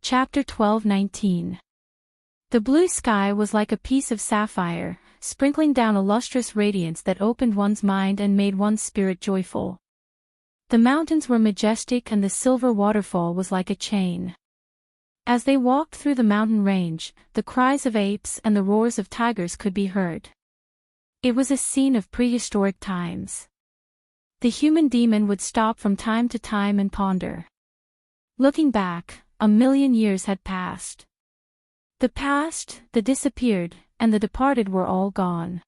Chapter 12:19. The blue sky was like a piece of sapphire, sprinkling down a lustrous radiance that opened one's mind and made one's spirit joyful. The mountains were majestic and the silver waterfall was like a chain. As they walked through the mountain range, the cries of apes and the roars of tigers could be heard. It was a scene of prehistoric times. The human demon would stop from time to time and ponder. Looking back, 1,000,000 years had passed. The past, the disappeared, and the departed were all gone.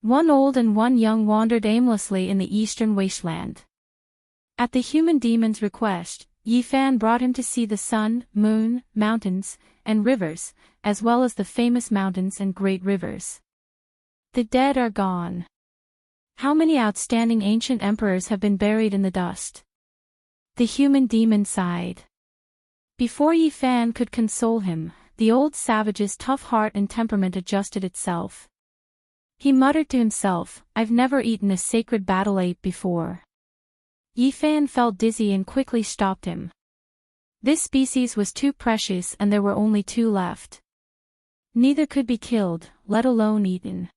One old and one young wandered aimlessly in the eastern wasteland. At the human demon's request, Yifan brought him to see the sun, moon, mountains, and rivers, as well as the famous mountains and great rivers. The dead are gone. How many outstanding ancient emperors have been buried in the dust? The human demon sighed. Before Yifan could console him, the old savage's tough heart and temperament adjusted itself. He muttered to himself, "I've never eaten a sacred battle ape before." Yifan felt dizzy and quickly stopped him. This species was too precious and there were only 2 left. Neither could be killed, let alone eaten.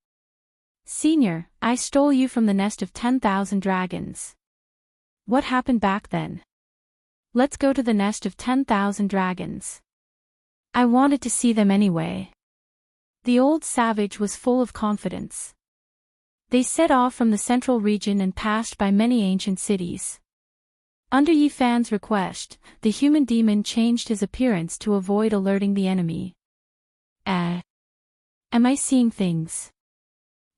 "Senior, I stole you from the nest of 10,000 dragons." "What happened back then?" "Let's go to the nest of 10,000 dragons. I wanted to see them anyway." The old savage was full of confidence. They set off from the central region and passed by many ancient cities. Under Yifan's request, the human demon changed his appearance to avoid alerting the enemy. Am I seeing things?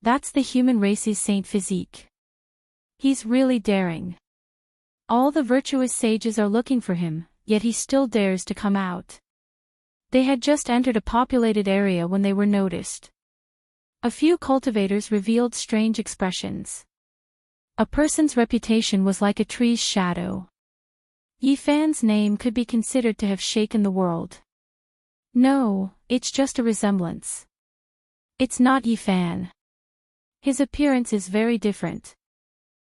That's the human race's saint physique. He's really daring. All the virtuous sages are looking for him, yet he still dares to come out. They had just entered a populated area when they were noticed. A few cultivators revealed strange expressions. A person's reputation was like a tree's shadow. Yifan's name could be considered to have shaken the world. "No, it's just a resemblance. It's not Yifan. His appearance is very different.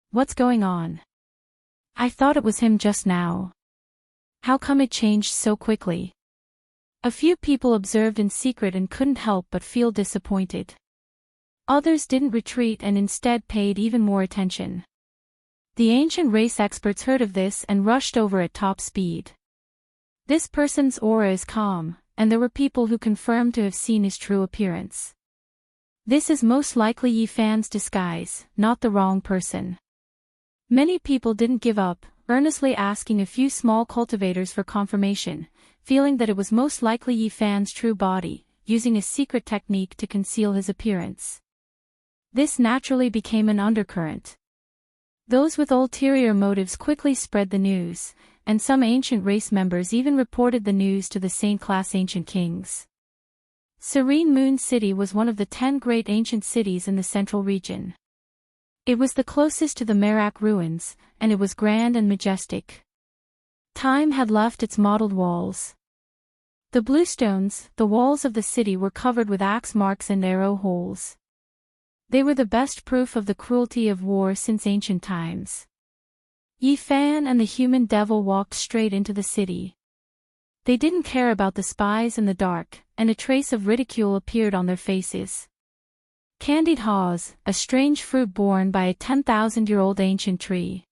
What's going on? I thought it was him just now. How come it changed so quickly?" A few people observed in secret and couldn't help but feel disappointed. Others didn't retreat and instead paid even more attention. The ancient race experts heard of this and rushed over at top speed. "This person's aura is calm," and there were people who confirmed to have seen his true appearance. "This is most likely Yifan's disguise, not the wrong person." Many people didn't give up, earnestly asking a few small cultivators for confirmation, feeling that it was most likely Yifan's true body, using a secret technique to conceal his appearance. This naturally became an undercurrent. Those with ulterior motives quickly spread the news, and some ancient race members even reported the news to the saint-class ancient kings. Serene Moon City was one of the 10 great ancient cities in the central region. It was the closest to the Merak ruins, and it was grand and majestic. Time had left its mottled walls. The bluestones, the walls of the city were covered with axe marks and arrow holes. They were the best proof of the cruelty of war since ancient times. Yifan and the human devil walked straight into the city. They didn't care about the spies in the dark, and a trace of ridicule appeared on their faces. Candied haws, a strange fruit borne by a 10,000-year-old ancient tree.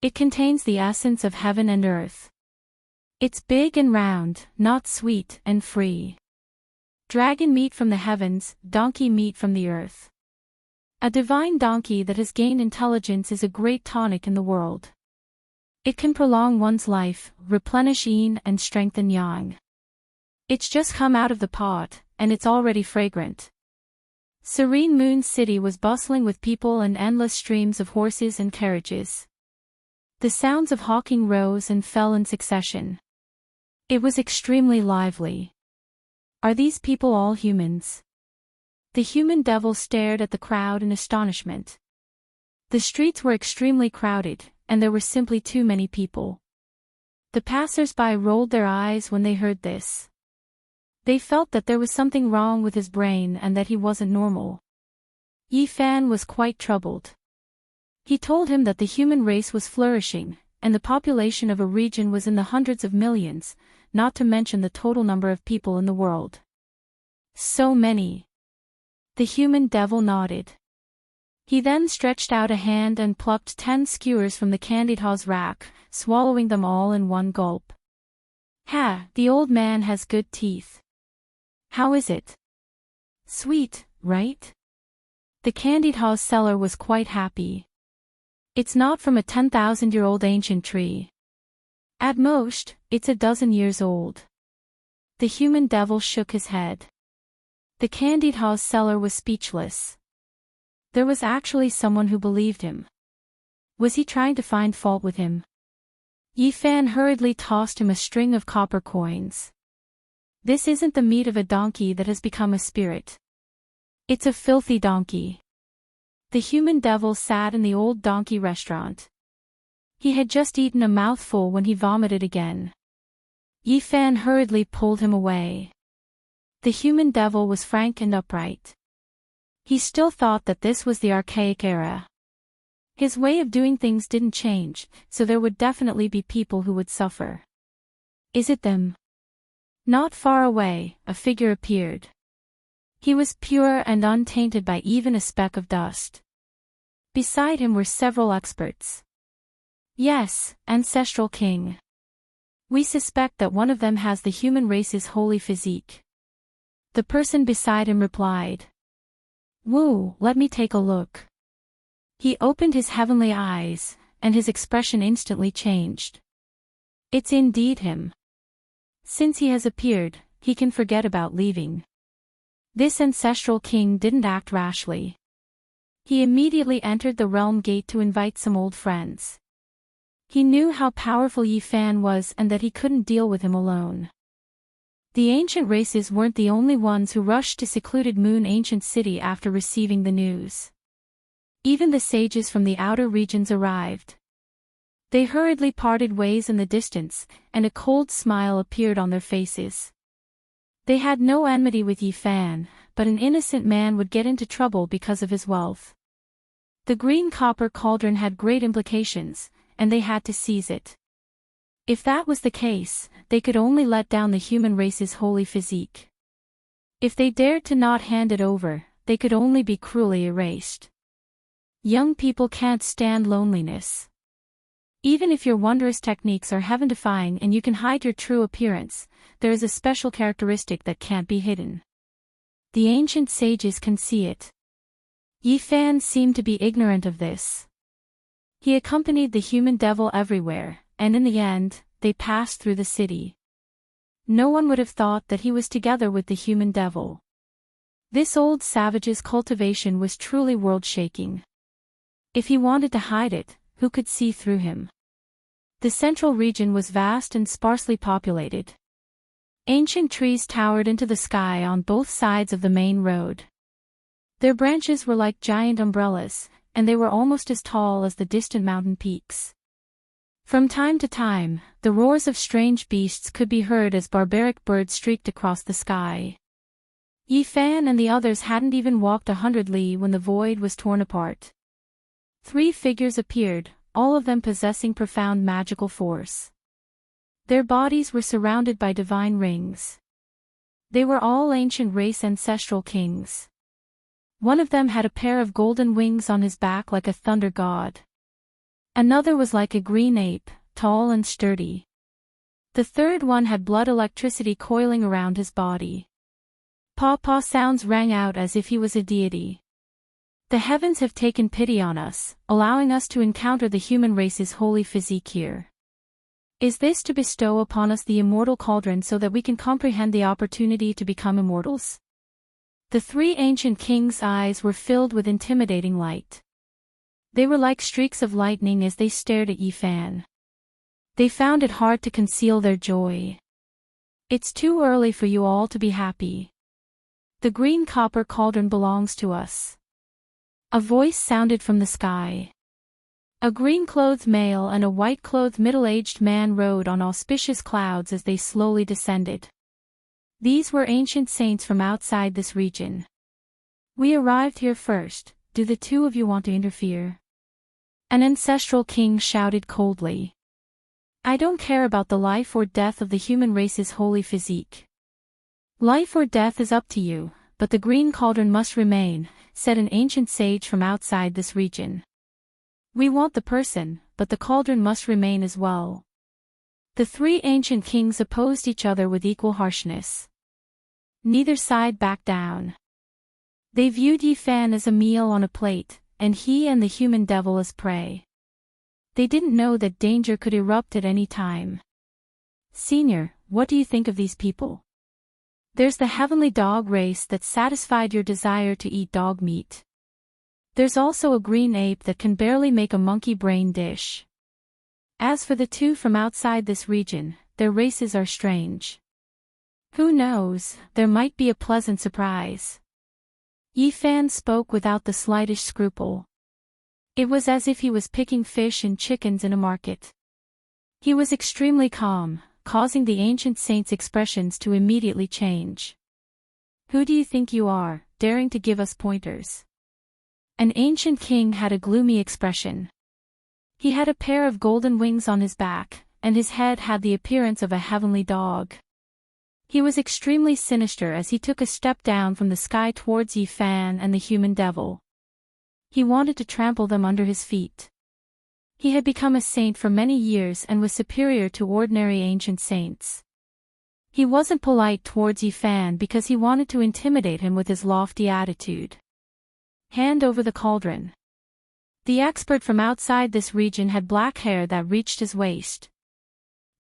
It contains the essence of heaven and earth. It's big and round, not sweet and free. Dragon meat from the heavens, donkey meat from the earth. A divine donkey that has gained intelligence is a great tonic in the world. It can prolong one's life, replenish yin and strengthen yang. It's just come out of the pot, and it's already fragrant. Serene Moon City was bustling with people and endless streams of horses and carriages. The sounds of hawking rose and fell in succession. It was extremely lively. Are these people all humans? The human devil stared at the crowd in astonishment. The streets were extremely crowded, and there were simply too many people. The passers-by rolled their eyes when they heard this. They felt that there was something wrong with his brain and that he wasn't normal. Yifan was quite troubled. He told him that the human race was flourishing, and the population of a region was in the hundreds of millions, not to mention the total number of people in the world. So many. The human devil nodded. He then stretched out a hand and plucked 10 skewers from the candied haw's rack, swallowing them all in one gulp. Ha, the old man has good teeth. How is it? Sweet, right? The candied haw's seller was quite happy. It's not from a 10,000-year-old ancient tree. At most, it's a dozen years old. The human devil shook his head. The candied haw's seller was speechless. There was actually someone who believed him. Was he trying to find fault with him? Yi Fan hurriedly tossed him a string of copper coins. This isn't the meat of a donkey that has become a spirit. It's a filthy donkey. The human devil sat in the old donkey restaurant. He had just eaten a mouthful when he vomited again. Yi Fan hurriedly pulled him away. The human devil was frank and upright. He still thought that this was the archaic era. His way of doing things didn't change, so there would definitely be people who would suffer. Is it them? Not far away, a figure appeared. He was pure and untainted by even a speck of dust. Beside him were several experts. Yes, Ancestral King. We suspect that one of them has the human race's holy physique. The person beside him replied. Woo, let me take a look. He opened his heavenly eyes, and his expression instantly changed. It's indeed him. Since he has appeared, he can forget about leaving. This Ancestral King didn't act rashly. He immediately entered the realm gate to invite some old friends. He knew how powerful Yi Fan was and that he couldn't deal with him alone. The ancient races weren't the only ones who rushed to secluded Moon Ancient City after receiving the news. Even the sages from the outer regions arrived. They hurriedly parted ways in the distance, and a cold smile appeared on their faces. They had no enmity with Yi Fan, but an innocent man would get into trouble because of his wealth. The green copper cauldron had great implications, and they had to seize it. If that was the case, they could only let down the human race's holy physique. If they dared to not hand it over, they could only be cruelly erased. Young people can't stand loneliness. Even if your wondrous techniques are heaven-defying and you can hide your true appearance, there is a special characteristic that can't be hidden. The ancient sages can see it. Yi Fan seemed to be ignorant of this. He accompanied the human devil everywhere, and in the end, they passed through the city. No one would have thought that he was together with the human devil. This old savage's cultivation was truly world-shaking. If he wanted to hide it, who could see through him? The central region was vast and sparsely populated. Ancient trees towered into the sky on both sides of the main road. Their branches were like giant umbrellas, and they were almost as tall as the distant mountain peaks. From time to time, the roars of strange beasts could be heard as barbaric birds streaked across the sky. Yi Fan and the others hadn't even walked 100 li when the void was torn apart. 3 figures appeared, all of them possessing profound magical force. Their bodies were surrounded by divine rings. They were all ancient race ancestral kings. One of them had a pair of golden wings on his back like a thunder god. Another was like a green ape, tall and sturdy. The third one had blood electricity coiling around his body. Paw-paw sounds rang out as if he was a deity. The heavens have taken pity on us, allowing us to encounter the human race's holy physique here. Is this to bestow upon us the immortal cauldron so that we can comprehend the opportunity to become immortals? The 3 ancient kings' eyes were filled with intimidating light. They were like streaks of lightning as they stared at Yi Fan. They found it hard to conceal their joy. It's too early for you all to be happy. The green copper cauldron belongs to us. A voice sounded from the sky. A green-clothed male and a white-clothed middle-aged man rode on auspicious clouds as they slowly descended. These were ancient saints from outside this region. We arrived here first. Do the 2 of you want to interfere? An ancestral king shouted coldly. I don't care about the life or death of the human race's holy physique. Life or death is up to you, but the green cauldron must remain, said an ancient sage from outside this region. We want the person, but the cauldron must remain as well. The three ancient kings opposed each other with equal harshness. Neither side backed down. They viewed Yifan as a meal on a plate, and he and the human devil as prey. They didn't know that danger could erupt at any time. Senior, what do you think of these people? There's the heavenly dog race that satisfied your desire to eat dog meat. There's also a green ape that can barely make a monkey brain dish. As for the two from outside this region, their races are strange. Who knows, there might be a pleasant surprise. Yifan spoke without the slightest scruple. It was as if he was picking fish and chickens in a market. He was extremely calm, causing the ancient saint's expressions to immediately change. Who do you think you are, daring to give us pointers? An ancient king had a gloomy expression. He had a pair of golden wings on his back, and his head had the appearance of a heavenly dog. He was extremely sinister as he took a step down from the sky towards Yifan and the human devil. He wanted to trample them under his feet. He had become a saint for many years and was superior to ordinary ancient saints. He wasn't polite towards Yifan because he wanted to intimidate him with his lofty attitude. Hand over the cauldron. The expert from outside this region had black hair that reached his waist.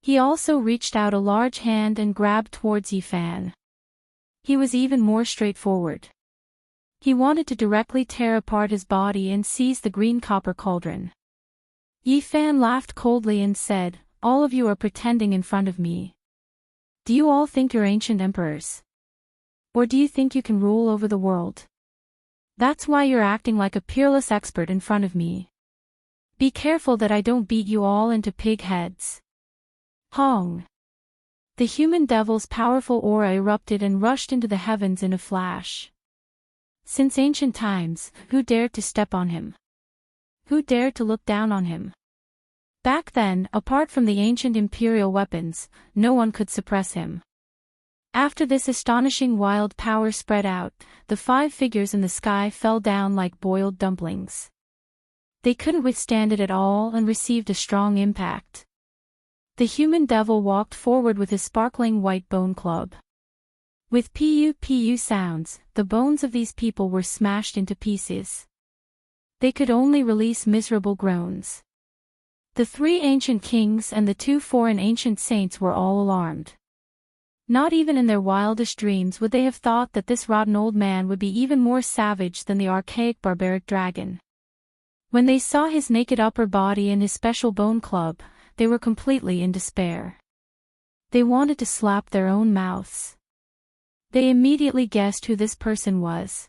He also reached out a large hand and grabbed towards Yifan. He was even more straightforward. He wanted to directly tear apart his body and seize the green copper cauldron. Yifan laughed coldly and said, "All of you are pretending in front of me. Do you all think you're ancient emperors? Or do you think you can rule over the world? That's why you're acting like a peerless expert in front of me. Be careful that I don't beat you all into pig heads." Hong! The human devil's powerful aura erupted and rushed into the heavens in a flash. Since ancient times, who dared to step on him? Who dared to look down on him? Back then, apart from the ancient imperial weapons, no one could suppress him. After this astonishing wild power spread out, the 5 figures in the sky fell down like boiled dumplings. They couldn't withstand it at all and received a strong impact. The human devil walked forward with his sparkling white bone club. With pu-pu sounds, the bones of these people were smashed into pieces. They could only release miserable groans. The 3 ancient kings and the 2 foreign ancient saints were all alarmed. Not even in their wildest dreams would they have thought that this rotten old man would be even more savage than the archaic barbaric dragon. When they saw his naked upper body and his special bone club, they were completely in despair. They wanted to slap their own mouths. They immediately guessed who this person was.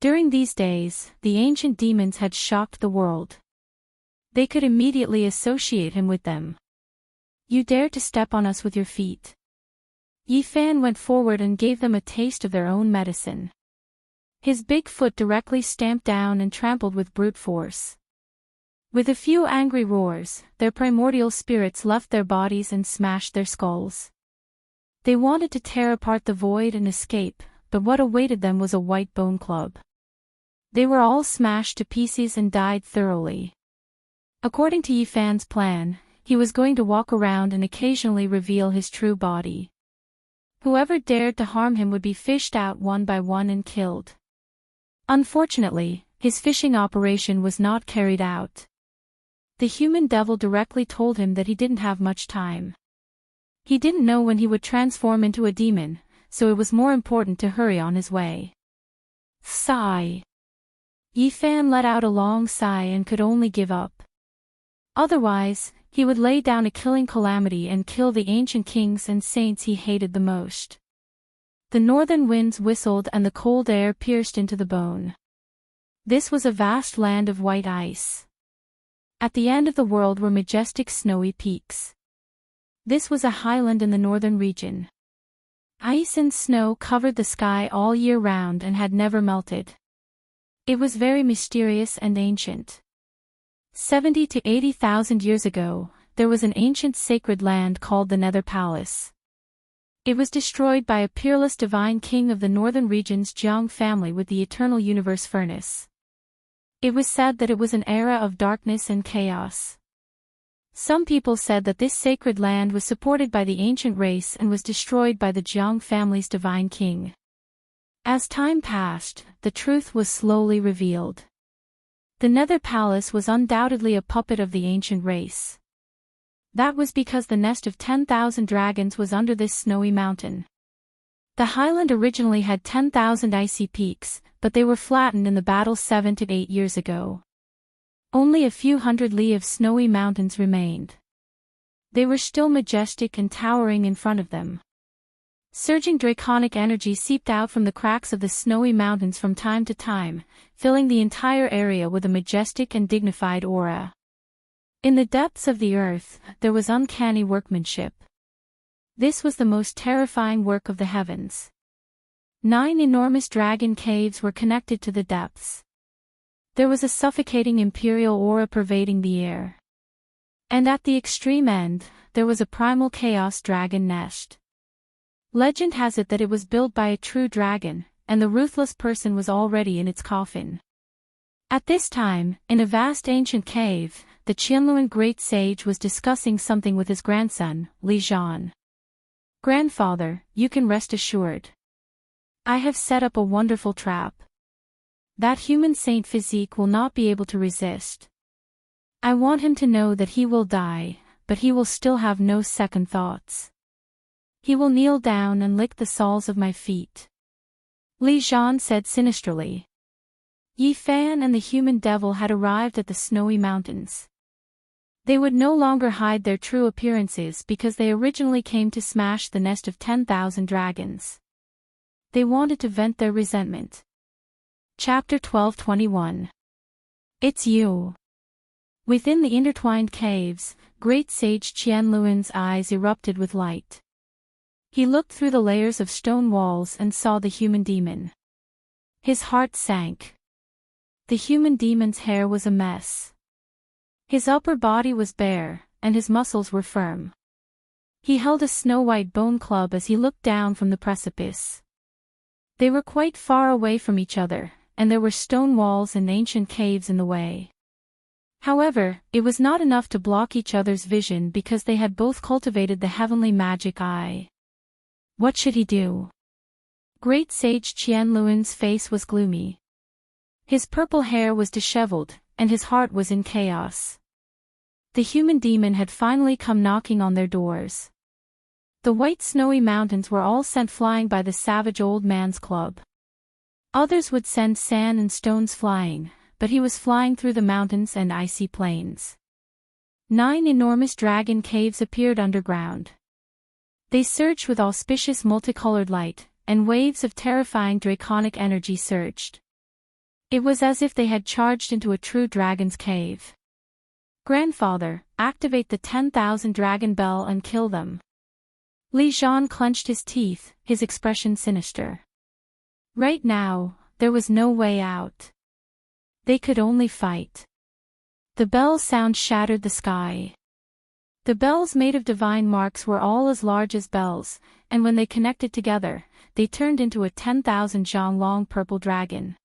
During these days, the ancient demons had shocked the world. They could immediately associate him with them. "You dare to step on us with your feet." Yifan went forward and gave them a taste of their own medicine. His big foot directly stamped down and trampled with brute force. With a few angry roars, their primordial spirits left their bodies and smashed their skulls. They wanted to tear apart the void and escape, but what awaited them was a white bone club. They were all smashed to pieces and died thoroughly. According to Yifan's plan, he was going to walk around and occasionally reveal his true body. Whoever dared to harm him would be fished out one by one and killed. Unfortunately, his fishing operation was not carried out. The human devil directly told him that he didn't have much time. He didn't know when he would transform into a demon, so it was more important to hurry on his way. Sigh. Yifan let out a long sigh and could only give up. Otherwise, he would lay down a killing calamity and kill the ancient kings and saints he hated the most. The northern winds whistled and the cold air pierced into the bone. This was a vast land of white ice. At the end of the world were majestic snowy peaks. This was a highland in the northern region. Ice and snow covered the sky all year round and had never melted. It was very mysterious and ancient. 70 to 80,000 years ago, there was an ancient sacred land called the Nether Palace. It was destroyed by a peerless divine king of the northern region's Jiang family with the eternal universe furnace. It was said that it was an era of darkness and chaos. Some people said that this sacred land was supported by the ancient race and was destroyed by the Jiang family's divine king. As time passed, the truth was slowly revealed. The Nether Palace was undoubtedly a puppet of the ancient race. That was because the nest of 10,000 dragons was under this snowy mountain. The highland originally had 10,000 icy peaks, but they were flattened in the battle 7 to 8 years ago. Only a few hundred li of snowy mountains remained. They were still majestic and towering in front of them. Surging draconic energy seeped out from the cracks of the snowy mountains from time to time, filling the entire area with a majestic and dignified aura. In the depths of the earth, there was uncanny workmanship. This was the most terrifying work of the heavens. 9 enormous dragon caves were connected to the depths. There was a suffocating imperial aura pervading the air. And at the extreme end, there was a primal chaos dragon nest. Legend has it that it was built by a true dragon, and the ruthless person was already in its coffin. At this time, in a vast ancient cave, the Qianluan great sage was discussing something with his grandson, Li Zhan. "Grandfather, you can rest assured. I have set up a wonderful trap. That human saint physique will not be able to resist. I want him to know that he will die, but he will still have no second thoughts. He will kneel down and lick the soles of my feet." Li Zhan said sinisterly. Yi Fan and the human devil had arrived at the snowy mountains. They would no longer hide their true appearances because they originally came to smash the nest of 10,000 dragons. They wanted to vent their resentment. Chapter 12:21. It's you. Within the intertwined caves, great sage Qianluan's eyes erupted with light. He looked through the layers of stone walls and saw the human demon. His heart sank. The human demon's hair was a mess. His upper body was bare, and his muscles were firm. He held a snow-white bone club as he looked down from the precipice. They were quite far away from each other, and there were stone walls and ancient caves in the way. However, it was not enough to block each other's vision because they had both cultivated the heavenly magic eye. What should he do? Great sage Qianluan's face was gloomy. His purple hair was disheveled, and his heart was in chaos. The human demon had finally come knocking on their doors. The white snowy mountains were all sent flying by the savage old man's club. Others would send sand and stones flying, but he was flying through the mountains and icy plains. 9 enormous dragon caves appeared underground. They surged with auspicious multicolored light, and waves of terrifying draconic energy surged. It was as if they had charged into a true dragon's cave. "Grandfather, activate the 10,000 dragon bell and kill them." Li Zhan clenched his teeth, his expression sinister. Right now, there was no way out. They could only fight. The bell's sound shattered the sky. The bells made of divine marks were all as large as bells, and when they connected together, they turned into a 10,000 zhang long purple dragon.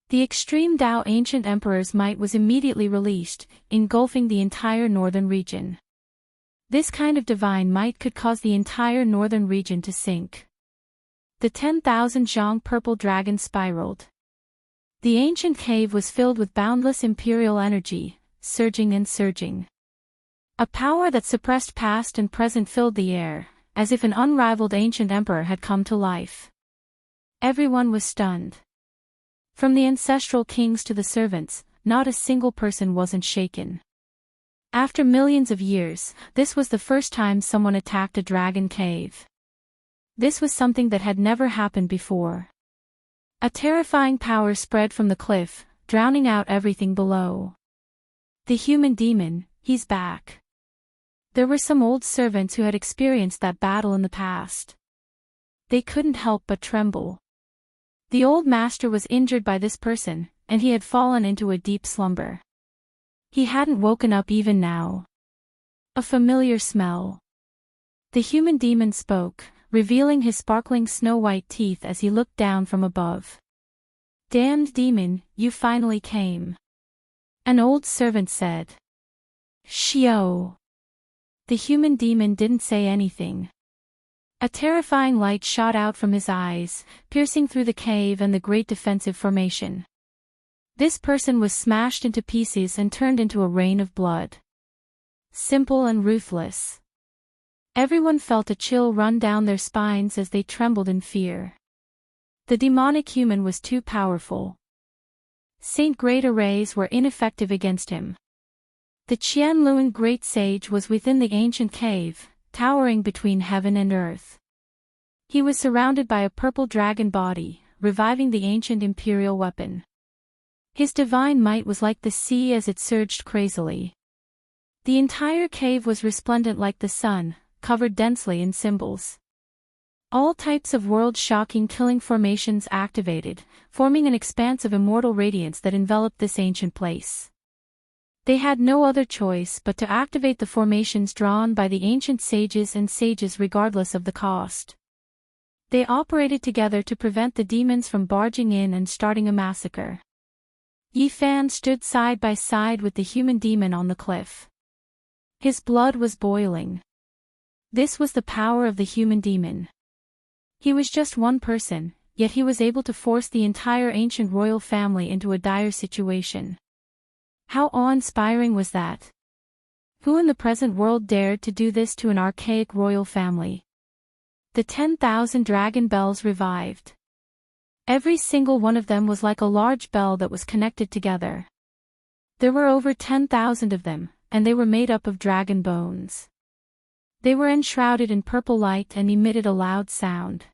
The extreme Tao ancient emperor's might was immediately released, engulfing the entire northern region. This kind of divine might could cause the entire northern region to sink. The 10,000 zhang purple dragon spiraled. The ancient cave was filled with boundless imperial energy, surging and surging. A power that suppressed past and present filled the air, as if an unrivaled ancient emperor had come to life. Everyone was stunned. From the ancestral kings to the servants, not a single person wasn't shaken. After millions of years, this was the first time someone attacked a dragon cave. This was something that had never happened before. A terrifying power spread from the cliff, drowning out everything below. The human demon, he's back. There were some old servants who had experienced that battle in the past. They couldn't help but tremble. The old master was injured by this person, and he had fallen into a deep slumber. He hadn't woken up even now. A familiar smell. The human demon spoke, revealing his sparkling snow-white teeth as he looked down from above. "Damned demon, you finally came," an old servant said. "Shio." The human demon didn't say anything. A terrifying light shot out from his eyes, piercing through the cave and the great defensive formation. This person was smashed into pieces and turned into a rain of blood. Simple and ruthless. Everyone felt a chill run down their spines as they trembled in fear. The demonic human was too powerful. Saint Great Arrays were ineffective against him. The Qianluan Great Sage was within the ancient cave, towering between heaven and earth. He was surrounded by a purple dragon body, reviving the ancient imperial weapon. His divine might was like the sea as it surged crazily. The entire cave was resplendent like the sun, covered densely in symbols. All types of world-shocking killing formations activated, forming an expanse of immortal radiance that enveloped this ancient place. They had no other choice but to activate the formations drawn by the ancient sages and sages regardless of the cost. They operated together to prevent the demons from barging in and starting a massacre. Yi Fan stood side by side with the human demon on the cliff. His blood was boiling. This was the power of the human demon. He was just one person, yet he was able to force the entire ancient royal family into a dire situation. How awe-inspiring was that? Who in the present world dared to do this to an archaic royal family? The 10,000 dragon bells revived. Every single one of them was like a large bell that was connected together. There were over 10,000 of them, and they were made up of dragon bones. They were enshrouded in purple light and emitted a loud sound.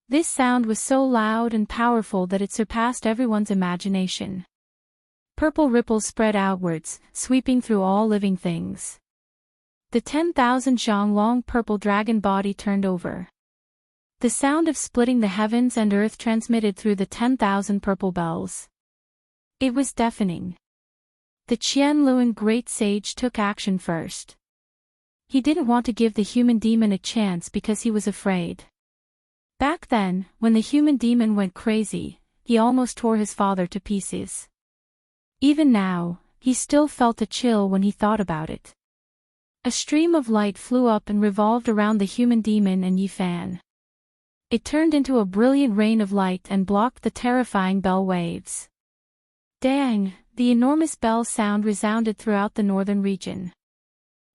This sound was so loud and powerful that it surpassed everyone's imagination. Purple ripples spread outwards, sweeping through all living things. The 10,000 zhang long purple dragon body turned over. The sound of splitting the heavens and earth transmitted through the 10,000 purple bells. It was deafening. The Qianluan Great Sage took action first. He didn't want to give the human demon a chance because he was afraid. Back then, when the human demon went crazy, he almost tore his father to pieces. Even now, he still felt a chill when he thought about it. A stream of light flew up and revolved around the human demon and Yi Fan. It turned into a brilliant rain of light and blocked the terrifying bell waves. Dang! The enormous bell sound resounded throughout the northern region.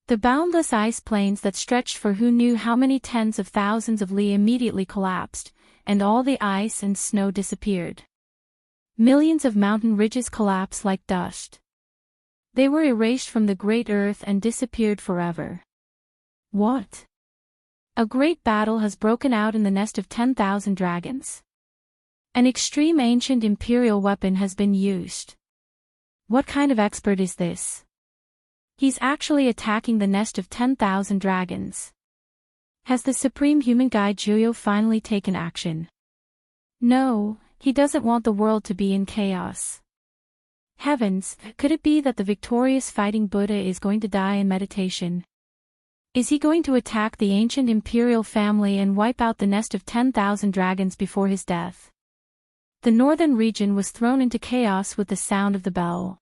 The boundless ice plains that stretched for who knew how many tens of thousands of li immediately collapsed, and all the ice and snow disappeared. Millions of mountain ridges collapsed like dust. They were erased from the great earth and disappeared forever. What? A great battle has broken out in the nest of 10,000 dragons. An extreme ancient imperial weapon has been used. What kind of expert is this? He's actually attacking the nest of 10,000 dragons. Has the supreme human guide Juyo finally taken action? No, he doesn't want the world to be in chaos. Heavens, could it be that the victorious fighting Buddha is going to die in meditation? Is he going to attack the ancient imperial family and wipe out the nest of 10,000 dragons before his death? The northern region was thrown into chaos with the sound of the bell.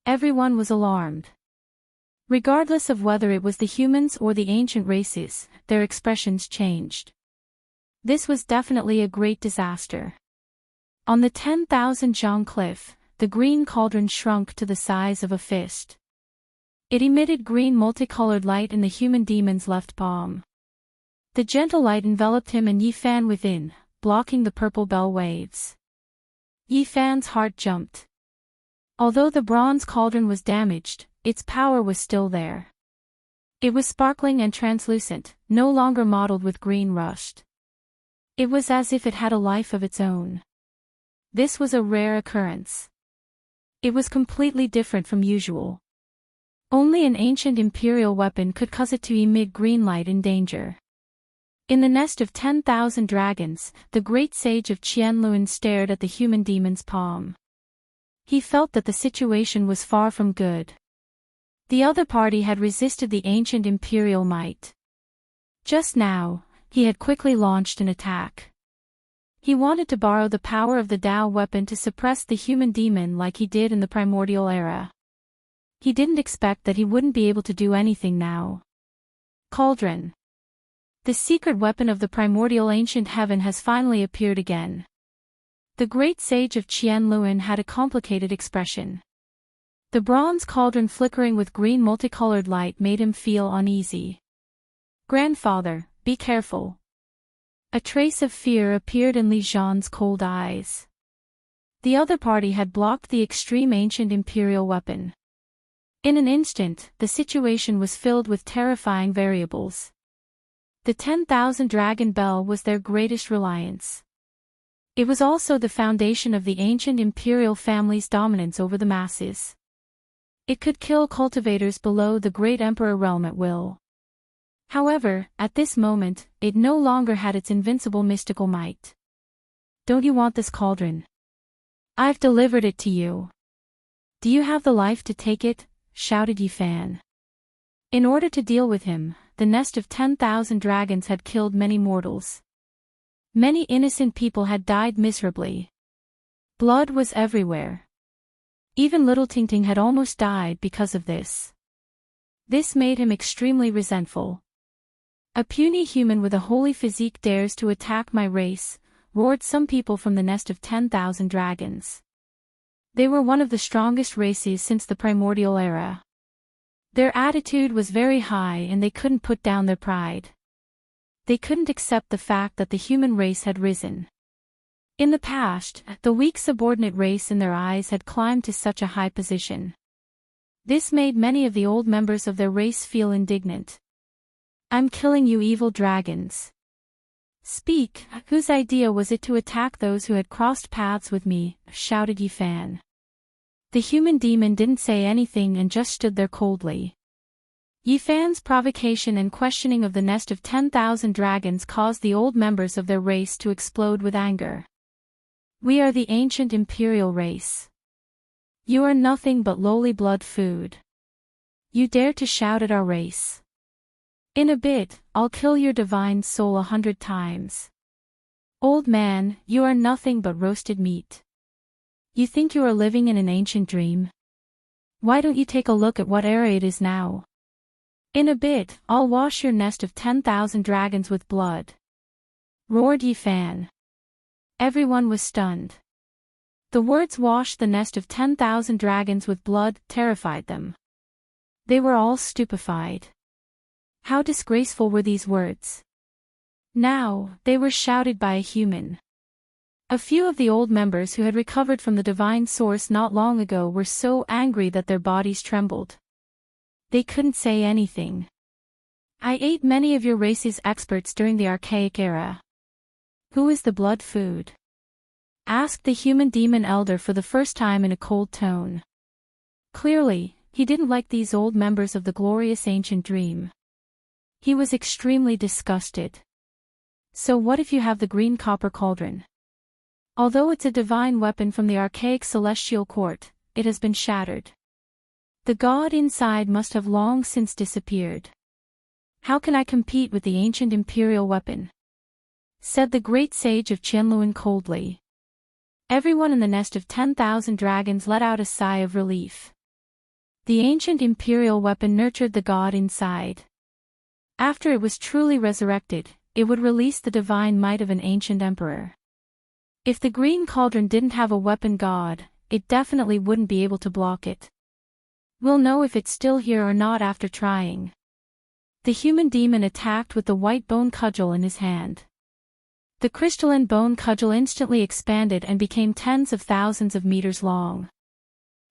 Everyone was alarmed. Regardless of whether it was the humans or the ancient races, their expressions changed. This was definitely a great disaster. On the 10,000 zhang cliff, the green cauldron shrunk to the size of a fist. It emitted green multicolored light in the human demon's left palm. The gentle light enveloped him and Yi Fan within, blocking the purple bell waves. Yi Fan's heart jumped. Although the bronze cauldron was damaged, its power was still there. It was sparkling and translucent, no longer mottled with green rust. It was as if it had a life of its own. This was a rare occurrence. It was completely different from usual. Only an ancient imperial weapon could cause it to emit green light in danger. In the nest of 10,000 dragons, the great sage of Qianluan stared at the human demon's palm. He felt that the situation was far from good. The other party had resisted the ancient imperial might. Just now, he had quickly launched an attack. He wanted to borrow the power of the Tao weapon to suppress the human demon like he did in the primordial era. He didn't expect that he wouldn't be able to do anything now. Cauldron. The secret weapon of the primordial ancient heaven has finally appeared again. The great sage of Qianluan had a complicated expression. The bronze cauldron flickering with green multicolored light made him feel uneasy. "Grandfather, be careful." A trace of fear appeared in Li Zhan's cold eyes. The other party had blocked the extreme ancient imperial weapon. In an instant, the situation was filled with terrifying variables. The 10,000 dragon bell was their greatest reliance. It was also the foundation of the ancient imperial family's dominance over the masses. It could kill cultivators below the great emperor realm at will. However, at this moment, it no longer had its invincible mystical might. "Don't you want this cauldron? I've delivered it to you. Do you have the life to take it?" shouted Yifan. In order to deal with him, the nest of 10,000 dragons had killed many mortals. Many innocent people had died miserably. Blood was everywhere. Even little Tingting had almost died because of this. This made him extremely resentful. "A puny human with a holy physique dares to attack my race," roared some people from the nest of 10,000 dragons. They were one of the strongest races since the primordial era. Their attitude was very high and they couldn't put down their pride. They couldn't accept the fact that the human race had risen. In the past, the weak subordinate race in their eyes had climbed to such a high position. This made many of the old members of their race feel indignant. "I'm killing you evil dragons. Speak, whose idea was it to attack those who had crossed paths with me?" shouted Yifan. The human demon didn't say anything and just stood there coldly. Yifan's provocation and questioning of the nest of 10,000 dragons caused the old members of their race to explode with anger. "We are the ancient imperial race. You are nothing but lowly blood food. You dare to shout at our race. In a bit, I'll kill your divine soul 100 times. Old man, you are nothing but roasted meat. You think you are living in an ancient dream? Why don't you take a look at what era it is now? In a bit, I'll wash your nest of 10,000 dragons with blood," roared Yifan. Everyone was stunned. The words "wash the nest of 10,000 dragons with blood" terrified them. They were all stupefied. How disgraceful were these words? Now, they were shouted by a human. A few of the old members who had recovered from the divine source not long ago were so angry that their bodies trembled. They couldn't say anything. "I ate many of your race's experts during the archaic era. Who is the blood food?" asked the human demon elder for the first time in a cold tone. Clearly, he didn't like these old members of the glorious ancient dream. He was extremely disgusted. "So what if you have the green copper cauldron? Although it's a divine weapon from the archaic celestial court, it has been shattered. The god inside must have long since disappeared. How can I compete with the ancient imperial weapon?" said the great sage of Qianluan coldly. Everyone in the nest of 10,000 dragons let out a sigh of relief. The ancient imperial weapon nurtured the god inside. After it was truly resurrected, it would release the divine might of an ancient emperor. If the green cauldron didn't have a weapon god, it definitely wouldn't be able to block it. "We'll know if it's still here or not after trying." The human demon attacked with the white bone cudgel in his hand. The crystalline bone cudgel instantly expanded and became tens of thousands of meters long.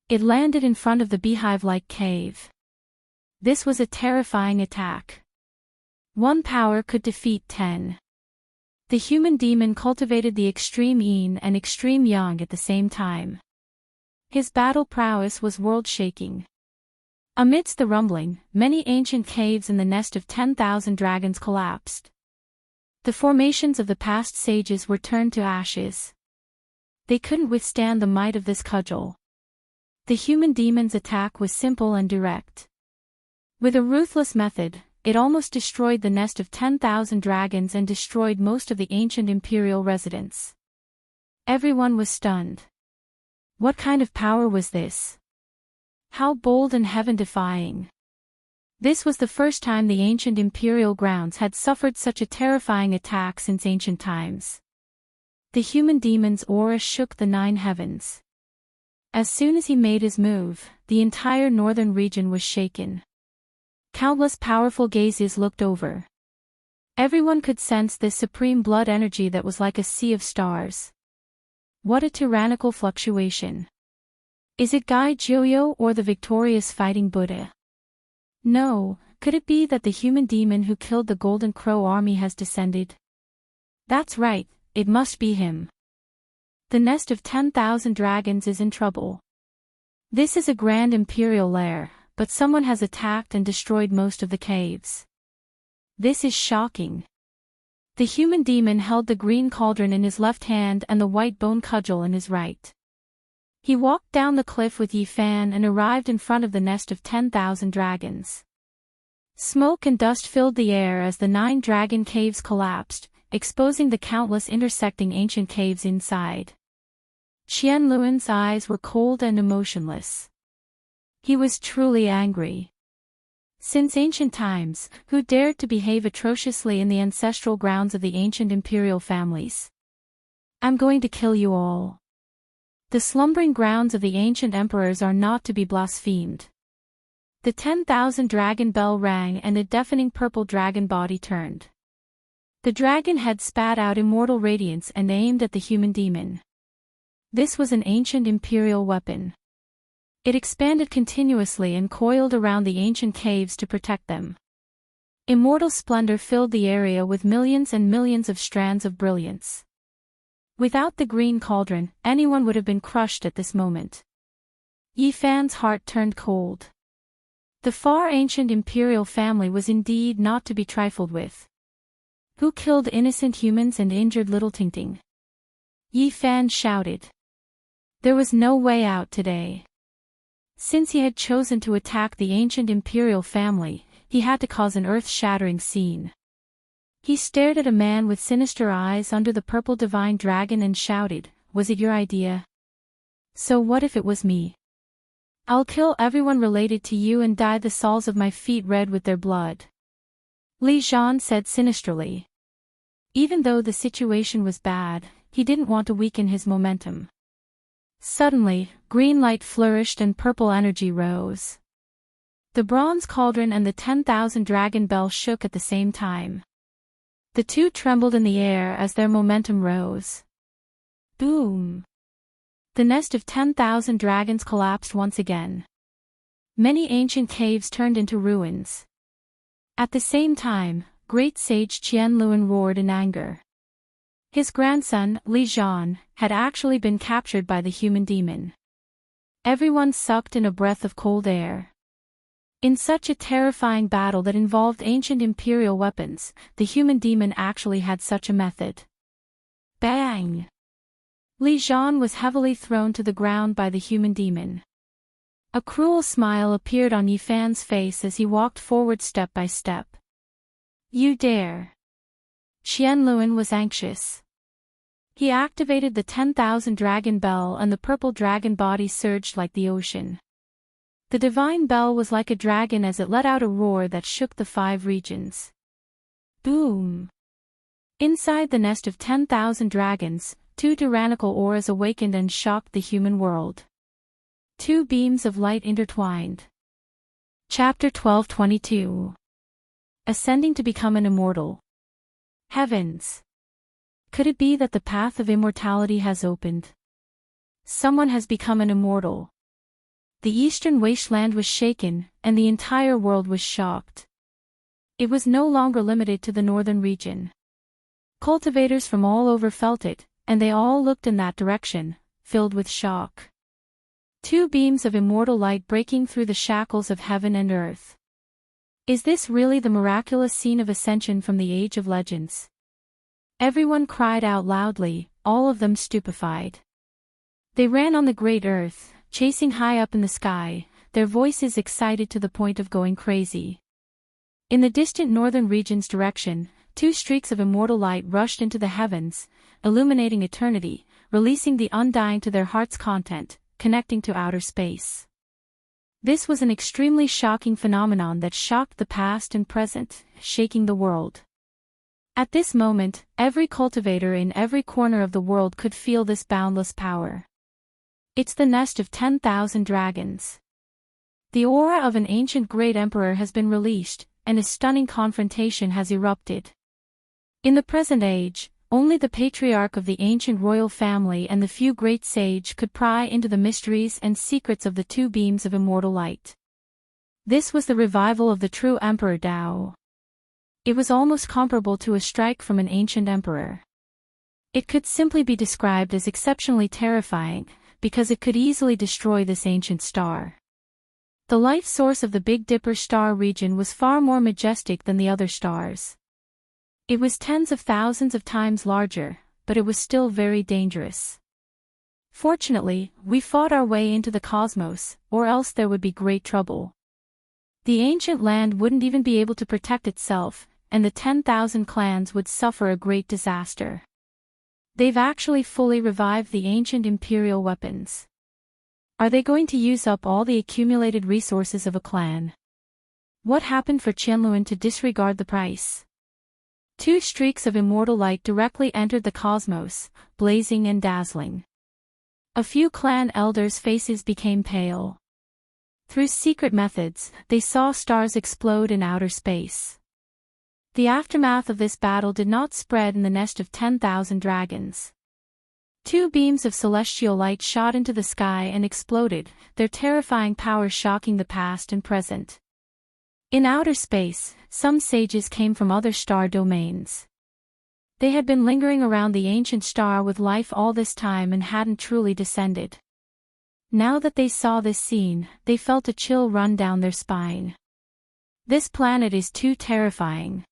It landed in front of the beehive-like cave. This was a terrifying attack. One power could defeat 10. The human demon cultivated the extreme yin and extreme yang at the same time. His battle prowess was world-shaking. Amidst the rumbling, many ancient caves in the nest of 10,000 dragons collapsed. The formations of the past sages were turned to ashes. They couldn't withstand the might of this cudgel. The human demon's attack was simple and direct. With a ruthless method, it almost destroyed the nest of 10,000 dragons and destroyed most of the ancient imperial residents. Everyone was stunned. What kind of power was this? How bold and heaven-defying. This was the first time the ancient imperial grounds had suffered such a terrifying attack since ancient times. The human demon's aura shook the 9 heavens. As soon as he made his move, the entire northern region was shaken. Countless powerful gazes looked over. Everyone could sense this supreme blood energy that was like a sea of stars. What a tyrannical fluctuation. Is it Gai Joyo or the victorious fighting Buddha? No, could it be that the human demon who killed the Golden Crow army has descended? That's right, it must be him. The nest of 10,000 dragons is in trouble. This is a grand imperial lair, but someone has attacked and destroyed most of the caves. This is shocking. The human demon held the green cauldron in his left hand and the white bone cudgel in his right. He walked down the cliff with Yi Fan and arrived in front of the nest of 10,000 dragons. Smoke and dust filled the air as the 9 dragon caves collapsed, exposing the countless intersecting ancient caves inside. Qianluan's eyes were cold and emotionless. He was truly angry. Since ancient times, who dared to behave atrociously in the ancestral grounds of the ancient imperial families? I'm going to kill you all. The slumbering grounds of the ancient emperors are not to be blasphemed. The 10,000 dragon bell rang and a deafening purple dragon body turned. The dragon head spat out immortal radiance and aimed at the human demon. This was an ancient imperial weapon. It expanded continuously and coiled around the ancient caves to protect them. Immortal splendor filled the area with millions and millions of strands of brilliance. Without the green cauldron, anyone would have been crushed at this moment. Yi Fan's heart turned cold. The far ancient imperial family was indeed not to be trifled with. Who killed innocent humans and injured little Tingting? Yi Fan shouted. There was no way out today. Since he had chosen to attack the ancient imperial family, he had to cause an earth-shattering scene. He stared at a man with sinister eyes under the purple divine dragon and shouted, "Was it your idea? So what if it was me? I'll kill everyone related to you and dye the soles of my feet red with their blood." Li Zhan said sinisterly. Even though the situation was bad, he didn't want to weaken his momentum. Suddenly, green light flourished and purple energy rose. The bronze cauldron and the 10,000 dragon bell shook at the same time. The two trembled in the air as their momentum rose. Boom! The nest of 10,000 dragons collapsed once again. Many ancient caves turned into ruins. At the same time, great sage Qianluan roared in anger. His grandson, Li Zhan, had actually been captured by the human demon. Everyone sucked in a breath of cold air. In such a terrifying battle that involved ancient imperial weapons, the human demon actually had such a method. Bang! Li Zhan was heavily thrown to the ground by the human demon. A cruel smile appeared on Yi Fan's face as he walked forward step by step. You dare! Qianluan was anxious. He activated the 10,000 dragon bell and the purple dragon body surged like the ocean. The divine bell was like a dragon as it let out a roar that shook the 5 regions. Boom! Inside the nest of 10,000 dragons, 2 tyrannical auras awakened and shocked the human world. 2 beams of light intertwined. Chapter 12:22. Ascending to become an immortal. Heavens! Could it be that the path of immortality has opened? Someone has become an immortal. The eastern wasteland was shaken, and the entire world was shocked. It was no longer limited to the northern region. Cultivators from all over felt it, and they all looked in that direction, filled with shock. 2 beams of immortal light breaking through the shackles of heaven and earth. Is this really the miraculous scene of ascension from the Age of Legends? Everyone cried out loudly, all of them stupefied. They ran on the great earth, chasing high up in the sky, their voices excited to the point of going crazy. In the distant northern region's direction, two streaks of immortal light rushed into the heavens, illuminating eternity, releasing the undying to their heart's content, connecting to outer space. This was an extremely shocking phenomenon that shocked the past and present, shaking the world. At this moment, every cultivator in every corner of the world could feel this boundless power. It's the nest of 10,000 dragons. The aura of an ancient great emperor has been released, and a stunning confrontation has erupted. In the present age, only the patriarch of the ancient royal family and the few great sage could pry into the mysteries and secrets of the two beams of immortal light. This was the revival of the true Emperor Dao. It was almost comparable to a strike from an ancient emperor. It could simply be described as exceptionally terrifying, because it could easily destroy this ancient star. The life source of the Big Dipper star region was far more majestic than the other stars. It was tens of thousands of times larger, but it was still very dangerous. Fortunately, we fought our way into the cosmos, or else there would be great trouble. The ancient land wouldn't even be able to protect itself, and the 10,000 clans would suffer a great disaster. They've actually fully revived the ancient imperial weapons. Are they going to use up all the accumulated resources of a clan? What happened for Qianluan to disregard the price? Two streaks of immortal light directly entered the cosmos, blazing and dazzling. A few clan elders' faces became pale. Through secret methods, they saw stars explode in outer space. The aftermath of this battle did not spread in the nest of 10,000 dragons. Two beams of celestial light shot into the sky and exploded, their terrifying power shocking the past and present. In outer space, some sages came from other star domains. They had been lingering around the ancient star with life all this time and hadn't truly descended. Now that they saw this scene, they felt a chill run down their spine. This planet is too terrifying.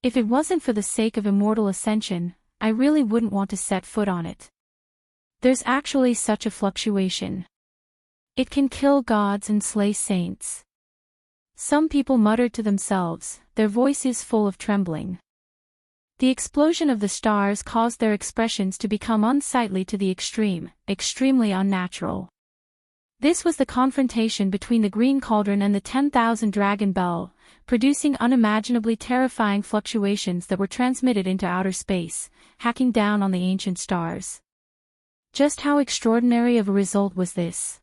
If it wasn't for the sake of immortal ascension, I really wouldn't want to set foot on it. There's actually such a fluctuation. It can kill gods and slay saints. Some people muttered to themselves, their voices full of trembling. The explosion of the stars caused their expressions to become unsightly to the extreme, extremely unnatural. This was the confrontation between the Green Cauldron and the 10,000 Dragon Bell, producing unimaginably terrifying fluctuations that were transmitted into outer space, hacking down on the ancient stars. Just how extraordinary of a result was this?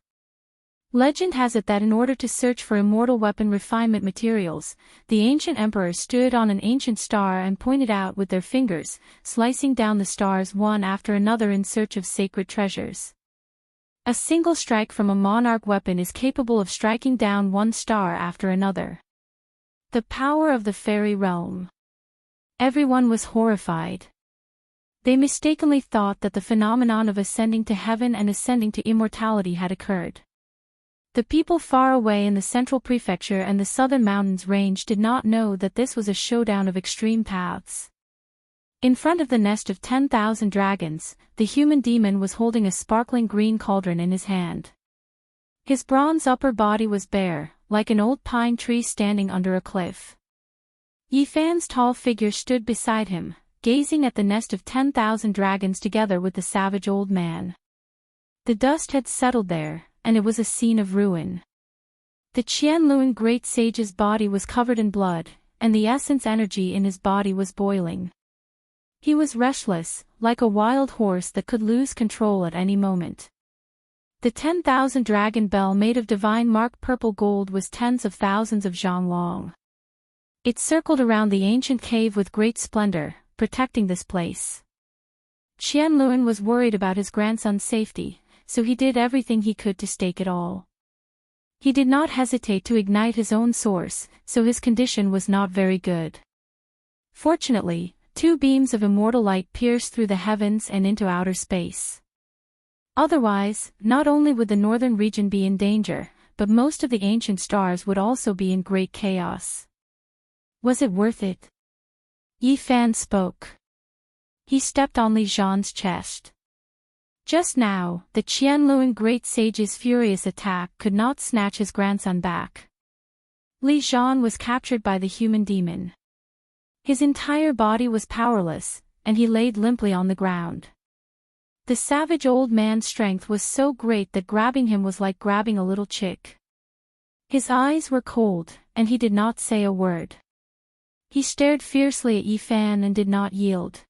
Legend has it that in order to search for immortal weapon refinement materials, the ancient emperor stood on an ancient star and pointed out with their fingers, slicing down the stars one after another in search of sacred treasures. A single strike from a monarch weapon is capable of striking down one star after another. The power of the fairy realm. Everyone was horrified. They mistakenly thought that the phenomenon of ascending to heaven and ascending to immortality had occurred. The people far away in the central prefecture and the southern mountains range did not know that this was a showdown of extreme paths. In front of the nest of 10,000 dragons, the human demon was holding a sparkling green cauldron in his hand. His bronze upper body was bare, like an old pine tree standing under a cliff. Yi Fan's tall figure stood beside him, gazing at the nest of 10,000 dragons together with the savage old man. The dust had settled there, and it was a scene of ruin. The Qianluan great sage's body was covered in blood, and the essence energy in his body was boiling. He was restless, like a wild horse that could lose control at any moment. The 10,000 dragon bell made of divine marked purple gold was tens of thousands of zhang long. It circled around the ancient cave with great splendor, protecting this place. Qianluan was worried about his grandson's safety, so he did everything he could to stake it all. He did not hesitate to ignite his own source, so his condition was not very good. Fortunately, two beams of immortal light pierced through the heavens and into outer space. Otherwise, not only would the northern region be in danger, but most of the ancient stars would also be in great chaos. Was it worth it? Yi Fan spoke. He stepped on Li Zhan's chest. Just now, the Qianluan great sage's furious attack could not snatch his grandson back. Li Zhan was captured by the human demon. His entire body was powerless, and he laid limply on the ground. The savage old man's strength was so great that grabbing him was like grabbing a little chick. His eyes were cold, and he did not say a word. He stared fiercely at Yi Fan and did not yield.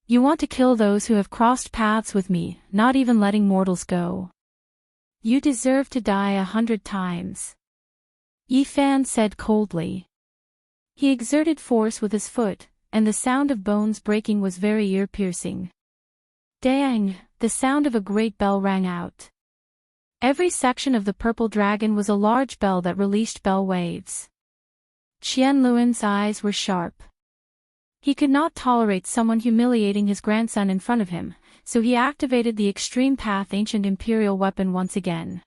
You want to kill those who have crossed paths with me, not even letting mortals go. You deserve to die 100 times. Yi Fan said coldly. He exerted force with his foot, and the sound of bones breaking was very ear-piercing. Dang! The sound of a great bell rang out. Every section of the purple dragon was a large bell that released bell waves. Qianluan's eyes were sharp. He could not tolerate someone humiliating his grandson in front of him, so he activated the Extreme Path Ancient Imperial Weapon once again.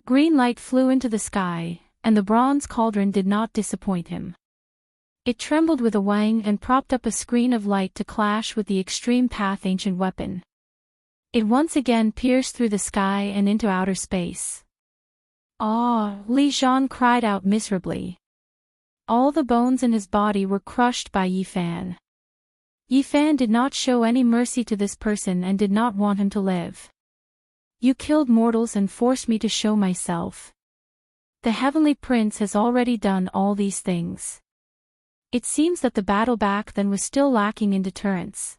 Green light flew into the sky, and the bronze cauldron did not disappoint him. It trembled with a wang and propped up a screen of light to clash with the Extreme Path Ancient Weapon. It once again pierced through the sky and into outer space. Ah! Li Zhan cried out miserably. All the bones in his body were crushed by Yi Fan. Yi Fan did not show any mercy to this person and did not want him to live. You killed mortals and forced me to show myself. The Heavenly Prince has already done all these things. It seems that the battle back then was still lacking in deterrence.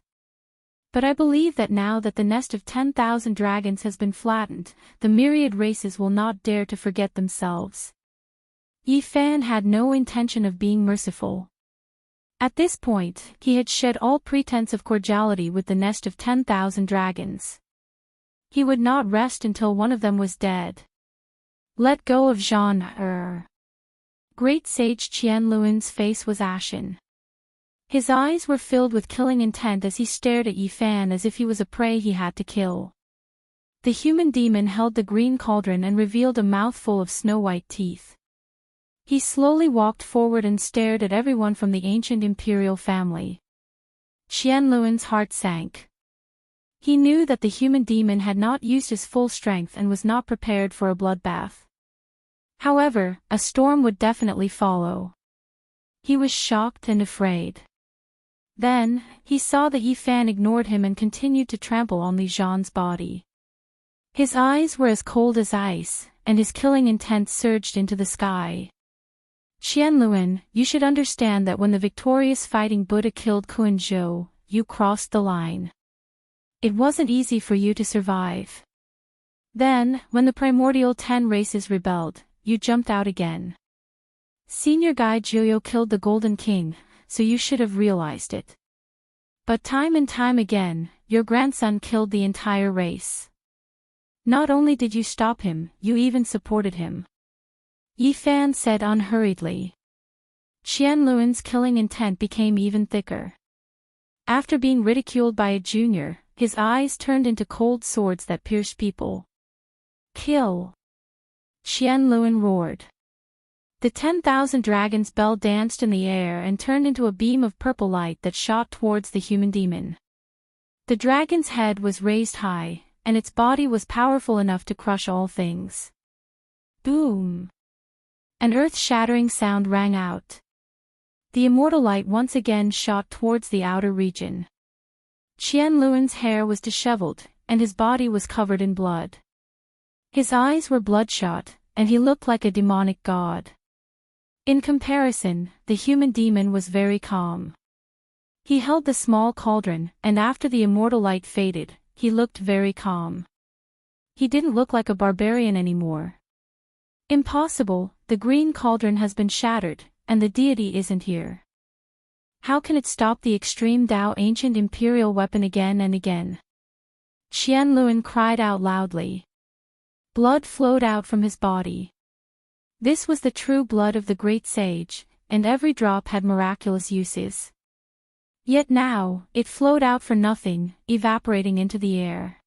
But I believe that now that the nest of 10,000 dragons has been flattened, the myriad races will not dare to forget themselves. Yi Fan had no intention of being merciful. At this point, he had shed all pretense of cordiality with the nest of 10,000 dragons. He would not rest until one of them was dead. Let go of Zhan. Great Sage Qianluan's face was ashen. His eyes were filled with killing intent as he stared at Yi Fan as if he was a prey he had to kill. The human demon held the green cauldron and revealed a mouthful of snow-white teeth. He slowly walked forward and stared at everyone from the ancient imperial family. Qianluan's heart sank. He knew that the human demon had not used his full strength and was not prepared for a bloodbath. However, a storm would definitely follow. He was shocked and afraid. Then, he saw that Yi Fan ignored him and continued to trample on Li Zhan's body. His eyes were as cold as ice, and his killing intent surged into the sky. Qianluan, you should understand that when the victorious fighting Buddha killed Kuan Zhou, you crossed the line. It wasn't easy for you to survive. Then, when the primordial 10 races rebelled, you jumped out again. Senior Guy Jiuyo killed the Golden King, so you should have realized it. But time and time again, your grandson killed the entire race. Not only did you stop him, you even supported him. Yi Fan said unhurriedly. Qianluan's killing intent became even thicker. After being ridiculed by a junior, his eyes turned into cold swords that pierced people. Kill! Qianluan roared. The 10,000 dragons' bell danced in the air and turned into a beam of purple light that shot towards the human demon. The dragon's head was raised high, and its body was powerful enough to crush all things. Boom! An earth-shattering sound rang out. The immortal light once again shot towards the outer region. Qianluan's hair was disheveled, and his body was covered in blood. His eyes were bloodshot, and he looked like a demonic god. In comparison, the human demon was very calm. He held the small cauldron, and after the immortal light faded, he looked very calm. He didn't look like a barbarian anymore. Impossible, the green cauldron has been shattered, and the deity isn't here. How can it stop the extreme Tao ancient imperial weapon again and again? Qianluan cried out loudly. Blood flowed out from his body. This was the true blood of the great sage, and every drop had miraculous uses. Yet now, it flowed out for nothing, evaporating into the air.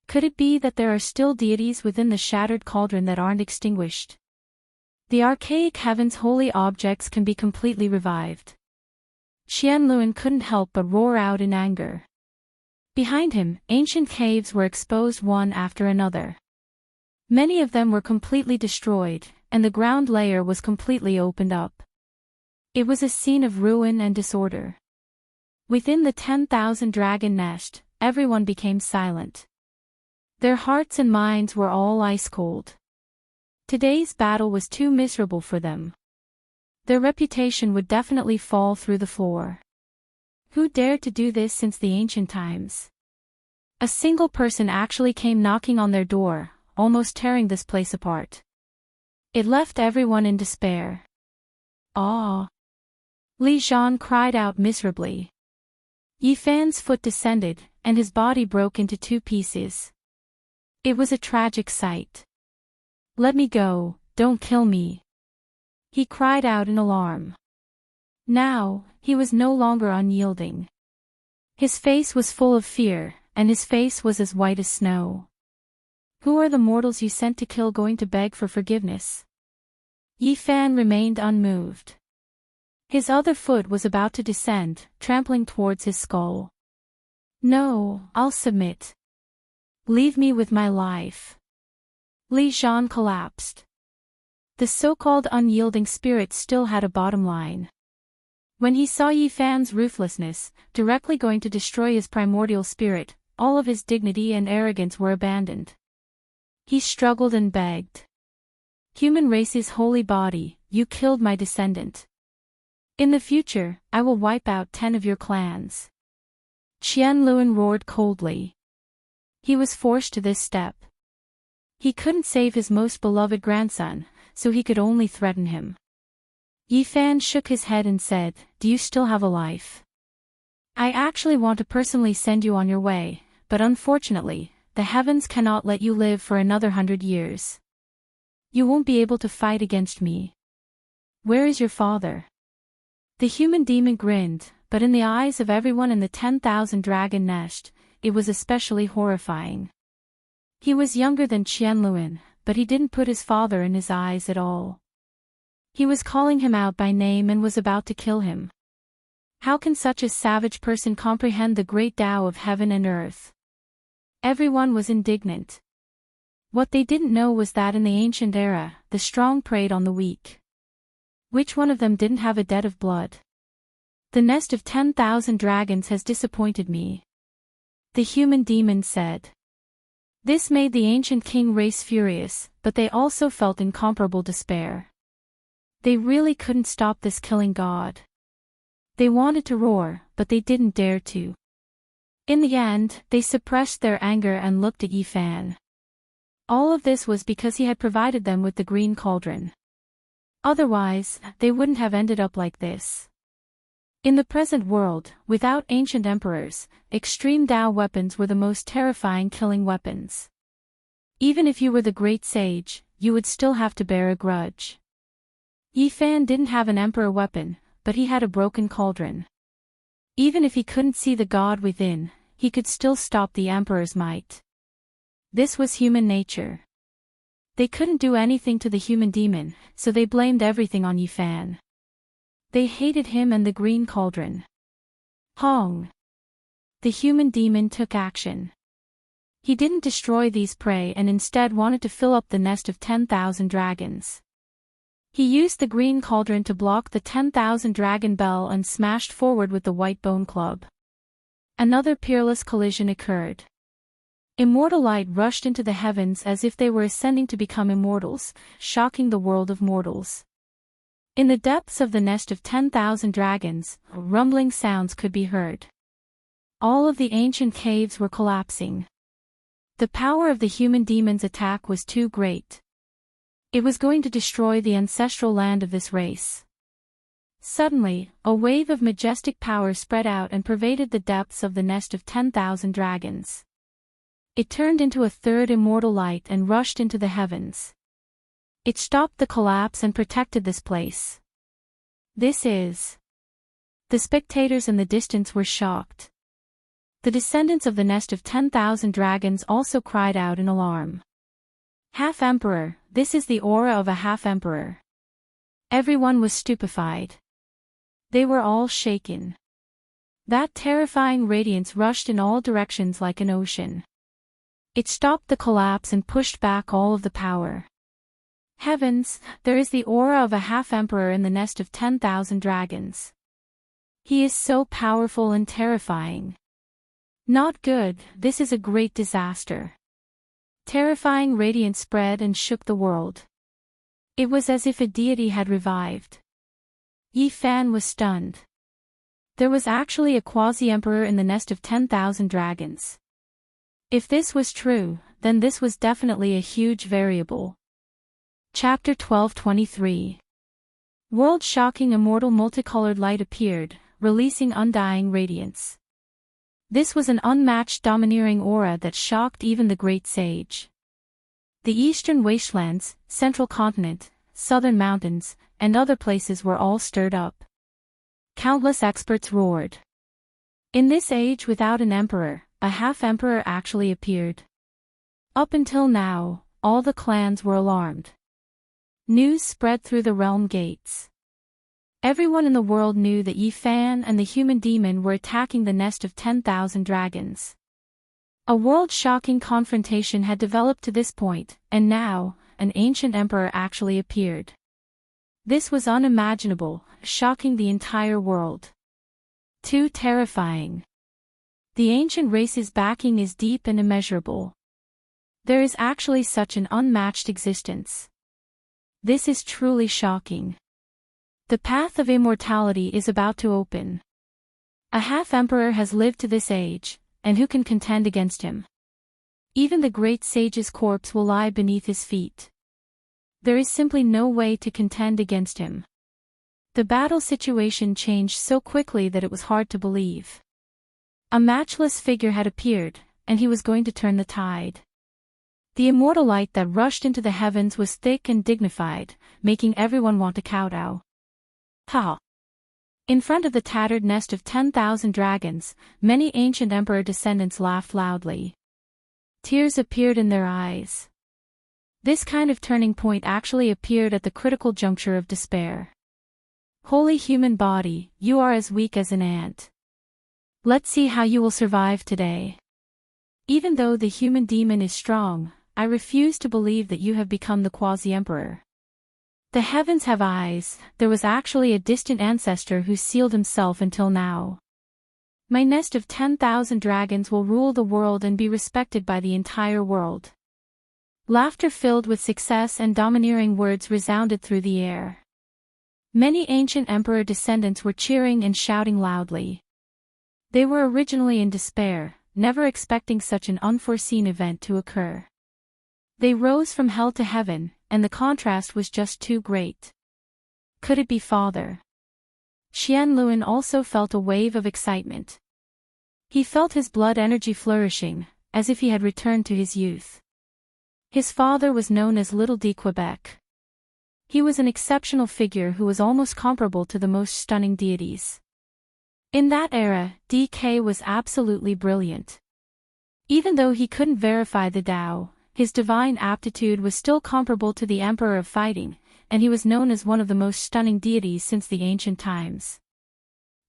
Could it be that there are still deities within the shattered cauldron that aren't extinguished? The archaic heaven's holy objects can be completely revived. Qianluan couldn't help but roar out in anger. Behind him, ancient caves were exposed one after another. Many of them were completely destroyed, and the ground layer was completely opened up. It was a scene of ruin and disorder. Within the 10,000 dragon nest, everyone became silent. Their hearts and minds were all ice cold. Today's battle was too miserable for them. Their reputation would definitely fall through the floor. Who dared to do this since the ancient times? A single person actually came knocking on their door, almost tearing this place apart. It left everyone in despair. Ah! Li Zhan cried out miserably. Yi Fan's foot descended, and his body broke into 2 pieces. It was a tragic sight. "Let me go, don't kill me," he cried out in alarm. Now, he was no longer unyielding. His face was full of fear, and his face was as white as snow. "Who are the mortals you sent to kill going to beg for forgiveness?" Yi Fan remained unmoved. His other foot was about to descend, trampling towards his skull. "No, I'll submit. Leave me with my life." Li Zhan collapsed. The so-called unyielding spirit still had a bottom line. When he saw Yi Fan's ruthlessness, directly going to destroy his primordial spirit, all of his dignity and arrogance were abandoned. He struggled and begged. "Human race's holy body, you killed my descendant. In the future, I will wipe out 10 of your clans." Qianluan roared coldly. He was forced to this step. He couldn't save his most beloved grandson, so he could only threaten him. Yi Fan shook his head and said, "Do you still have a life? I actually want to personally send you on your way, but unfortunately, the heavens cannot let you live for another 100 years. You won't be able to fight against me. Where is your father?" The human demon grinned, but in the eyes of everyone in the 10,000 dragon nest, it was especially horrifying. He was younger than Qianluan, but he didn't put his father in his eyes at all. He was calling him out by name and was about to kill him. How can such a savage person comprehend the great Tao of heaven and earth? Everyone was indignant. What they didn't know was that in the ancient era, the strong preyed on the weak. Which one of them didn't have a debt of blood? "The nest of 10,000 dragons has disappointed me," the human demon said. This made the ancient king race furious, but they also felt incomparable despair. They really couldn't stop this killing god. They wanted to roar, but they didn't dare to. In the end, they suppressed their anger and looked at Yi Fan. All of this was because he had provided them with the green cauldron. Otherwise, they wouldn't have ended up like this. In the present world, without ancient emperors, extreme Tao weapons were the most terrifying killing weapons. Even if you were the great sage, you would still have to bear a grudge. Yi Fan didn't have an emperor weapon, but he had a broken cauldron. Even if he couldn't see the god within, he could still stop the emperor's might. This was human nature. They couldn't do anything to the human demon, so they blamed everything on Yi Fan. They hated him and the green cauldron. Hong! The human demon took action. He didn't destroy these prey and instead wanted to fill up the nest of 10,000 dragons. He used the green cauldron to block the 10,000 dragon bell and smashed forward with the white bone club. Another peerless collision occurred. Immortal light rushed into the heavens as if they were ascending to become immortals, shocking the world of mortals. In the depths of the nest of 10,000 dragons, rumbling sounds could be heard. All of the ancient caves were collapsing. The power of the human demon's attack was too great. It was going to destroy the ancestral land of this race. Suddenly, a wave of majestic power spread out and pervaded the depths of the nest of 10,000 dragons. It turned into a third immortal light and rushed into the heavens. It stopped the collapse and protected this place. This is... The spectators in the distance were shocked. The descendants of the nest of 10,000 dragons also cried out in alarm. Half-emperor, this is the aura of a half-emperor. Everyone was stupefied. They were all shaken. That terrifying radiance rushed in all directions like an ocean. It stopped the collapse and pushed back all of the power. Heavens, there is the aura of a half-emperor in the nest of 10,000 dragons. He is so powerful and terrifying. Not good, this is a great disaster. Terrifying radiance spread and shook the world. It was as if a deity had revived. Yi Fan was stunned. There was actually a quasi-emperor in the nest of 10,000 dragons. If this was true, then this was definitely a huge variable. Chapter 12:23. World-shocking immortal multicolored light appeared, releasing undying radiance. This was an unmatched domineering aura that shocked even the great sage. The eastern wastelands, central continent, southern mountains, and other places were all stirred up. Countless experts roared. In this age without an emperor, a half-emperor actually appeared. Up until now, all the clans were alarmed. News spread through the realm gates. Everyone in the world knew that Yi Fan and the human demon were attacking the nest of 10,000 dragons. A world-shocking confrontation had developed to this point, and now, an ancient emperor actually appeared. This was unimaginable, shocking the entire world. Too terrifying. The ancient race's backing is deep and immeasurable. There is actually such an unmatched existence. This is truly shocking. The path of immortality is about to open. A half-emperor has lived to this age, and who can contend against him? Even the great sage's corpse will lie beneath his feet. There is simply no way to contend against him. The battle situation changed so quickly that it was hard to believe. A matchless figure had appeared, and he was going to turn the tide. The immortal light that rushed into the heavens was thick and dignified, making everyone want to kowtow. Ha! In front of the tattered nest of 10,000 dragons, many ancient emperor descendants laughed loudly. Tears appeared in their eyes. This kind of turning point actually appeared at the critical juncture of despair. Holy human body, you are as weak as an ant. Let's see how you will survive today. Even though the human demon is strong, I refuse to believe that you have become the quasi-emperor. The heavens have eyes, there was actually a distant ancestor who sealed himself until now. My nest of 10,000 dragons will rule the world and be respected by the entire world. Laughter filled with success and domineering words resounded through the air. Many ancient emperor descendants were cheering and shouting loudly. They were originally in despair, never expecting such an unforeseen event to occur. They rose from hell to heaven, and the contrast was just too great. Could it be father? Qianluan also felt a wave of excitement. He felt his blood energy flourishing, as if he had returned to his youth. His father was known as Little D. Quebec. He was an exceptional figure who was almost comparable to the most stunning deities. In that era, DK was absolutely brilliant. Even though he couldn't verify the Tao, his divine aptitude was still comparable to the Emperor of Fighting, and he was known as one of the most stunning deities since the ancient times.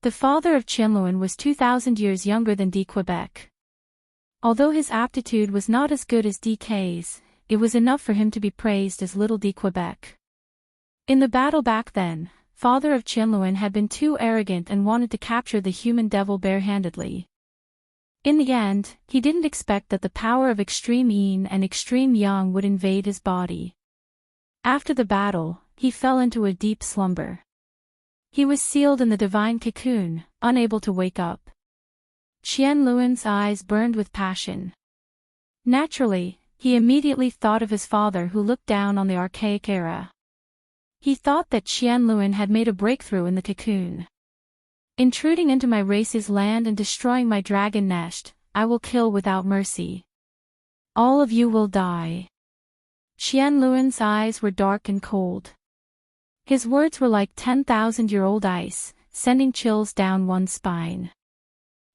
The father of Qianluan was 2,000 years younger than D. Quebec. Although his aptitude was not as good as DK's, it was enough for him to be praised as Little D. Quebec. In the battle back then, father of Qianluan had been too arrogant and wanted to capture the human devil barehandedly. In the end, he didn't expect that the power of extreme yin and extreme yang would invade his body. After the battle, he fell into a deep slumber. He was sealed in the divine cocoon, unable to wake up. Qianluan's eyes burned with passion. Naturally, he immediately thought of his father who looked down on the archaic era. He thought that Qianluan had made a breakthrough in the cocoon. Intruding into my race's land and destroying my dragon nest, I will kill without mercy. All of you will die. Qianluan's eyes were dark and cold. His words were like 10,000-year-old ice, sending chills down one's spine.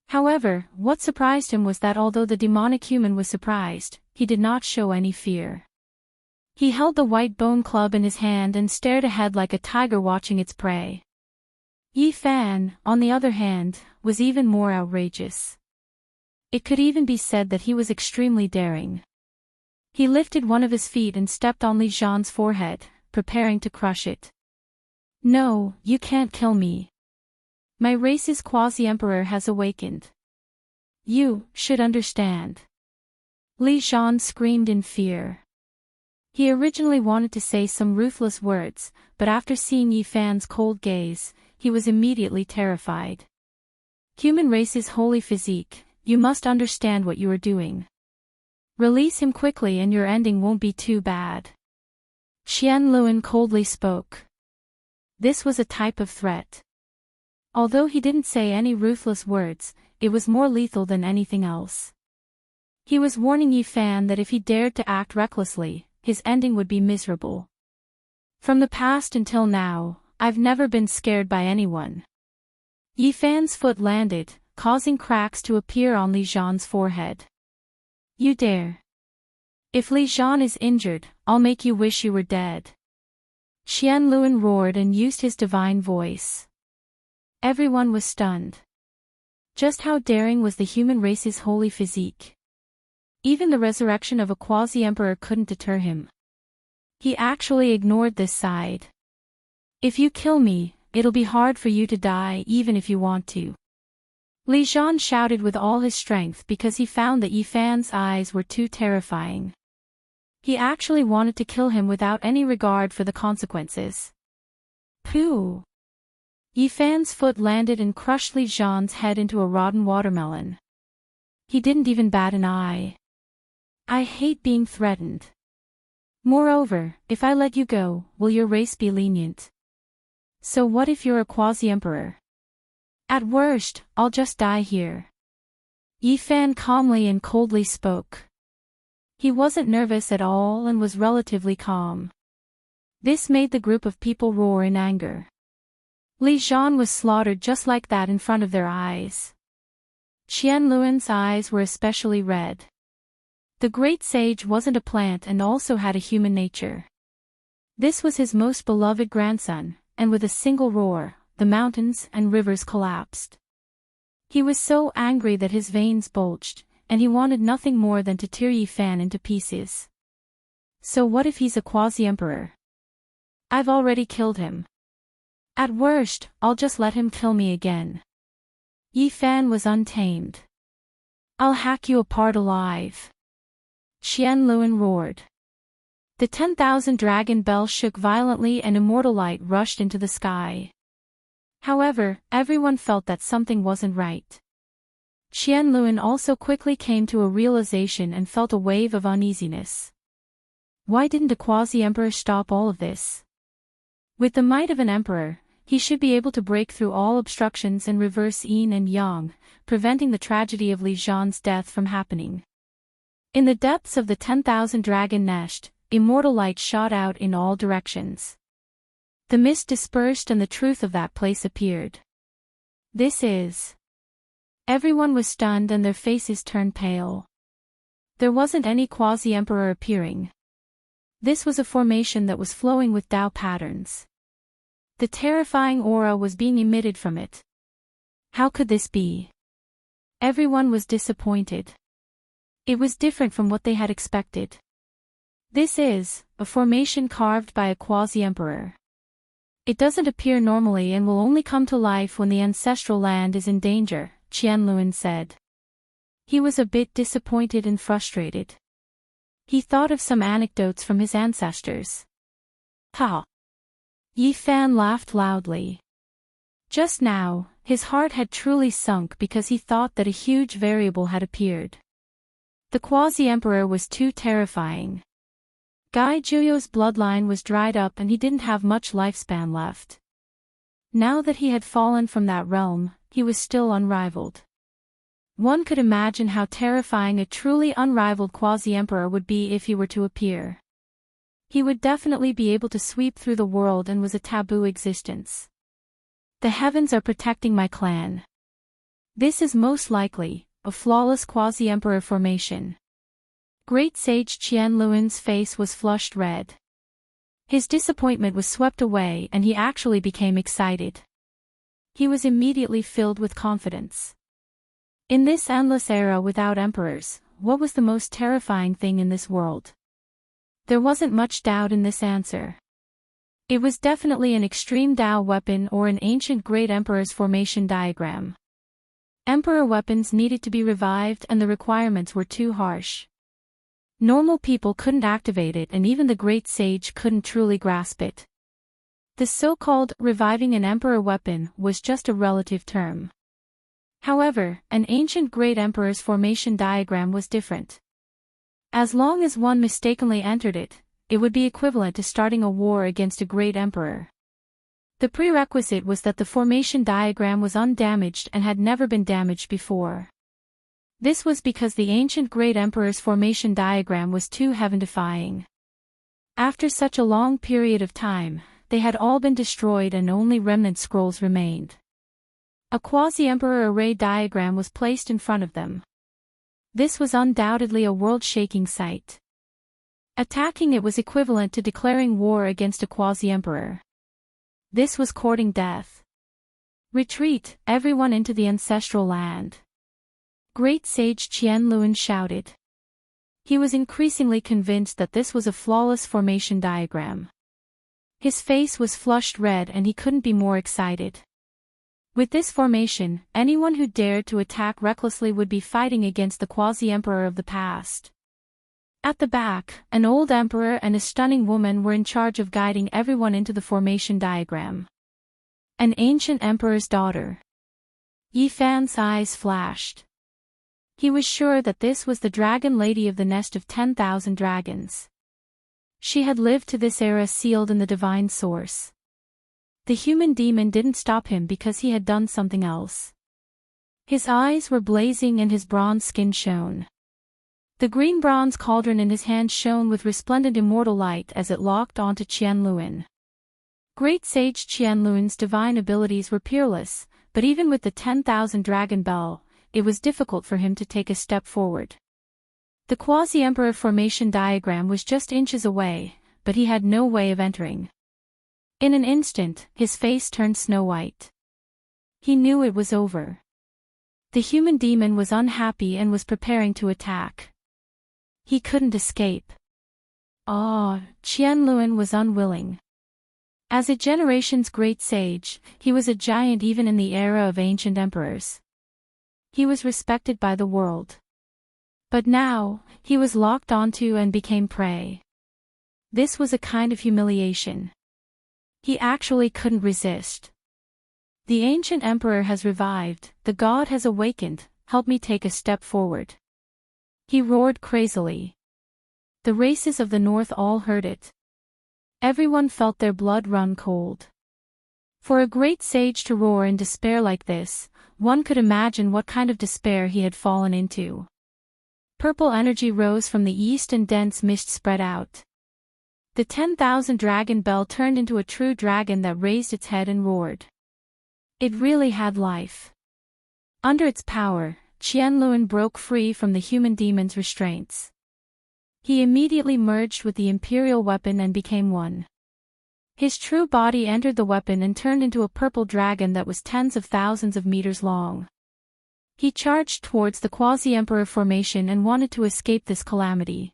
However, what surprised him was that although the demonic human was surprised, he did not show any fear. He held the white bone club in his hand and stared ahead like a tiger watching its prey. Yi Fan, on the other hand, was even more outrageous. It could even be said that he was extremely daring. He lifted one of his feet and stepped on Li Zhan's forehead, preparing to crush it. No, you can't kill me. My race's quasi-emperor has awakened. You should understand. Li Zhan screamed in fear. He originally wanted to say some ruthless words, but after seeing Yi Fan's cold gaze, he was immediately terrified. Human race's holy physique, you must understand what you are doing. Release him quickly and your ending won't be too bad. Qianluan coldly spoke. This was a type of threat. Although he didn't say any ruthless words, it was more lethal than anything else. He was warning Yi Fan that if he dared to act recklessly, his ending would be miserable. From the past until now, I've never been scared by anyone. Yi Fan's foot landed, causing cracks to appear on Li Zhan's forehead. You dare. If Li Zhan is injured, I'll make you wish you were dead. Qianluan roared and used his divine voice. Everyone was stunned. Just how daring was the human race's holy physique? Even the resurrection of a quasi-emperor couldn't deter him. He actually ignored this side. If you kill me, it'll be hard for you to die even if you want to. Li Zhan shouted with all his strength because he found that Yi Fan's eyes were too terrifying. He actually wanted to kill him without any regard for the consequences. Pooh! Yi Fan's foot landed and crushed Li Zhan's head into a rotten watermelon. He didn't even bat an eye. I hate being threatened. Moreover, if I let you go, will your race be lenient? So what if you're a quasi-emperor? At worst, I'll just die here. Yi Fan calmly and coldly spoke. He wasn't nervous at all and was relatively calm. This made the group of people roar in anger. Li Zhan was slaughtered just like that in front of their eyes. Qianluan's eyes were especially red. The great sage wasn't a plant and also had a human nature. This was his most beloved grandson, and with a single roar, the mountains and rivers collapsed. He was so angry that his veins bulged, and he wanted nothing more than to tear Yi Fan into pieces. So what if he's a quasi-emperor? I've already killed him. At worst, I'll just let him kill me again. Yi Fan was untamed. I'll hack you apart alive. Qianluan roared. The 10,000 dragon bell shook violently and immortal light rushed into the sky. However, everyone felt that something wasn't right. Qianluan also quickly came to a realization and felt a wave of uneasiness. Why didn't a quasi-emperor stop all of this? With the might of an emperor, he should be able to break through all obstructions and reverse yin and yang, preventing the tragedy of Li Zhan's death from happening. In the depths of the 10,000 dragon nest, immortal light shot out in all directions. The mist dispersed and the truth of that place appeared. This is... Everyone was stunned and their faces turned pale. There wasn't any quasi-emperor appearing. This was a formation that was flowing with Tao patterns. The terrifying aura was being emitted from it. How could this be? Everyone was disappointed. It was different from what they had expected. This is a formation carved by a quasi-emperor. It doesn't appear normally and will only come to life when the ancestral land is in danger, Qianluan said. He was a bit disappointed and frustrated. He thought of some anecdotes from his ancestors. Ha! Yi Fan laughed loudly. Just now, his heart had truly sunk because he thought that a huge variable had appeared. The quasi-emperor was too terrifying. Gai Juyo's bloodline was dried up and he didn't have much lifespan left. Now that he had fallen from that realm, he was still unrivaled. One could imagine how terrifying a truly unrivaled quasi-emperor would be if he were to appear. He would definitely be able to sweep through the world and was a taboo existence. The heavens are protecting my clan. This is most likely a flawless quasi-emperor formation. Great Sage Qianluan's face was flushed red. His disappointment was swept away and he actually became excited. He was immediately filled with confidence. In this endless era without emperors, what was the most terrifying thing in this world? There wasn't much doubt in this answer. It was definitely an extreme Tao weapon or an ancient great emperor's formation diagram. Emperor weapons needed to be revived and the requirements were too harsh. Normal people couldn't activate it and even the great sage couldn't truly grasp it. The so-called reviving an emperor weapon was just a relative term. However, an ancient great emperor's formation diagram was different. As long as one mistakenly entered it, it would be equivalent to starting a war against a great emperor. The prerequisite was that the formation diagram was undamaged and had never been damaged before. This was because the ancient great emperor's formation diagram was too heaven-defying. After such a long period of time, they had all been destroyed and only remnant scrolls remained. A quasi-emperor array diagram was placed in front of them. This was undoubtedly a world-shaking sight. Attacking it was equivalent to declaring war against a quasi-emperor. This was courting death. Retreat, everyone into the ancestral land. Great Sage Qianluan shouted. He was increasingly convinced that this was a flawless formation diagram. His face was flushed red and he couldn't be more excited. With this formation, anyone who dared to attack recklessly would be fighting against the quasi-emperor of the past. At the back, an old emperor and a stunning woman were in charge of guiding everyone into the formation diagram. An ancient emperor's daughter. Yi Fan's eyes flashed. He was sure that this was the dragon lady of the nest of 10,000 dragons. She had lived to this era sealed in the divine source. The human demon didn't stop him because he had done something else. His eyes were blazing and his bronze skin shone. The green bronze cauldron in his hand shone with resplendent immortal light as it locked onto Qianluan. Great Sage Qianluan's divine abilities were peerless, but even with the 10,000 dragon bell, it was difficult for him to take a step forward. The quasi-emperor formation diagram was just inches away, but he had no way of entering. In an instant, his face turned snow-white. He knew it was over. The human demon was unhappy and was preparing to attack. He couldn't escape. Qianluan was unwilling. As a generation's great sage, he was a giant even in the era of ancient emperors. He was respected by the world. But now, he was locked onto and became prey. This was a kind of humiliation. He actually couldn't resist. The ancient emperor has revived, the god has awakened, help me take a step forward. He roared crazily. The races of the north all heard it. Everyone felt their blood run cold. For a great sage to roar in despair like this, one could imagine what kind of despair he had fallen into. Purple energy rose from the east and dense mist spread out. The 10,000 dragon bell turned into a true dragon that raised its head and roared. It really had life. Under its power, Qianluan broke free from the human demon's restraints. He immediately merged with the imperial weapon and became one. His true body entered the weapon and turned into a purple dragon that was tens of thousands of meters long. He charged towards the quasi-emperor formation and wanted to escape this calamity.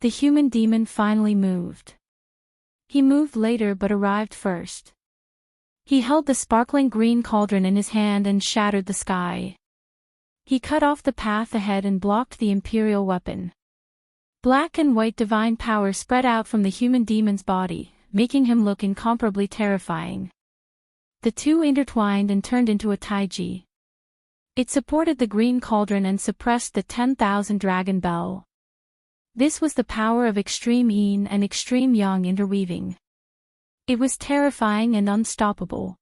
The human demon finally moved. He moved later but arrived first. He held the sparkling green cauldron in his hand and shattered the sky. He cut off the path ahead and blocked the imperial weapon. Black and white divine power spread out from the human demon's body, making him look incomparably terrifying. The two intertwined and turned into a taiji. It supported the green cauldron and suppressed the 10,000 dragon bell. This was the power of extreme yin and extreme yang interweaving. It was terrifying and unstoppable.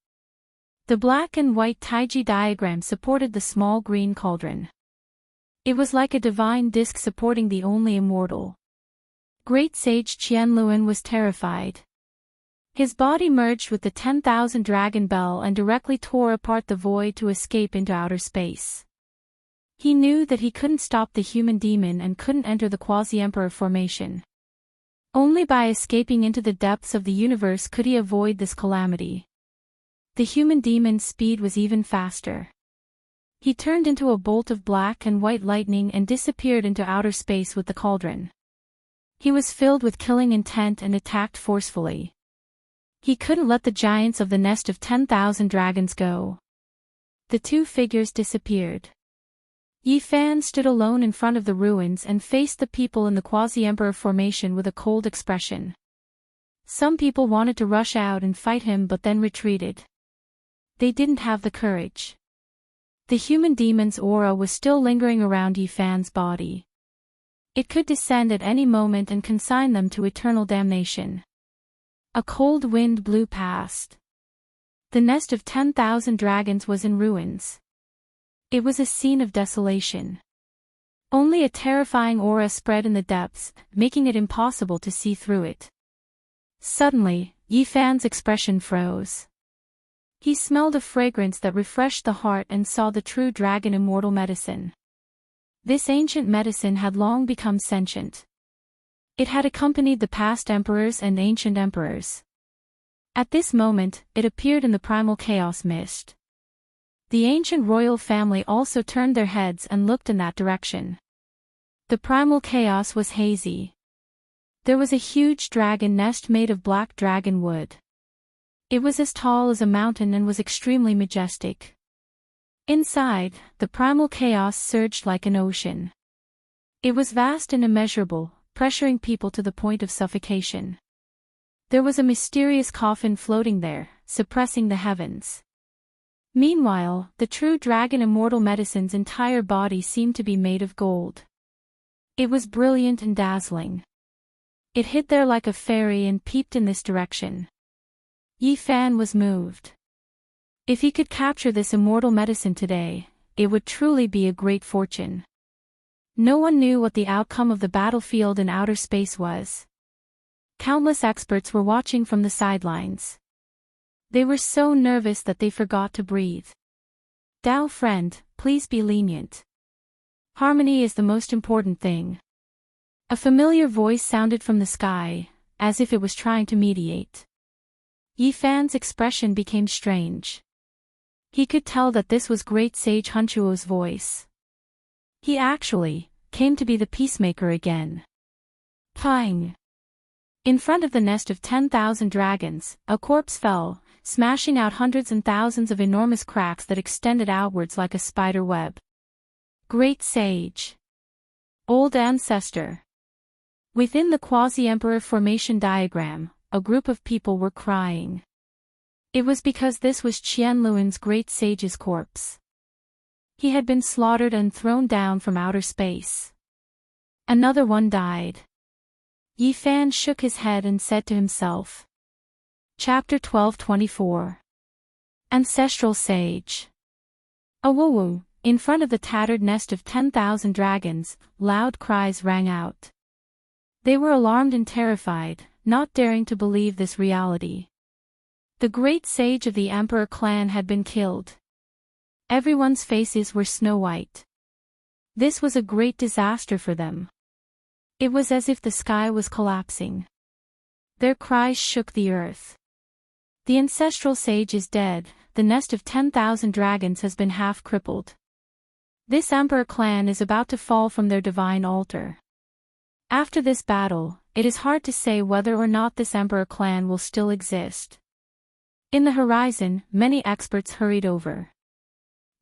The black and white taiji diagram supported the small green cauldron. It was like a divine disk supporting the only immortal. Great Sage Qianluan was terrified. His body merged with the 10,000 dragon bell and directly tore apart the void to escape into outer space. He knew that he couldn't stop the human demon and couldn't enter the quasi-emperor formation. Only by escaping into the depths of the universe could he avoid this calamity. The human demon's speed was even faster. He turned into a bolt of black and white lightning and disappeared into outer space with the cauldron. He was filled with killing intent and attacked forcefully. He couldn't let the giants of the nest of 10,000 dragons go. The two figures disappeared. Yi Fan stood alone in front of the ruins and faced the people in the quasi-emperor formation with a cold expression. Some people wanted to rush out and fight him but then retreated. They didn't have the courage. The human demon's aura was still lingering around Yi Fan's body. It could descend at any moment and consign them to eternal damnation. A cold wind blew past. The nest of 10,000 dragons was in ruins. It was a scene of desolation. Only a terrifying aura spread in the depths, making it impossible to see through it. Suddenly, Yi Fan's expression froze. He smelled a fragrance that refreshed the heart and saw the true dragon immortal medicine. This ancient medicine had long become sentient. It had accompanied the past emperors and ancient emperors. At this moment, it appeared in the primal chaos mist. The ancient royal family also turned their heads and looked in that direction. The primal chaos was hazy. There was a huge dragon nest made of black dragon wood. It was as tall as a mountain and was extremely majestic. Inside, the primal chaos surged like an ocean. It was vast and immeasurable, pressuring people to the point of suffocation. There was a mysterious coffin floating there, suppressing the heavens. Meanwhile, the true dragon immortal medicine's entire body seemed to be made of gold. It was brilliant and dazzling. It hid there like a fairy and peeped in this direction. Yi Fan was moved. If he could capture this immortal medicine today, it would truly be a great fortune. No one knew what the outcome of the battlefield in outer space was. Countless experts were watching from the sidelines. They were so nervous that they forgot to breathe. Dao friend, please be lenient. Harmony is the most important thing. A familiar voice sounded from the sky, as if it was trying to mediate. Yi Fan's expression became strange. He could tell that this was great sage Hunchuo's voice. He actually came to be the peacemaker again. Pang! In front of the nest of 10,000 dragons, a corpse fell, smashing out hundreds and thousands of enormous cracks that extended outwards like a spider web. Great sage. Old ancestor. Within the quasi-emperor formation diagram, a group of people were crying. It was because this was Qianluan's great sage's corpse. He had been slaughtered and thrown down from outer space. Another one died. Yi Fan shook his head and said to himself. Chapter 12:24. Ancestral Sage. Awoo! In front of the tattered nest of 10,000 dragons, loud cries rang out. They were alarmed and terrified, not daring to believe this reality. The great sage of the emperor clan had been killed. Everyone's faces were snow white. This was a great disaster for them. It was as if the sky was collapsing. Their cries shook the earth. The ancestral sage is dead, the nest of 10,000 dragons has been half crippled. This emperor clan is about to fall from their divine altar. After this battle, it is hard to say whether or not this emperor clan will still exist. In the horizon, many experts hurried over.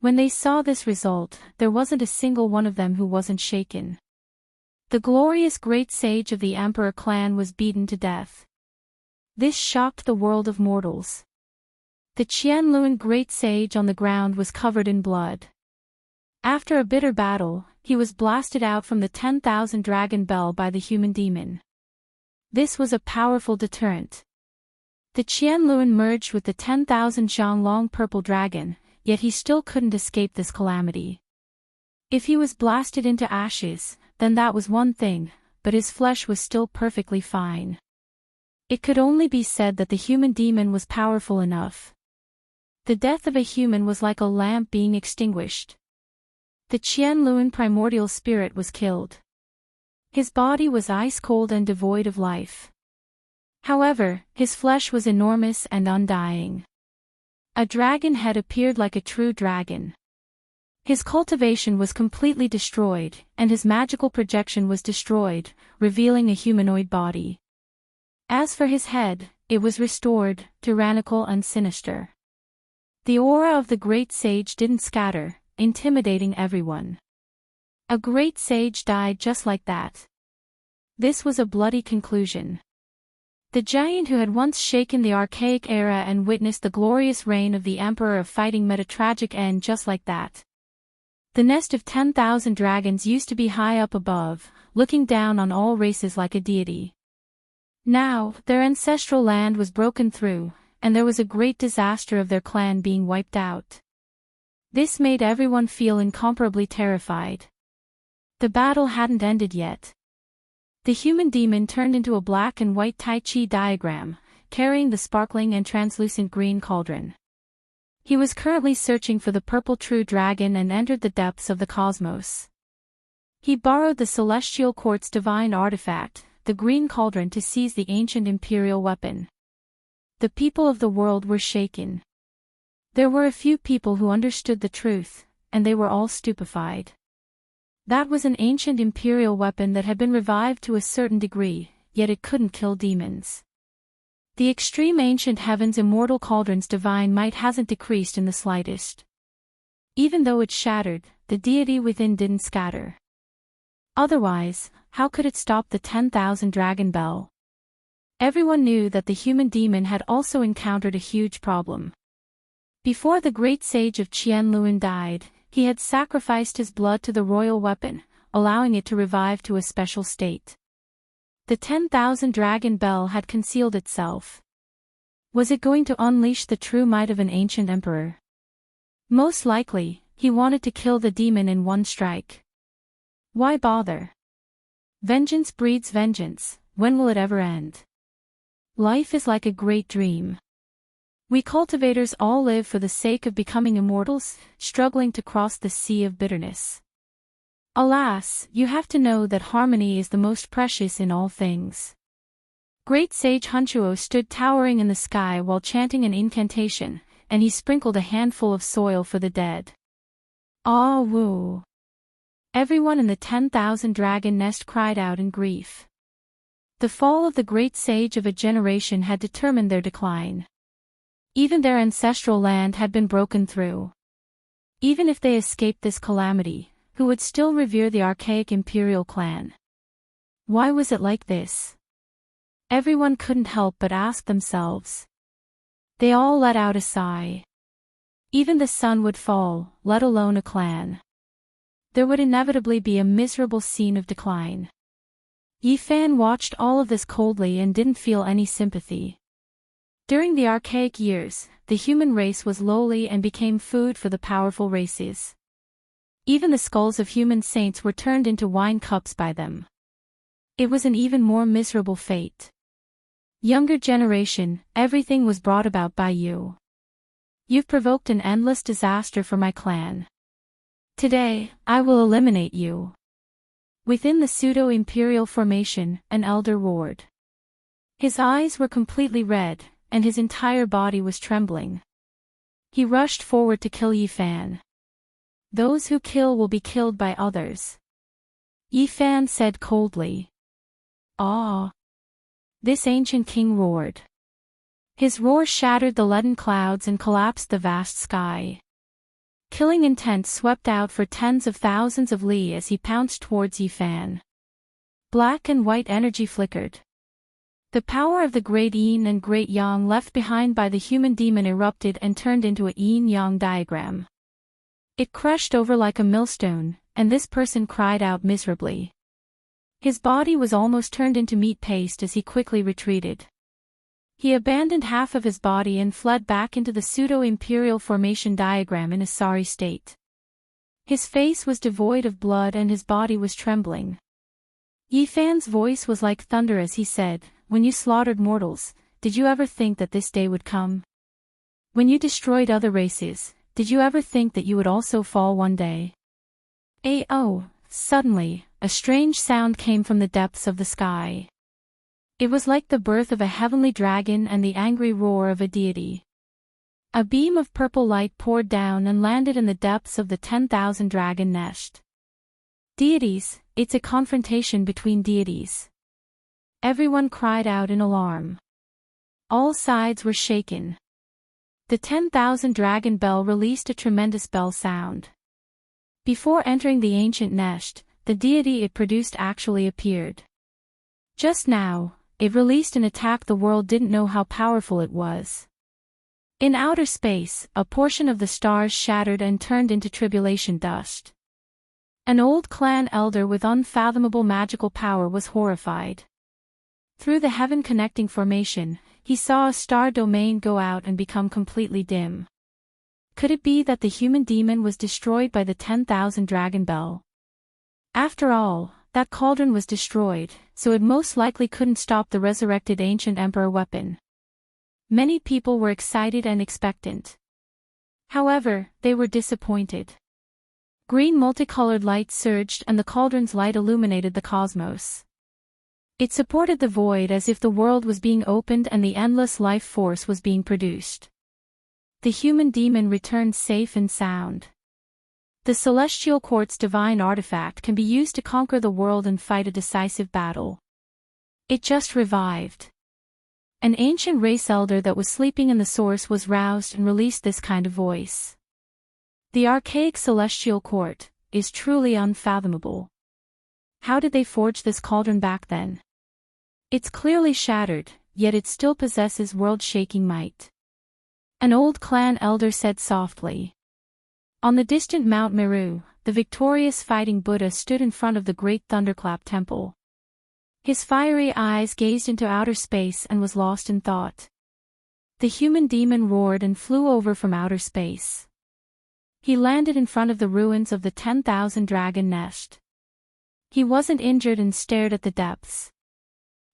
When they saw this result, there wasn't a single one of them who wasn't shaken. The glorious great sage of the emperor clan was beaten to death. This shocked the world of mortals. The Qianluan great sage on the ground was covered in blood. After a bitter battle, he was blasted out from the 10,000 dragon bell by the human demon. This was a powerful deterrent. The Qianluan merged with the 10,000 Zhonglong purple dragon, yet he still couldn't escape this calamity. If he was blasted into ashes, then that was one thing, but his flesh was still perfectly fine. It could only be said that the human demon was powerful enough. The death of a human was like a lamp being extinguished. The Qianluan primordial spirit was killed. His body was ice-cold and devoid of life. However, his flesh was enormous and undying. A dragon head appeared like a true dragon. His cultivation was completely destroyed, and his magical projection was destroyed, revealing a humanoid body. As for his head, it was restored, tyrannical and sinister. The aura of the great sage didn't scatter, intimidating everyone. A great sage died just like that. This was a bloody conclusion. The giant who had once shaken the archaic era and witnessed the glorious reign of the Emperor of Fighting met a tragic end just like that. The nest of 10,000 dragons used to be high up above, looking down on all races like a deity. Now, their ancestral land was broken through, and there was a great disaster of their clan being wiped out. This made everyone feel incomparably terrified. The battle hadn't ended yet. The human demon turned into a black and white Tai Chi diagram, carrying the sparkling and translucent green cauldron. He was currently searching for the purple true dragon and entered the depths of the cosmos. He borrowed the celestial court's divine artifact, the green cauldron, to seize the ancient imperial weapon. The people of the world were shaken. There were a few people who understood the truth, and they were all stupefied. That was an ancient imperial weapon that had been revived to a certain degree, yet it couldn't kill demons. The extreme ancient heaven's immortal cauldron's divine might hasn't decreased in the slightest. Even though it shattered, the deity within didn't scatter. Otherwise, how could it stop the 10,000 dragon bell? Everyone knew that the human demon had also encountered a huge problem. Before the great sage of Qianluan died, he had sacrificed his blood to the royal weapon, allowing it to revive to a special state. The 10,000 dragon bell had concealed itself. Was it going to unleash the true might of an ancient emperor? Most likely, he wanted to kill the demon in one strike. Why bother? Vengeance breeds vengeance, when will it ever end? Life is like a great dream. We cultivators all live for the sake of becoming immortals, struggling to cross the sea of bitterness. Alas, you have to know that harmony is the most precious in all things. Great sage Hunchuo stood towering in the sky while chanting an incantation, and he sprinkled a handful of soil for the dead. Ah woo! Everyone in the 10,000 dragon nest cried out in grief. The fall of the great sage of a generation had determined their decline. Even their ancestral land had been broken through. Even if they escaped this calamity, who would still revere the archaic imperial clan? Why was it like this? Everyone couldn't help but ask themselves. They all let out a sigh. Even the sun would fall, let alone a clan. There would inevitably be a miserable scene of decline. Yi Fan watched all of this coldly and didn't feel any sympathy. During the archaic years, the human race was lowly and became food for the powerful races. Even the skulls of human saints were turned into wine cups by them. It was an even more miserable fate. Younger generation, everything was brought about by you. You've provoked an endless disaster for my clan. Today, I will eliminate you. Within the pseudo-imperial formation, an elder roared. His eyes were completely red, and his entire body was trembling. He rushed forward to kill Yi Fan. Those who kill will be killed by others. Yi Fan said coldly. Ah! This ancient king roared. His roar shattered the leaden clouds and collapsed the vast sky. Killing intent swept out for tens of thousands of li as he pounced towards Yi Fan. Black and white energy flickered. The power of the great yin and great yang left behind by the human demon erupted and turned into a yin-yang diagram. It crushed over like a millstone, and this person cried out miserably. His body was almost turned into meat paste as he quickly retreated. He abandoned half of his body and fled back into the pseudo-imperial formation diagram in a sorry state. His face was devoid of blood and his body was trembling. Yi Fan's voice was like thunder as he said, "When you slaughtered mortals, did you ever think that this day would come? When you destroyed other races, did you ever think that you would also fall one day?" Oh! Suddenly, a strange sound came from the depths of the sky. It was like the birth of a heavenly dragon and the angry roar of a deity. A beam of purple light poured down and landed in the depths of the 10,000 dragon nest. Deities, it's a confrontation between deities. Everyone cried out in alarm. All sides were shaken. The 10,000 dragon bell released a tremendous bell sound. Before entering the ancient nest, the deity it produced actually appeared. Just now, it released an attack the world didn't know how powerful it was. In outer space, a portion of the stars shattered and turned into tribulation dust. An old clan elder with unfathomable magical power was horrified. Through the heaven-connecting formation, he saw a star domain go out and become completely dim. Could it be that the human demon was destroyed by the 10,000 dragon bell? After all, that cauldron was destroyed, so it most likely couldn't stop the resurrected ancient emperor weapon. Many people were excited and expectant. However, they were disappointed. Green multicolored light surged and the cauldron's light illuminated the cosmos. It supported the void as if the world was being opened and the endless life force was being produced. The human demon returned safe and sound. The celestial quartz divine artifact can be used to conquer the world and fight a decisive battle. It just revived. An ancient race elder that was sleeping in the source was roused and released this kind of voice. The archaic celestial court is truly unfathomable. How did they forge this cauldron back then? It's clearly shattered, yet it still possesses world-shaking might. An old clan elder said softly. On the distant Mount Meru, the victorious fighting Buddha stood in front of the great thunderclap temple. His fiery eyes gazed into outer space and was lost in thought. The human demon roared and flew over from outer space. He landed in front of the ruins of the 10,000 dragon nest. He wasn't injured and stared at the depths.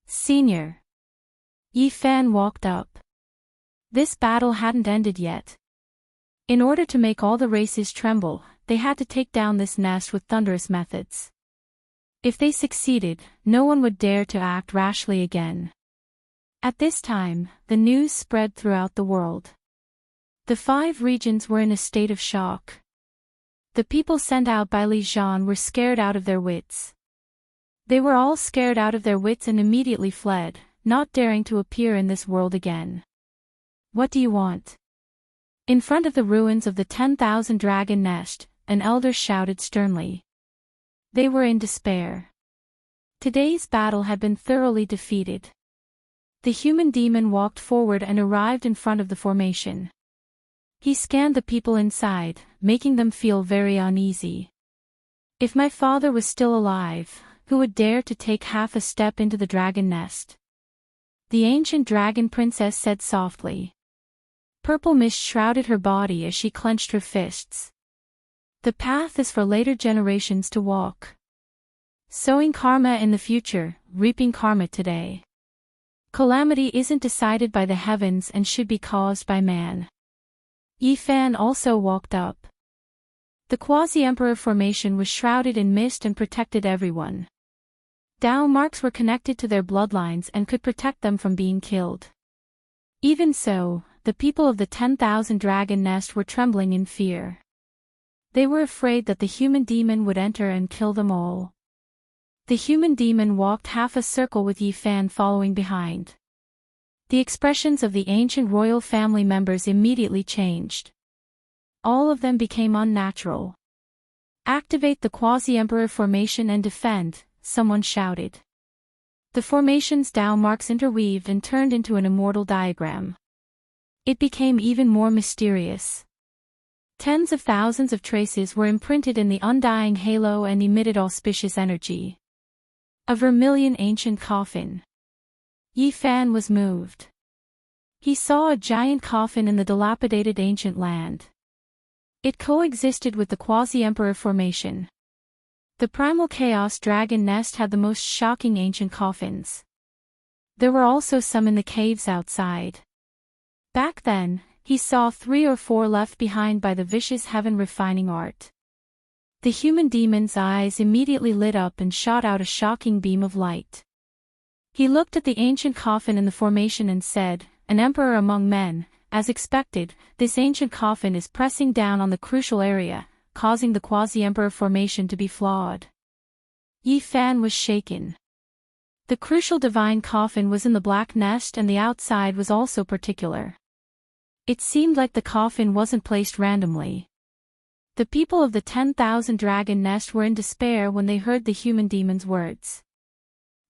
Senior. Yi Fan walked up. This battle hadn't ended yet. In order to make all the races tremble, they had to take down this nest with thunderous methods. If they succeeded, no one would dare to act rashly again. At this time, the news spread throughout the world. The 5 regions were in a state of shock. The people sent out by Li Zhan were scared out of their wits. They were all scared out of their wits and immediately fled, not daring to appear in this world again. What do you want? In front of the ruins of the 10,000 dragon nest, an elder shouted sternly. They were in despair. Today's battle had been thoroughly defeated. The human demon walked forward and arrived in front of the formation. He scanned the people inside, making them feel very uneasy. If my father was still alive, who would dare to take half a step into the dragon nest? The ancient dragon princess said softly. Purple mist shrouded her body as she clenched her fists. The path is for later generations to walk. Sowing karma in the future, reaping karma today. Calamity isn't decided by the heavens and should be caused by man. Yi Fan also walked up. The quasi-emperor formation was shrouded in mist and protected everyone. Dao marks were connected to their bloodlines and could protect them from being killed. Even so, the people of the 10,000 dragon nest were trembling in fear. They were afraid that the human demon would enter and kill them all. The human demon walked half a circle with Yi Fan following behind. The expressions of the ancient royal family members immediately changed. All of them became unnatural. Activate the quasi-emperor formation and defend, someone shouted. The formation's Dao marks interweaved and turned into an immortal diagram. It became even more mysterious. Tens of thousands of traces were imprinted in the undying halo and emitted auspicious energy. A vermilion ancient coffin. Yi Fan was moved. He saw a giant coffin in the dilapidated ancient land. It coexisted with the quasi-emperor formation. The primal chaos dragon nest had the most shocking ancient coffins. There were also some in the caves outside. Back then, he saw 3 or 4 left behind by the vicious heaven refining art. The human demon's eyes immediately lit up and shot out a shocking beam of light. He looked at the ancient coffin in the formation and said, "An emperor among men, as expected, this ancient coffin is pressing down on the crucial area, causing the quasi-emperor formation to be flawed. Yi Fan was shaken. The crucial divine coffin was in the black nest and the outside was also particular. It seemed like the coffin wasn't placed randomly. The people of the 10,000 dragon nest were in despair when they heard the human demon's words.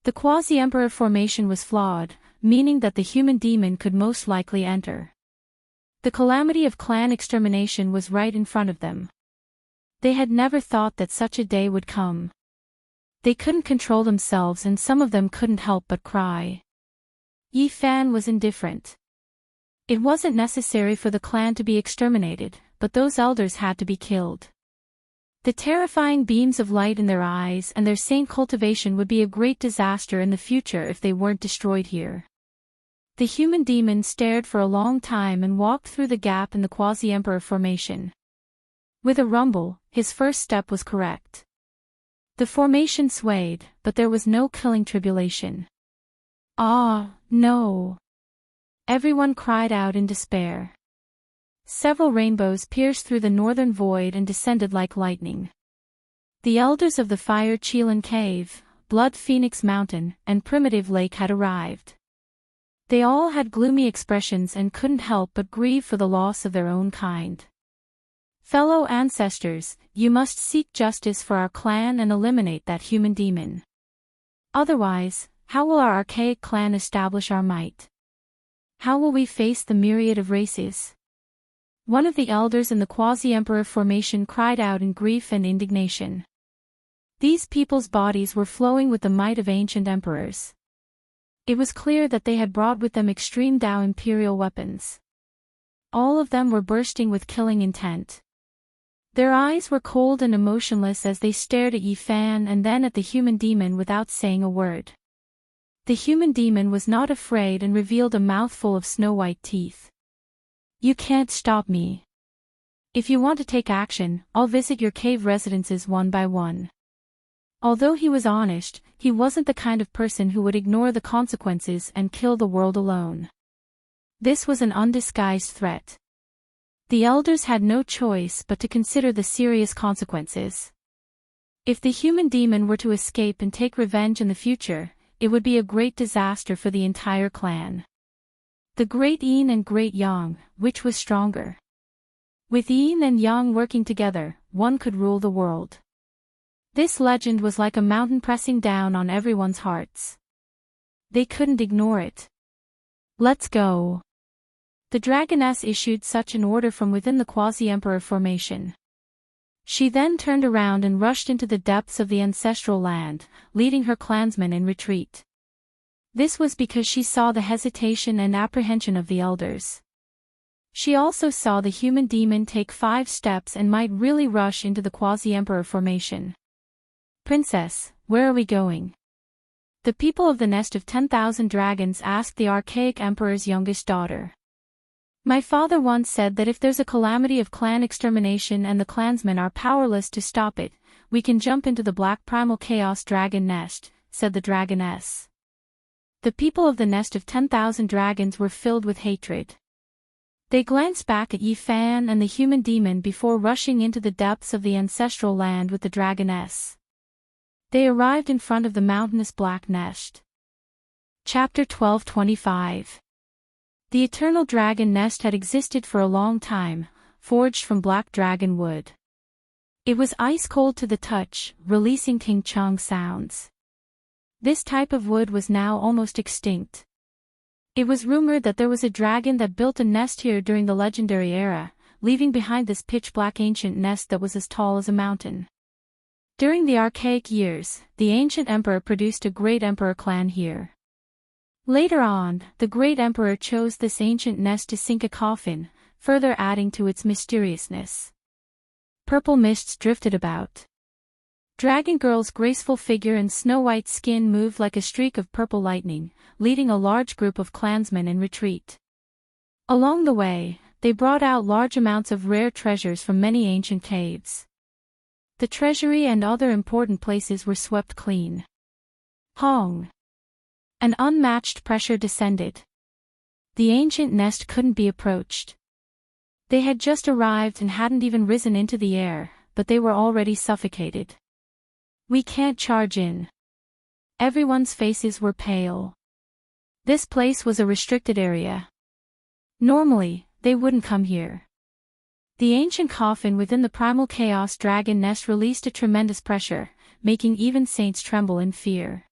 The quasi-emperor formation was flawed, meaning that the human demon could most likely enter. The calamity of clan extermination was right in front of them. They had never thought that such a day would come. They couldn't control themselves and some of them couldn't help but cry. Yi Fan was indifferent. It wasn't necessary for the clan to be exterminated, but those elders had to be killed. The terrifying beams of light in their eyes and their saint cultivation would be a great disaster in the future if they weren't destroyed here. The human demon stared for a long time and walked through the gap in the quasi-emperor formation. With a rumble, his first step was correct. The formation swayed, but there was no killing tribulation. Ah, no! Everyone cried out in despair. Several rainbows pierced through the northern void and descended like lightning. The elders of the Fire Chelan Cave, Blood Phoenix Mountain, and Primitive Lake had arrived. They all had gloomy expressions and couldn't help but grieve for the loss of their own kind. Fellow ancestors, you must seek justice for our clan and eliminate that human demon. Otherwise, how will our archaic clan establish our might? How will we face the myriad of races? One of the elders in the quasi-emperor formation cried out in grief and indignation. These people's bodies were flowing with the might of ancient emperors. It was clear that they had brought with them extreme Dao imperial weapons. All of them were bursting with killing intent. Their eyes were cold and emotionless as they stared at Yi Fan and then at the human demon without saying a word. The human demon was not afraid and revealed a mouthful of snow-white teeth. You can't stop me. If you want to take action, I'll visit your cave residences one by one. Although he was honest, he wasn't the kind of person who would ignore the consequences and kill the world alone. This was an undisguised threat. The elders had no choice but to consider the serious consequences. If the human demon were to escape and take revenge in the future, it would be a great disaster for the entire clan. The Great Yin and Great Yang, which was stronger? With Yin and Yang working together, one could rule the world. This legend was like a mountain pressing down on everyone's hearts. They couldn't ignore it. Let's go. The dragoness issued such an order from within the quasi-emperor formation. She then turned around and rushed into the depths of the ancestral land, leading her clansmen in retreat. This was because she saw the hesitation and apprehension of the elders. She also saw the human demon take 5 steps and might really rush into the quasi-emperor formation. Princess, where are we going? The people of the nest of 10,000 dragons asked the archaic emperor's youngest daughter. My father once said that if there's a calamity of clan extermination and the clansmen are powerless to stop it, we can jump into the black primal chaos dragon nest, said the dragoness. The people of the nest of 10,000 dragons were filled with hatred. They glanced back at Yi Fan and the human demon before rushing into the depths of the ancestral land with the dragoness. They arrived in front of the mountainous black nest. Chapter 12:25. The eternal dragon nest had existed for a long time, forged from black dragon wood. It was ice-cold to the touch, releasing ting-chung sounds. This type of wood was now almost extinct. It was rumored that there was a dragon that built a nest here during the legendary era, leaving behind this pitch-black ancient nest that was as tall as a mountain. During the archaic years, the ancient emperor produced a great emperor clan here. Later on, the great emperor chose this ancient nest to sink a coffin, further adding to its mysteriousness. Purple mists drifted about. Dragon Girl's graceful figure and snow-white skin moved like a streak of purple lightning, leading a large group of clansmen in retreat. Along the way, they brought out large amounts of rare treasures from many ancient caves. The treasury and other important places were swept clean. Hong! An unmatched pressure descended. The ancient nest couldn't be approached. They had just arrived and hadn't even risen into the air, but they were already suffocated. We can't charge in. Everyone's faces were pale. This place was a restricted area. Normally, they wouldn't come here. The ancient coffin within the primal chaos dragon nest released a tremendous pressure, making even saints tremble in fear.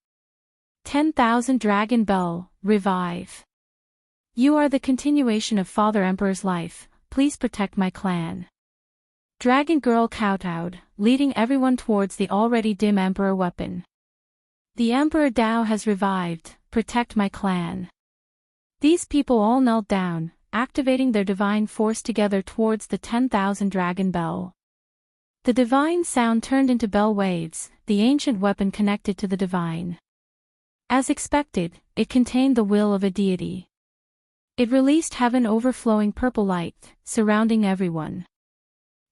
10,000 Dragon Bell, revive. You are the continuation of Father Emperor's life, please protect my clan. Dragon Girl kowtowed, leading everyone towards the already dim Emperor weapon. The Emperor Dao has revived, protect my clan. These people all knelt down, activating their divine force together towards the 10,000 Dragon Bell. The divine sound turned into bell waves, the ancient weapon connected to the divine. As expected, it contained the will of a deity. It released heaven overflowing purple light, surrounding everyone.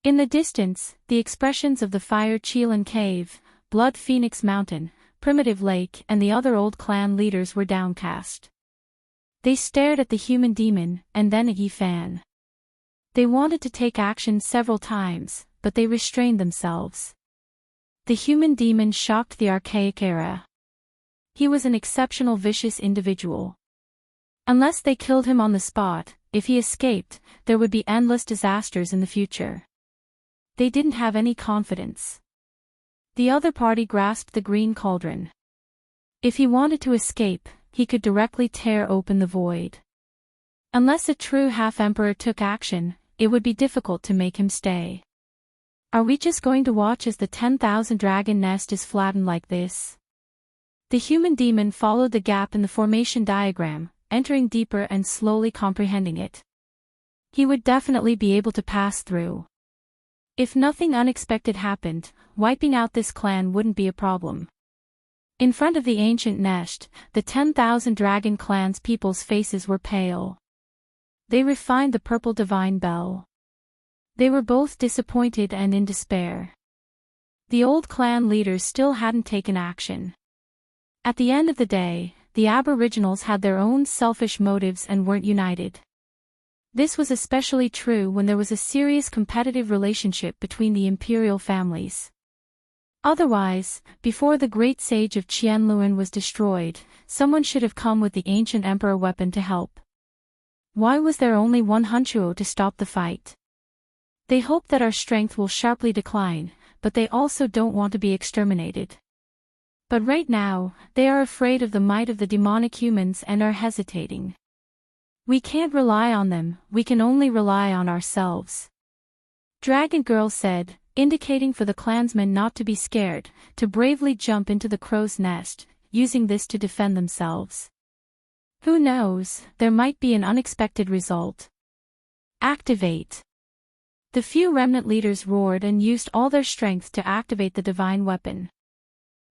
In the distance, the expressions of the Fire Chelan Cave, Blood Phoenix Mountain, Primitive Lake and the other old clan leaders were downcast. They stared at the human demon, and then at Yifan. They wanted to take action several times, but they restrained themselves. The human demon shocked the archaic era. He was an exceptional vicious individual. Unless they killed him on the spot, if he escaped, there would be endless disasters in the future. They didn't have any confidence. The other party grasped the green cauldron. If he wanted to escape, he could directly tear open the void. Unless a true half-emperor took action, it would be difficult to make him stay. Are we just going to watch as the 10,000 dragon nest is flattened like this? The human demon followed the gap in the formation diagram, entering deeper and slowly comprehending it. He would definitely be able to pass through. If nothing unexpected happened, wiping out this clan wouldn't be a problem. In front of the ancient nest, the 10,000 dragon clan's people's faces were pale. They refined the purple divine bell. They were both disappointed and in despair. The old clan leaders still hadn't taken action. At the end of the day, the aboriginals had their own selfish motives and weren't united. This was especially true when there was a serious competitive relationship between the imperial families. Otherwise, before the great sage of Qianluan was destroyed, someone should have come with the ancient emperor weapon to help. Why was there only one Hunchuo to stop the fight? They hope that our strength will sharply decline, but they also don't want to be exterminated. But right now, they are afraid of the might of the demonic humans and are hesitating. We can't rely on them, we can only rely on ourselves. Dragon Girl said, indicating for the clansmen not to be scared, to bravely jump into the crow's nest, using this to defend themselves. Who knows, there might be an unexpected result. Activate. The few remnant leaders roared and used all their strength to activate the divine weapon.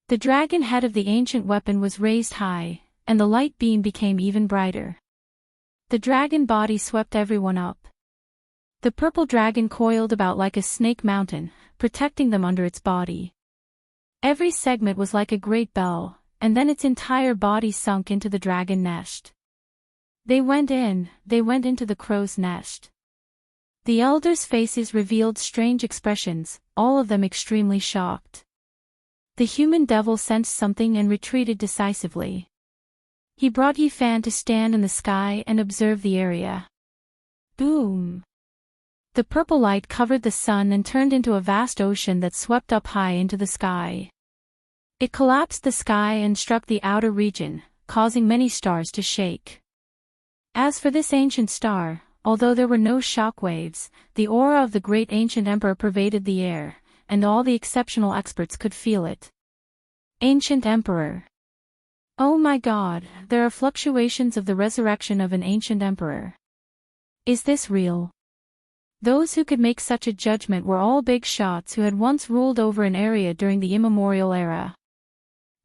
The dragon head of the ancient weapon was raised high, and the light beam became even brighter. The dragon body swept everyone up. The purple dragon coiled about like a snake mountain, protecting them under its body. Every segment was like a great bell, and then its entire body sunk into the dragon nest. They went into the crow's nest. The elders' faces revealed strange expressions, all of them extremely shocked. The human devil sensed something and retreated decisively. He brought Yifan to stand in the sky and observe the area. Boom! The purple light covered the sun and turned into a vast ocean that swept up high into the sky. It collapsed the sky and struck the outer region, causing many stars to shake. As for this ancient star, although there were no shock waves, the aura of the great ancient emperor pervaded the air, and all the exceptional experts could feel it. Ancient Emperor. Oh my God, there are fluctuations of the resurrection of an ancient emperor. Is this real? Those who could make such a judgment were all big shots who had once ruled over an area during the immemorial era.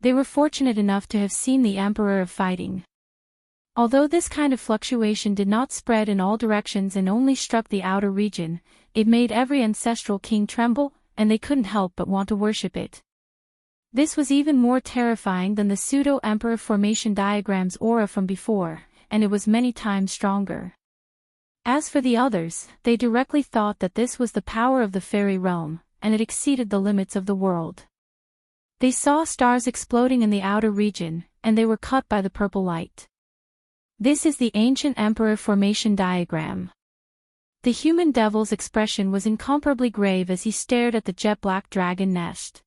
They were fortunate enough to have seen the Emperor of Fighting. Although this kind of fluctuation did not spread in all directions and only struck the outer region, it made every ancestral king tremble, and they couldn't help but want to worship it. This was even more terrifying than the pseudo-emperor formation diagram's aura from before, and it was many times stronger. As for the others, they directly thought that this was the power of the fairy realm, and it exceeded the limits of the world. They saw stars exploding in the outer region, and they were cut by the purple light. This is the ancient emperor formation diagram. The human devil's expression was incomparably grave as he stared at the jet-black dragon nest.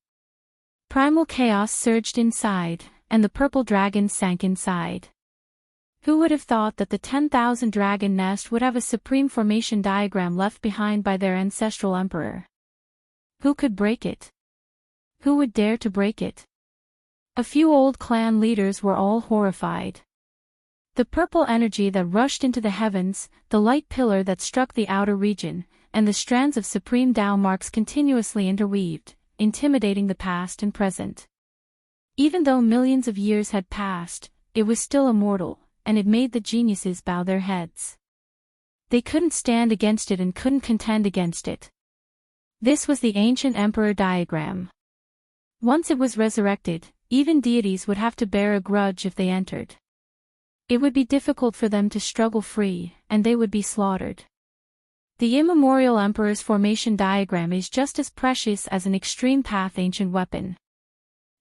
Primal chaos surged inside, and the purple dragon sank inside. Who would have thought that the 10,000 dragon nest would have a supreme formation diagram left behind by their ancestral emperor? Who could break it? Who would dare to break it? A few old clan leaders were all horrified. The purple energy that rushed into the heavens, the light pillar that struck the outer region, and the strands of supreme Tao marks continuously interweaved, intimidating the past and present. Even though millions of years had passed, it was still immortal, and it made the geniuses bow their heads. They couldn't stand against it and couldn't contend against it. This was the ancient emperor diagram. Once it was resurrected, even deities would have to bear a grudge if they entered. It would be difficult for them to struggle free, and they would be slaughtered. The immemorial emperor's formation diagram is just as precious as an extreme path ancient weapon.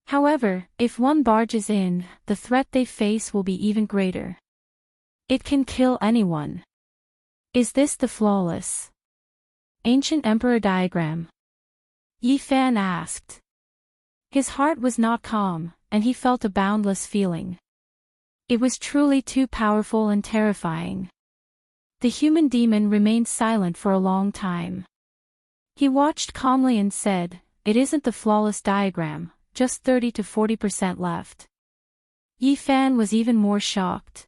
However, if one barges in, the threat they face will be even greater. It can kill anyone. Is this the flawless ancient emperor diagram? Yi Fan asked. His heart was not calm, and he felt a boundless feeling. It was truly too powerful and terrifying. The human demon remained silent for a long time. He watched calmly and said, "It isn't the flawless diagram, just 30 to 40% left." Yi Fan was even more shocked.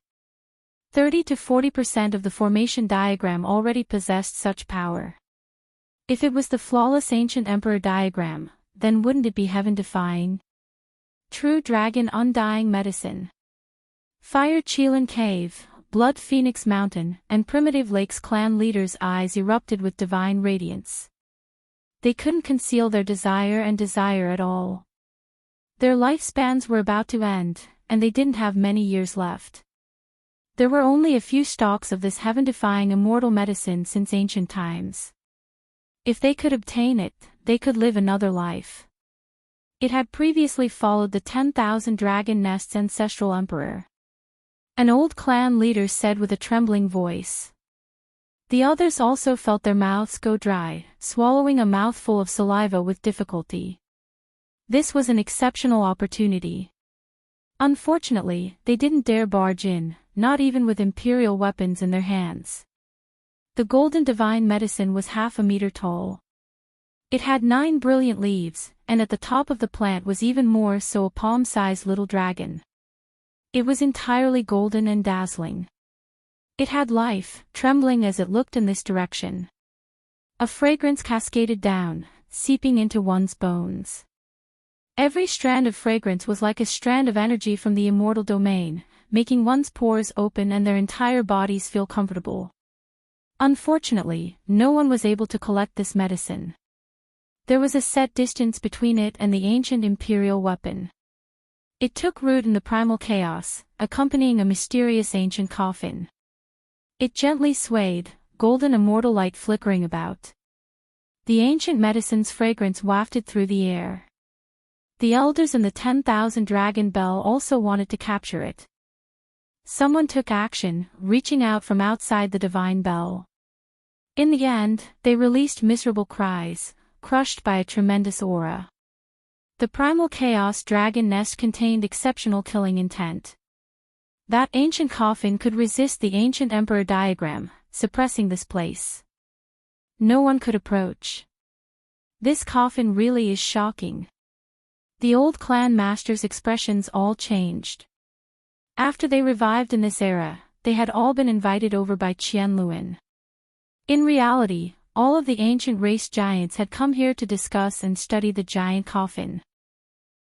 30 to 40% of the formation diagram already possessed such power. If it was the flawless ancient emperor diagram, then wouldn't it be heaven-defying? True dragon undying medicine. Fire Chelan Cave, Blood Phoenix Mountain, and Primitive Lake's clan leaders' eyes erupted with divine radiance. They couldn't conceal their desire at all. Their lifespans were about to end, and they didn't have many years left. There were only a few stalks of this heaven-defying immortal medicine since ancient times. If they could obtain it, they could live another life. It had previously followed the 10,000 dragon nest's ancestral emperor. An old clan leader said with a trembling voice. The others also felt their mouths go dry, swallowing a mouthful of saliva with difficulty. This was an exceptional opportunity. Unfortunately, they didn't dare barge in, not even with imperial weapons in their hands. The golden divine medicine was half a meter tall. It had 9 brilliant leaves, and at the top of the plant was even more so a palm-sized little dragon. It was entirely golden and dazzling. It had life, trembling as it looked in this direction. A fragrance cascaded down, seeping into one's bones. Every strand of fragrance was like a strand of energy from the immortal domain, making one's pores open and their entire bodies feel comfortable. Unfortunately, no one was able to collect this medicine. There was a set distance between it and the ancient imperial weapon. It took root in the primal chaos, accompanying a mysterious ancient coffin. It gently swayed, golden immortal light flickering about. The ancient medicine's fragrance wafted through the air. The elders in the 10,000 dragon bell also wanted to capture it. Someone took action, reaching out from outside the divine bell. In the end, they released miserable cries, crushed by a tremendous aura. The primal chaos dragon nest contained exceptional killing intent. That ancient coffin could resist the ancient emperor diagram, suppressing this place. No one could approach. This coffin really is shocking. The old clan masters' expressions all changed. After they revived in this era, they had all been invited over by Qianluan. In reality, all of the ancient race giants had come here to discuss and study the giant coffin.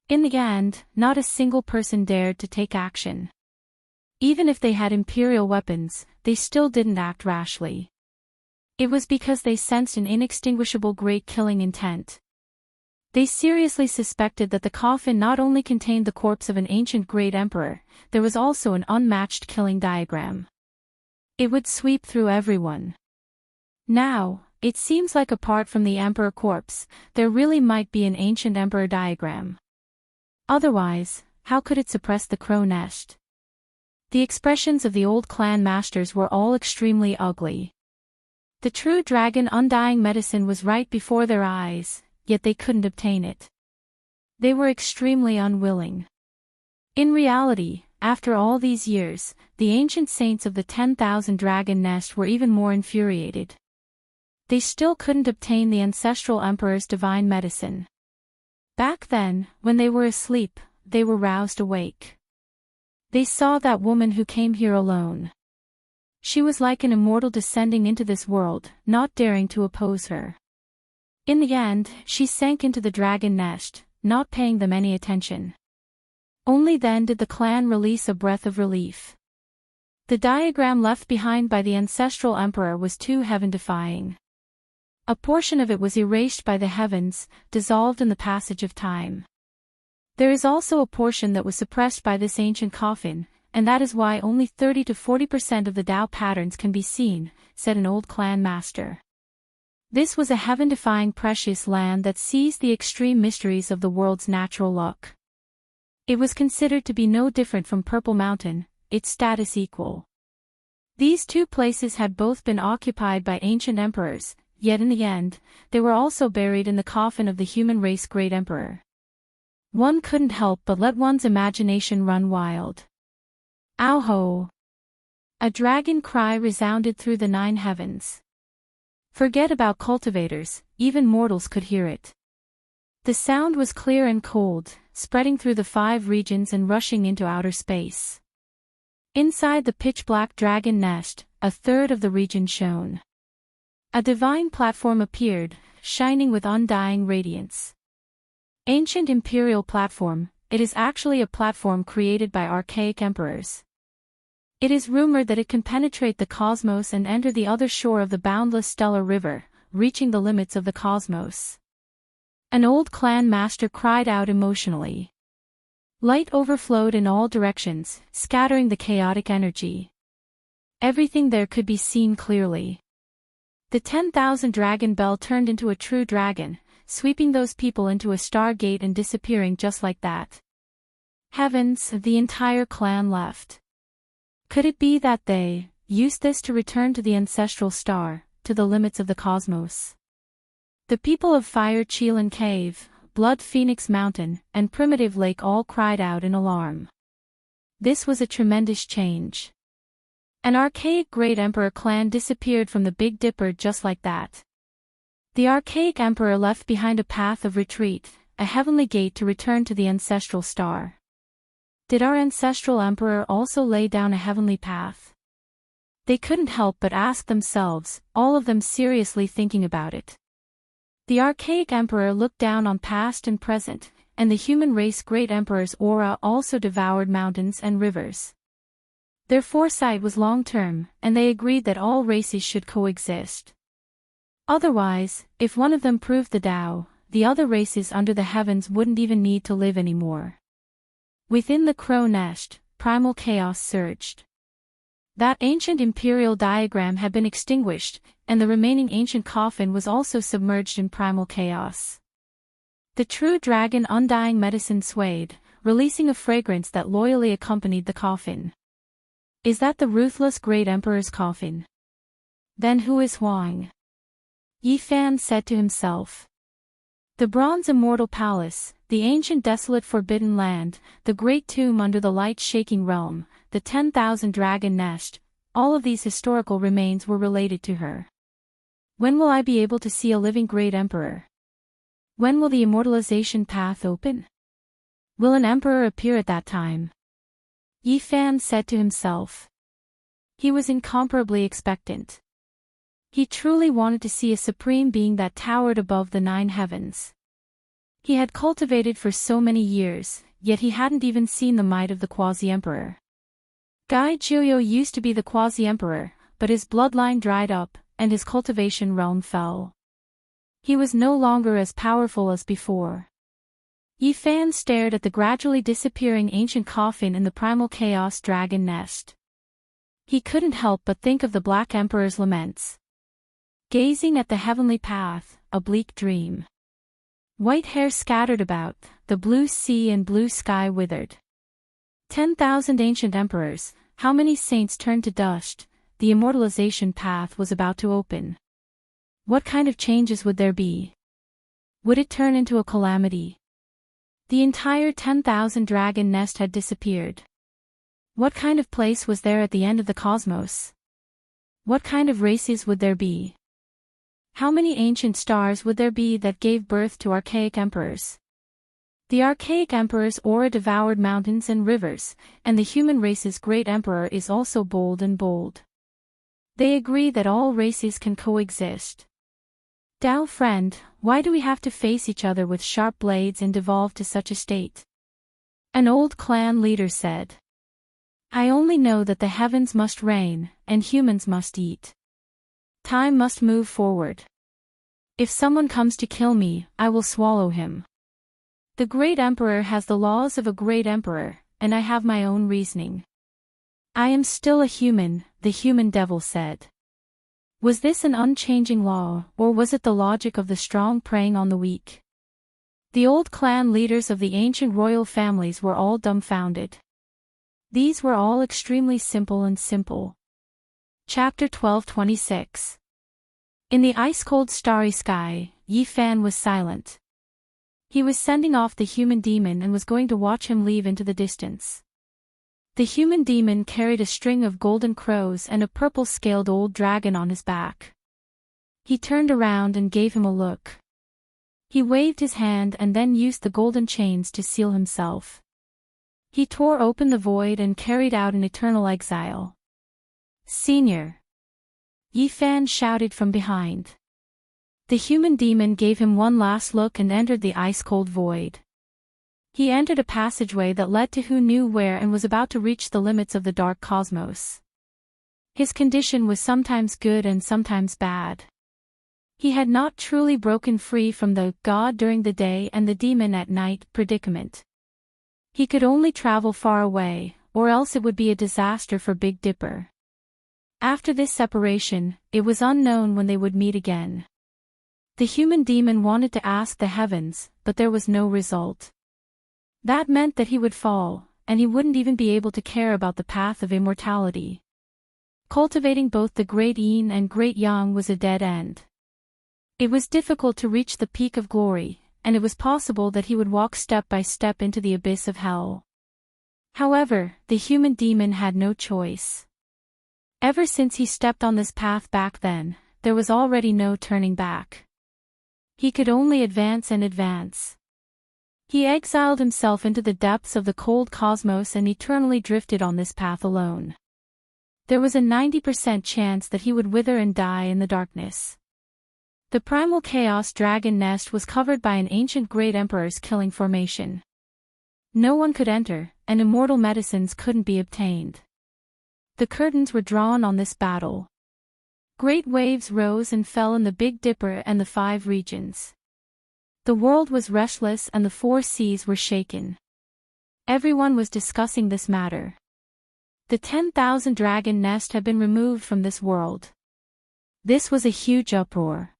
In the end, not a single person dared to take action. Even if they had imperial weapons, they still didn't act rashly. It was because they sensed an inextinguishable great killing intent. They seriously suspected that the coffin not only contained the corpse of an ancient great emperor, there was also an unmatched killing diagram. It would sweep through everyone. Now, it seems like apart from the emperor corpse, there really might be an ancient emperor diagram. Otherwise, how could it suppress the crow nest? The expressions of the old clan masters were all extremely ugly. The true dragon undying medicine was right before their eyes, yet they couldn't obtain it. They were extremely unwilling. In reality, after all these years, the ancient saints of the 10,000 dragon nest were even more infuriated. They still couldn't obtain the ancestral emperor's divine medicine. Back then, when they were asleep, they were roused awake. They saw that woman who came here alone. She was like an immortal descending into this world, not daring to oppose her. In the end, she sank into the dragon nest, not paying them any attention. Only then did the clan release a breath of relief. The diagram left behind by the ancestral emperor was too heaven-defying. A portion of it was erased by the heavens, dissolved in the passage of time. There is also a portion that was suppressed by this ancient coffin, and that is why only 30 to 40% of the Tao patterns can be seen, said an old clan master. This was a heaven-defying precious land that sees the extreme mysteries of the world's natural luck. It was considered to be no different from Purple Mountain, its status equal. These two places had both been occupied by ancient emperors, yet in the end, they were also buried in the coffin of the human race great emperor. One couldn't help but let one's imagination run wild. Ow-ho! A dragon cry resounded through the 9 heavens. Forget about cultivators, even mortals could hear it. The sound was clear and cold, spreading through the 5 regions and rushing into outer space. Inside the pitch-black dragon nest, a third of the region shone. A divine platform appeared, shining with undying radiance. Ancient imperial platform, it is actually a platform created by archaic emperors. It is rumored that it can penetrate the cosmos and enter the other shore of the boundless stellar river, reaching the limits of the cosmos. An old clan master cried out emotionally. Light overflowed in all directions, scattering the chaotic energy. Everything there could be seen clearly. The 10,000 dragon bell turned into a true dragon, sweeping those people into a stargate and disappearing just like that. Heavens, the entire clan left. Could it be that they used this to return to the ancestral star, to the limits of the cosmos? The people of Fire Chelan Cave, Blood Phoenix Mountain, and Primitive Lake all cried out in alarm. This was a tremendous change. An archaic great emperor clan disappeared from the Big Dipper just like that. The archaic emperor left behind a path of retreat, a heavenly gate to return to the ancestral star. Did our ancestral emperor also lay down a heavenly path? They couldn't help but ask themselves, all of them seriously thinking about it. The archaic emperor looked down on past and present, and the human race great emperor's aura also devoured mountains and rivers. Their foresight was long-term, and they agreed that all races should coexist. Otherwise, if one of them proved the Tao, the other races under the heavens wouldn't even need to live anymore. Within the crow nest, primal chaos surged. That ancient imperial diagram had been extinguished, and the remaining ancient coffin was also submerged in primal chaos. The true dragon undying medicine swayed, releasing a fragrance that loyally accompanied the coffin. Is that the ruthless great emperor's coffin? Then who is Huang? Yi Fan said to himself. The bronze immortal palace, the ancient desolate forbidden land, the great tomb under the light-shaking realm, the 10,000 dragon nest, all of these historical remains were related to her. When will I be able to see a living great emperor? When will the immortalization path open? Will an emperor appear at that time? Yi Fan said to himself. He was incomparably expectant. He truly wanted to see a supreme being that towered above the 9 heavens. He had cultivated for so many years, yet he hadn't even seen the might of the quasi-emperor. Gai Jiuyo used to be the quasi-emperor, but his bloodline dried up, and his cultivation realm fell. He was no longer as powerful as before. Yifan stared at the gradually disappearing ancient coffin in the primal chaos dragon nest. He couldn't help but think of the Black Emperor's laments. Gazing at the heavenly path, a bleak dream. White hair scattered about, the blue sea and blue sky withered. 10,000 ancient emperors, how many saints turned to dust, the immortalization path was about to open. What kind of changes would there be? Would it turn into a calamity? The entire 10,000 dragon nest had disappeared. What kind of place was there at the end of the cosmos? What kind of races would there be? How many ancient stars would there be that gave birth to archaic emperors? The archaic emperor's aura devoured mountains and rivers, and the human race's great emperor is also bold and bold. They agree that all races can coexist. Tao friend, why do we have to face each other with sharp blades and devolve to such a state? An old clan leader said. I only know that the heavens must reign, and humans must eat. Time must move forward. If someone comes to kill me, I will swallow him. The great emperor has the laws of a great emperor, and I have my own reasoning. I am still a human, the human devil said. Was this an unchanging law, or was it the logic of the strong preying on the weak? The old clan leaders of the ancient royal families were all dumbfounded. These were all extremely simple and simple. Chapter 12:26. In the ice-cold starry sky, Yifan was silent. He was sending off the human demon and was going to watch him leave into the distance. The human demon carried a string of golden crows and a purple-scaled old dragon on his back. He turned around and gave him a look. He waved his hand and then used the golden chains to seal himself. He tore open the void and carried out an eternal exile. Senior! Yifan shouted from behind. The human demon gave him one last look and entered the ice-cold void. He entered a passageway that led to who knew where and was about to reach the limits of the dark cosmos. His condition was sometimes good and sometimes bad. He had not truly broken free from the God during the day and the demon at night predicament. He could only travel far away, or else it would be a disaster for Big Dipper. After this separation, it was unknown when they would meet again. The human demon wanted to ask the heavens, but there was no result. That meant that he would fall, and he wouldn't even be able to care about the path of immortality. Cultivating both the great yin and great yang was a dead end. It was difficult to reach the peak of glory, and it was possible that he would walk step by step into the abyss of hell. However, the human demon had no choice. Ever since he stepped on this path back then, there was already no turning back. He could only advance and advance. He exiled himself into the depths of the cold cosmos and eternally drifted on this path alone. There was a 90% chance that he would wither and die in the darkness. The primal chaos dragon nest was covered by an ancient great emperor's killing formation. No one could enter, and immortal medicines couldn't be obtained. The curtains were drawn on this battle. Great waves rose and fell in the Big Dipper and the 5 regions. The world was restless and the 4 seas were shaken. Everyone was discussing this matter. The 10,000 dragon nest had been removed from this world. This was a huge uproar.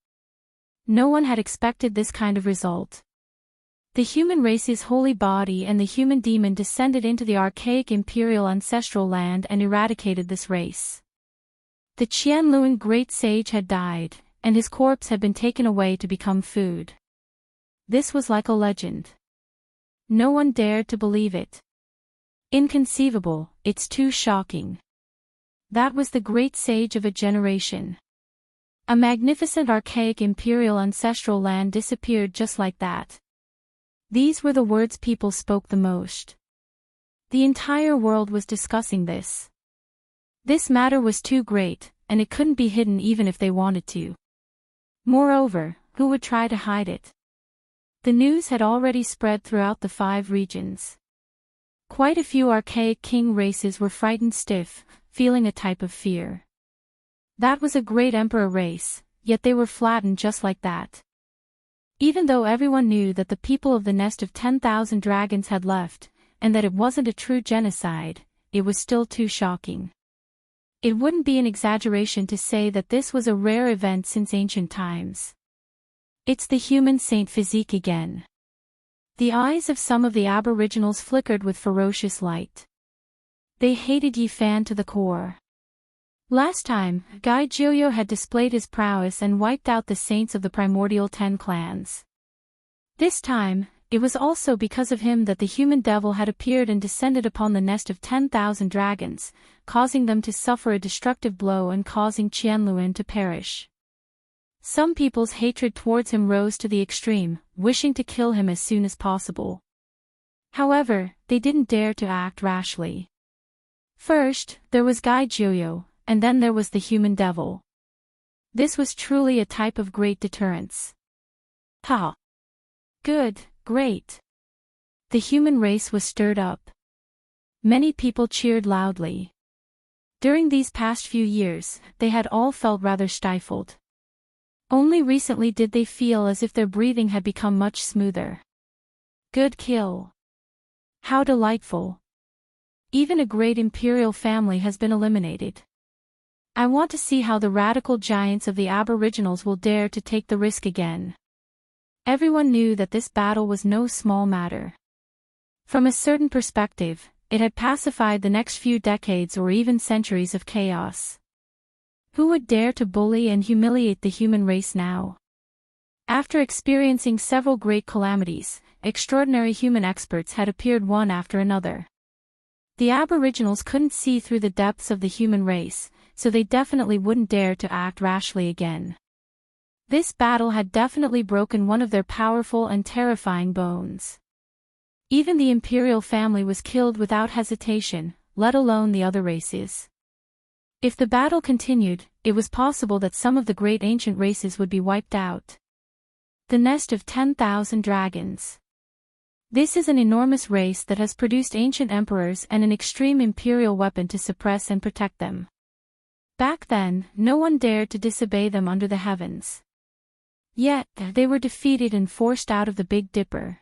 No one had expected this kind of result. The human race's holy body and the human demon descended into the archaic imperial ancestral land and eradicated this race. The Qianluan great sage had died, and his corpse had been taken away to become food. This was like a legend. No one dared to believe it. Inconceivable, it's too shocking. That was the great sage of a generation. A magnificent archaic imperial ancestral land disappeared just like that. These were the words people spoke the most. The entire world was discussing this. This matter was too great, and it couldn't be hidden even if they wanted to. Moreover, who would try to hide it? The news had already spread throughout the 5 regions. Quite a few archaic king races were frightened stiff, feeling a type of fear. That was a great emperor race, yet they were flattened just like that. Even though everyone knew that the people of the nest of 10,000 dragons had left, and that it wasn't a true genocide, it was still too shocking. It wouldn't be an exaggeration to say that this was a rare event since ancient times. It's the human saint physique again. The eyes of some of the aboriginals flickered with ferocious light. They hated Yi Fan to the core. Last time, Gai Jiuyo had displayed his prowess and wiped out the saints of the primordial 10 clans. This time, it was also because of him that the human devil had appeared and descended upon the nest of 10,000 dragons, causing them to suffer a destructive blow and causing Qianluan to perish. Some people's hatred towards him rose to the extreme, wishing to kill him as soon as possible. However, they didn't dare to act rashly. First, there was Gai Jiuyo, and then there was the human devil. This was truly a type of great deterrence. Ha! Good, great. The human race was stirred up. Many people cheered loudly. During these past few years, they had all felt rather stifled. Only recently did they feel as if their breathing had become much smoother. Good kill. How delightful. Even a great imperial family has been eliminated. I want to see how the radical giants of the aboriginals will dare to take the risk again. Everyone knew that this battle was no small matter. From a certain perspective, it had pacified the next few decades or even centuries of chaos. Who would dare to bully and humiliate the human race now? After experiencing several great calamities, extraordinary human experts had appeared one after another. The aboriginals couldn't see through the depths of the human race, so they definitely wouldn't dare to act rashly again. This battle had definitely broken one of their powerful and terrifying bones. Even the imperial family was killed without hesitation, let alone the other races. If the battle continued, it was possible that some of the great ancient races would be wiped out. The nest of 10,000 dragons. This is an enormous race that has produced ancient emperors and an extreme imperial weapon to suppress and protect them. Back then, no one dared to disobey them under the heavens. Yet, they were defeated and forced out of the Big Dipper.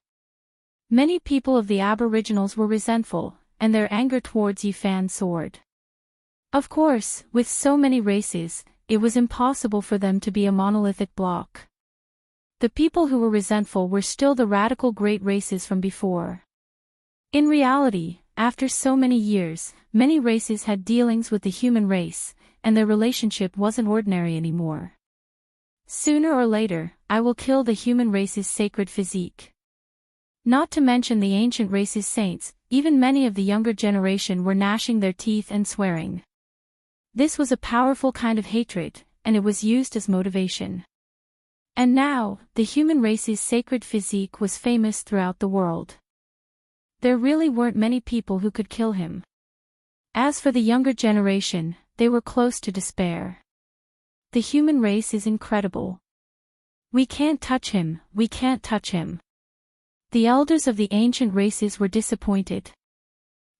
Many people of the aboriginals were resentful, and their anger towards Yi Fan soared. Of course, with so many races, it was impossible for them to be a monolithic block. The people who were resentful were still the radical great races from before. In reality, after so many years, many races had dealings with the human race, and their relationship wasn't ordinary anymore. Sooner or later, I will kill the human race's sacred physique. Not to mention the ancient race's saints, even many of the younger generation were gnashing their teeth and swearing. This was a powerful kind of hatred, and it was used as motivation. And now, the human race's sacred physique was famous throughout the world. There really weren't many people who could kill him. As for the younger generation, they were close to despair. The human race is incredible. We can't touch him, we can't touch him. The elders of the ancient races were disappointed.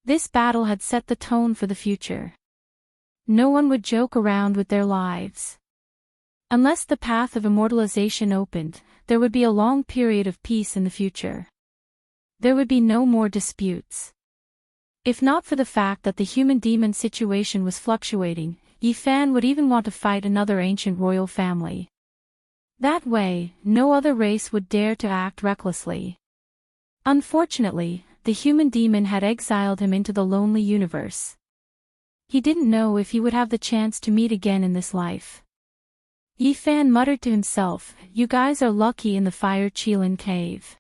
This battle had set the tone for the future. No one would joke around with their lives. Unless the path of immortalization opened, there would be a long period of peace in the future. There would be no more disputes. If not for the fact that the human-demon situation was fluctuating, Yi Fan would even want to fight another ancient royal family. That way, no other race would dare to act recklessly. Unfortunately, the human demon had exiled him into the lonely universe. He didn't know if he would have the chance to meet again in this life. Yi Fan muttered to himself, "You guys are lucky in the Fire Qilin cave."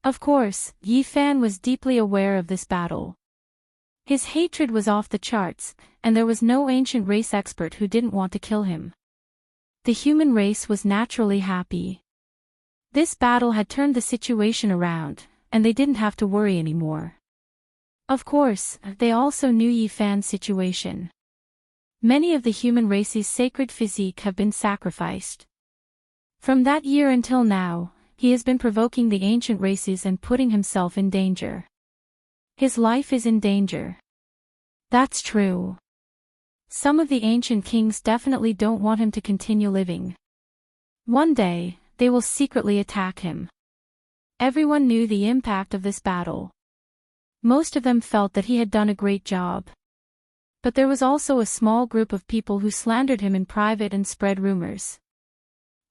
Of course, Yi Fan was deeply aware of this battle. His hatred was off the charts, and there was no ancient race expert who didn't want to kill him. The human race was naturally happy. This battle had turned the situation around, and they didn't have to worry anymore. Of course, they also knew Yi Fan's situation. Many of the human race's sacred physique have been sacrificed. From that year until now, he has been provoking the ancient races and putting himself in danger. His life is in danger. That's true. Some of the ancient kings definitely don't want him to continue living. One day, they will secretly attack him. Everyone knew the impact of this battle. Most of them felt that he had done a great job. But there was also a small group of people who slandered him in private and spread rumors.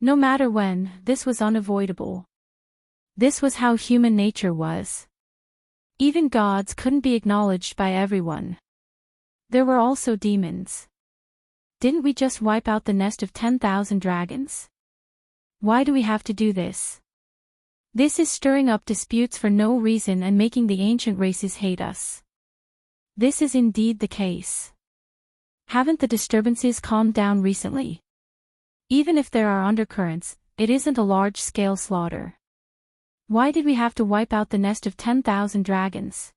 No matter when, this was unavoidable. This was how human nature was. Even gods couldn't be acknowledged by everyone. There were also demons. Didn't we just wipe out the nest of 10,000 dragons? Why do we have to do this? This is stirring up disputes for no reason and making the ancient races hate us. This is indeed the case. Haven't the disturbances calmed down recently? Even if there are undercurrents, it isn't a large-scale slaughter. Why did we have to wipe out the nest of 10,000 dragons?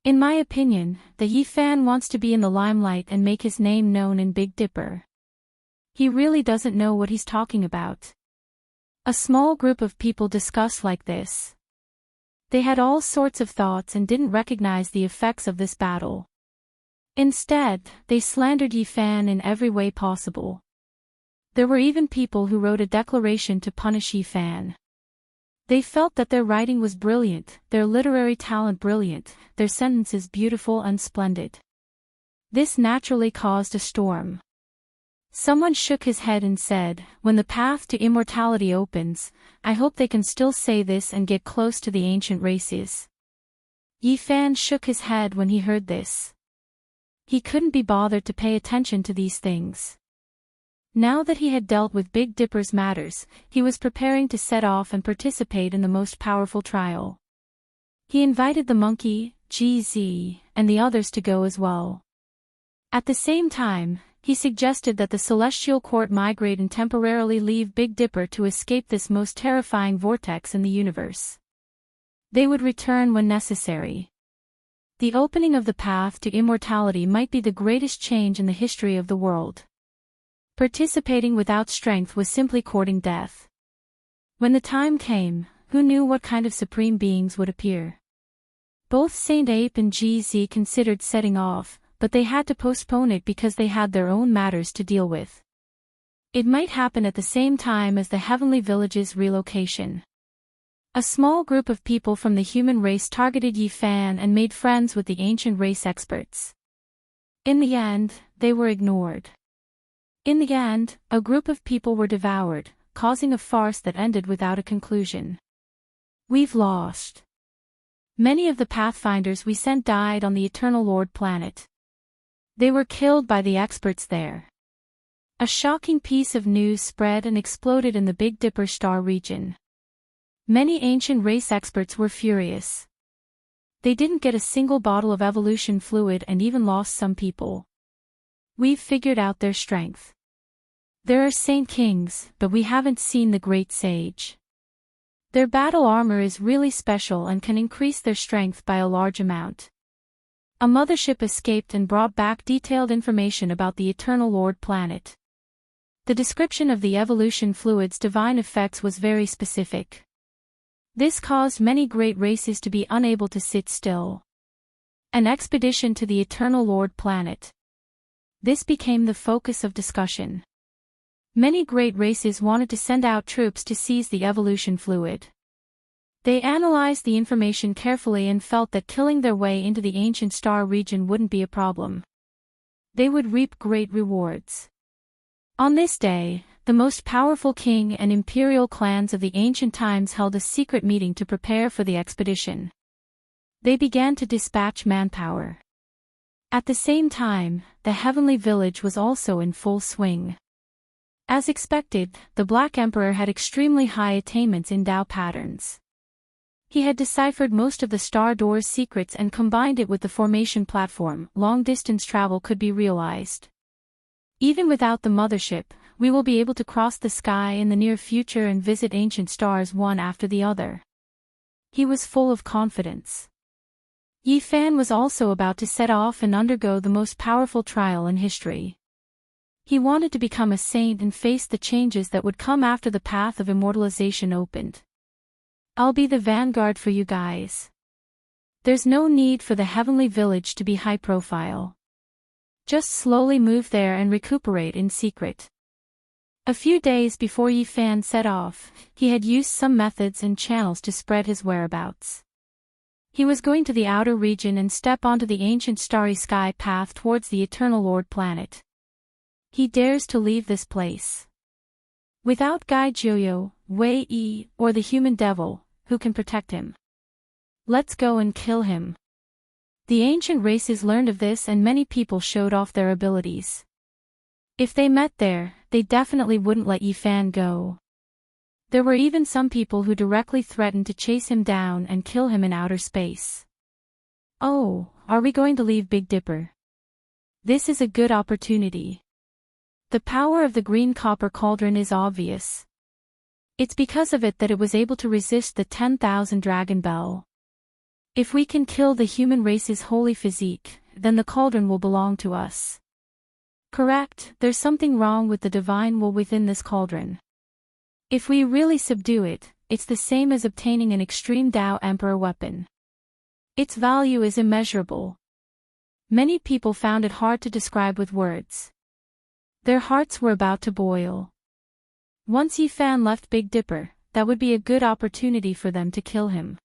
In my opinion, the Yi-fan wants to be in the limelight and make his name known in Big Dipper. He really doesn't know what he's talking about. A small group of people discussed like this. They had all sorts of thoughts and didn't recognize the effects of this battle. Instead, they slandered Yi-fan in every way possible. There were even people who wrote a declaration to punish Yi-fan. They felt that their writing was brilliant, their literary talent brilliant, their sentences beautiful and splendid. This naturally caused a storm. Someone shook his head and said, "When the path to immortality opens, I hope they can still say this and get close to the ancient races." Yi-fan shook his head when he heard this. He couldn't be bothered to pay attention to these things. Now that he had dealt with Big Dipper's matters, he was preparing to set off and participate in the most powerful trial. He invited the monkey, GZ, and the others to go as well. At the same time, he suggested that the Celestial Court migrate and temporarily leave Big Dipper to escape this most terrifying vortex in the universe. They would return when necessary. The opening of the path to immortality might be the greatest change in the history of the world. Participating without strength was simply courting death. When the time came, who knew what kind of supreme beings would appear? Both Saint Ape and GZ considered setting off, but they had to postpone it because they had their own matters to deal with. It might happen at the same time as the Heavenly Village's relocation. A small group of people from the human race targeted Yi-fan and made friends with the ancient race experts. In the end, they were ignored. In the end, a group of people were devoured, causing a farce that ended without a conclusion. We've lost. Many of the Pathfinders we sent died on the Eternal Lord planet. They were killed by the experts there. A shocking piece of news spread and exploded in the Big Dipper star region. Many ancient race experts were furious. They didn't get a single bottle of evolution fluid and even lost some people. We've figured out their strength. There are Saint Kings, but we haven't seen the Great Sage. Their battle armor is really special and can increase their strength by a large amount. A mothership escaped and brought back detailed information about the Eternal Lord planet. The description of the evolution fluid's divine effects was very specific. This caused many great races to be unable to sit still. An expedition to the Eternal Lord planet. This became the focus of discussion. Many great races wanted to send out troops to seize the evolution fluid. They analyzed the information carefully and felt that killing their way into the ancient star region wouldn't be a problem. They would reap great rewards. On this day, the most powerful king and imperial clans of the ancient times held a secret meeting to prepare for the expedition. They began to dispatch manpower. At the same time, the Heavenly Village was also in full swing. As expected, the Black Emperor had extremely high attainments in Tao patterns. He had deciphered most of the Star Door's secrets and combined it with the formation platform. Long-distance travel could be realized. Even without the mothership, we will be able to cross the sky in the near future and visit ancient stars one after the other. He was full of confidence. Yi-fan was also about to set off and undergo the most powerful trial in history. He wanted to become a saint and face the changes that would come after the path of immortalization opened. I'll be the vanguard for you guys. There's no need for the Heavenly Village to be high profile. Just slowly move there and recuperate in secret. A few days before Yi Fan set off, he had used some methods and channels to spread his whereabouts. He was going to the outer region and step onto the ancient starry sky path towards the Eternal Lord planet. He dares to leave this place without Gai Jiuyo, Wei Yi, or the human devil, who can protect him. Let's go and kill him. The ancient races learned of this and many people showed off their abilities. If they met there, they definitely wouldn't let Yi Fan go. There were even some people who directly threatened to chase him down and kill him in outer space. Oh, are we going to leave Big Dipper? This is a good opportunity. The power of the green copper cauldron is obvious. It's because of it that it was able to resist the 10,000 dragon bell. If we can kill the human race's holy physique, then the cauldron will belong to us. Correct, there's something wrong with the divine will within this cauldron. If we really subdue it, it's the same as obtaining an extreme Tao Emperor weapon. Its value is immeasurable. Many people found it hard to describe with words. Their hearts were about to boil. Once Yi Fan left Big Dipper, that would be a good opportunity for them to kill him.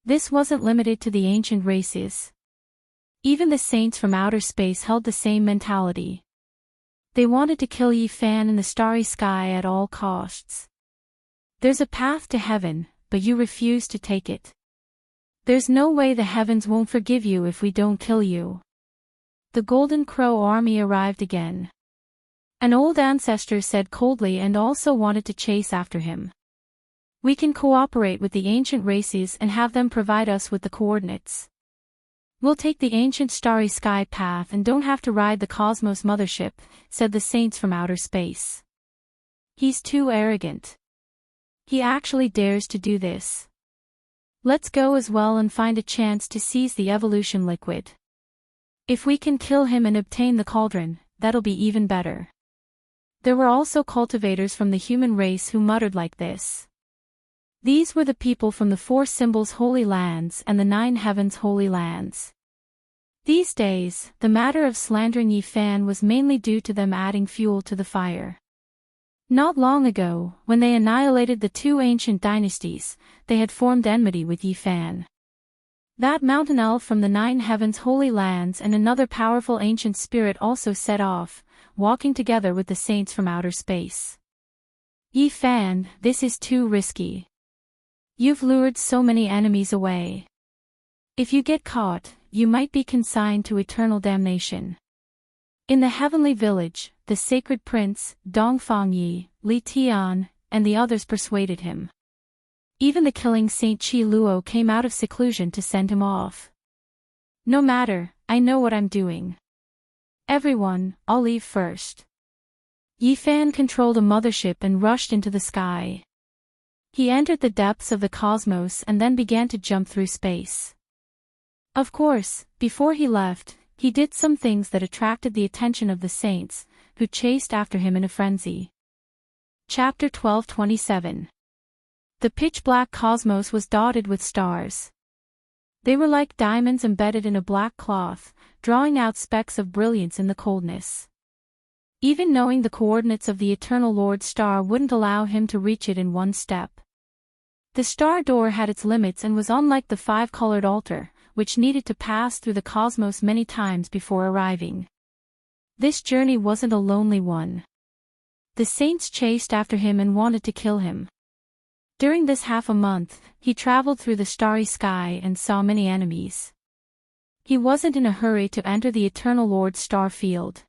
This wasn't limited to the ancient races. Even the saints from outer space held the same mentality. They wanted to kill Yi Fan in the starry sky at all costs. There's a path to heaven, but you refuse to take it. There's no way the heavens won't forgive you if we don't kill you. The Golden Crow army arrived again. An old ancestor said coldly and also wanted to chase after him. We can cooperate with the ancient races and have them provide us with the coordinates. We'll take the ancient starry sky path and don't have to ride the Cosmos mothership, said the saints from outer space. He's too arrogant. He actually dares to do this. Let's go as well and find a chance to seize the evolution liquid. If we can kill him and obtain the cauldron, that'll be even better. There were also cultivators from the human race who muttered like this. These were the people from the 4 symbols holy lands and the 9 heavens holy lands. These days, the matter of slandering Yi Fan was mainly due to them adding fuel to the fire. Not long ago, when they annihilated the 2 ancient dynasties, they had formed enmity with Yi Fan. That mountain elf from the 9 heavens holy lands and another powerful ancient spirit also set off, walking together with the saints from outer space. Yi Fan, this is too risky. You've lured so many enemies away. If you get caught, you might be consigned to eternal damnation. In the heavenly village, the sacred prince, Dongfang Yi, Li Tian, and the others persuaded him. Even the killing Saint Qi Luo came out of seclusion to send him off. No matter, I know what I'm doing. Everyone, I'll leave first. Yi Fan controlled a mothership and rushed into the sky. He entered the depths of the cosmos and then began to jump through space. Of course, before he left, he did some things that attracted the attention of the saints, who chased after him in a frenzy. Chapter 12:27. The pitch-black cosmos was dotted with stars. They were like diamonds embedded in a black cloth, drawing out specks of brilliance in the coldness. Even knowing the coordinates of the Eternal Lord star wouldn't allow him to reach it in one step. The star door had its limits and was unlike the 5-colored altar, which needed to pass through the cosmos many times before arriving. This journey wasn't a lonely one. The saints chased after him and wanted to kill him. During this half a month, he traveled through the starry sky and saw many enemies. He wasn't in a hurry to enter the Eternal Lord's star field.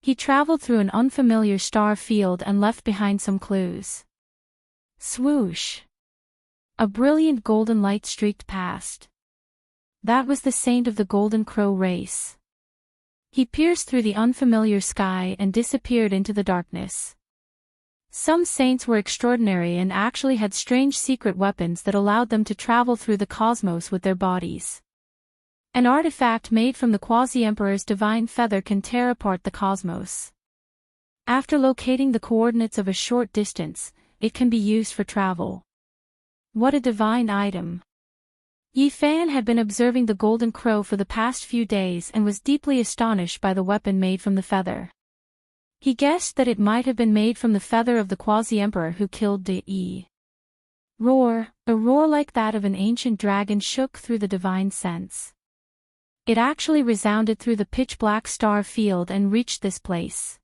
He traveled through an unfamiliar star field and left behind some clues. Swoosh! A brilliant golden light streaked past. That was the saint of the Golden Crow race. He pierced through the unfamiliar sky and disappeared into the darkness. Some saints were extraordinary and actually had strange secret weapons that allowed them to travel through the cosmos with their bodies. An artifact made from the Quasi-Emperor's divine feather can tear apart the cosmos. After locating the coordinates of a short distance, it can be used for travel. What a divine item! Yi Fan had been observing the Golden Crow for the past few days and was deeply astonished by the weapon made from the feather. He guessed that it might have been made from the feather of the quasi-emperor who killed De. Roar, a roar like that of an ancient dragon shook through the divine sense. It actually resounded through the pitch-black star field and reached this place.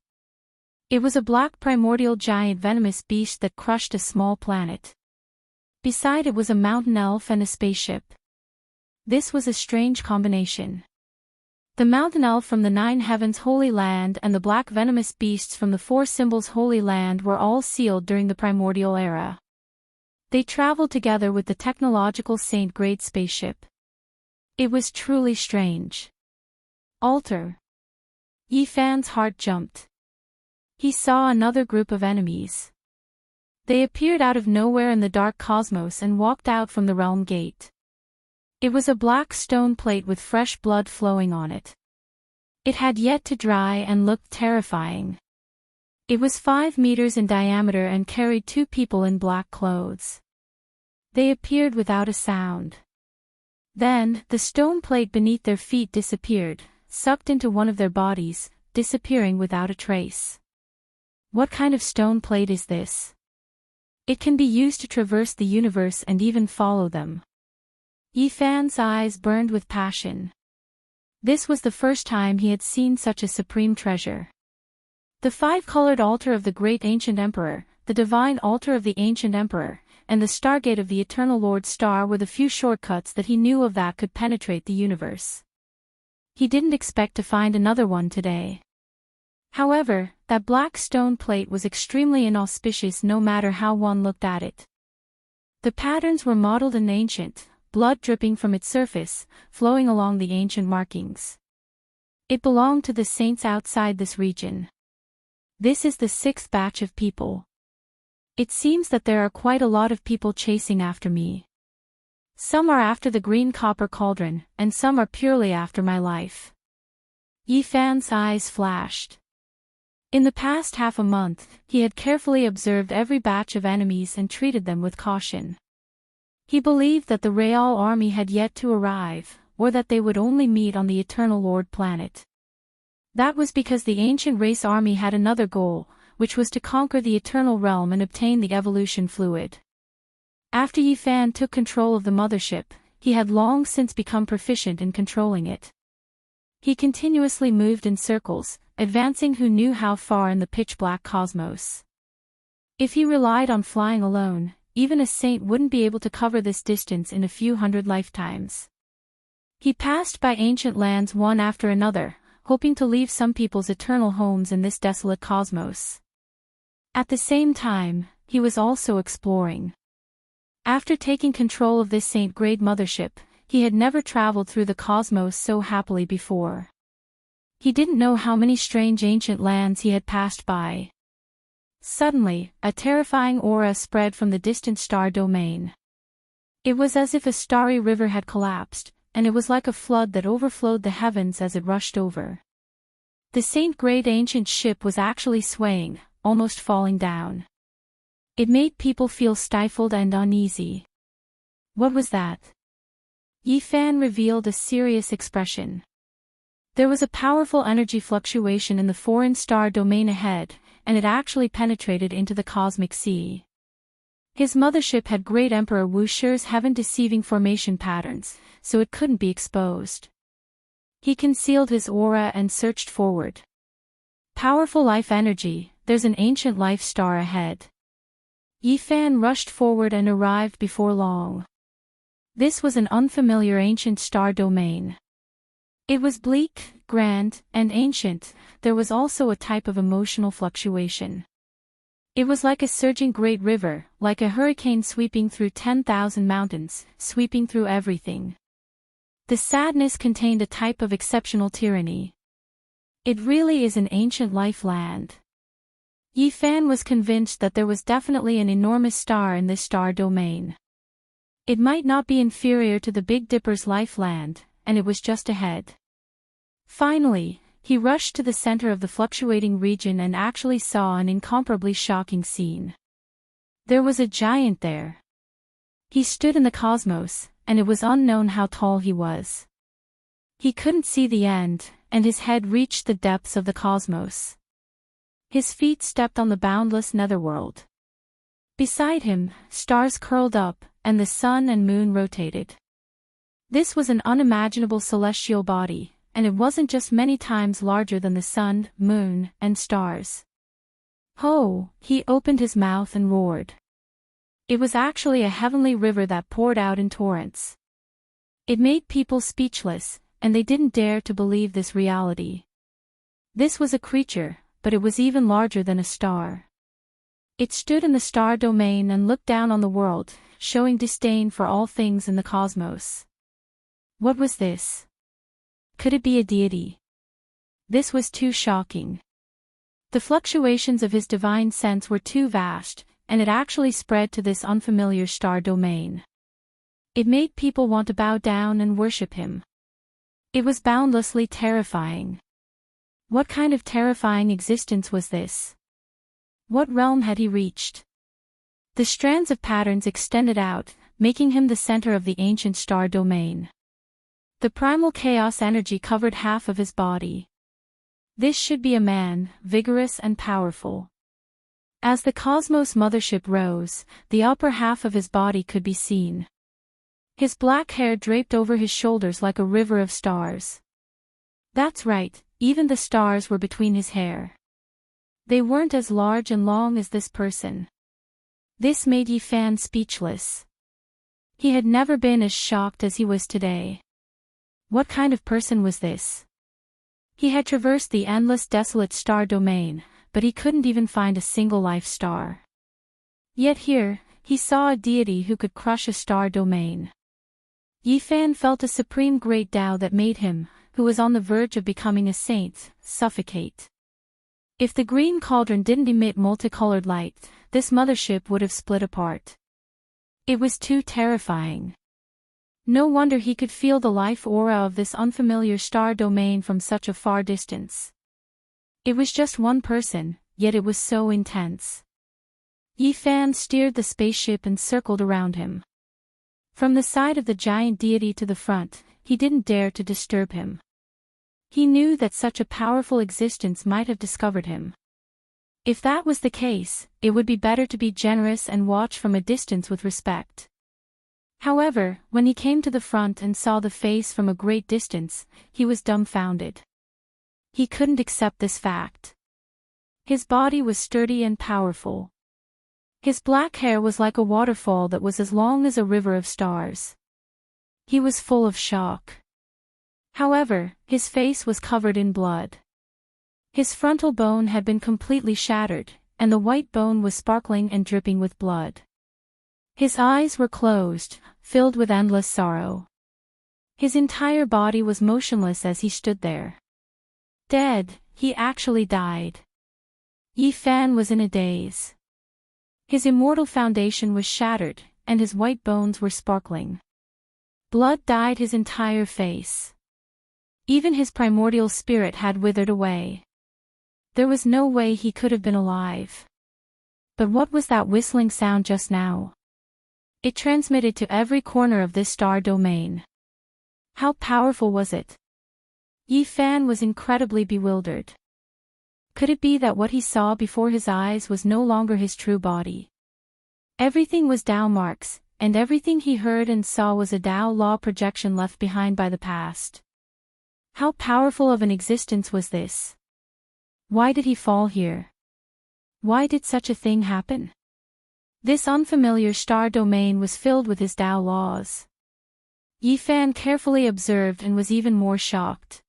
It was a black primordial giant venomous beast that crushed a small planet. Beside it was a mountain elf and a spaceship. This was a strange combination. The mountain elf from the Nine Heavens Holy Land and the black venomous beasts from the Four Symbols Holy Land were all sealed during the primordial era. They traveled together with the technological Saint-grade spaceship. It was truly strange. Altar. Yifan's heart jumped. He saw another group of enemies. They appeared out of nowhere in the dark cosmos and walked out from the realm gate. It was a black stone plate with fresh blood flowing on it. It had yet to dry and looked terrifying. It was 5 meters in diameter and carried 2 people in black clothes. They appeared without a sound. Then, the stone plate beneath their feet disappeared, sucked into one of their bodies, disappearing without a trace. What kind of stone plate is this? It can be used to traverse the universe and even follow them. Yifan's eyes burned with passion. This was the first time he had seen such a supreme treasure. The 5-colored altar of the great ancient emperor, the divine altar of the ancient emperor, and the stargate of the eternal Lord Star were the few shortcuts that he knew of that could penetrate the universe. He didn't expect to find another one today. However, that black stone plate was extremely inauspicious no matter how one looked at it. The patterns were modeled in ancient, blood dripping from its surface, flowing along the ancient markings. It belonged to the saints outside this region. This is the 6th batch of people. It seems that there are quite a lot of people chasing after me. Some are after the green copper cauldron, and some are purely after my life. Yifan's eyes flashed. In the past half a month, he had carefully observed every batch of enemies and treated them with caution. He believed that the Real army had yet to arrive, or that they would only meet on the Eternal Lord planet. That was because the ancient race army had another goal, which was to conquer the Eternal Realm and obtain the evolution fluid. After Yifan took control of the mothership, he had long since become proficient in controlling it. He continuously moved in circles, advancing who knew how far in the pitch-black cosmos. If he relied on flying alone, even a saint wouldn't be able to cover this distance in a few hundred lifetimes. He passed by ancient lands one after another, hoping to leave some people's eternal homes in this desolate cosmos. At the same time, he was also exploring. After taking control of this saint-grade mothership, he had never traveled through the cosmos so happily before. He didn't know how many strange ancient lands he had passed by. Suddenly, a terrifying aura spread from the distant star domain. It was as if a starry river had collapsed, and it was like a flood that overflowed the heavens as it rushed over. The saint-grade ancient ship was actually swaying, almost falling down. It made people feel stifled and uneasy. What was that? Yifan revealed a serious expression. There was a powerful energy fluctuation in the foreign star domain ahead, and it actually penetrated into the cosmic sea. His mothership had Great Emperor Wu Shi's heaven-deceiving formation patterns, so it couldn't be exposed. He concealed his aura and searched forward. Powerful life energy, there's an ancient life star ahead. Yifan rushed forward and arrived before long. This was an unfamiliar ancient star domain. It was bleak, grand, and ancient. There was also a type of emotional fluctuation. It was like a surging great river, like a hurricane sweeping through 10,000 mountains, sweeping through everything. The sadness contained a type of exceptional tyranny. It really is an ancient life land. Yifan was convinced that there was definitely an enormous star in this star domain. It might not be inferior to the Big Dipper's life land, and it was just ahead. Finally, he rushed to the center of the fluctuating region and actually saw an incomparably shocking scene. There was a giant there. He stood in the cosmos, and it was unknown how tall he was. He couldn't see the end, and his head reached the depths of the cosmos. His feet stepped on the boundless netherworld. Beside him, stars curled up, and the sun and moon rotated. This was an unimaginable celestial body, and it wasn't just many times larger than the sun, moon, and stars. Ho! He opened his mouth and roared. It was actually a heavenly river that poured out in torrents. It made people speechless, and they didn't dare to believe this reality. This was a creature, but it was even larger than a star. It stood in the star domain and looked down on the world, showing disdain for all things in the cosmos. What was this? Could it be a deity? This was too shocking. The fluctuations of his divine sense were too vast, and it actually spread to this unfamiliar star domain. It made people want to bow down and worship him. It was boundlessly terrifying. What kind of terrifying existence was this? What realm had he reached? The strands of patterns extended out, making him the center of the ancient star domain. The primal chaos energy covered half of his body. This should be a man, vigorous and powerful. As the cosmos mothership rose, the upper half of his body could be seen. His black hair draped over his shoulders like a river of stars. That's right, even the stars were between his hair. They weren't as large and long as this person. This made Yi Fan speechless. He had never been as shocked as he was today. What kind of person was this? He had traversed the endless desolate star domain, but he couldn't even find a single life star. Yet here, he saw a deity who could crush a star domain. Yi Fan felt a supreme great Tao that made him, who was on the verge of becoming a saint, suffocate. If the green cauldron didn't emit multicolored light, this mothership would have split apart. It was too terrifying. No wonder he could feel the life aura of this unfamiliar star domain from such a far distance. It was just one person, yet it was so intense. Yi Fan steered the spaceship and circled around him. From the side of the giant deity to the front, he didn't dare to disturb him. He knew that such a powerful existence might have discovered him. If that was the case, it would be better to be generous and watch from a distance with respect. However, when he came to the front and saw the face from a great distance, he was dumbfounded. He couldn't accept this fact. His body was sturdy and powerful. His black hair was like a waterfall that was as long as a river of stars. He was full of shock. However, his face was covered in blood. His frontal bone had been completely shattered, and the white bone was sparkling and dripping with blood. His eyes were closed, filled with endless sorrow. His entire body was motionless as he stood there. Dead, he actually died. Yi Fan was in a daze. His immortal foundation was shattered, and his white bones were sparkling. Blood dyed his entire face. Even his primordial spirit had withered away. There was no way he could have been alive. But what was that whistling sound just now? It transmitted to every corner of this star domain. How powerful was it? Yi Fan was incredibly bewildered. Could it be that what he saw before his eyes was no longer his true body? Everything was Tao marks, and everything he heard and saw was a Tao law projection left behind by the past. How powerful of an existence was this? Why did he fall here? Why did such a thing happen? This unfamiliar star domain was filled with his Tao laws. Yi Fan carefully observed and was even more shocked.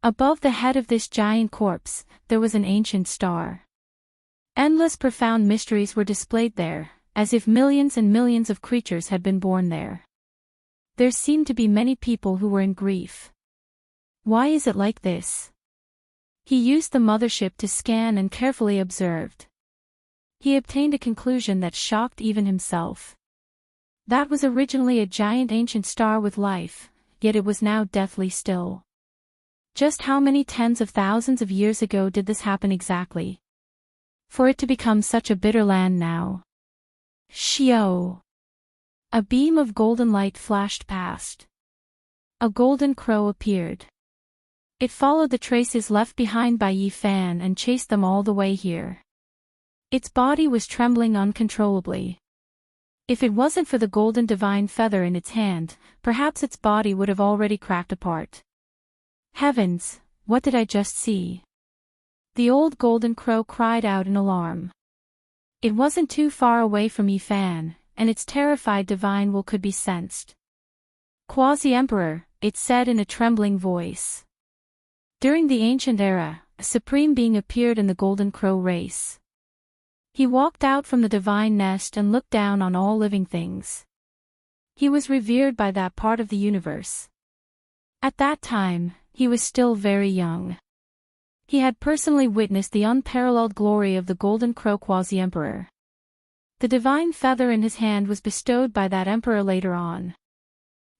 Above the head of this giant corpse, there was an ancient star. Endless profound mysteries were displayed there, as if millions and millions of creatures had been born there. There seemed to be many people who were in grief. Why is it like this? He used the mothership to scan and carefully observed. He obtained a conclusion that shocked even himself. That was originally a giant ancient star with life, yet it was now deathly still. Just how many tens of thousands of years ago did this happen exactly? For it to become such a bitter land now. Shio! A beam of golden light flashed past. A golden crow appeared. It followed the traces left behind by Yi Fan and chased them all the way here. Its body was trembling uncontrollably. If it wasn't for the golden divine feather in its hand, perhaps its body would have already cracked apart. Heavens, what did I just see? The old golden crow cried out in alarm. It wasn't too far away from Yi Fan, and its terrified divine will could be sensed. Quasi-Emperor, it said in a trembling voice. During the ancient era, a supreme being appeared in the golden crow race. He walked out from the divine nest and looked down on all living things. He was revered by that part of the universe. At that time, he was still very young. He had personally witnessed the unparalleled glory of the golden crow quasi-emperor. The divine feather in his hand was bestowed by that emperor later on.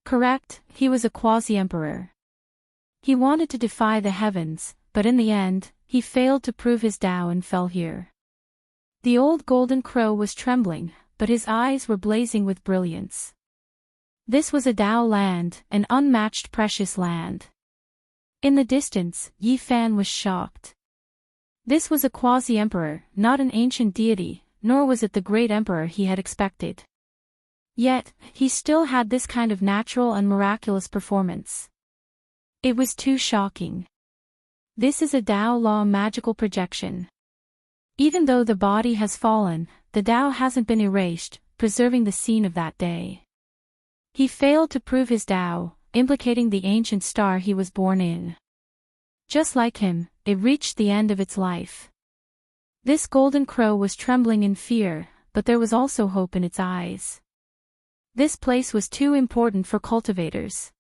Correct, he was a quasi-emperor. He wanted to defy the heavens, but in the end, he failed to prove his Tao and fell here. The old golden crow was trembling, but his eyes were blazing with brilliance. This was a Tao land, an unmatched precious land. In the distance, Yi Fan was shocked. This was a quasi-emperor, not an ancient deity, nor was it the great emperor he had expected. Yet, he still had this kind of natural and miraculous performance. It was too shocking. This is a Tao law magical projection. Even though the body has fallen, the Tao hasn't been erased, preserving the scene of that day. He failed to prove his Tao, implicating the ancient star he was born in. Just like him, it reached the end of its life. This golden crow was trembling in fear, but there was also hope in its eyes. This place was too important for cultivators.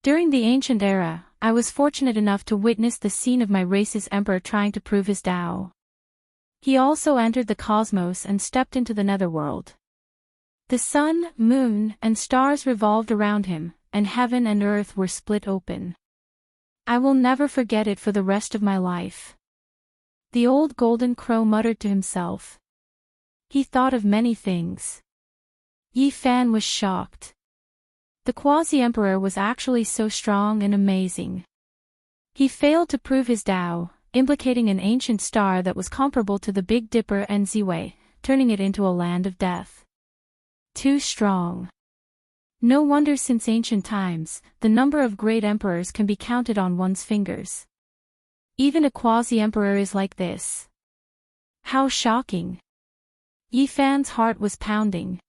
During the ancient era, I was fortunate enough to witness the scene of my race's emperor trying to prove his Tao. He also entered the cosmos and stepped into the netherworld. The sun, moon, and stars revolved around him, and heaven and earth were split open. I will never forget it for the rest of my life. The old golden crow muttered to himself. He thought of many things. Yi Fan was shocked. The quasi-emperor was actually so strong and amazing. He failed to prove his Tao, implicating an ancient star that was comparable to the Big Dipper and Ziwei, turning it into a land of death. Too strong. No wonder since ancient times, the number of great emperors can be counted on one's fingers. Even a quasi-emperor is like this. How shocking. Yi Fan's heart was pounding.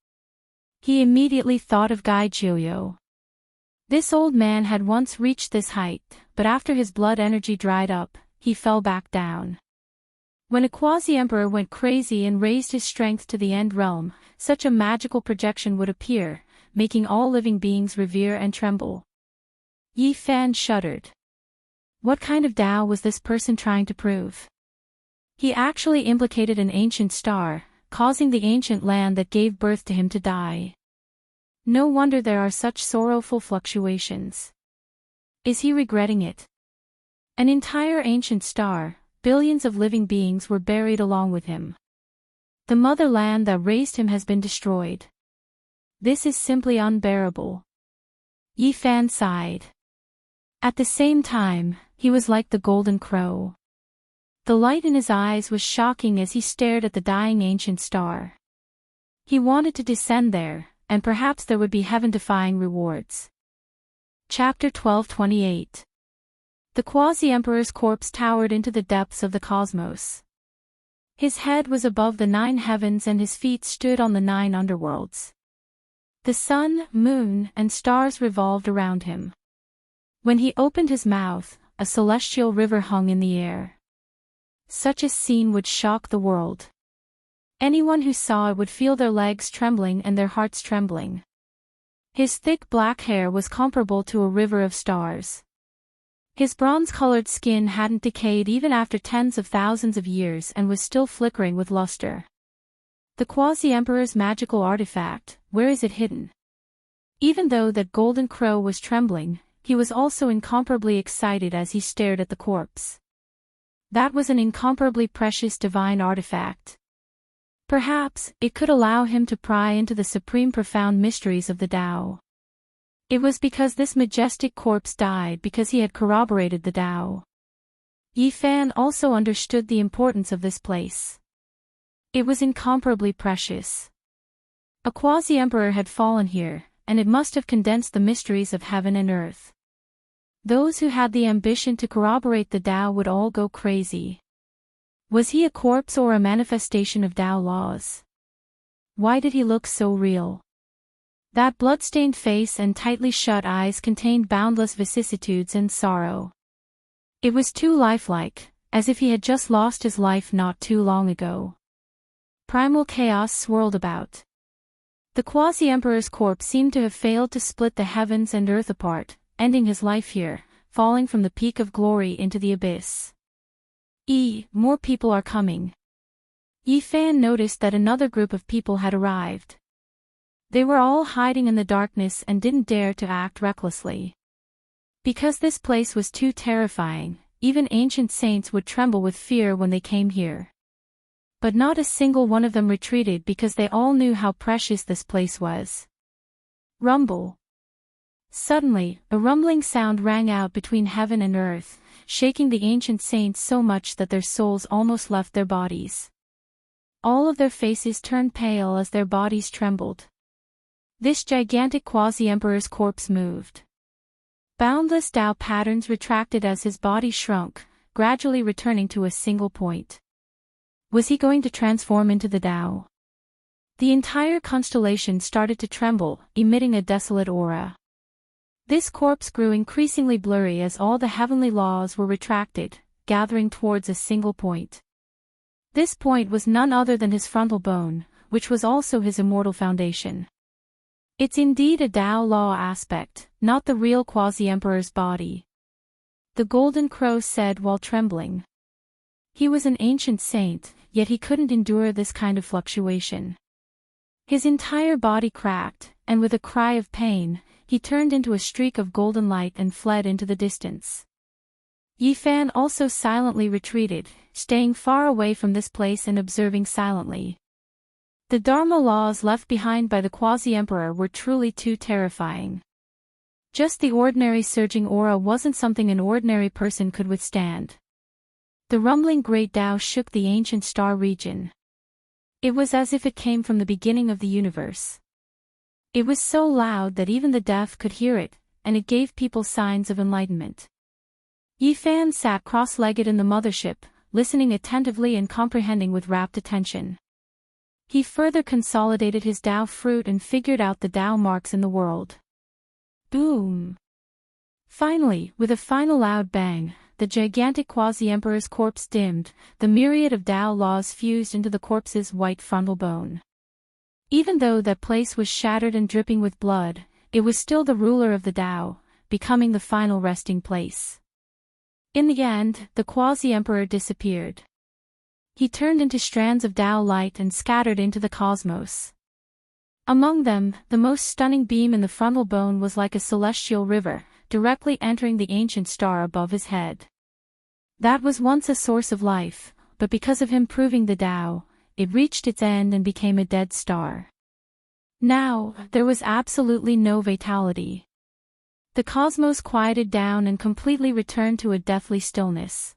He immediately thought of Gai Jiuyo. This old man had once reached this height, but after his blood energy dried up, he fell back down. When a quasi-emperor went crazy and raised his strength to the end realm, such a magical projection would appear, making all living beings revere and tremble. Yi Fan shuddered. What kind of Tao was this person trying to prove? He actually implicated an ancient star, causing the ancient land that gave birth to him to die. No wonder there are such sorrowful fluctuations. Is he regretting it? An entire ancient star, billions of living beings were buried along with him. The motherland that raised him has been destroyed. This is simply unbearable. Yi Fan sighed. At the same time, he was like the golden crow. The light in his eyes was shocking as he stared at the dying ancient star. He wanted to descend there, and perhaps there would be heaven-defying rewards. Chapter 12:28. The quasi-emperor's corpse towered into the depths of the cosmos. His head was above the 9 heavens and his feet stood on the 9 underworlds. The sun, moon, and stars revolved around him. When he opened his mouth, a celestial river hung in the air. Such a scene would shock the world. Anyone who saw it would feel their legs trembling and their hearts trembling. His thick black hair was comparable to a river of stars. His bronze-colored skin hadn't decayed even after tens of thousands of years and was still flickering with luster. The quasi-emperor's magical artifact, where is it hidden? Even though that golden crow was trembling, he was also incomparably excited as he stared at the corpse. That was an incomparably precious divine artifact. Perhaps, it could allow him to pry into the supreme profound mysteries of the Tao. It was because this majestic corpse died because he had corroborated the Tao. Yi Fan also understood the importance of this place. It was incomparably precious. A quasi-emperor had fallen here, and it must have condensed the mysteries of heaven and earth. Those who had the ambition to corroborate the Tao would all go crazy. Was he a corpse or a manifestation of Tao laws? Why did he look so real? That blood-stained face and tightly shut eyes contained boundless vicissitudes and sorrow. It was too lifelike, as if he had just lost his life not too long ago. Primal chaos swirled about. The quasi-emperor's corpse seemed to have failed to split the heavens and earth apart, ending his life here, falling from the peak of glory into the abyss. More people are coming. Yi Fan noticed that another group of people had arrived. They were all hiding in the darkness and didn't dare to act recklessly. Because this place was too terrifying, even ancient saints would tremble with fear when they came here. But not a single one of them retreated because they all knew how precious this place was. Rumble. Suddenly, a rumbling sound rang out between heaven and earth, shaking the ancient saints so much that their souls almost left their bodies. All of their faces turned pale as their bodies trembled. This gigantic quasi-emperor's corpse moved. Boundless Tao patterns retracted as his body shrunk, gradually returning to a single point. Was he going to transform into the Tao? The entire constellation started to tremble, emitting a desolate aura. This corpse grew increasingly blurry as all the heavenly laws were retracted, gathering towards a single point. This point was none other than his frontal bone, which was also his immortal foundation. It's indeed a Tao law aspect, not the real quasi-emperor's body. The golden crow said while trembling. He was an ancient saint, yet he couldn't endure this kind of fluctuation. His entire body cracked, and with a cry of pain, he turned into a streak of golden light and fled into the distance. Yi Fan also silently retreated, staying far away from this place and observing silently. The Dharma laws left behind by the quasi-emperor were truly too terrifying. Just the ordinary surging aura wasn't something an ordinary person could withstand. The rumbling great Tao shook the ancient star region. It was as if it came from the beginning of the universe. It was so loud that even the deaf could hear it, and it gave people signs of enlightenment. Yi Fan sat cross-legged in the mothership, listening attentively and comprehending with rapt attention. He further consolidated his Tao fruit and figured out the Tao marks in the world. Boom! Finally, with a final loud bang, the gigantic quasi-emperor's corpse dimmed, the myriad of Tao laws fused into the corpse's white frontal bone. Even though that place was shattered and dripping with blood, it was still the ruler of the Tao, becoming the final resting place. In the end, the quasi-emperor disappeared. He turned into strands of Tao light and scattered into the cosmos. Among them, the most stunning beam in the frontal bone was like a celestial river, directly entering the ancient star above his head. That was once a source of life, but because of him proving the Tao, it reached its end and became a dead star. Now, there was absolutely no vitality. The cosmos quieted down and completely returned to a deathly stillness.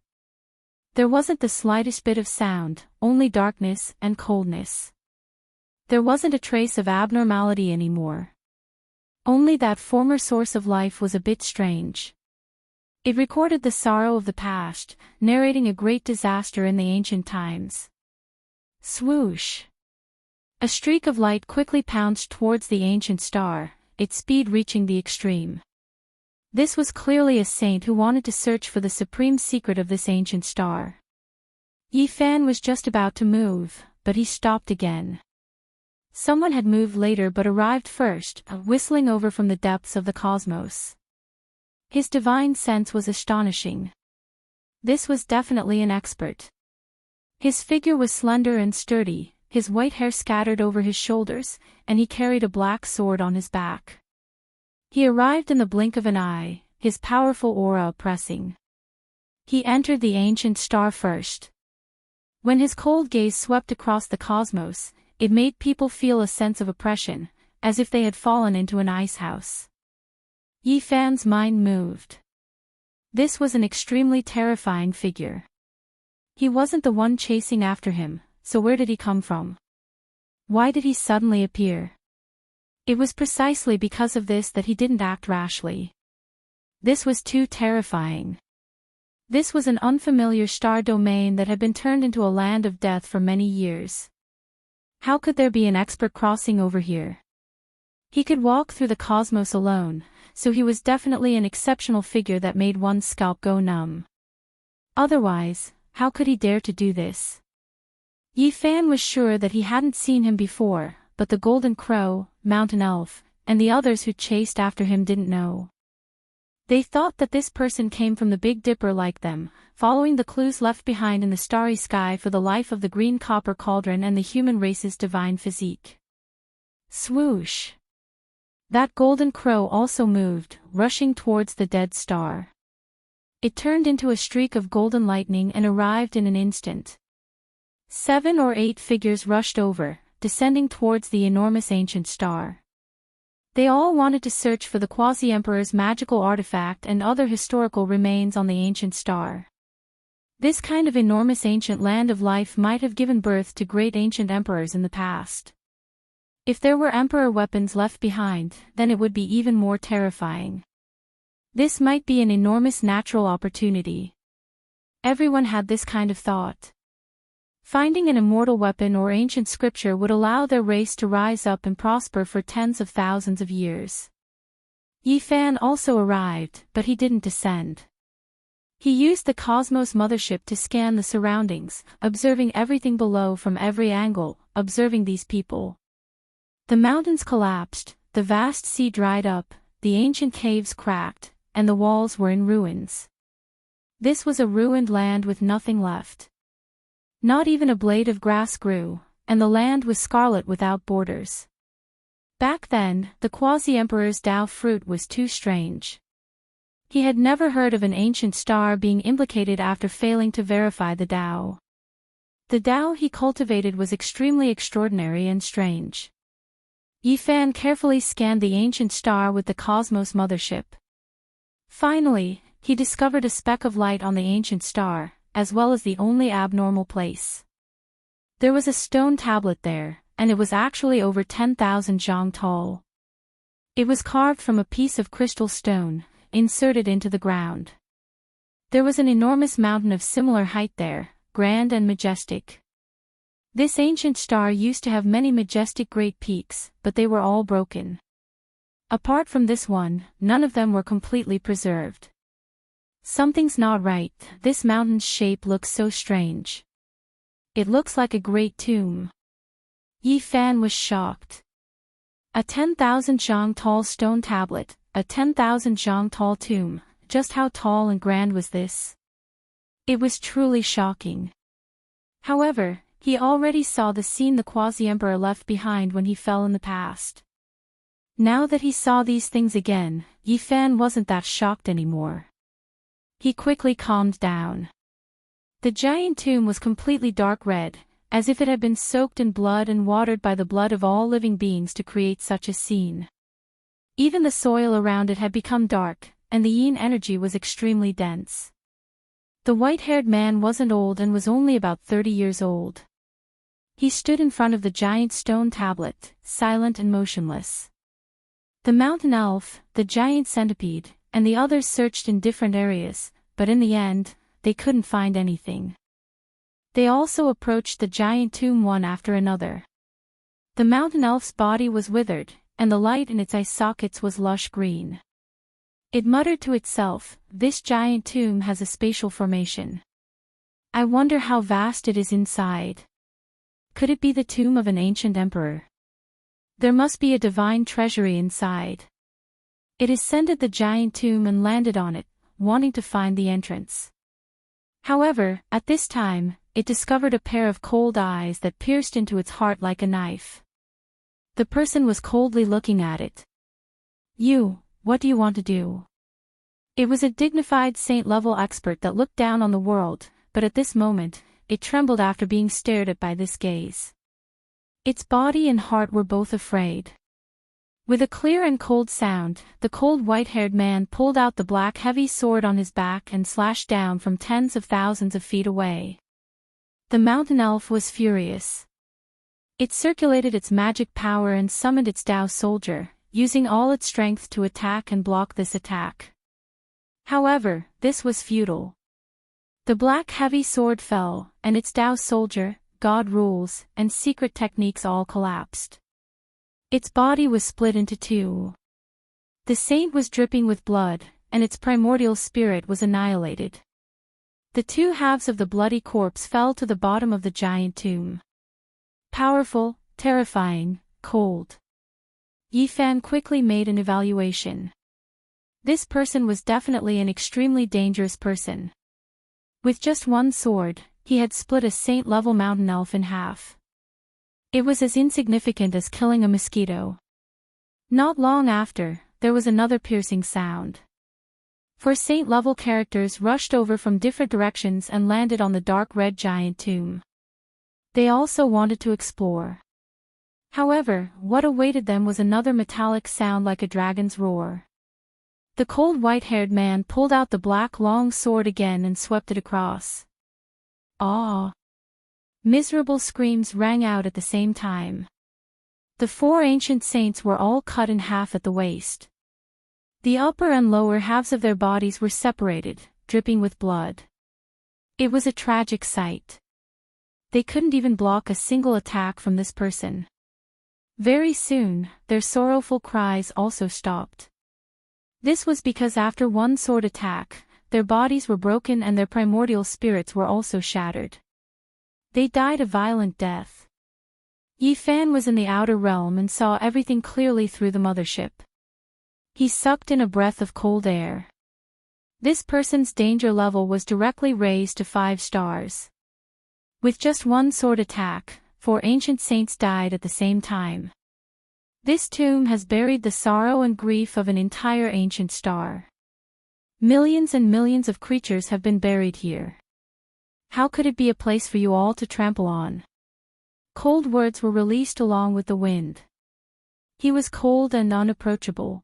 There wasn't the slightest bit of sound, only darkness and coldness. There wasn't a trace of abnormality anymore. Only that former source of life was a bit strange. It recorded the sorrow of the past, narrating a great disaster in the ancient times. Swoosh! A streak of light quickly pounced towards the ancient star, its speed reaching the extreme. This was clearly a saint who wanted to search for the supreme secret of this ancient star. Yi Fan was just about to move, but he stopped again. Someone had moved later but arrived first, whistling over from the depths of the cosmos. His divine sense was astonishing. This was definitely an expert. His figure was slender and sturdy, his white hair scattered over his shoulders, and he carried a black sword on his back. He arrived in the blink of an eye, his powerful aura oppressing. He entered the ancient star first. When his cold gaze swept across the cosmos, it made people feel a sense of oppression, as if they had fallen into an ice house. Yi Fan's mind moved. This was an extremely terrifying figure. He wasn't the one chasing after him, so where did he come from? Why did he suddenly appear? It was precisely because of this that he didn't act rashly. This was too terrifying. This was an unfamiliar star domain that had been turned into a land of death for many years. How could there be an expert crossing over here? He could walk through the cosmos alone, so he was definitely an exceptional figure that made one's scalp go numb. Otherwise, how could he dare to do this? Yi Fan was sure that he hadn't seen him before, but the Golden Crow, Mountain Elf, and the others who chased after him didn't know. They thought that this person came from the Big Dipper like them, following the clues left behind in the starry sky for the life of the green copper cauldron and the human race's divine physique. Swoosh! That golden crow also moved, rushing towards the dead star. It turned into a streak of golden lightning and arrived in an instant. 7 or 8 figures rushed over, descending towards the enormous ancient star. They all wanted to search for the Quasi-Emperor's magical artifact and other historical remains on the ancient star. This kind of enormous ancient land of life might have given birth to great ancient emperors in the past. If there were emperor weapons left behind, then it would be even more terrifying. This might be an enormous natural opportunity. Everyone had this kind of thought. Finding an immortal weapon or ancient scripture would allow their race to rise up and prosper for tens of thousands of years. Yi Fan also arrived, but he didn't descend. He used the Cosmos Mothership to scan the surroundings, observing everything below from every angle, observing these people. The mountains collapsed, the vast sea dried up, the ancient caves cracked, and the walls were in ruins. This was a ruined land with nothing left. Not even a blade of grass grew, and the land was scarlet without borders. Back then, the Quasi-Emperor's Tao fruit was too strange. He had never heard of an ancient star being implicated after failing to verify the Tao. The Tao he cultivated was extremely extraordinary and strange. Yi Fan carefully scanned the ancient star with the Cosmos Mothership. Finally, he discovered a speck of light on the ancient star, as well as the only abnormal place. There was a stone tablet there, and it was actually over 10,000 zhang tall. It was carved from a piece of crystal stone, inserted into the ground. There was an enormous mountain of similar height there, grand and majestic. This ancient star used to have many majestic great peaks, but they were all broken. Apart from this one, none of them were completely preserved. Something's not right, this mountain's shape looks so strange. It looks like a great tomb. Yi Fan was shocked. A 10,000 zhang tall stone tablet, a 10,000 zhang tall tomb, just how tall and grand was this? It was truly shocking. However, he already saw the scene the Quasi-Emperor left behind when he fell in the past. Now that he saw these things again, Yi Fan wasn't that shocked anymore. He quickly calmed down. The giant tomb was completely dark red, as if it had been soaked in blood and watered by the blood of all living beings to create such a scene. Even the soil around it had become dark, and the yin energy was extremely dense. The white-haired man wasn't old and was only about 30 years old. He stood in front of the giant stone tablet, silent and motionless. The mountain elf, the giant centipede, and the others searched in different areas, but in the end, they couldn't find anything. They also approached the giant tomb one after another. The mountain elf's body was withered, and the light in its eye sockets was lush green. It muttered to itself, "This giant tomb has a spatial formation. I wonder how vast it is inside. Could it be the tomb of an ancient emperor? There must be a divine treasury inside." It ascended the giant tomb and landed on it, wanting to find the entrance. However, at this time, it discovered a pair of cold eyes that pierced into its heart like a knife. The person was coldly looking at it. "You, what do you want to do?" It was a dignified saint-level expert that looked down on the world, but at this moment, it trembled after being stared at by this gaze. Its body and heart were both afraid. With a clear and cold sound, the cold white-haired man pulled out the black heavy sword on his back and slashed down from tens of thousands of feet away. The mountain elf was furious. It circulated its magic power and summoned its Tao soldier, using all its strength to attack and block this attack. However, this was futile. The black heavy sword fell, and its Tao soldier, God rules, and secret techniques all collapsed. Its body was split into two. The saint was dripping with blood, and its primordial spirit was annihilated. The two halves of the bloody corpse fell to the bottom of the giant tomb. Powerful, terrifying, cold. Yi Fan quickly made an evaluation. This person was definitely an extremely dangerous person. With just one sword, he had split a saint-level mountain elf in half. It was as insignificant as killing a mosquito. Not long after, there was another piercing sound. Four saint-level characters rushed over from different directions and landed on the dark red giant tomb. They also wanted to explore. However, what awaited them was another metallic sound like a dragon's roar. The cold white-haired man pulled out the black long sword again and swept it across. Ah! Miserable screams rang out at the same time. The four ancient saints were all cut in half at the waist. The upper and lower halves of their bodies were separated, dripping with blood. It was a tragic sight. They couldn't even block a single attack from this person. Very soon, their sorrowful cries also stopped. This was because after one sword attack, their bodies were broken and their primordial spirits were also shattered. They died a violent death. Yi Fan was in the outer realm and saw everything clearly through the mothership. He sucked in a breath of cold air. This person's danger level was directly raised to 5 stars. With just one sword attack, 4 ancient saints died at the same time. This tomb has buried the sorrow and grief of an entire ancient star. Millions and millions of creatures have been buried here. How could it be a place for you all to trample on? Cold words were released along with the wind. He was cold and unapproachable.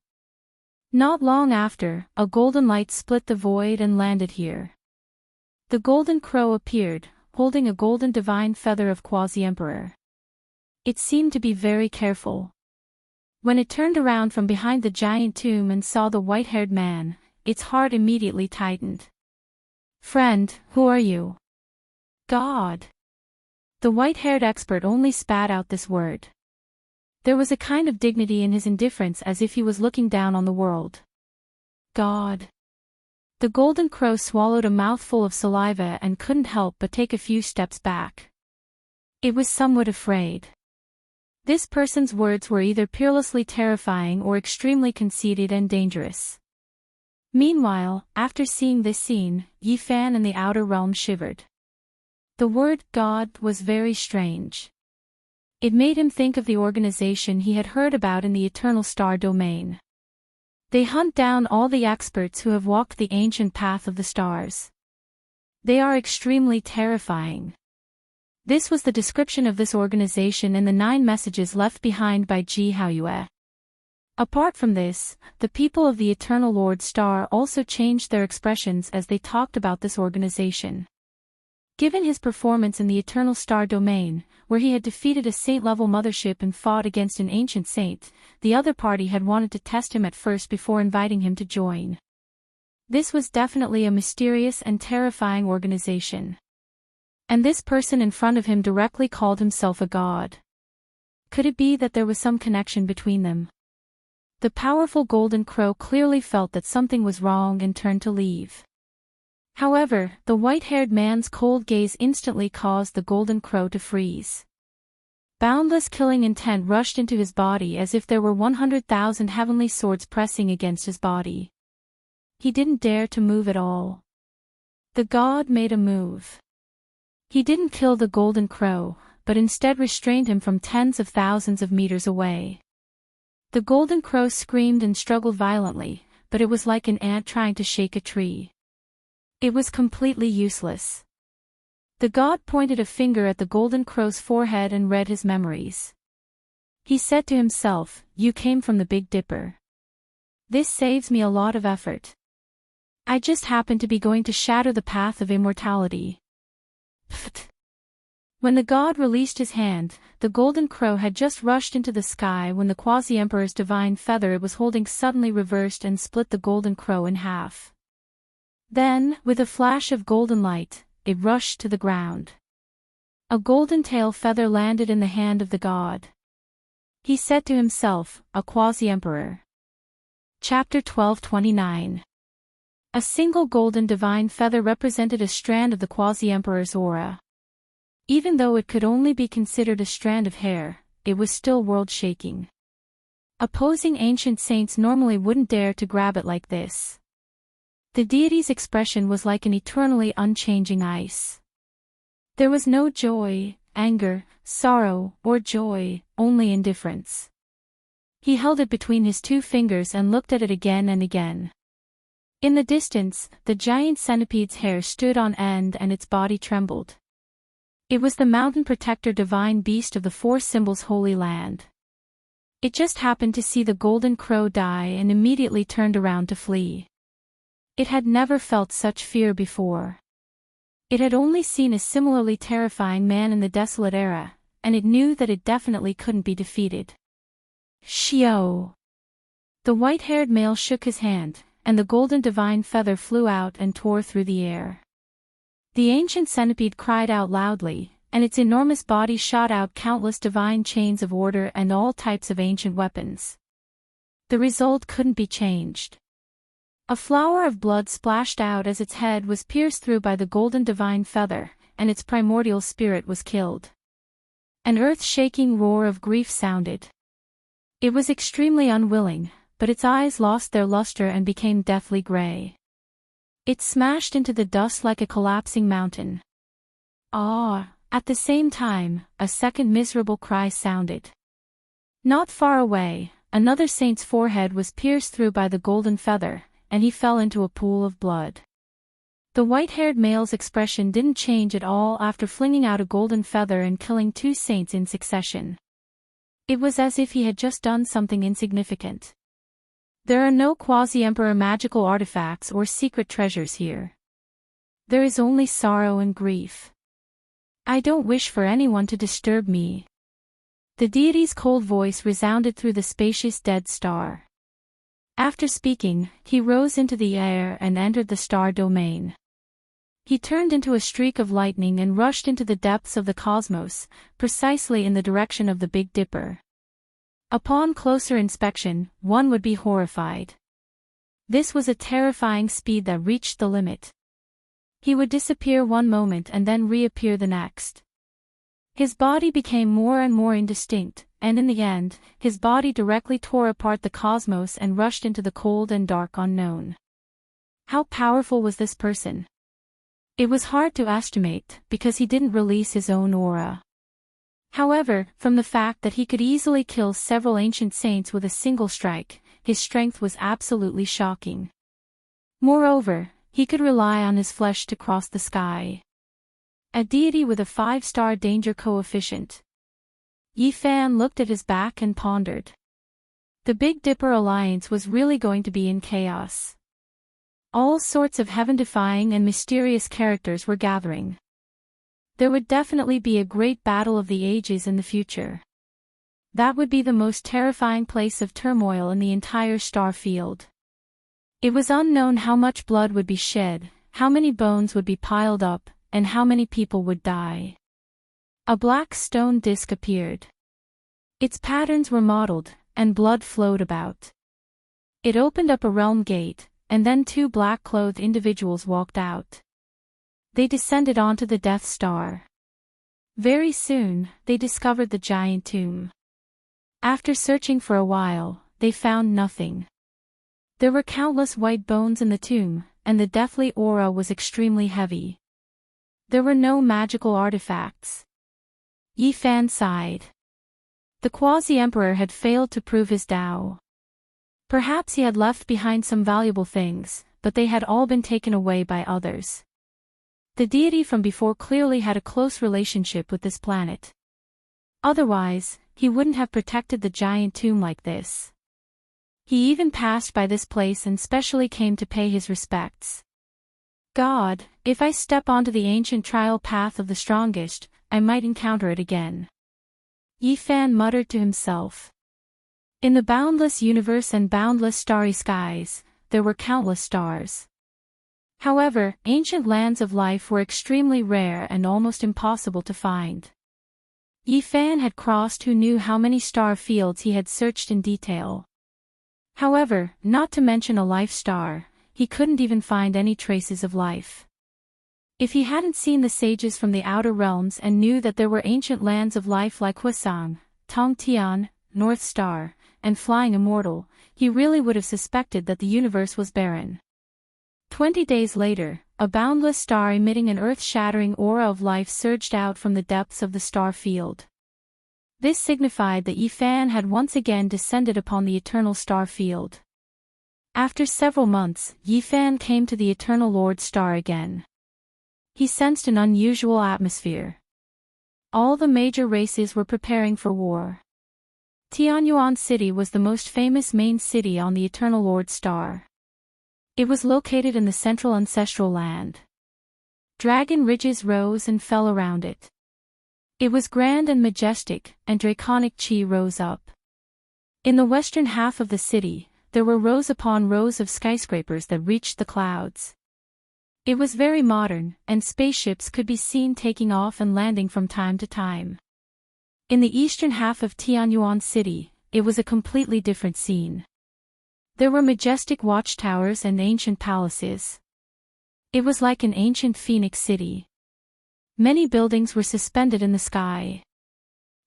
Not long after, a golden light split the void and landed here. The golden crow appeared, holding a golden divine feather of Quasi-Emperor. It seemed to be very careful. When it turned around from behind the giant tomb and saw the white-haired man, its heart immediately tightened. "Friend, who are you?" "God." The white-haired expert only spat out this word. There was a kind of dignity in his indifference as if he was looking down on the world. "God." The golden crow swallowed a mouthful of saliva and couldn't help but take a few steps back. It was somewhat afraid. This person's words were either peerlessly terrifying or extremely conceited and dangerous. Meanwhile, after seeing this scene, Yi Fan in the outer realm shivered. The word God was very strange. It made him think of the organization he had heard about in the Eternal Star Domain. They hunt down all the experts who have walked the ancient path of the stars. They are extremely terrifying. This was the description of this organization in the 9 messages left behind by Ji Haoyue. Apart from this, the people of the Eternal Lord Star also changed their expressions as they talked about this organization. Given his performance in the Eternal Star Domain, where he had defeated a saint-level mothership and fought against an ancient saint, the other party had wanted to test him at first before inviting him to join. This was definitely a mysterious and terrifying organization. And this person in front of him directly called himself a god. Could it be that there was some connection between them? The powerful golden crow clearly felt that something was wrong and turned to leave. However, the white-haired man's cold gaze instantly caused the golden crow to freeze. Boundless killing intent rushed into his body as if there were 100,000 heavenly swords pressing against his body. He didn't dare to move at all. The god made a move. He didn't kill the golden crow, but instead restrained him from tens of thousands of meters away. The golden crow screamed and struggled violently, but it was like an ant trying to shake a tree. It was completely useless. The god pointed a finger at the golden crow's forehead and read his memories. He said to himself, "You came from the Big Dipper. This saves me a lot of effort. I just happen to be going to shatter the path of immortality." Pfft. When the god released his hand, the golden crow had just rushed into the sky when the quasi-emperor's divine feather it was holding suddenly reversed and split the golden crow in half. Then, with a flash of golden light, it rushed to the ground. A golden tail feather landed in the hand of the god. He said to himself, "A quasi-emperor." Chapter 12:29. A single golden divine feather represented a strand of the quasi-emperor's aura. Even though it could only be considered a strand of hair, it was still world-shaking. Opposing ancient saints normally wouldn't dare to grab it like this. The deity's expression was like an eternally unchanging ice. There was no joy, anger, sorrow, or joy, only indifference. He held it between his two fingers and looked at it again and again. In the distance, the giant centipede's hair stood on end and its body trembled. It was the mountain protector divine beast of the Four Symbols Holy Land. It just happened to see the golden crow die and immediately turned around to flee. It had never felt such fear before. It had only seen a similarly terrifying man in the desolate era, and it knew that it definitely couldn't be defeated. Shio! The white-haired male shook his hand, and the golden divine feather flew out and tore through the air. The ancient centipede cried out loudly, and its enormous body shot out countless divine chains of order and all types of ancient weapons. The result couldn't be changed. A flower of blood splashed out as its head was pierced through by the golden divine feather, and its primordial spirit was killed. An earth-shaking roar of grief sounded. It was extremely unwilling, but its eyes lost their luster and became deathly gray. It smashed into the dust like a collapsing mountain. Ah! At the same time, a second miserable cry sounded. Not far away, another saint's forehead was pierced through by the golden feather, and he fell into a pool of blood. The white-haired male's expression didn't change at all after flinging out a golden feather and killing two saints in succession. It was as if he had just done something insignificant. There are no quasi-emperor magical artifacts or secret treasures here. There is only sorrow and grief. I don't wish for anyone to disturb me. The deity's cold voice resounded through the spacious dead star. After speaking, he rose into the air and entered the star domain. He turned into a streak of lightning and rushed into the depths of the cosmos, precisely in the direction of the Big Dipper. Upon closer inspection, one would be horrified. This was a terrifying speed that reached the limit. He would disappear one moment and then reappear the next. His body became more and more indistinct, and in the end, his body directly tore apart the cosmos and rushed into the cold and dark unknown. How powerful was this person? It was hard to estimate, because he didn't release his own aura. However, from the fact that he could easily kill several ancient saints with a single strike, his strength was absolutely shocking. Moreover, he could rely on his flesh to cross the sky. A deity with a 5-star danger coefficient. Yi Fan looked at his back and pondered. The Big Dipper alliance was really going to be in chaos. All sorts of heaven-defying and mysterious characters were gathering. There would definitely be a great battle of the ages in the future. That would be the most terrifying place of turmoil in the entire star field. It was unknown how much blood would be shed, how many bones would be piled up, and how many people would die. A black stone disk appeared. Its patterns were mottled, and blood flowed about. It opened up a realm gate, and then two black-clothed individuals walked out. They descended onto the Death Star. Very soon, they discovered the giant tomb. After searching for a while, they found nothing. There were countless white bones in the tomb, and the deathly aura was extremely heavy. There were no magical artifacts. Yi Fan sighed. The quasi-emperor had failed to prove his Tao. Perhaps he had left behind some valuable things, but they had all been taken away by others. The deity from before clearly had a close relationship with this planet. Otherwise, he wouldn't have protected the giant tomb like this. He even passed by this place and specially came to pay his respects. God, if I step onto the ancient trial path of the strongest, I might encounter it again. Yi Fan muttered to himself. In the boundless universe and boundless starry skies, there were countless stars. However, ancient lands of life were extremely rare and almost impossible to find. Yi Fan had crossed who knew how many star fields he had searched in detail. However, not to mention a life star, he couldn't even find any traces of life. If he hadn't seen the sages from the outer realms and knew that there were ancient lands of life like Huasang, Tong Tian, North Star, and Flying Immortal, he really would have suspected that the universe was barren. 20 days later, a boundless star emitting an earth-shattering aura of life surged out from the depths of the star field. This signified that Yi Fan had once again descended upon the eternal star field. After several months, Yi Fan came to the Eternal Lord Star again. He sensed an unusual atmosphere. All the major races were preparing for war. Tianyuan City was the most famous main city on the Eternal Lord Star. It was located in the central ancestral land. Dragon ridges rose and fell around it. It was grand and majestic, and draconic chi rose up. In the western half of the city, there were rows upon rows of skyscrapers that reached the clouds. It was very modern, and spaceships could be seen taking off and landing from time to time. In the eastern half of Tianyuan City, it was a completely different scene. There were majestic watchtowers and ancient palaces. It was like an ancient phoenix city. Many buildings were suspended in the sky.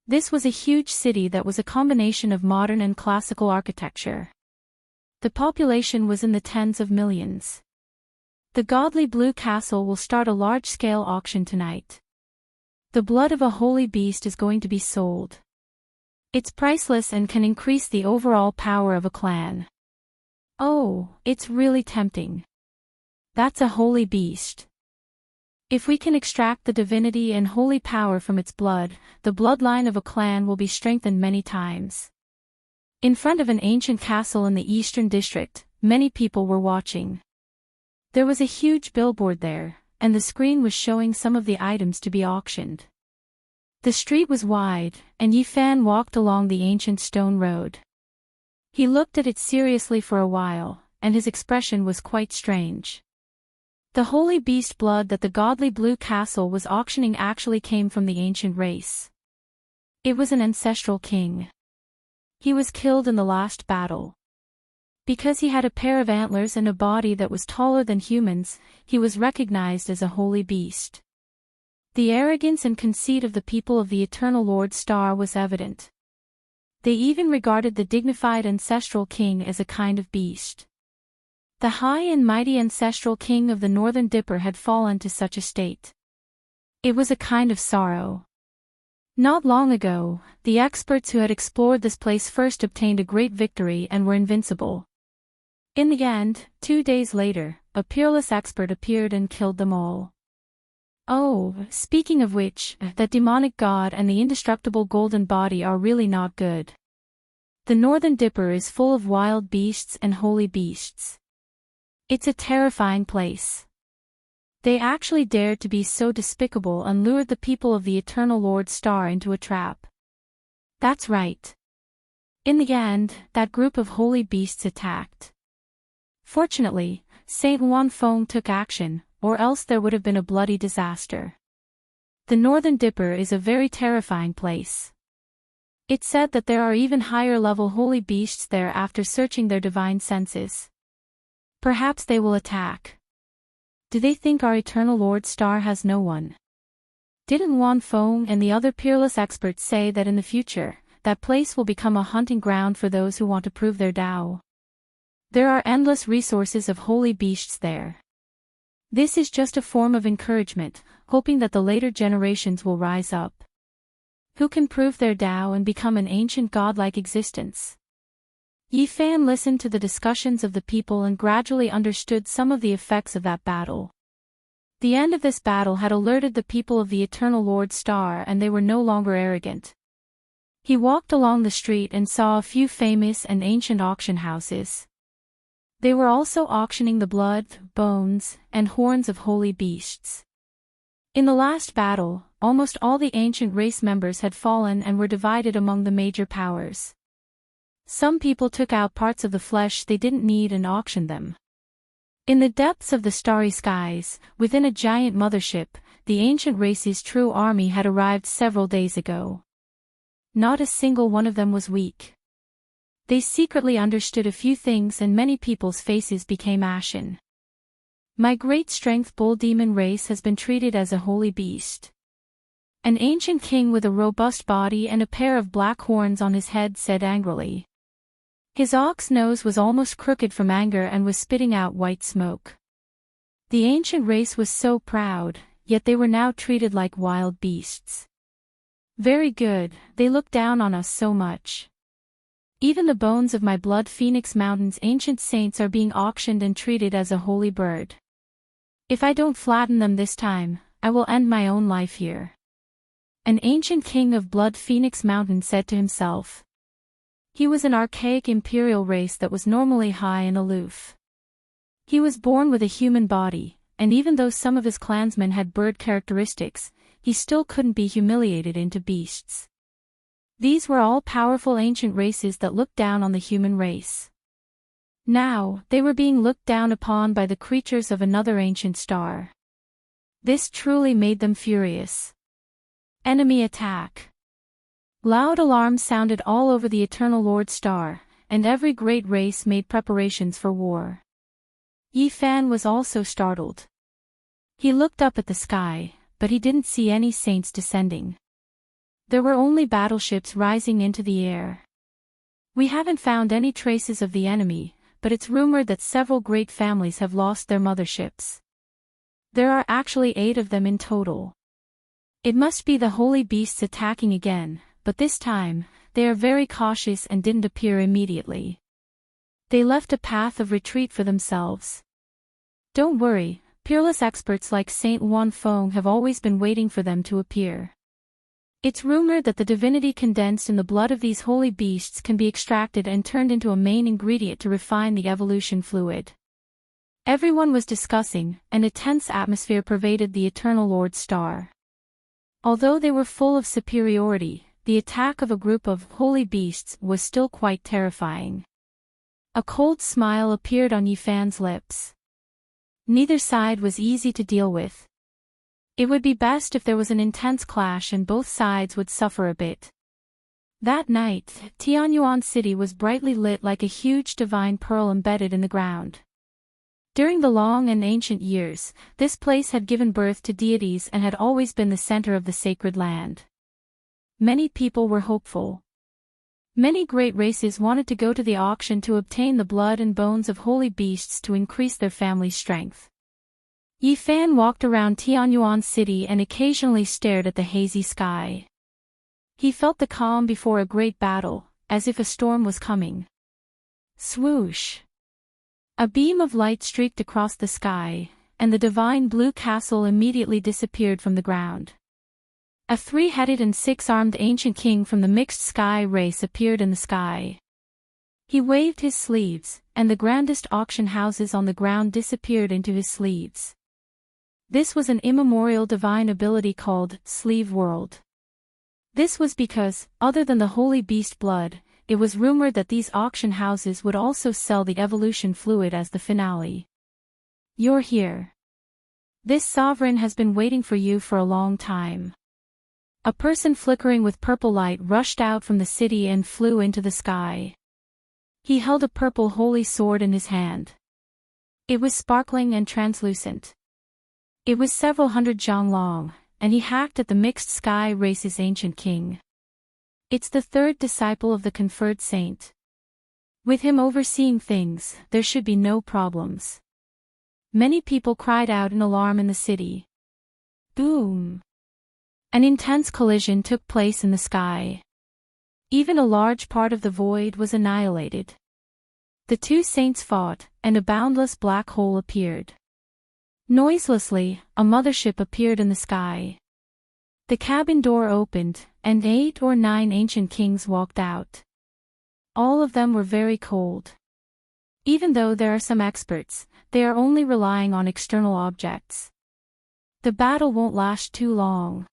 This was a huge city that was a combination of modern and classical architecture. The population was in the tens of millions. The godly blue castle will start a large-scale auction tonight. The blood of a holy beast is going to be sold. It's priceless and can increase the overall power of a clan. Oh, it's really tempting. That's a holy beast. If we can extract the divinity and holy power from its blood, the bloodline of a clan will be strengthened many times. In front of an ancient castle in the eastern district, many people were watching. There was a huge billboard there, and the screen was showing some of the items to be auctioned. The street was wide, and Yi Fan walked along the ancient stone road. He looked at it seriously for a while, and his expression was quite strange. The holy beast blood that the godly blue castle was auctioning actually came from the ancient race. It was an ancestral king. He was killed in the last battle. Because he had a pair of antlers and a body that was taller than humans, he was recognized as a holy beast. The arrogance and conceit of the people of the Eternal Lord Star was evident. They even regarded the dignified ancestral king as a kind of beast. The high and mighty ancestral king of the Northern Dipper had fallen to such a state. It was a kind of sorrow. Not long ago, the experts who had explored this place first obtained a great victory and were invincible. In the end, 2 days later, a peerless expert appeared and killed them all. Oh, speaking of which, that demonic god and the indestructible golden body are really not good. The Northern Dipper is full of wild beasts and holy beasts. It's a terrifying place. They actually dared to be so despicable and lured the people of the Eternal Lord Star into a trap. That's right. In the end, that group of holy beasts attacked. Fortunately, Saint Wan Feng took action, or else there would have been a bloody disaster. The Northern Dipper is a very terrifying place. It's said that there are even higher-level holy beasts there after searching their divine senses. Perhaps they will attack. Do they think our Eternal Lord Star has no one? Didn't Wan Feng and the other peerless experts say that in the future, that place will become a hunting ground for those who want to prove their Tao? There are endless resources of holy beasts there. This is just a form of encouragement, hoping that the later generations will rise up. Who can prove their Tao and become an ancient godlike existence? Yi Fan listened to the discussions of the people and gradually understood some of the effects of that battle. The end of this battle had alerted the people of the Eternal Lord Star and they were no longer arrogant. He walked along the street and saw a few famous and ancient auction houses. They were also auctioning the blood, bones, and horns of holy beasts. In the last battle, almost all the ancient race members had fallen and were divided among the major powers. Some people took out parts of the flesh they didn't need and auctioned them. In the depths of the starry skies, within a giant mothership, the ancient race's true army had arrived several days ago. Not a single one of them was weak. They secretly understood a few things and many people's faces became ashen. My great strength bull demon race has been treated as a holy beast. An ancient king with a robust body and a pair of black horns on his head said angrily. His ox nose was almost crooked from anger and was spitting out white smoke. The ancient race was so proud, yet they were now treated like wild beasts. Very good, they look down on us so much. Even the bones of my blood Phoenix Mountain's ancient saints are being auctioned and treated as a holy bird. If I don't flatten them this time, I will end my own life here. An ancient king of blood Phoenix Mountain said to himself. He was an archaic imperial race that was normally high and aloof. He was born with a human body, and even though some of his clansmen had bird characteristics, he still couldn't be humiliated into beasts. These were all powerful ancient races that looked down on the human race. Now, they were being looked down upon by the creatures of another ancient star. This truly made them furious. Enemy attack. Loud alarms sounded all over the Eternal Lord Star, and every great race made preparations for war. Yi Fan was also startled. He looked up at the sky, but he didn't see any saints descending. There were only battleships rising into the air. We haven't found any traces of the enemy, but it's rumored that several great families have lost their motherships. There are actually 8 of them in total. It must be the holy beasts attacking again, but this time, they are very cautious and didn't appear immediately. They left a path of retreat for themselves. Don't worry, peerless experts like Saint Wan Feng have always been waiting for them to appear. It's rumored that the divinity condensed in the blood of these holy beasts can be extracted and turned into a main ingredient to refine the evolution fluid. Everyone was discussing, and a tense atmosphere pervaded the Eternal Lord Star. Although they were full of superiority, the attack of a group of holy beasts was still quite terrifying. A cold smile appeared on Yi Fan's lips. Neither side was easy to deal with. It would be best if there was an intense clash and both sides would suffer a bit. That night, Tianyuan City was brightly lit like a huge divine pearl embedded in the ground. During the long and ancient years, this place had given birth to deities and had always been the center of the sacred land. Many people were hopeful. Many great races wanted to go to the auction to obtain the blood and bones of holy beasts to increase their family's strength. Yi Fan walked around Tianyuan City and occasionally stared at the hazy sky. He felt the calm before a great battle, as if a storm was coming. Swoosh! A beam of light streaked across the sky, and the divine blue castle immediately disappeared from the ground. A 3-headed and 6-armed ancient king from the mixed sky race appeared in the sky. He waved his sleeves, and the grandest auction houses on the ground disappeared into his sleeves. This was an immemorial divine ability called Sleeve World. This was because, other than the holy beast blood, it was rumored that these auction houses would also sell the evolution fluid as the finale. You're here. This sovereign has been waiting for you for a long time. A person flickering with purple light rushed out from the city and flew into the sky. He held a purple holy sword in his hand. It was sparkling and translucent. It was several hundred zhang long, and he hacked at the mixed sky race's ancient king. It's the 3rd disciple of the conferred saint. With him overseeing things, there should be no problems. Many people cried out in alarm in the city. Boom! An intense collision took place in the sky. Even a large part of the void was annihilated. The 2 saints fought, and a boundless black hole appeared. Noiselessly, a mothership appeared in the sky. The cabin door opened, and 8 or 9 ancient kings walked out. All of them were very cold. Even though there are some experts, they are only relying on external objects. The battle won't last too long.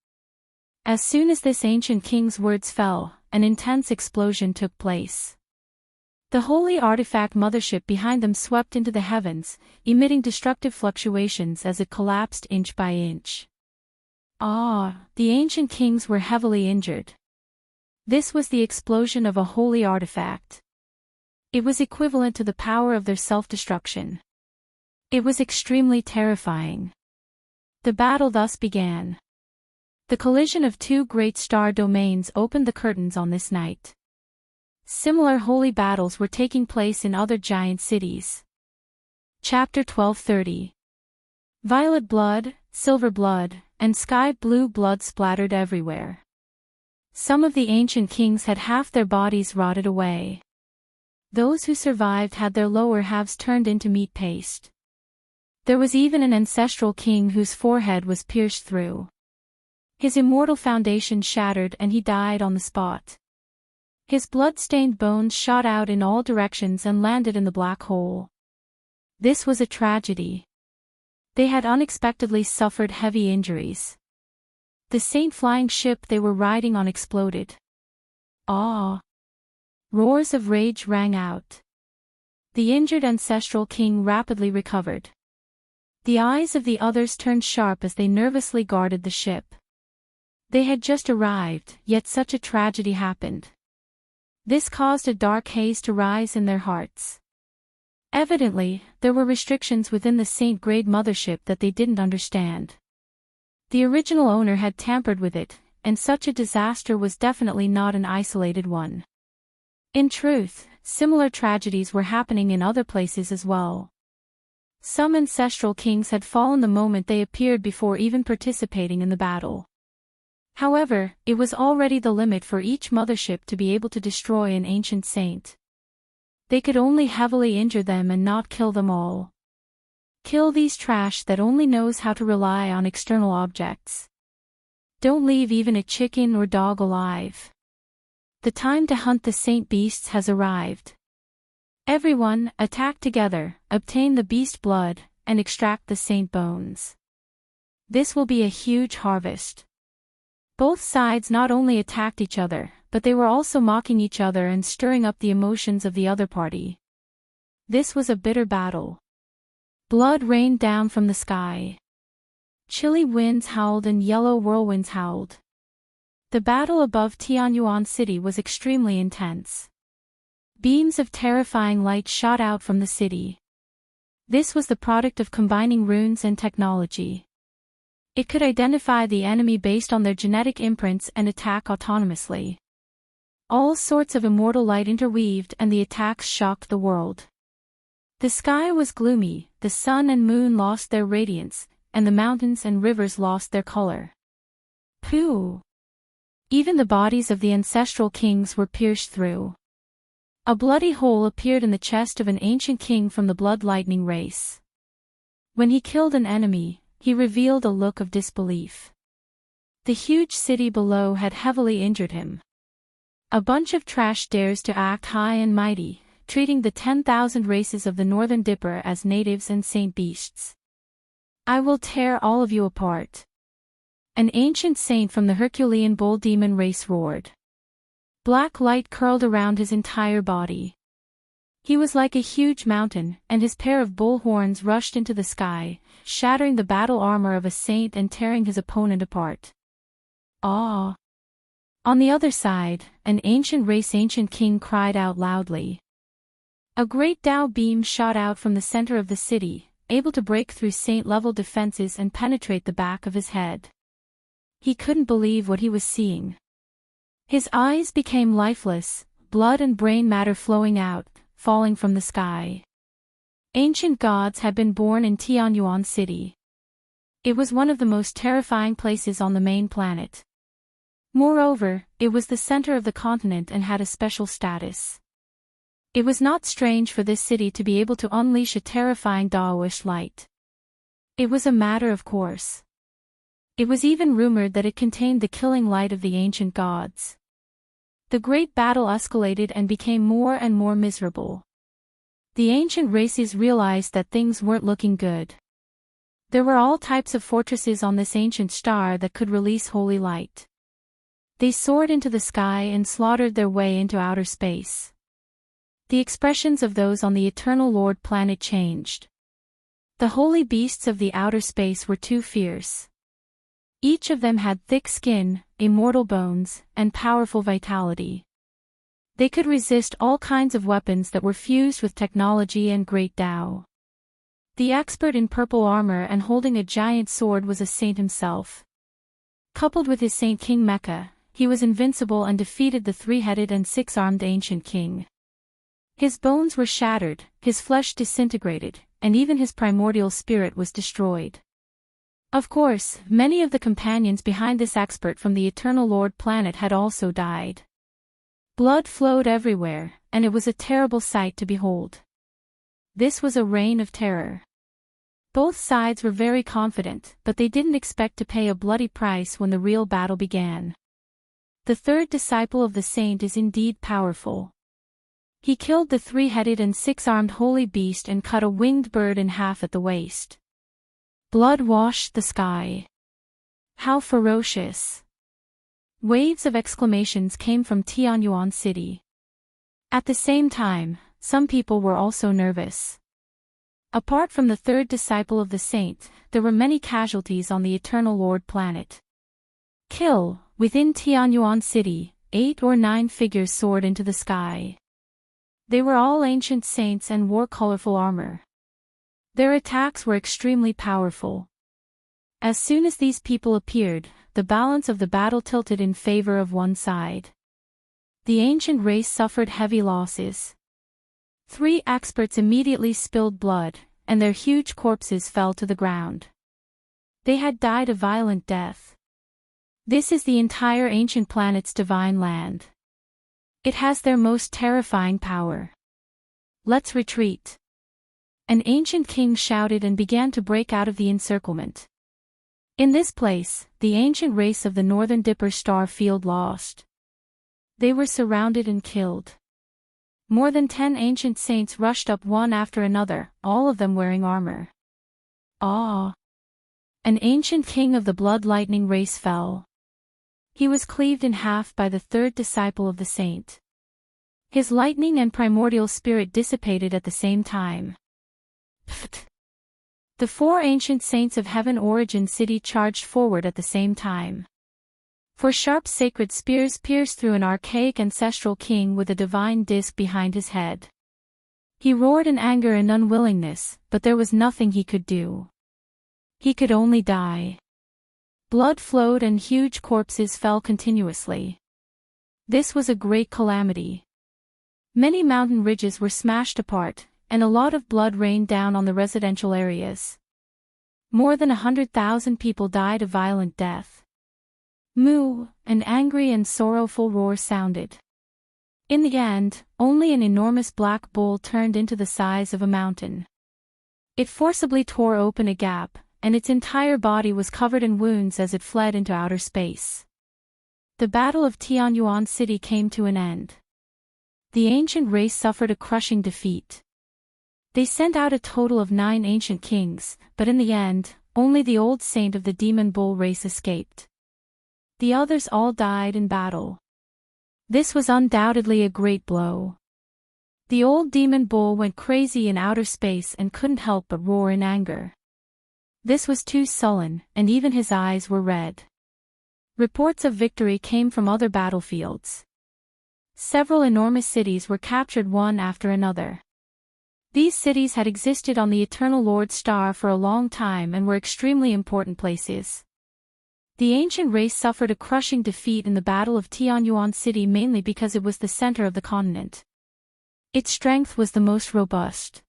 As soon as this ancient king's words fell, an intense explosion took place. The holy artifact mothership behind them swept into the heavens, emitting destructive fluctuations as it collapsed inch by inch. The ancient kings were heavily injured. This was the explosion of a holy artifact. It was equivalent to the power of their self-destruction. It was extremely terrifying. The battle thus began. The collision of 2 great star domains opened the curtains on this night. Similar holy battles were taking place in other giant cities. Chapter 1230. Violet blood, silver blood, and sky blue blood splattered everywhere. Some of the ancient kings had half their bodies rotted away. Those who survived had their lower halves turned into meat paste. There was even an ancestral king whose forehead was pierced through. His immortal foundation shattered and he died on the spot. His blood-stained bones shot out in all directions and landed in the black hole. This was a tragedy. They had unexpectedly suffered heavy injuries. The saint flying ship they were riding on exploded. Roars of rage rang out. The injured ancestral king rapidly recovered. The eyes of the others turned sharp as they nervously guarded the ship. They had just arrived, yet such a tragedy happened. This caused a dark haze to rise in their hearts. Evidently, there were restrictions within the Saint-grade mothership that they didn't understand. The original owner had tampered with it, and such a disaster was definitely not an isolated one. In truth, similar tragedies were happening in other places as well. Some ancestral kings had fallen the moment they appeared before even participating in the battle. However, it was already the limit for each mothership to be able to destroy an ancient saint. They could only heavily injure them and not kill them all. Kill these trash that only knows how to rely on external objects. Don't leave even a chicken or dog alive. The time to hunt the saint beasts has arrived. Everyone, attack together, obtain the beast blood, and extract the saint bones. This will be a huge harvest. Both sides not only attacked each other, but they were also mocking each other and stirring up the emotions of the other party. This was a bitter battle. Blood rained down from the sky. Chilly winds howled and yellow whirlwinds howled. The battle above Tianyuan City was extremely intense. Beams of terrifying light shot out from the city. This was the product of combining runes and technology. It could identify the enemy based on their genetic imprints and attack autonomously. All sorts of immortal light interweaved and the attacks shocked the world. The sky was gloomy, the sun and moon lost their radiance, and the mountains and rivers lost their color. Pooh! Even the bodies of the ancestral kings were pierced through. A bloody hole appeared in the chest of an ancient king from the blood lightning race. When he killed an enemy, he revealed a look of disbelief. The huge city below had heavily injured him. A bunch of trash dares to act high and mighty, treating the 10,000 races of the Northern Dipper as natives and saint beasts. I will tear all of you apart. An ancient saint from the Herculean bull demon race roared. Black light curled around his entire body. He was like a huge mountain, and his pair of bull horns rushed into the sky, shattering the battle armor of a saint and tearing his opponent apart. On the other side, an ancient king cried out loudly. A great Tao beam shot out from the center of the city, able to break through saint-level defenses and penetrate the back of his head. He couldn't believe what he was seeing. His eyes became lifeless, blood and brain matter flowing out, falling from the sky. Ancient gods had been born in Tianyuan City. It was one of the most terrifying places on the main planet. Moreover, it was the center of the continent and had a special status. It was not strange for this city to be able to unleash a terrifying Daoish light. It was a matter of course. It was even rumored that it contained the killing light of the ancient gods. The great battle escalated and became more and more miserable. The ancient races realized that things weren't looking good. There were all types of fortresses on this ancient star that could release holy light. They soared into the sky and slaughtered their way into outer space. The expressions of those on the Eternal Lord planet changed. The holy beasts of the outer space were too fierce. Each of them had thick skin, immortal bones, and powerful vitality. They could resist all kinds of weapons that were fused with technology and great Tao. The expert in purple armor and holding a giant sword was a saint himself. Coupled with his Saint King Mecha, he was invincible and defeated the three-headed and six-armed ancient king. His bones were shattered, his flesh disintegrated, and even his primordial spirit was destroyed. Of course, many of the companions behind this expert from the Eternal Lord planet had also died. Blood flowed everywhere, and it was a terrible sight to behold. This was a reign of terror. Both sides were very confident, but they didn't expect to pay a bloody price when the real battle began. The third disciple of the saint is indeed powerful. He killed the three-headed and six-armed holy beast and cut a winged bird in half at the waist. Blood washed the sky. How ferocious! Waves of exclamations came from Tianyuan City. At the same time, some people were also nervous. Apart from the third disciple of the saint, there were many casualties on the Eternal Lord planet. Within Tianyuan City, 8 or 9 figures soared into the sky. They were all ancient saints and wore colorful armor. Their attacks were extremely powerful. As soon as these people appeared, the balance of the battle tilted in favor of one side. The ancient race suffered heavy losses. 3 experts immediately spilled blood, and their huge corpses fell to the ground. They had died a violent death. This is the entire ancient planet's divine land. It has their most terrifying power. Let's retreat. An ancient king shouted and began to break out of the encirclement. In this place, the ancient race of the Northern Dipper star field lost. They were surrounded and killed. More than 10 ancient saints rushed up one after another, all of them wearing armor. Ah! An ancient king of the blood lightning race fell. He was cleaved in half by the third disciple of the saint. His lightning and primordial spirit dissipated at the same time. Pfft. The 4 ancient saints of Heaven Origin City charged forward at the same time. 4 sharp sacred spears pierced through an archaic ancestral king with a divine disk behind his head. He roared in anger and unwillingness, but there was nothing he could do. He could only die. Blood flowed and huge corpses fell continuously. This was a great calamity. Many mountain ridges were smashed apart, and a lot of blood rained down on the residential areas. More than 100,000 people died a violent death. Moo, an angry and sorrowful roar sounded. In the end, only an enormous black bull turned into the size of a mountain. It forcibly tore open a gap, and its entire body was covered in wounds as it fled into outer space. The Battle of Tianyuan City came to an end. The ancient race suffered a crushing defeat. They sent out a total of 9 ancient kings, but in the end, only the old saint of the demon bull race escaped. The others all died in battle. This was undoubtedly a great blow. The old demon bull went crazy in outer space and couldn't help but roar in anger. This was too sullen, and even his eyes were red. Reports of victory came from other battlefields. Several enormous cities were captured one after another. These cities had existed on the Eternal Lord star for a long time and were extremely important places. The ancient race suffered a crushing defeat in the Battle of Tianyuan City mainly because it was the center of the continent. Its strength was the most robust.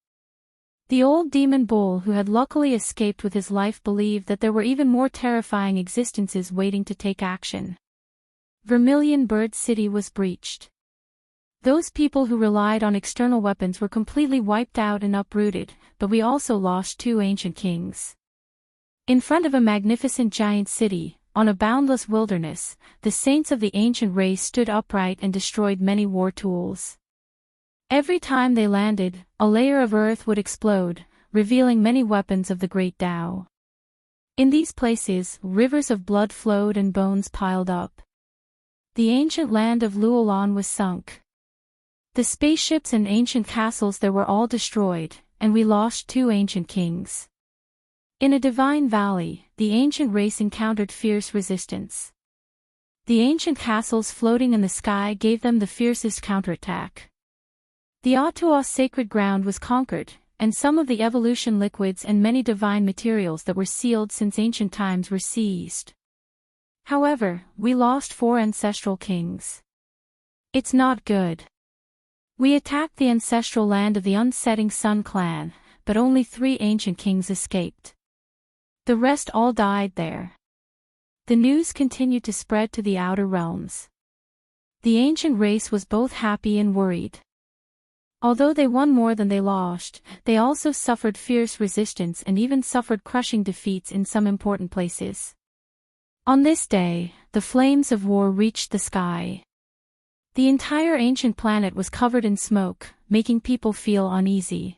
The old demon bull who had luckily escaped with his life believed that there were even more terrifying existences waiting to take action. Vermilion Bird City was breached. Those people who relied on external weapons were completely wiped out and uprooted, but we also lost 2 ancient kings. In front of a magnificent giant city, on a boundless wilderness, the saints of the ancient race stood upright and destroyed many war tools. Every time they landed, a layer of earth would explode, revealing many weapons of the great Tao. In these places, rivers of blood flowed and bones piled up. The ancient land of Luolan was sunk. The spaceships and ancient castles there were all destroyed, and we lost 2 ancient kings. In a divine valley, the ancient race encountered fierce resistance. The ancient castles floating in the sky gave them the fiercest counterattack. The Atua sacred ground was conquered, and some of the evolution liquids and many divine materials that were sealed since ancient times were seized. However, we lost 4 ancestral kings. It's not good. We attacked the ancestral land of the Unsetting Sun clan, but only 3 ancient kings escaped. The rest all died there. The news continued to spread to the outer realms. The ancient race was both happy and worried. Although they won more than they lost, they also suffered fierce resistance and even suffered crushing defeats in some important places. On this day, the flames of war reached the sky. The entire ancient planet was covered in smoke, making people feel uneasy.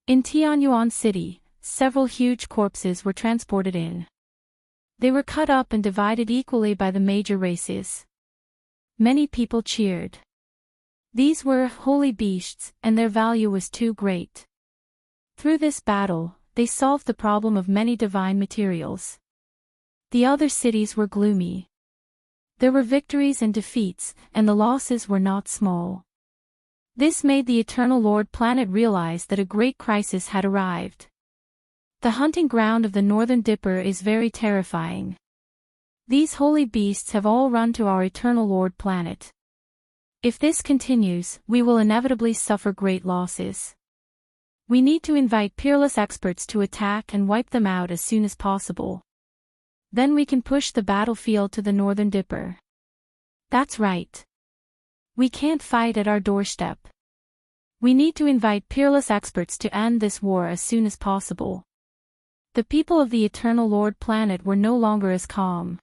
In Tianyuan City, several huge corpses were transported in. They were cut up and divided equally by the major races. Many people cheered. These were holy beasts, and their value was too great. Through this battle, they solved the problem of many divine materials. The other cities were gloomy. There were victories and defeats, and the losses were not small. This made the Eternal Lord planet realize that a great crisis had arrived. The hunting ground of the Northern Dipper is very terrifying. These holy beasts have all run to our Eternal Lord planet. If this continues, we will inevitably suffer great losses. We need to invite peerless experts to attack and wipe them out as soon as possible. Then we can push the battlefield to the Northern Dipper. That's right. We can't fight at our doorstep. We need to invite peerless experts to end this war as soon as possible. The people of the Eternal Lord planet were no longer as calm.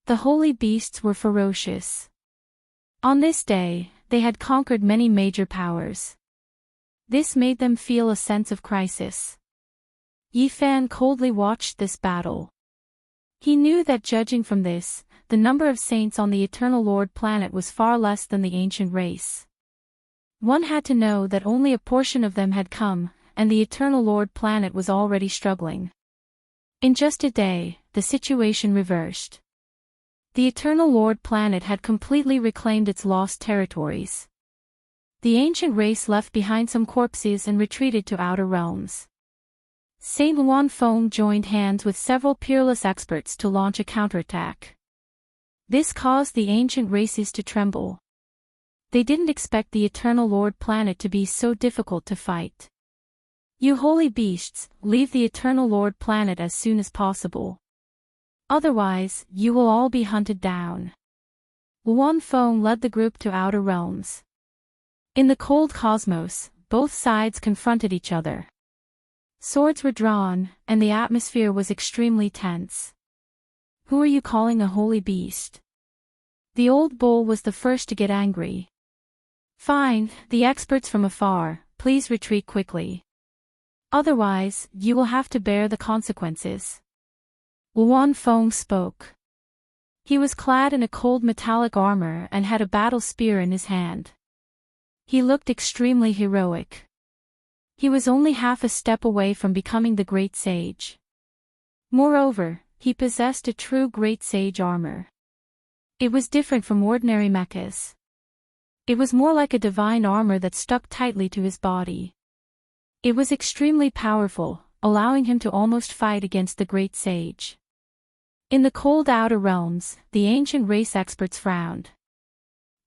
The holy beasts were ferocious. On this day, they had conquered many major powers. This made them feel a sense of crisis. Yifan coldly watched this battle. He knew that judging from this, the number of saints on the Eternal Lord planet was far less than the ancient race. One had to know that only a portion of them had come, and the Eternal Lord planet was already struggling. In just a day, the situation reversed. The Eternal Lord planet had completely reclaimed its lost territories. The ancient race left behind some corpses and retreated to outer realms. Saint Luan Feng joined hands with several peerless experts to launch a counterattack. This caused the ancient races to tremble. They didn't expect the Eternal Lord planet to be so difficult to fight. You holy beasts, leave the Eternal Lord planet as soon as possible. Otherwise, you will all be hunted down. Luan Feng led the group to outer realms. In the cold cosmos, both sides confronted each other. Swords were drawn, and the atmosphere was extremely tense. Who are you calling a holy beast? The old bull was the first to get angry. Fine, the experts from afar, please retreat quickly. Otherwise, you will have to bear the consequences. Luan Feng spoke. He was clad in a cold metallic armor and had a battle spear in his hand. He looked extremely heroic. He was only half a step away from becoming the Great Sage. Moreover, he possessed a true Great Sage armor. It was different from ordinary mechas. It was more like a divine armor that stuck tightly to his body. It was extremely powerful, allowing him to almost fight against the Great Sage. In the cold outer realms, the ancient race experts frowned.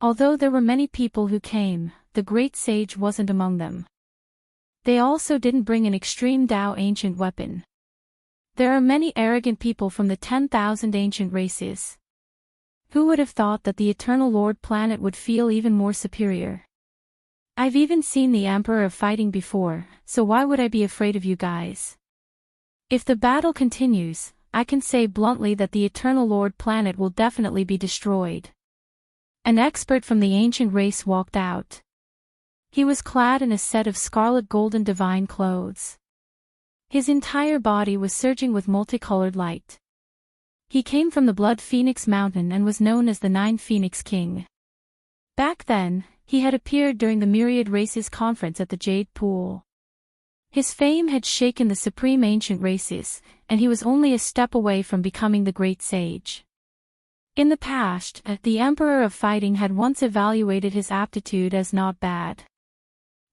Although there were many people who came, the Great Sage wasn't among them. They also didn't bring an extreme Tao ancient weapon. There are many arrogant people from the 10,000 ancient races. Who would have thought that the Eternal Lord planet would feel even more superior? I've even seen the Emperor of Fighting before, so why would I be afraid of you guys? If the battle continues, I can say bluntly that the Eternal Lord planet will definitely be destroyed. An expert from the ancient race walked out. He was clad in a set of scarlet golden divine clothes. His entire body was surging with multicolored light. He came from the Blood Phoenix Mountain and was known as the Nine Phoenix King. Back then, he had appeared during the Myriad Races conference at the Jade Pool. His fame had shaken the supreme ancient races, and he was only a step away from becoming the great sage. In the past, the Emperor of Fighting had once evaluated his aptitude as not bad.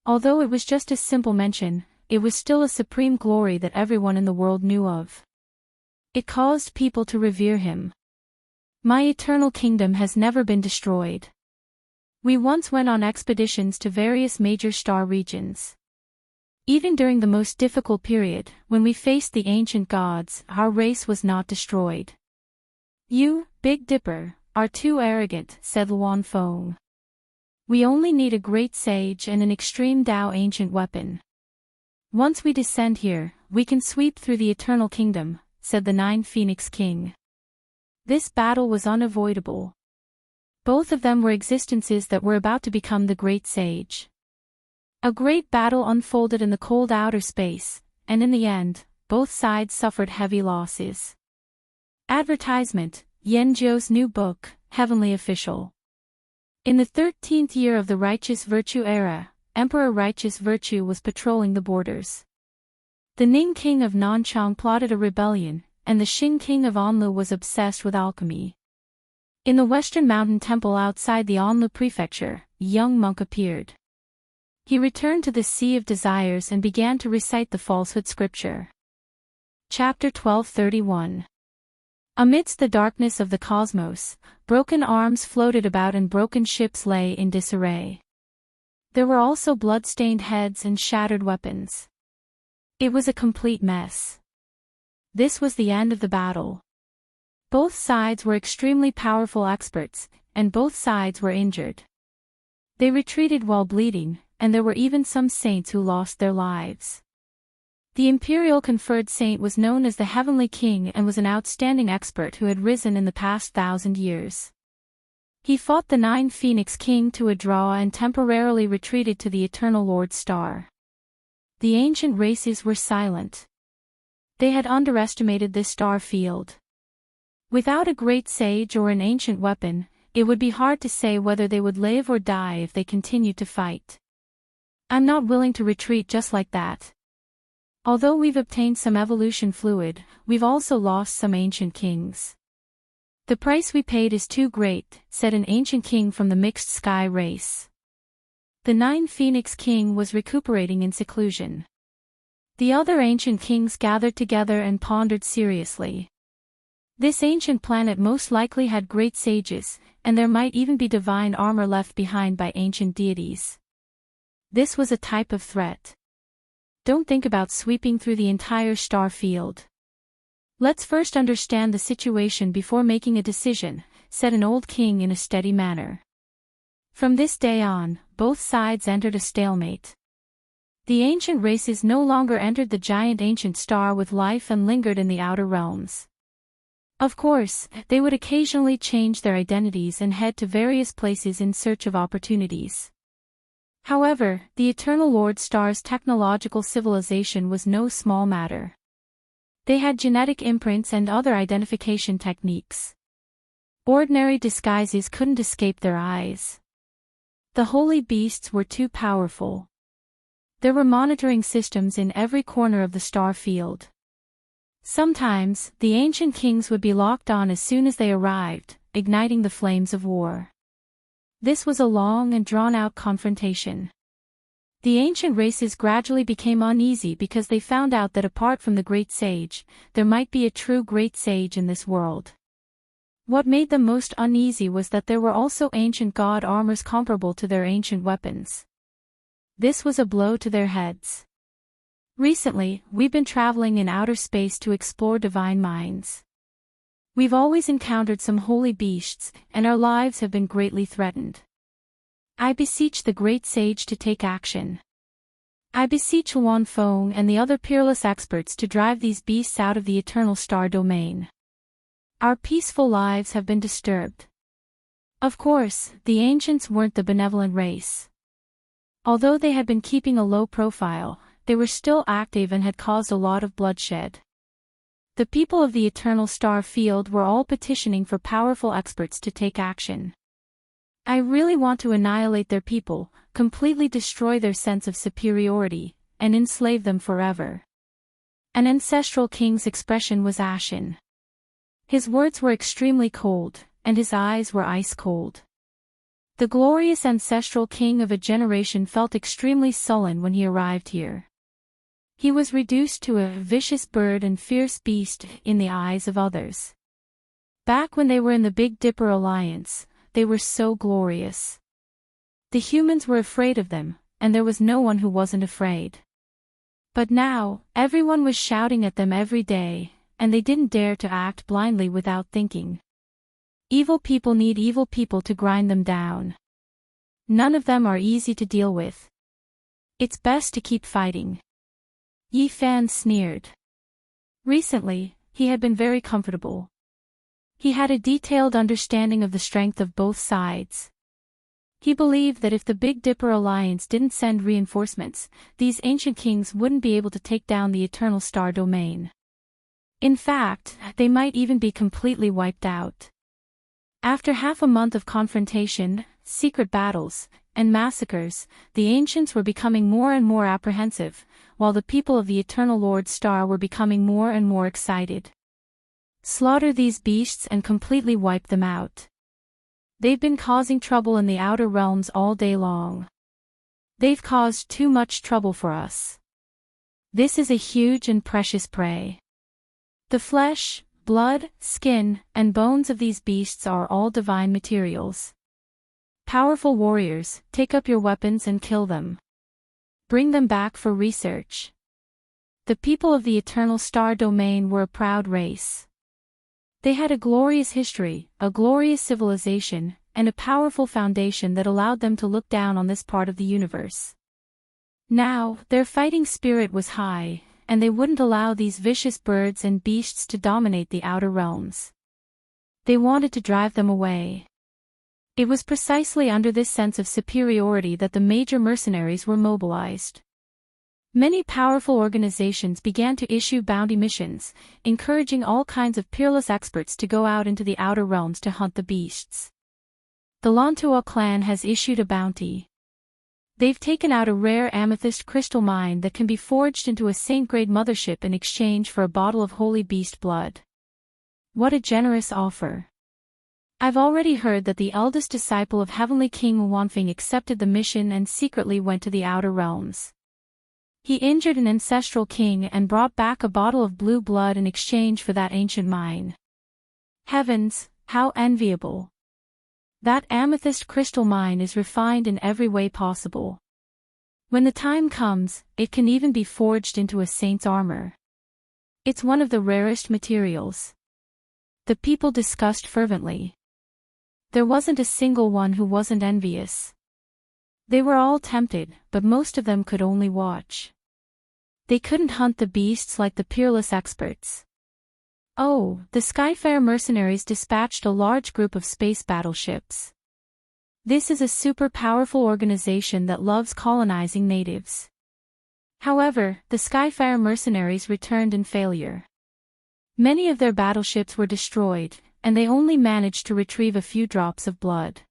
Although it was just a simple mention, it was still a supreme glory that everyone in the world knew of. It caused people to revere him. My eternal kingdom has never been destroyed. We once went on expeditions to various major star regions. Even during the most difficult period, when we faced the ancient gods, our race was not destroyed. You, Big Dipper, are too arrogant, said Luan Fong. We only need a great sage and an extreme Tao ancient weapon. Once we descend here, we can sweep through the eternal kingdom, said the Nine Phoenix King. This battle was unavoidable. Both of them were existences that were about to become the great sage. A great battle unfolded in the cold outer space, and in the end, both sides suffered heavy losses. Advertisement: Yen Zhou's new book, Heavenly Official. In the 13th year of the Righteous Virtue era, Emperor Righteous Virtue was patrolling the borders. The Ning King of Nanchang plotted a rebellion, and the Xing King of Anlu was obsessed with alchemy. In the Western Mountain Temple outside the Anlu Prefecture, a young monk appeared. He returned to the Sea of Desires and began to recite the falsehood scripture. Chapter 12:31. Amidst the darkness of the cosmos, broken arms floated about and broken ships lay in disarray. There were also blood-stained heads and shattered weapons. It was a complete mess. This was the end of the battle. Both sides were extremely powerful experts, and both sides were injured. They retreated while bleeding, and there were even some saints who lost their lives. The imperial conferred saint was known as the Heavenly King and was an outstanding expert who had risen in the past 1,000 years. He fought the Nine Phoenix King to a draw and temporarily retreated to the Eternal Lord Star. The ancient races were silent. They had underestimated this star field. Without a great sage or an ancient weapon, it would be hard to say whether they would live or die if they continued to fight. I'm not willing to retreat just like that. Although we've obtained some evolution fluid, we've also lost some ancient kings. The price we paid is too great, said an ancient king from the mixed sky race. The Nine Phoenix King was recuperating in seclusion. The other ancient kings gathered together and pondered seriously. This ancient planet most likely had great sages, and there might even be divine armor left behind by ancient deities. This was a type of threat. Don't think about sweeping through the entire star field. Let's first understand the situation before making a decision, said an old king in a steady manner. From this day on, both sides entered a stalemate. The ancient races no longer entered the giant ancient star with life and lingered in the outer realms. Of course, they would occasionally change their identities and head to various places in search of opportunities. However, the Eternal Lord Star's technological civilization was no small matter. They had genetic imprints and other identification techniques. Ordinary disguises couldn't escape their eyes. The holy beasts were too powerful. There were monitoring systems in every corner of the star field. Sometimes, the ancient kings would be locked on as soon as they arrived, igniting the flames of war. This was a long and drawn-out confrontation. The ancient races gradually became uneasy because they found out that apart from the great sage, there might be a true great sage in this world. What made them most uneasy was that there were also ancient god armors comparable to their ancient weapons. This was a blow to their heads. Recently, we've been traveling in outer space to explore divine minds. We've always encountered some holy beasts, and our lives have been greatly threatened. I beseech the great sage to take action. I beseech Huan Feng and the other peerless experts to drive these beasts out of the eternal star domain. Our peaceful lives have been disturbed. Of course, the ancients weren't the benevolent race. Although they had been keeping a low profile, they were still active and had caused a lot of bloodshed. The people of the eternal star field were all petitioning for powerful experts to take action. I really want to annihilate their people, completely destroy their sense of superiority, and enslave them forever. An ancestral king's expression was ashen. His words were extremely cold, and his eyes were ice cold. The glorious ancestral king of a generation felt extremely sullen when he arrived here. He was reduced to a vicious bird and fierce beast in the eyes of others. Back when they were in the Big Dipper Alliance, they were so glorious. The humans were afraid of them, and there was no one who wasn't afraid. But now, everyone was shouting at them every day, and they didn't dare to act blindly without thinking. Evil people need evil people to grind them down. None of them are easy to deal with. It's best to keep fighting. Yi Fan sneered. Recently, he had been very comfortable. He had a detailed understanding of the strength of both sides. He believed that if the Big Dipper Alliance didn't send reinforcements, these ancient kings wouldn't be able to take down the Eternal Star Domain. In fact, they might even be completely wiped out. After half a month of confrontation, secret battles, and massacres, the ancients were becoming more and more apprehensive, while the people of the Eternal Lord Star were becoming more and more excited. Slaughter these beasts and completely wipe them out. They've been causing trouble in the outer realms all day long. They've caused too much trouble for us. This is a huge and precious prey. The flesh, blood, skin, and bones of these beasts are all divine materials. Powerful warriors, take up your weapons and kill them. Bring them back for research. The people of the Eternal Star Domain were a proud race. They had a glorious history, a glorious civilization, and a powerful foundation that allowed them to look down on this part of the universe. Now, their fighting spirit was high, and they wouldn't allow these vicious birds and beasts to dominate the outer realms. They wanted to drive them away. It was precisely under this sense of superiority that the major mercenaries were mobilized. Many powerful organizations began to issue bounty missions, encouraging all kinds of peerless experts to go out into the outer realms to hunt the beasts. The Lantua clan has issued a bounty. They've taken out a rare amethyst crystal mine that can be forged into a saint-grade mothership in exchange for a bottle of holy beast blood. What a generous offer. I've already heard that the eldest disciple of Heavenly King Wanfeng accepted the mission and secretly went to the outer realms. He injured an ancestral king and brought back a bottle of blue blood in exchange for that ancient mine. Heavens, how enviable! That amethyst crystal mine is refined in every way possible. When the time comes, it can even be forged into a saint's armor. It's one of the rarest materials. The people discussed fervently. There wasn't a single one who wasn't envious. They were all tempted, but most of them could only watch. They couldn't hunt the beasts like the peerless experts. Oh, the Skyfare mercenaries dispatched a large group of space battleships. This is a super powerful organization that loves colonizing natives. However, the Skyfare mercenaries returned in failure. Many of their battleships were destroyed, and they only managed to retrieve a few drops of blood.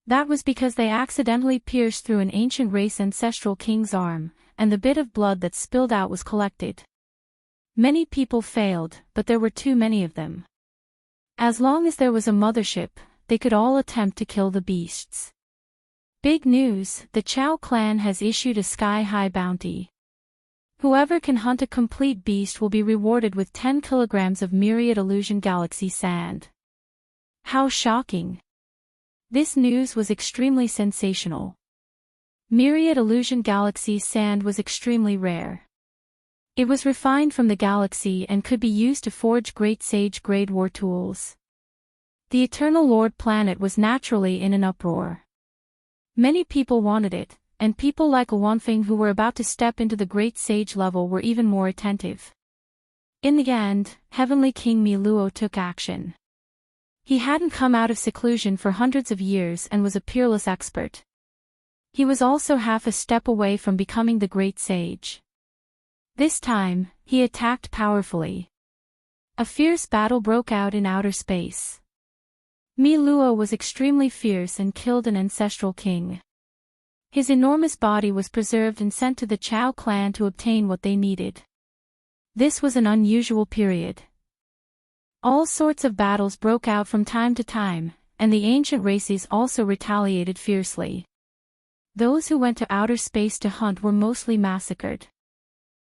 That was because they accidentally pierced through an ancient race ancestral king's arm, and the bit of blood that spilled out was collected. Many people failed, but there were too many of them. As long as there was a mothership, they could all attempt to kill the beasts. Big news, the Chao clan has issued a sky-high bounty. Whoever can hunt a complete beast will be rewarded with 10 kilograms of Myriad Illusion Galaxy sand. How shocking! This news was extremely sensational. Myriad Illusion Galaxy sand was extremely rare. It was refined from the galaxy and could be used to forge Great Sage Grade War tools. The Eternal Lord planet was naturally in an uproar. Many people wanted it, and people like Wanfeng who were about to step into the great sage level were even more attentive. In the end, Heavenly King Mi Luo took action. He hadn't come out of seclusion for hundreds of years and was a peerless expert. He was also half a step away from becoming the great sage. This time, he attacked powerfully. A fierce battle broke out in outer space. Mi Luo was extremely fierce and killed an ancestral king. His enormous body was preserved and sent to the Chao clan to obtain what they needed. This was an unusual period. All sorts of battles broke out from time to time, and the ancient races also retaliated fiercely. Those who went to outer space to hunt were mostly massacred.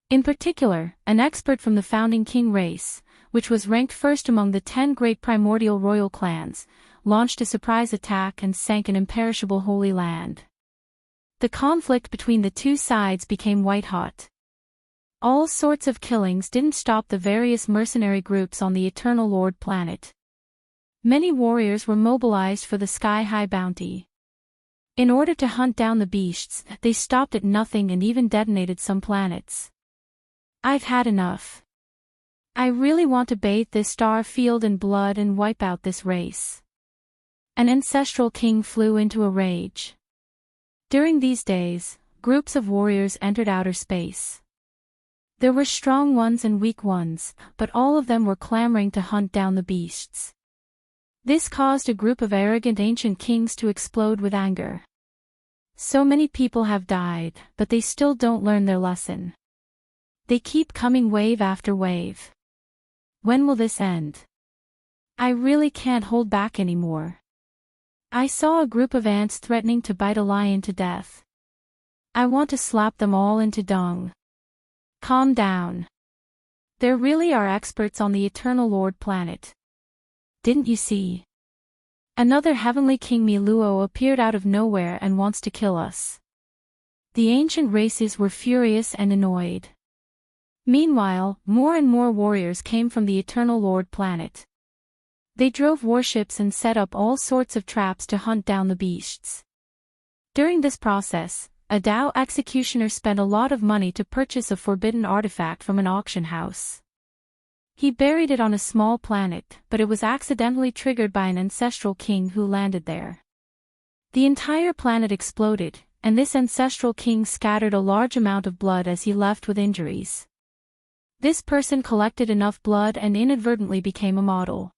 In particular, an expert from the founding king race, which was ranked first among the 10 great primordial royal clans, launched a surprise attack and sank an imperishable holy land. The conflict between the two sides became white-hot. All sorts of killings didn't stop the various mercenary groups on the Eternal Lord planet. Many warriors were mobilized for the sky-high bounty. In order to hunt down the beasts, they stopped at nothing and even detonated some planets. I've had enough. I really want to bathe this star field in blood and wipe out this race. An ancestral king flew into a rage. During these days, groups of warriors entered outer space. There were strong ones and weak ones, but all of them were clamoring to hunt down the beasts. This caused a group of arrogant ancient kings to explode with anger. So many people have died, but they still don't learn their lesson. They keep coming wave after wave. When will this end? I really can't hold back anymore. I saw a group of ants threatening to bite a lion to death. I want to slap them all into dung. Calm down. There really are experts on the Eternal Lord planet. Didn't you see? Another heavenly king Mi Luo appeared out of nowhere and wants to kill us. The ancient races were furious and annoyed. Meanwhile, more and more warriors came from the Eternal Lord planet. They drove warships and set up all sorts of traps to hunt down the beasts. During this process, a Dao executioner spent a lot of money to purchase a forbidden artifact from an auction house. He buried it on a small planet, but it was accidentally triggered by an ancestral king who landed there. The entire planet exploded, and this ancestral king scattered a large amount of blood as he left with injuries. This person collected enough blood and inadvertently became a model.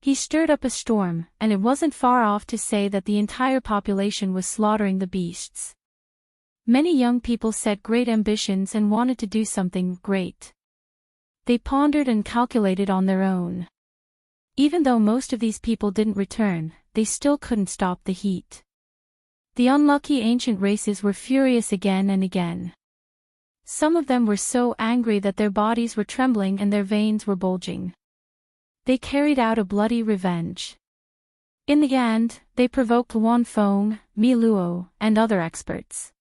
He stirred up a storm, and it wasn't far off to say that the entire population was slaughtering the beasts. Many young people set great ambitions and wanted to do something great. They pondered and calculated on their own. Even though most of these people didn't return, they still couldn't stop the heat. The unlucky ancient races were furious again and again. Some of them were so angry that their bodies were trembling and their veins were bulging. They carried out a bloody revenge. In the end, they provoked Wanfeng, Mi Luo, and other experts.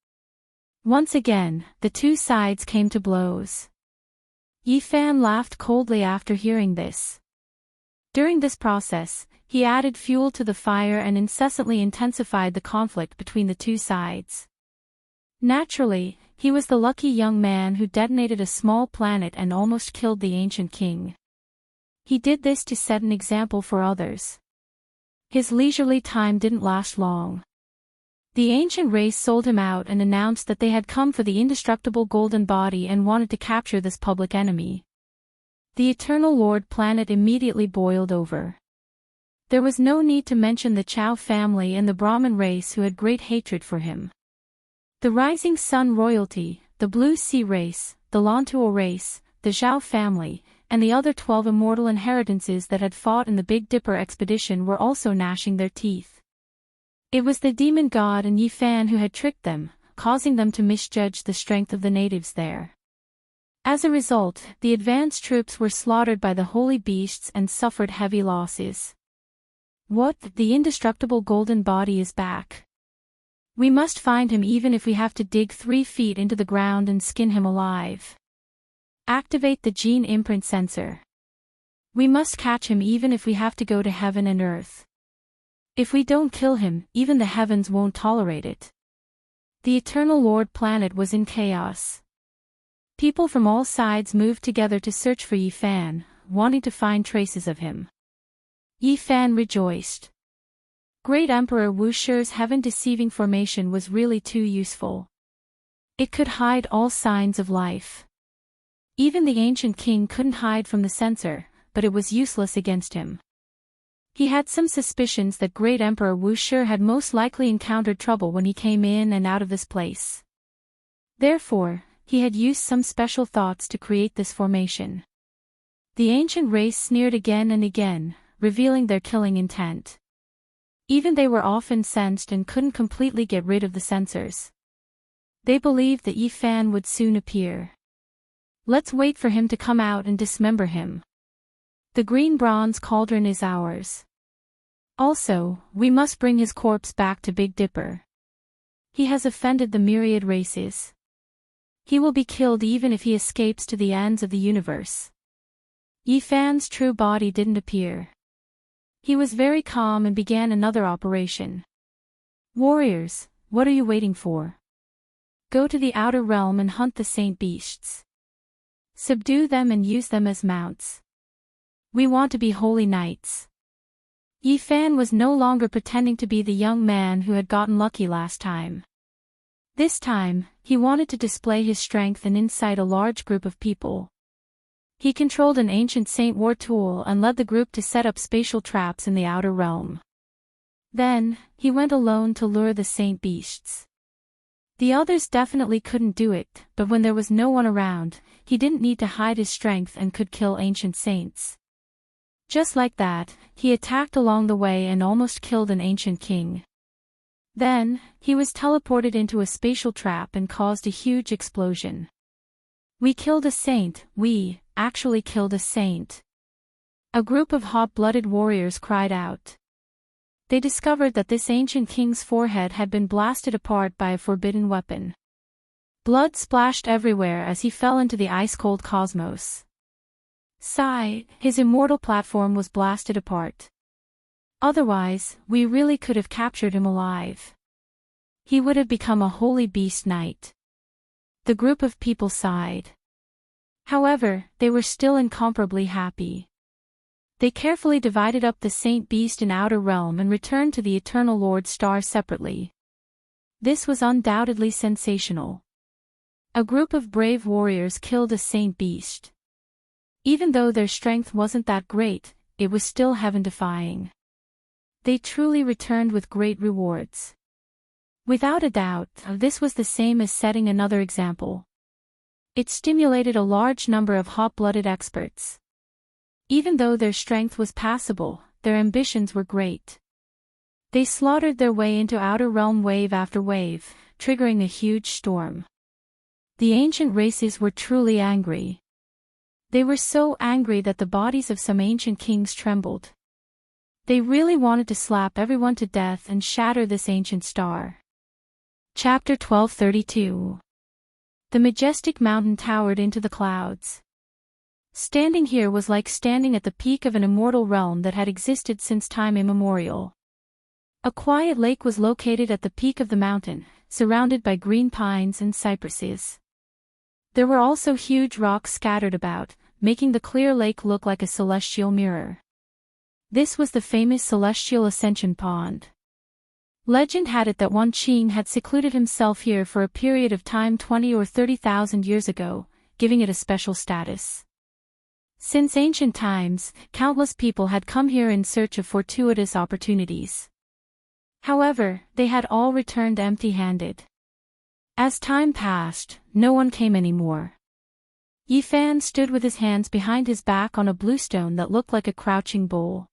Once again, the two sides came to blows. Yi Fan laughed coldly after hearing this. During this process, he added fuel to the fire and incessantly intensified the conflict between the two sides. Naturally, he was the lucky young man who detonated a small planet and almost killed the ancient king. He did this to set an example for others. His leisurely time didn't last long. The ancient race sold him out and announced that they had come for the indestructible golden body and wanted to capture this public enemy. The Eternal Lord planet immediately boiled over. There was no need to mention the Chao family and the Brahmin race who had great hatred for him. The Rising Sun royalty, the Blue Sea race, the Lantuo race, the Zhao family, and the other 12 immortal inheritances that had fought in the Big Dipper expedition were also gnashing their teeth. It was the demon god and Yi Fan who had tricked them, causing them to misjudge the strength of the natives there. As a result, the advanced troops were slaughtered by the holy beasts and suffered heavy losses. What? The indestructible golden body is back. We must find him even if we have to dig 3 feet into the ground and skin him alive. Activate the gene imprint sensor. We must catch him even if we have to go to heaven and earth. If we don't kill him, even the heavens won't tolerate it. The Eternal Lord planet was in chaos. People from all sides moved together to search for Yi Fan, wanting to find traces of him. Yi Fan rejoiced. Great Emperor Wu Shi's heaven-deceiving formation was really too useful. It could hide all signs of life. Even the ancient king couldn't hide from the censor, but it was useless against him. He had some suspicions that Great Emperor Wu Shi had most likely encountered trouble when he came in and out of this place. Therefore, he had used some special thoughts to create this formation. The ancient race sneered again and again, revealing their killing intent. Even they were often sensed and couldn't completely get rid of the censors. They believed that Yi Fan would soon appear. Let's wait for him to come out and dismember him. The green bronze cauldron is ours. Also, we must bring his corpse back to Big Dipper. He has offended the myriad races. He will be killed even if he escapes to the ends of the universe. Yi Fan's true body didn't appear. He was very calm and began another operation. Warriors, what are you waiting for? Go to the outer realm and hunt the saint beasts. Subdue them and use them as mounts. We want to be holy knights. Yi Fan was no longer pretending to be the young man who had gotten lucky last time. This time, he wanted to display his strength and incite a large group of people. He controlled an ancient Saint War tool and led the group to set up spatial traps in the outer realm. Then, he went alone to lure the saint beasts. The others definitely couldn't do it, but when there was no one around, he didn't need to hide his strength and could kill ancient saints. Just like that, he attacked along the way and almost killed an ancient king. Then, he was teleported into a spatial trap and caused a huge explosion. We killed a saint, we actually killed a saint. A group of hot-blooded warriors cried out. They discovered that this ancient king's forehead had been blasted apart by a forbidden weapon. Blood splashed everywhere as he fell into the ice-cold cosmos. Sigh, his immortal platform was blasted apart. Otherwise, we really could have captured him alive. He would have become a holy beast knight. The group of people sighed. However, they were still incomparably happy. They carefully divided up the Saint Beast in Outer Realm and returned to the Eternal Lord Star separately. This was undoubtedly sensational. A group of brave warriors killed a Saint Beast. Even though their strength wasn't that great, it was still heaven-defying. They truly returned with great rewards. Without a doubt, this was the same as setting another example. It stimulated a large number of hot-blooded experts. Even though their strength was passable, their ambitions were great. They slaughtered their way into Outer Realm wave after wave, triggering a huge storm. The ancient races were truly angry. They were so angry that the bodies of some ancient kings trembled. They really wanted to slap everyone to death and shatter this ancient star. Chapter 1232. The majestic mountain towered into the clouds. Standing here was like standing at the peak of an immortal realm that had existed since time immemorial. A quiet lake was located at the peak of the mountain, surrounded by green pines and cypresses. There were also huge rocks scattered about, making the clear lake look like a celestial mirror. This was the famous Celestial Ascension Pond. Legend had it that Wan Qing had secluded himself here for a period of time 20 or 30,000 years ago, giving it a special status. Since ancient times, countless people had come here in search of fortuitous opportunities. However, they had all returned empty-handed. As time passed, no one came anymore. Yi Fan stood with his hands behind his back on a blue stone that looked like a crouching bull.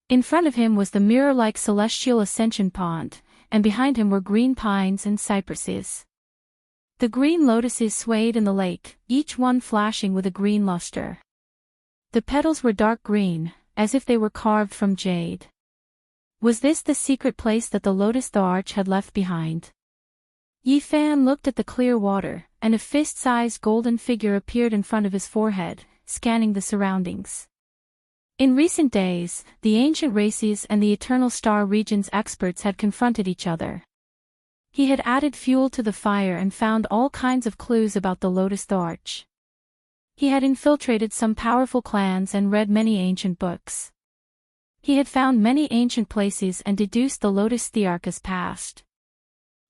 In front of him was the mirror-like Celestial Ascension Pond, and behind him were green pines and cypresses. The green lotuses swayed in the lake, each one flashing with a green luster. The petals were dark green, as if they were carved from jade. Was this the secret place that the lotus the arch had left behind? Yi Fan looked at the clear water, and a fist-sized golden figure appeared in front of his forehead, scanning the surroundings. In recent days, the ancient races and the Eternal Star region's experts had confronted each other. He had added fuel to the fire and found all kinds of clues about the Lotus Arch. He had infiltrated some powerful clans and read many ancient books. He had found many ancient places and deduced the Lotus Thearch's past.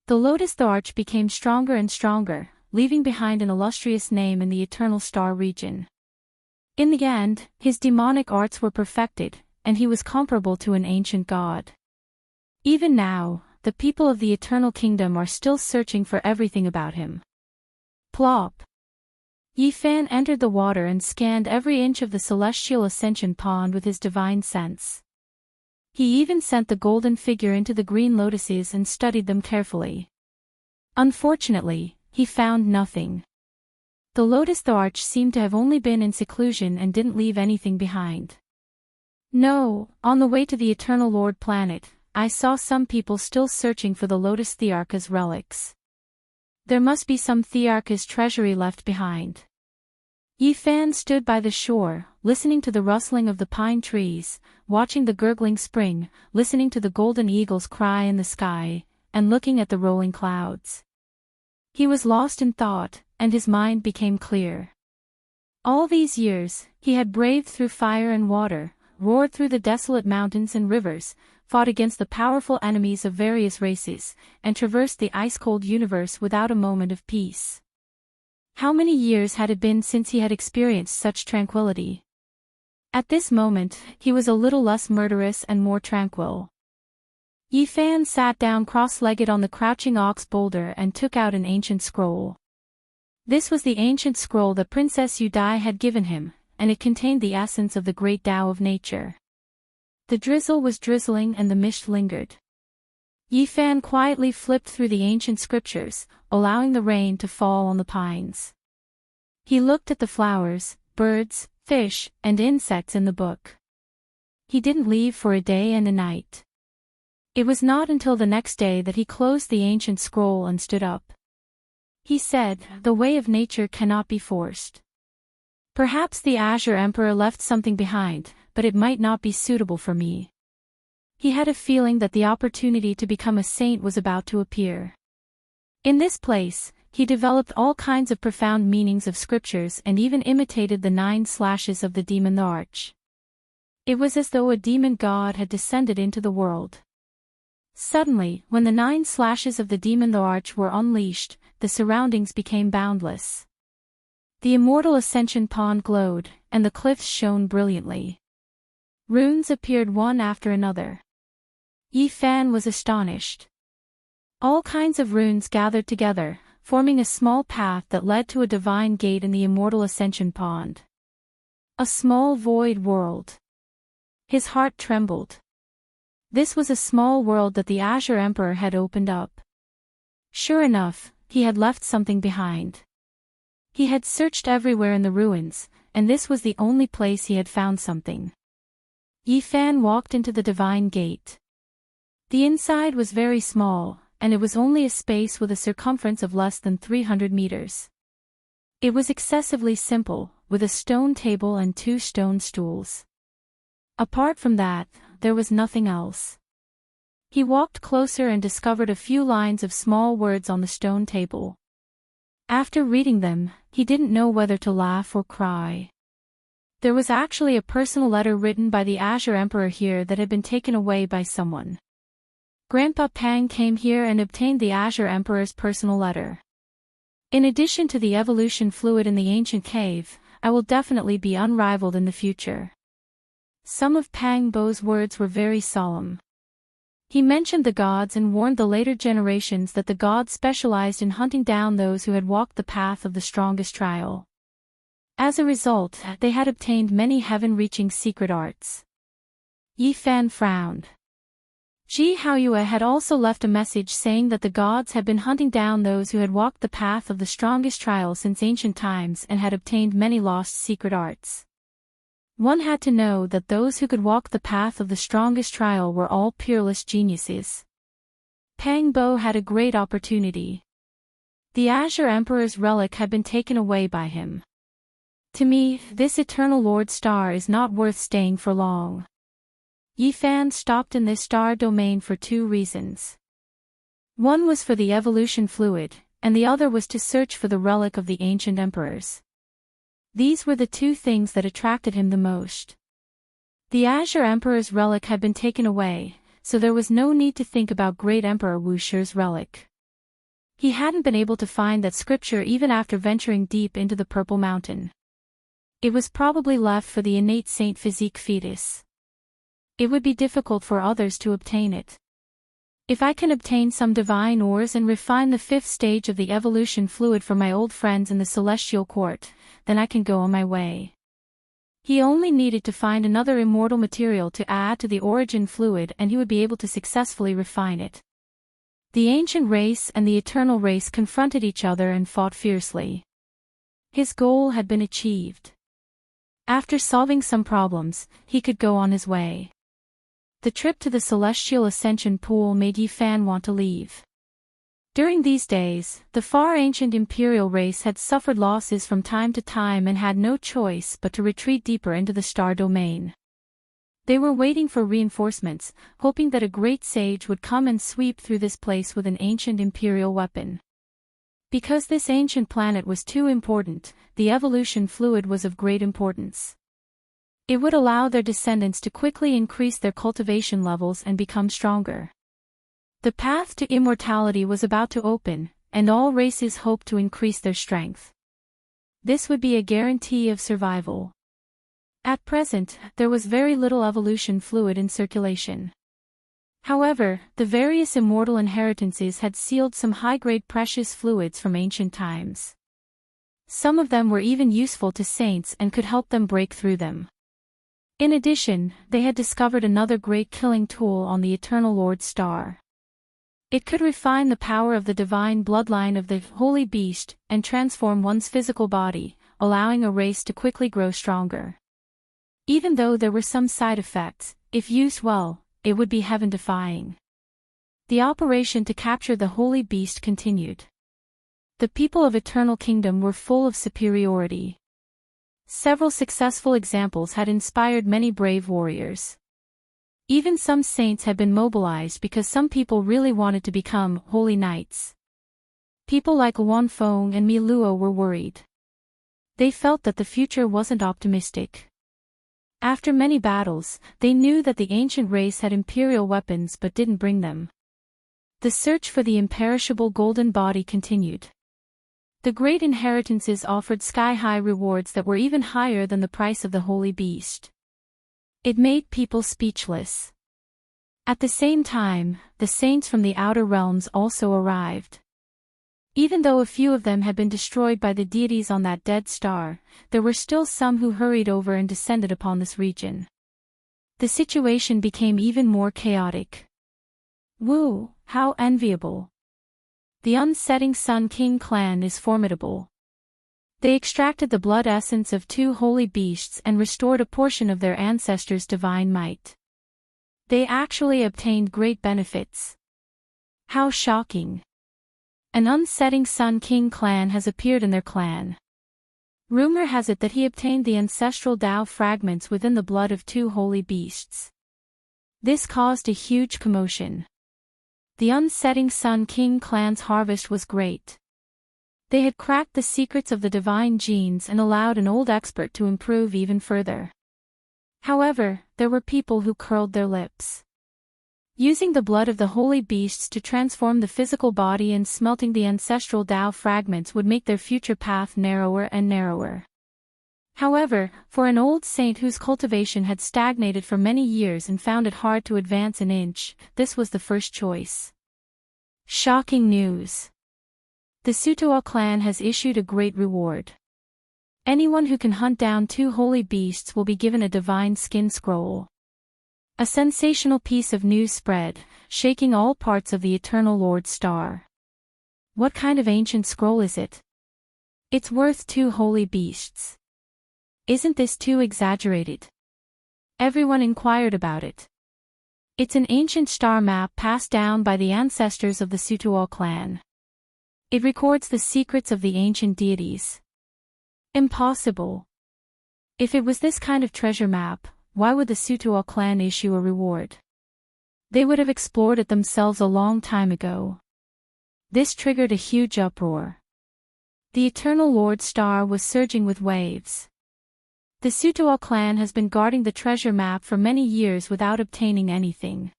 The Lotus Arch became stronger and stronger, leaving behind an illustrious name in the Eternal Star region. In the end, his demonic arts were perfected, and he was comparable to an ancient god. Even now, the people of the Eternal Kingdom are still searching for everything about him. Plop. Yifan entered the water and scanned every inch of the celestial ascension pond with his divine sense. He even sent the golden figure into the green lotuses and studied them carefully. Unfortunately, he found nothing. The Lotus Arch seemed to have only been in seclusion and didn't leave anything behind. No, on the way to the Eternal Lord planet, I saw some people still searching for the Lotus Thearch's relics. There must be some Thearch's treasury left behind. Yifan stood by the shore, listening to the rustling of the pine trees, watching the gurgling spring, listening to the golden eagles cry in the sky, and looking at the rolling clouds. He was lost in thought, and his mind became clear. All these years, he had braved through fire and water, roared through the desolate mountains and rivers, fought against the powerful enemies of various races, and traversed the ice-cold universe without a moment of peace. How many years had it been since he had experienced such tranquility? At this moment, he was a little less murderous and more tranquil. Yifan sat down cross-legged on the crouching ox boulder and took out an ancient scroll. This was the ancient scroll that Princess Yudai had given him, and it contained the essence of the great Tao of nature. The drizzle was drizzling and the mist lingered. Yifan quietly flipped through the ancient scriptures, allowing the rain to fall on the pines. He looked at the flowers, birds, fish, and insects in the book. He didn't leave for a day and a night. It was not until the next day that he closed the ancient scroll and stood up. He said, "The way of nature cannot be forced. Perhaps the Azure Emperor left something behind, but it might not be suitable for me." He had a feeling that the opportunity to become a saint was about to appear. In this place, he developed all kinds of profound meanings of scriptures and even imitated the 9 slashes of the demon arch. It was as though a demon god had descended into the world. Suddenly, when the 9 slashes of the demon arch were unleashed, the surroundings became boundless. The immortal ascension pond glowed, and the cliffs shone brilliantly. Runes appeared one after another. Yifan was astonished. All kinds of runes gathered together, forming a small path that led to a divine gate in the immortal ascension pond. A small void world. His heart trembled. This was a small world that the Azure Emperor had opened up. Sure enough, he had left something behind. He had searched everywhere in the ruins, and this was the only place he had found something. Yifan walked into the divine gate. The inside was very small, and it was only a space with a circumference of less than 300 meters. It was excessively simple, with a stone table and 2 stone stools. Apart from that, there was nothing else. He walked closer and discovered a few lines of small words on the stone table. After reading them, he didn't know whether to laugh or cry. There was actually a personal letter written by the Azure Emperor here that had been taken away by someone. Grandpa Pang came here and obtained the Azure Emperor's personal letter. In addition to the evolution fluid in the ancient cave, I will definitely be unrivaled in the future. Some of Pang Bo's words were very solemn. He mentioned the gods and warned the later generations that the gods specialized in hunting down those who had walked the path of the strongest trial. As a result, they had obtained many heaven-reaching secret arts. Yifan frowned. Ji Haoyue had also left a message saying that the gods had been hunting down those who had walked the path of the strongest trial since ancient times and had obtained many lost secret arts. One had to know that those who could walk the path of the strongest trial were all peerless geniuses. Pang Bo had a great opportunity. The Azure Emperor's relic had been taken away by him. To me, this Eternal Lord Star is not worth staying for long. Yifan stopped in this star domain for 2 reasons. One was for the evolution fluid, and the other was to search for the relic of the ancient emperors. These were the two things that attracted him the most. The Azure Emperor's relic had been taken away, so there was no need to think about Great Emperor Wushu's relic. He hadn't been able to find that scripture even after venturing deep into the Purple Mountain. It was probably left for the innate Saint Physique fetus. It would be difficult for others to obtain it. If I can obtain some divine ores and refine the fifth stage of the evolution fluid for my old friends in the Celestial Court, then I can go on my way. He only needed to find another immortal material to add to the origin fluid and he would be able to successfully refine it. The ancient race and the eternal race confronted each other and fought fiercely. His goal had been achieved. After solving some problems, he could go on his way. The trip to the Celestial Ascension Pool made Yi Fan want to leave. During these days, the far ancient imperial race had suffered losses from time to time and had no choice but to retreat deeper into the star domain. They were waiting for reinforcements, hoping that a great sage would come and sweep through this place with an ancient imperial weapon. Because this ancient planet was too important, the evolution fluid was of great importance. It would allow their descendants to quickly increase their cultivation levels and become stronger. The path to immortality was about to open, and all races hoped to increase their strength. This would be a guarantee of survival. At present, there was very little evolution fluid in circulation. However, the various immortal inheritances had sealed some high-grade precious fluids from ancient times. Some of them were even useful to saints and could help them break through them. In addition, they had discovered another great killing tool on the Eternal Lord Star. It could refine the power of the divine bloodline of the Holy Beast and transform one's physical body, allowing a race to quickly grow stronger. Even though there were some side effects, if used well, it would be heaven-defying. The operation to capture the Holy Beast continued. The people of Eternal Kingdom were full of superiority. Several successful examples had inspired many brave warriors. Even some saints had been mobilized because some people really wanted to become holy knights. People like Luan Fong and Mi Luo were worried. They felt that the future wasn't optimistic. After many battles, they knew that the ancient race had imperial weapons but didn't bring them. The search for the imperishable golden body continued. The great inheritances offered sky-high rewards that were even higher than the price of the Holy Beast. It made people speechless. At the same time, the saints from the outer realms also arrived. Even though a few of them had been destroyed by the deities on that dead star, there were still some who hurried over and descended upon this region. The situation became even more chaotic. Woo, how enviable! The Unsetting Sun King clan is formidable. They extracted the blood essence of two holy beasts and restored a portion of their ancestors' divine might. They actually obtained great benefits. How shocking! An Unsetting Sun King clan has appeared in their clan. Rumor has it that he obtained the ancestral Tao fragments within the blood of two holy beasts. This caused a huge commotion. The Unsetting Sun King clan's harvest was great. They had cracked the secrets of the divine genes and allowed an old expert to improve even further. However, there were people who curled their lips. Using the blood of the holy beasts to transform the physical body and smelting the ancestral Tao fragments would make their future path narrower and narrower. However, for an old saint whose cultivation had stagnated for many years and found it hard to advance an inch, this was the first choice. Shocking news! The Sutoa clan has issued a great reward. Anyone who can hunt down two holy beasts will be given a divine skin scroll. A sensational piece of news spread, shaking all parts of the Eternal Lord Star. What kind of ancient scroll is it? It's worth two holy beasts. Isn't this too exaggerated? Everyone inquired about it. It's an ancient star map passed down by the ancestors of the Sutoa clan. It records the secrets of the ancient deities. Impossible. If it was this kind of treasure map, why would the Sutoa clan issue a reward? They would have explored it themselves a long time ago. This triggered a huge uproar. The Eternal Lord Star was surging with waves. The Sutual clan has been guarding the treasure map for many years without obtaining anything.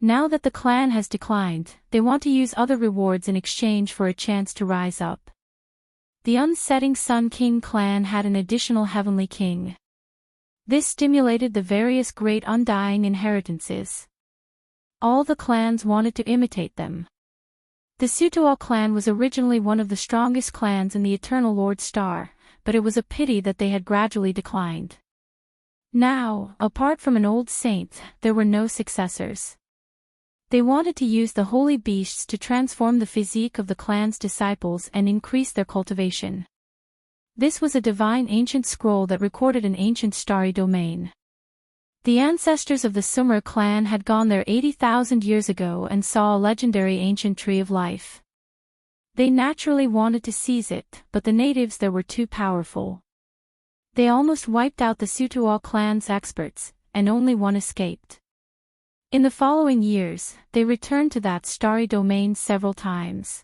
Now that the clan has declined, they want to use other rewards in exchange for a chance to rise up. The Unsetting Sun King clan had an additional Heavenly King. This stimulated the various great undying inheritances. All the clans wanted to imitate them. The Sutual clan was originally one of the strongest clans in the Eternal Lord Star, but it was a pity that they had gradually declined. Now, apart from an old saint, there were no successors. They wanted to use the holy beasts to transform the physique of the clan's disciples and increase their cultivation. This was a divine ancient scroll that recorded an ancient starry domain. The ancestors of the Sumer clan had gone there 80,000 years ago and saw a legendary ancient tree of life. They naturally wanted to seize it, but the natives there were too powerful. They almost wiped out the Sutual clan's experts, and only one escaped. In the following years, they returned to that starry domain several times.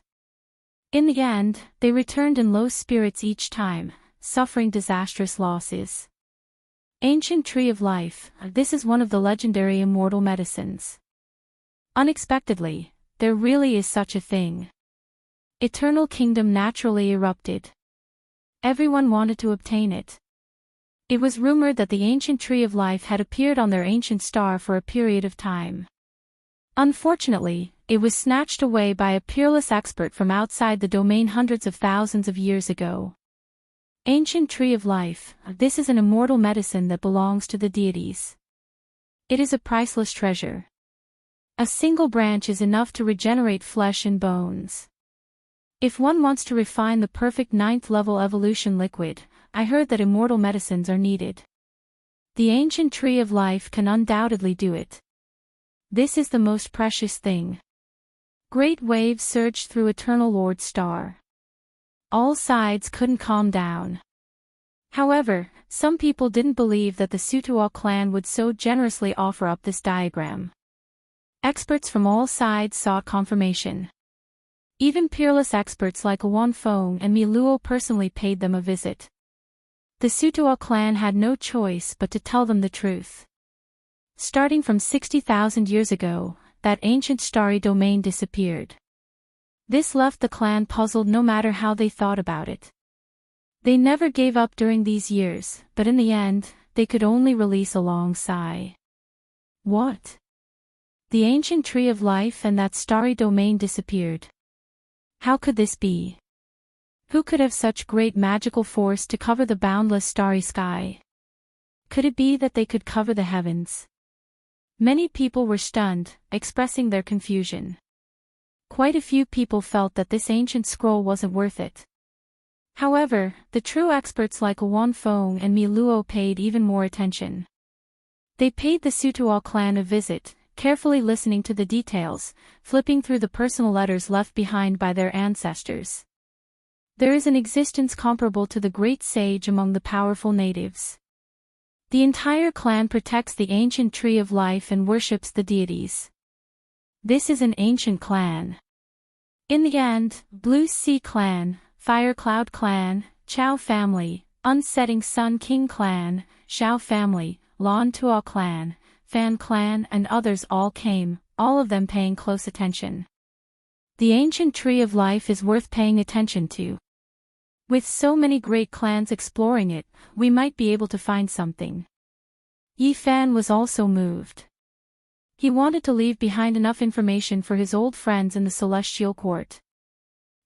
In the end, they returned in low spirits each time, suffering disastrous losses. Ancient Tree of Life, this is one of the legendary immortal medicines. Unexpectedly, there really is such a thing. Eternal Kingdom naturally erupted. Everyone wanted to obtain it. It was rumored that the ancient Tree of Life had appeared on their ancient star for a period of time. Unfortunately, it was snatched away by a peerless expert from outside the domain hundreds of thousands of years ago. Ancient Tree of Life, this is an immortal medicine that belongs to the deities. It is a priceless treasure. A single branch is enough to regenerate flesh and bones. If one wants to refine the perfect 9th level evolution liquid, I heard that immortal medicines are needed. The ancient Tree of Life can undoubtedly do it. This is the most precious thing. Great waves surged through Eternal Lord Star. All sides couldn't calm down. However, some people didn't believe that the Sutual clan would so generously offer up this diagram. Experts from all sides sought confirmation. Even peerless experts like Wan Fong and Mi Luo personally paid them a visit. The Sutual clan had no choice but to tell them the truth. Starting from 60,000 years ago, that ancient starry domain disappeared. This left the clan puzzled no matter how they thought about it. They never gave up during these years, but in the end, they could only release a long sigh. What? The ancient Tree of Life and that starry domain disappeared. How could this be? Who could have such great magical force to cover the boundless starry sky? Could it be that they could cover the heavens? Many people were stunned, expressing their confusion. Quite a few people felt that this ancient scroll wasn't worth it. However, the true experts like Wan Fong and Mi Luo paid even more attention. They paid the Sutual clan a visit, carefully listening to the details, flipping through the personal letters left behind by their ancestors. There is an existence comparable to the great sage among the powerful natives. The entire clan protects the ancient Tree of Life and worships the deities. This is an ancient clan. In the end, Blue Sea Clan, Fire Cloud Clan, Chow Family, Unsetting Sun King Clan, Xiao Family, Lan Tuo Clan, Fan Clan and others all came, all of them paying close attention. The ancient Tree of Life is worth paying attention to. With so many great clans exploring it, we might be able to find something. Yi Fan was also moved. He wanted to leave behind enough information for his old friends in the Celestial Court.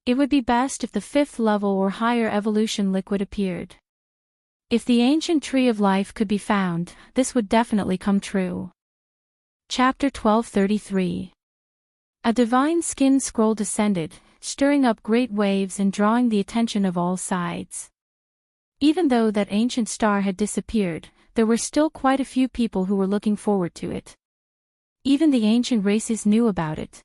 It would be best if the 5th level or higher evolution liquid appeared. If the ancient Tree of Life could be found, this would definitely come true. Chapter 1233. A divine skin scroll descended, stirring up great waves and drawing the attention of all sides. Even though that ancient star had disappeared, there were still quite a few people who were looking forward to it. Even the ancient races knew about it.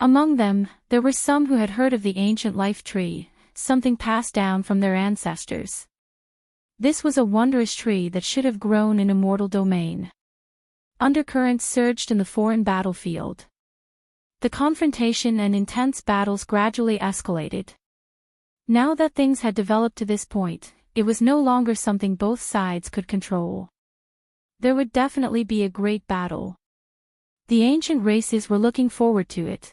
Among them, there were some who had heard of the ancient life tree, something passed down from their ancestors. This was a wondrous tree that should have grown in immortal domain. Undercurrents surged in the foreign battlefield. The confrontation and intense battles gradually escalated. Now that things had developed to this point, it was no longer something both sides could control. There would definitely be a great battle. The ancient races were looking forward to it.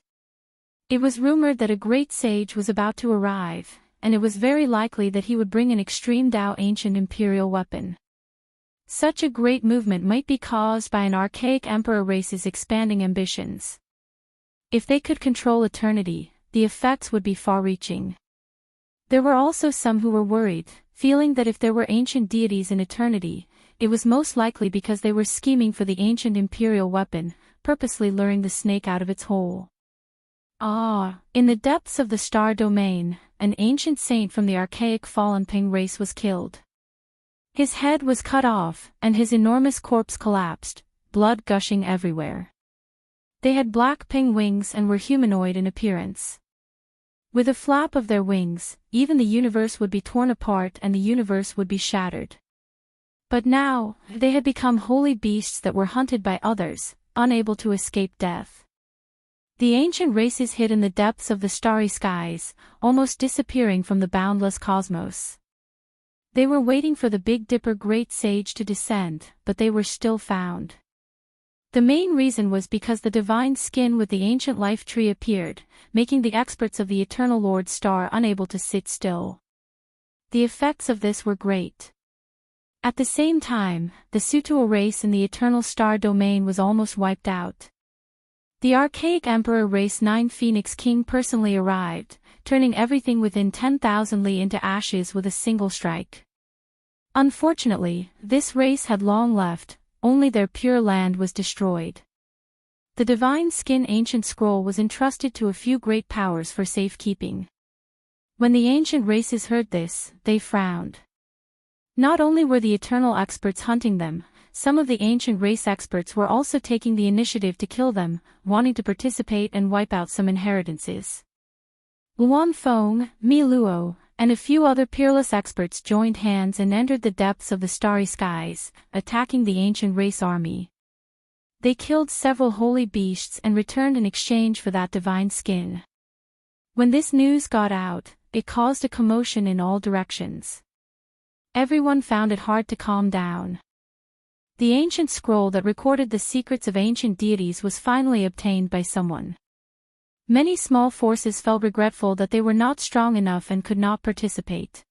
It was rumored that a great sage was about to arrive, and it was very likely that he would bring an extreme Tao ancient imperial weapon. Such a great movement might be caused by an archaic emperor race's expanding ambitions. If they could control eternity, the effects would be far-reaching. There were also some who were worried, feeling that if there were ancient deities in eternity, it was most likely because they were scheming for the ancient imperial weapon, purposely luring the snake out of its hole. In the depths of the star domain, an ancient saint from the archaic fallen Ping race was killed. His head was cut off, and his enormous corpse collapsed, blood gushing everywhere. They had black Ping wings and were humanoid in appearance. With a flap of their wings, even the universe would be torn apart and the universe would be shattered. But now, they had become holy beasts that were hunted by others, unable to escape death. The ancient races hid in the depths of the starry skies, almost disappearing from the boundless cosmos. They were waiting for the Big Dipper Great Sage to descend, but they were still found. The main reason was because the divine skin with the ancient life tree appeared, making the experts of the Eternal Lord Star unable to sit still. The effects of this were great. At the same time, the Sutuo race in the Eternal Star domain was almost wiped out. The archaic Emperor Race 9 Phoenix King personally arrived, turning everything within 10,000 li into ashes with a single strike. Unfortunately, this race had long left, only their pure land was destroyed. The Divine Skin Ancient Scroll was entrusted to a few great powers for safekeeping. When the ancient races heard this, they frowned. Not only were the eternal experts hunting them, some of the ancient race experts were also taking the initiative to kill them, wanting to participate and wipe out some inheritances. Luan Feng, Mi Luo, and a few other peerless experts joined hands and entered the depths of the starry skies, attacking the ancient race army. They killed several holy beasts and returned in exchange for that divine skin. When this news got out, it caused a commotion in all directions. Everyone found it hard to calm down. The ancient scroll that recorded the secrets of ancient deities was finally obtained by someone. Many small forces felt regretful that they were not strong enough and could not participate.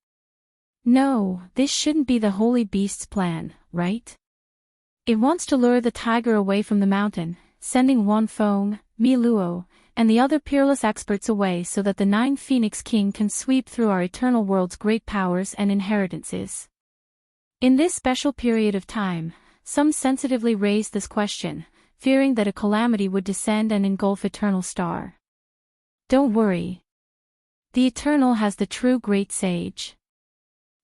No, this shouldn't be the holy beast's plan, right? It wants to lure the tiger away from the mountain, sending Wan Feng, Mi Luo, and the other peerless experts away so that the 9 Phoenix King can sweep through our eternal world's great powers and inheritances. In this special period of time, some sensitively raised this question, fearing that a calamity would descend and engulf Eternal Star. Don't worry. The Eternal has the true Great Sage.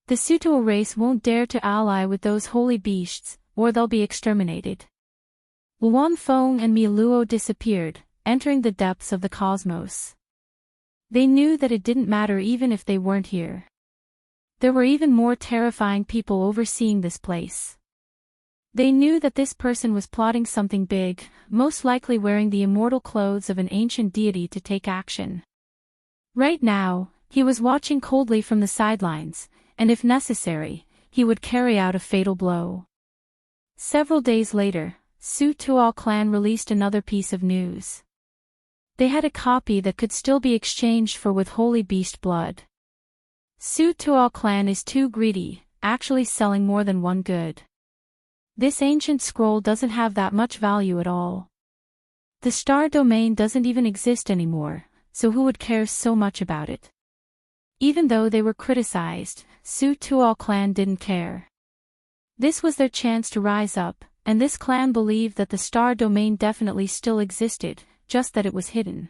The Sutuo race won't dare to ally with those holy beasts, or they'll be exterminated. Luan Feng and Mi Luo disappeared, entering the depths of the cosmos. They knew that it didn't matter even if they weren't here. There were even more terrifying people overseeing this place. They knew that this person was plotting something big, most likely wearing the immortal clothes of an ancient deity to take action. Right now, he was watching coldly from the sidelines, and if necessary, he would carry out a fatal blow. Several days later, Su Tuo clan released another piece of news. They had a copy that could still be exchanged for with holy beast blood. Su Tuo clan is too greedy, actually selling more than one good. This ancient scroll doesn't have that much value at all. The star domain doesn't even exist anymore, so who would care so much about it? Even though they were criticized, Su Tuo clan didn't care. This was their chance to rise up, and this clan believed that the star domain definitely still existed, just that it was hidden.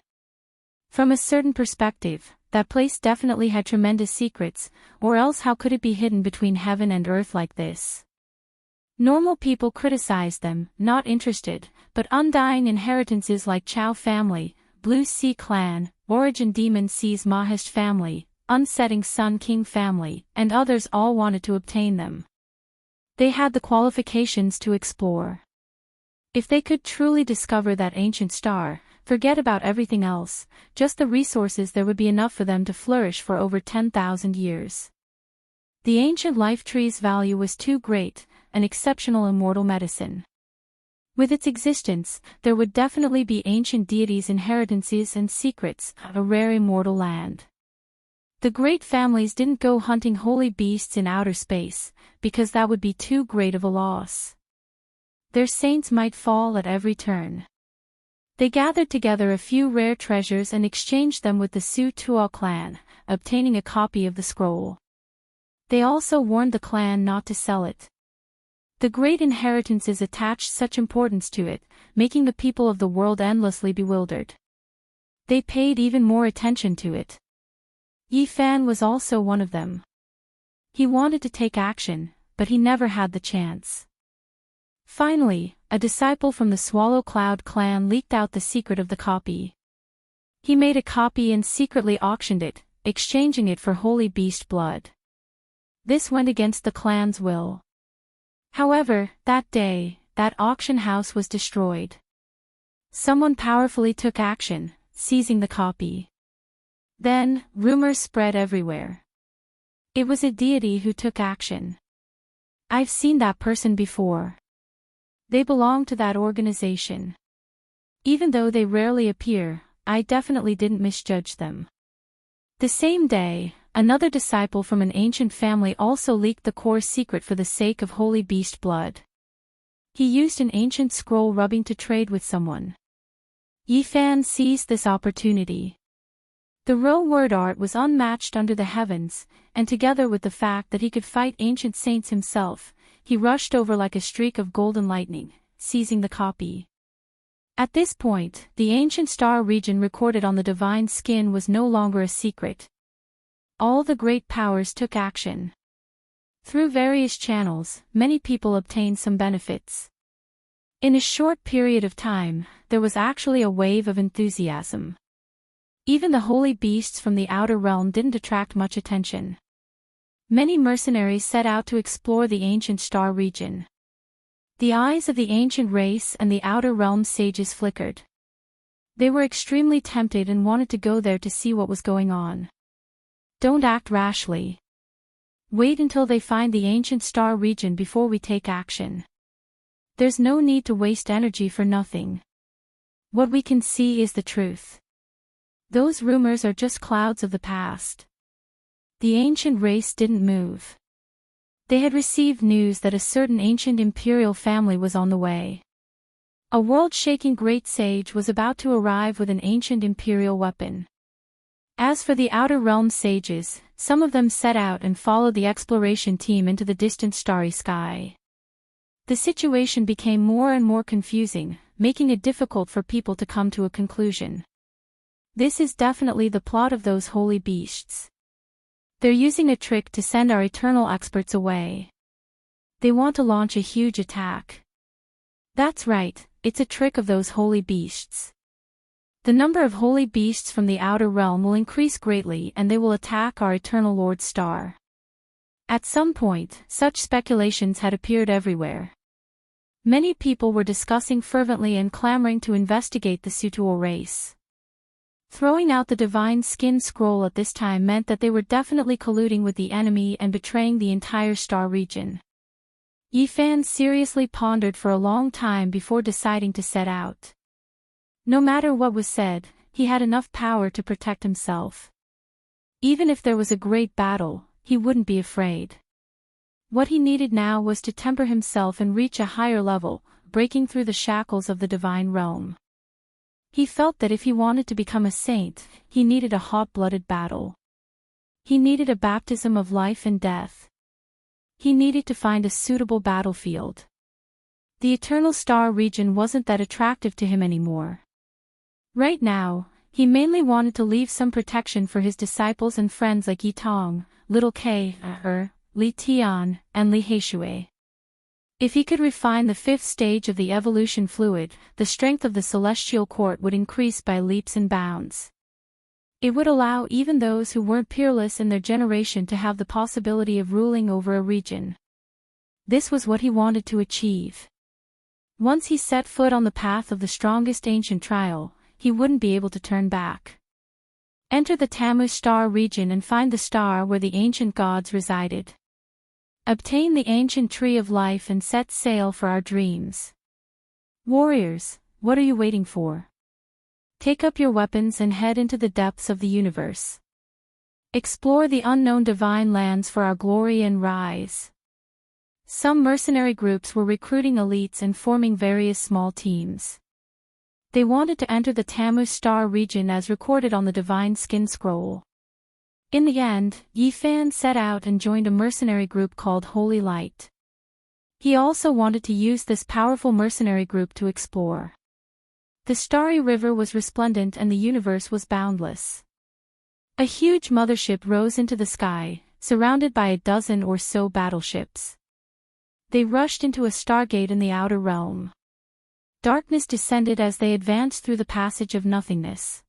From a certain perspective, that place definitely had tremendous secrets, or else how could it be hidden between heaven and earth like this? Normal people criticized them, not interested, but undying inheritances like Chao family, Blue Sea clan, Origin Demon Sea's Mahist family, Unsetting Sun King family, and others all wanted to obtain them. They had the qualifications to explore. If they could truly discover that ancient star, Forget about everything else, just the resources, there would be enough for them to flourish for over 10,000 years. The ancient life tree's value was too great, an exceptional immortal medicine. With its existence, there would definitely be ancient deities' inheritances and secrets, a rare immortal land. The great families didn't go hunting holy beasts in outer space, because that would be too great of a loss. Their saints might fall at every turn. They gathered together a few rare treasures and exchanged them with the Su Tuo clan, obtaining a copy of the scroll. They also warned the clan not to sell it. The great inheritances attached such importance to it, making the people of the world endlessly bewildered. They paid even more attention to it. Yi Fan was also one of them. He wanted to take action, but he never had the chance. Finally, a disciple from the Swallow Cloud clan leaked out the secret of the copy. He made a copy and secretly auctioned it, exchanging it for holy beast blood. This went against the clan's will. However, that day, that auction house was destroyed. Someone powerfully took action, seizing the copy. Then, rumors spread everywhere. It was a deity who took action. I've seen that person before. They belong to that organization. Even though they rarely appear, I definitely didn't misjudge them. The same day, another disciple from an ancient family also leaked the core secret for the sake of holy beast blood. He used an ancient scroll rubbing to trade with someone. Yi Fan seized this opportunity. The raw word art was unmatched under the heavens, and together with the fact that he could fight ancient saints himself, he rushed over like a streak of golden lightning, seizing the copy. At this point, the ancient star region recorded on the divine skin was no longer a secret. All the great powers took action. Through various channels, many people obtained some benefits. In a short period of time, there was actually a wave of enthusiasm. Even the holy beasts from the outer realm didn't attract much attention. Many mercenaries set out to explore the ancient star region. The eyes of the ancient race and the outer realm sages flickered. They were extremely tempted and wanted to go there to see what was going on. Don't act rashly. Wait until they find the ancient star region before we take action. There's no need to waste energy for nothing. What we can see is the truth. Those rumors are just clouds of the past. The ancient race didn't move. They had received news that a certain ancient imperial family was on the way. A world-shaking great sage was about to arrive with an ancient imperial weapon. As for the outer realm sages, some of them set out and followed the exploration team into the distant starry sky. The situation became more and more confusing, making it difficult for people to come to a conclusion. This is definitely the plot of those holy beasts. They're using a trick to send our eternal experts away. They want to launch a huge attack. That's right, it's a trick of those holy beasts. The number of holy beasts from the outer realm will increase greatly and they will attack our eternal Lord Star. At some point, such speculations had appeared everywhere. Many people were discussing fervently and clamoring to investigate the Sutuo race. Throwing out the divine skin scroll at this time meant that they were definitely colluding with the enemy and betraying the entire star region. Yi Fan seriously pondered for a long time before deciding to set out. No matter what was said, he had enough power to protect himself. Even if there was a great battle, he wouldn't be afraid. What he needed now was to temper himself and reach a higher level, breaking through the shackles of the divine realm. He felt that if he wanted to become a saint, he needed a hot-blooded battle. He needed a baptism of life and death. He needed to find a suitable battlefield. The Eternal Star region wasn't that attractive to him anymore. Right now, he mainly wanted to leave some protection for his disciples and friends like Yi Tong, Little K, Li Tian, and Li Heishui. If he could refine the fifth stage of the evolution fluid, the strength of the celestial court would increase by leaps and bounds. It would allow even those who weren't peerless in their generation to have the possibility of ruling over a region. This was what he wanted to achieve. Once he set foot on the path of the strongest ancient trial, he wouldn't be able to turn back. Enter the Tammuz star region and find the star where the ancient gods resided. Obtain the ancient tree of life and set sail for our dreams. Warriors, what are you waiting for? Take up your weapons and head into the depths of the universe. Explore the unknown divine lands for our glory and rise. Some mercenary groups were recruiting elites and forming various small teams. They wanted to enter the Tammuz star region as recorded on the divine skin scroll. In the end, Yifan set out and joined a mercenary group called Holy Light. He also wanted to use this powerful mercenary group to explore. The starry river was resplendent and the universe was boundless. A huge mothership rose into the sky, surrounded by a dozen or so battleships. They rushed into a stargate in the outer realm. Darkness descended as they advanced through the passage of nothingness.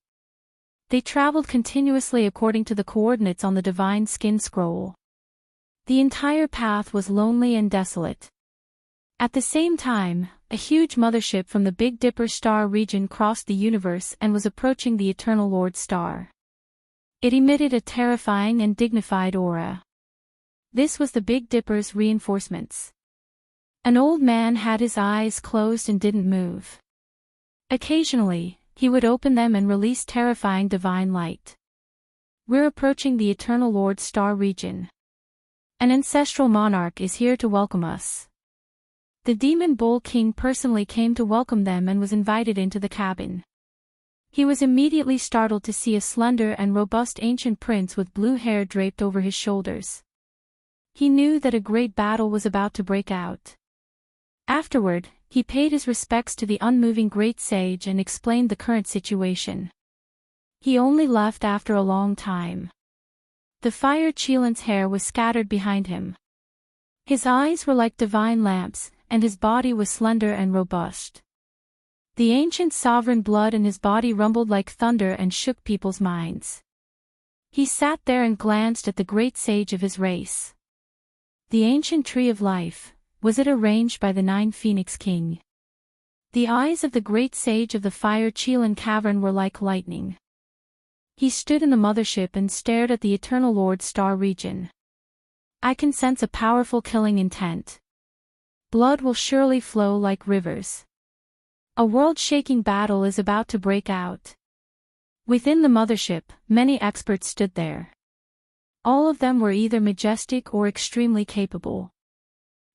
They traveled continuously according to the coordinates on the divine skin scroll. The entire path was lonely and desolate. At the same time, a huge mothership from the Big Dipper star region crossed the universe and was approaching the Eternal Lord star. It emitted a terrifying and dignified aura. This was the Big Dipper's reinforcements. An old man had his eyes closed and didn't move. Occasionally, he would open them and release terrifying divine light. We're approaching the Eternal Lord star region. An ancestral monarch is here to welcome us. The Demon Bull King personally came to welcome them and was invited into the cabin. He was immediately startled to see a slender and robust ancient prince with blue hair draped over his shoulders. He knew that a great battle was about to break out. Afterward, he paid his respects to the unmoving great sage and explained the current situation. He only left after a long time. The fire Chelan's hair was scattered behind him. His eyes were like divine lamps, and his body was slender and robust. The ancient sovereign blood in his body rumbled like thunder and shook people's minds. He sat there and glanced at the great sage of his race. The ancient tree of life, was it arranged by the 9 Phoenix King? The eyes of the great sage of the fire Chelan cavern were like lightning. He stood in the mothership and stared at the Eternal Lord star region. I can sense a powerful killing intent. Blood will surely flow like rivers. A world-shaking battle is about to break out. Within the mothership, many experts stood there. All of them were either majestic or extremely capable.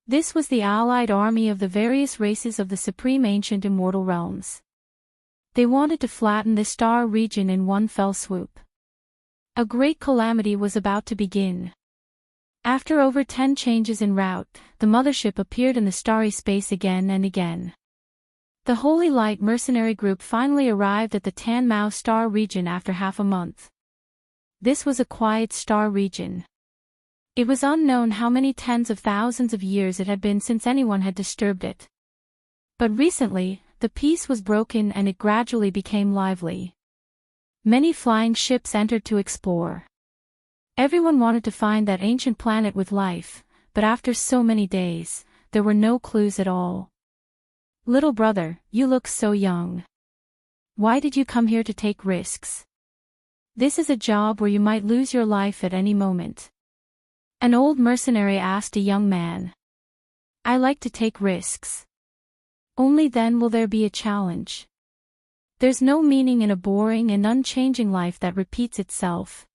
This was the allied army of the various races of the supreme ancient immortal realms. They wanted to flatten the star region in one fell swoop. A great calamity was about to begin. After over 10 changes en route, the mothership appeared in the starry space again and again. The Holy Light mercenary group finally arrived at the Tan Mao star region after half a month. This was a quiet star region. It was unknown how many tens of thousands of years it had been since anyone had disturbed it. But recently, the peace was broken and it gradually became lively. Many flying ships entered to explore. Everyone wanted to find that ancient planet with life, but after so many days, there were no clues at all. Little brother, you look so young. Why did you come here to take risks? This is a job where you might lose your life at any moment. An old mercenary asked a young man. I like to take risks. Only then will there be a challenge. There's no meaning in a boring and unchanging life that repeats itself.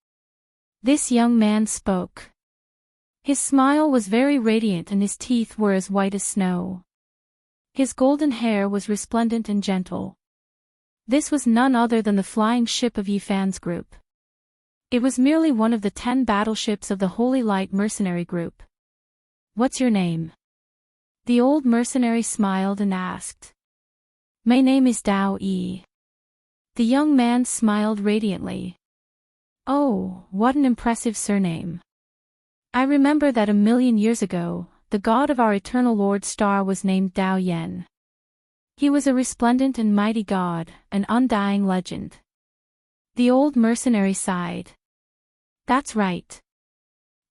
This young man spoke. His smile was very radiant and his teeth were as white as snow. His golden hair was resplendent and gentle. This was none other than the flying ship of Yifan's group. It was merely one of the 10 battleships of the Holy Light mercenary group. What's your name? The old mercenary smiled and asked. My name is Dao Yi. The young man smiled radiantly. Oh, what an impressive surname. I remember that 1,000,000 years ago, the god of our eternal Lord Star was named Dao Yen. He was a resplendent and mighty god, an undying legend. The old mercenary sighed. That's right.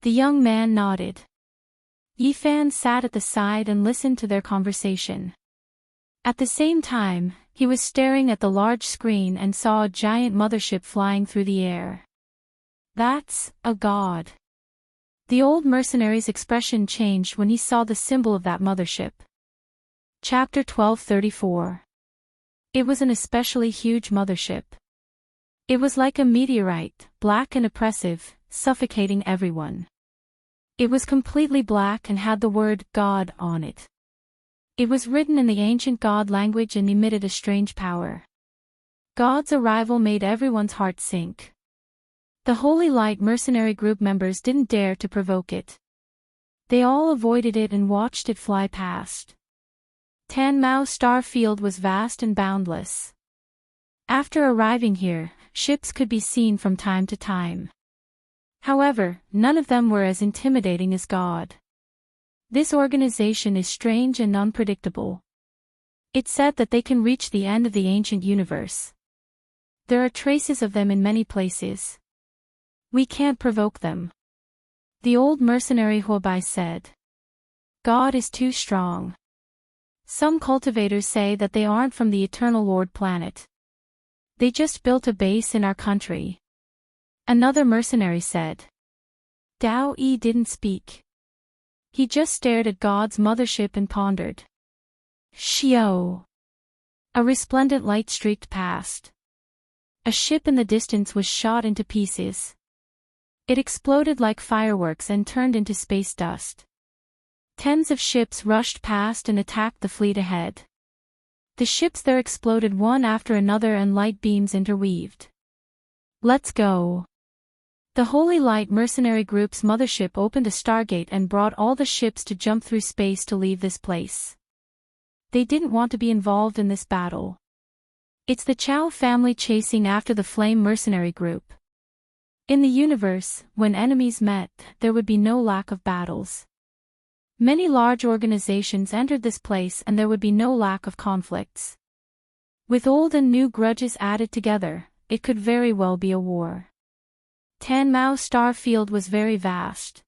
The young man nodded. Yifan sat at the side and listened to their conversation. At the same time, he was staring at the large screen and saw a giant mothership flying through the air. That's a god. The old mercenary's expression changed when he saw the symbol of that mothership. Chapter 1234. It was an especially huge mothership. It was like a meteorite, black and oppressive, suffocating everyone. It was completely black and had the word God on it. It was written in the ancient god language and emitted a strange power. God's arrival made everyone's heart sink. The Holy Light mercenary group members didn't dare to provoke it. They all avoided it and watched it fly past. Tanmao Star Field was vast and boundless. After arriving here, ships could be seen from time to time. However, none of them were as intimidating as God. This organization is strange and unpredictable. It said that they can reach the end of the ancient universe. There are traces of them in many places. We can't provoke them. The old mercenary Huobai said. God is too strong. Some cultivators say that they aren't from the Eternal Lord planet. They just built a base in our country. Another mercenary said. Dao Yi didn't speak. He just stared at God's mothership and pondered. Xiao. A resplendent light streaked past. A ship in the distance was shot into pieces. It exploded like fireworks and turned into space dust. Tens of ships rushed past and attacked the fleet ahead. The ships there exploded one after another and light beams interweaved. Let's go. The Holy Light mercenary group's mothership opened a stargate and brought all the ships to jump through space to leave this place. They didn't want to be involved in this battle. It's the Chao family chasing after the Flame mercenary group. In the universe, when enemies met, there would be no lack of battles. Many large organizations entered this place and there would be no lack of conflicts. With old and new grudges added together, it could very well be a war. Tanmao Star Field was very vast.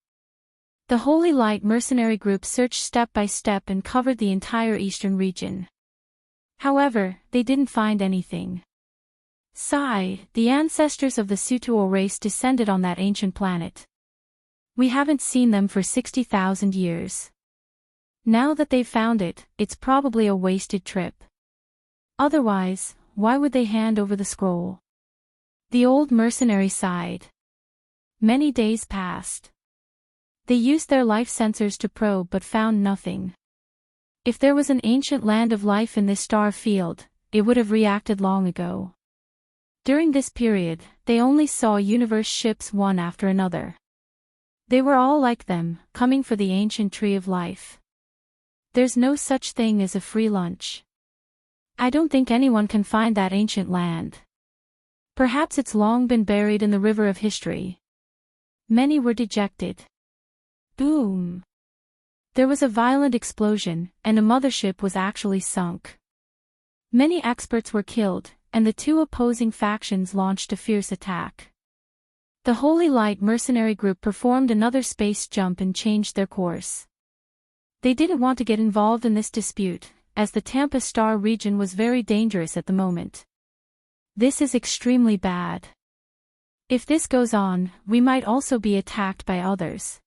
The Holy Light mercenary group searched step by step and covered the entire eastern region. However, they didn't find anything. Sigh, the ancestors of the Sutuo race descended on that ancient planet. We haven't seen them for 60,000 years. Now that they've found it, it's probably a wasted trip. Otherwise, why would they hand over the scroll? The old mercenary sighed. Many days passed. They used their life sensors to probe but found nothing. If there was an ancient land of life in this star field, it would have reacted long ago. During this period, they only saw universe ships one after another. They were all like them, coming for the ancient tree of life. There's no such thing as a free lunch. I don't think anyone can find that ancient land. Perhaps it's long been buried in the river of history. Many were dejected. Boom! There was a violent explosion, and a mothership was actually sunk. Many experts were killed, and the two opposing factions launched a fierce attack. The Holy Light mercenary group performed another space jump and changed their course. They didn't want to get involved in this dispute, as the Tampa Star region was very dangerous at the moment. This is extremely bad. If this goes on, we might also be attacked by others.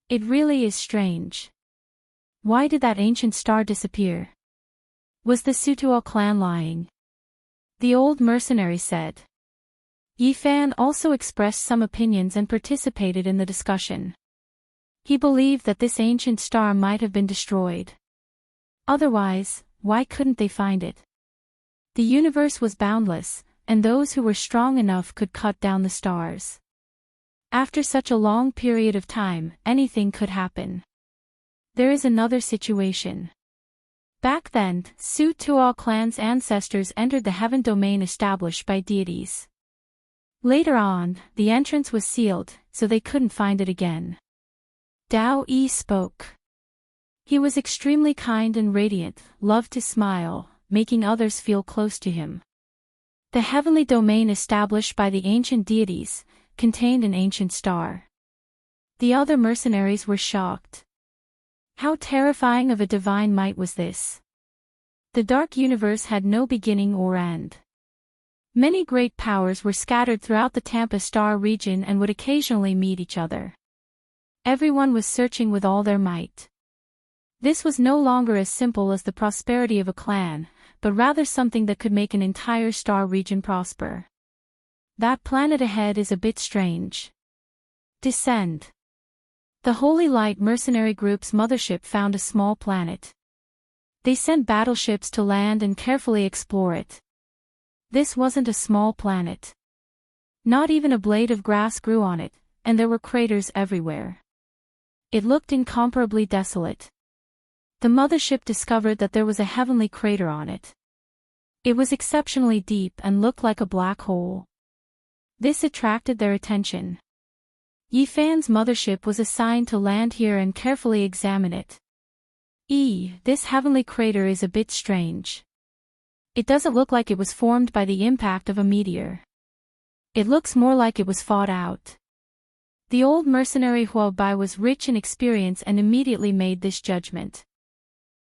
It really is strange. Why did that ancient star disappear? Was the Sutuo clan lying? The old mercenary said. Yifan also expressed some opinions and participated in the discussion. He believed that this ancient star might have been destroyed. Otherwise, why couldn't they find it? The universe was boundless, and those who were strong enough could cut down the stars. After such a long period of time, anything could happen. There is another situation. Back then, Su Tuo clan's ancestors entered the heaven domain established by deities. Later on, the entrance was sealed, so they couldn't find it again. Dao Yi spoke. He was extremely kind and radiant, loved to smile, making others feel close to him. The heavenly domain established by the ancient deities contained an ancient star. The other mercenaries were shocked. How terrifying of a divine might was this? The dark universe had no beginning or end. Many great powers were scattered throughout the Tampa star region and would occasionally meet each other. Everyone was searching with all their might. This was no longer as simple as the prosperity of a clan, but rather something that could make an entire star region prosper. That planet ahead is a bit strange. Descend. The Holy Light mercenary group's mothership found a small planet. They sent battleships to land and carefully explore it. This wasn't a small planet. Not even a blade of grass grew on it, and there were craters everywhere. It looked incomparably desolate. The mothership discovered that there was a heavenly crater on it. It was exceptionally deep and looked like a black hole. This attracted their attention. Yifan's mothership was assigned to land here and carefully examine it. This heavenly crater is a bit strange. It doesn't look like it was formed by the impact of a meteor. It looks more like it was fought out. The old mercenary Huobai was rich in experience and immediately made this judgment.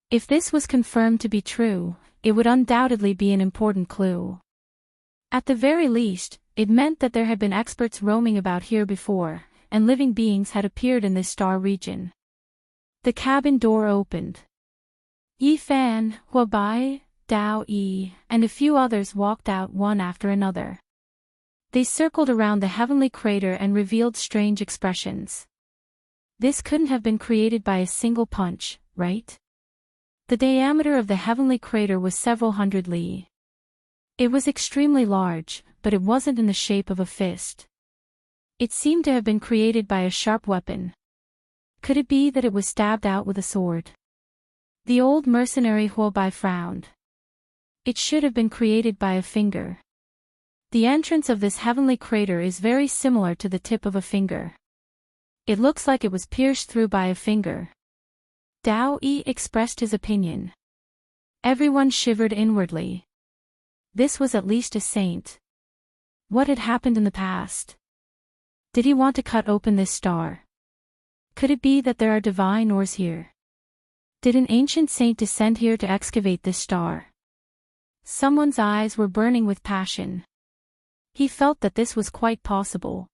If this was confirmed to be true, it would undoubtedly be an important clue. At the very least, it meant that there had been experts roaming about here before, and living beings had appeared in this star region. The cabin door opened. Yifan, Huobai, Dao Yi, and a few others walked out one after another. They circled around the heavenly crater and revealed strange expressions. This couldn't have been created by a single punch, right? The diameter of the heavenly crater was several hundred li. It was extremely large, but it wasn't in the shape of a fist. It seemed to have been created by a sharp weapon. Could it be that it was stabbed out with a sword? The old mercenary Huobai frowned. It should have been created by a finger. The entrance of this heavenly crater is very similar to the tip of a finger. It looks like it was pierced through by a finger. Dao Yi expressed his opinion. Everyone shivered inwardly. This was at least a saint. What had happened in the past? Did he want to cut open this star? Could it be that there are divine ores here? Did an ancient saint descend here to excavate this star? Someone's eyes were burning with passion. He felt that this was quite possible.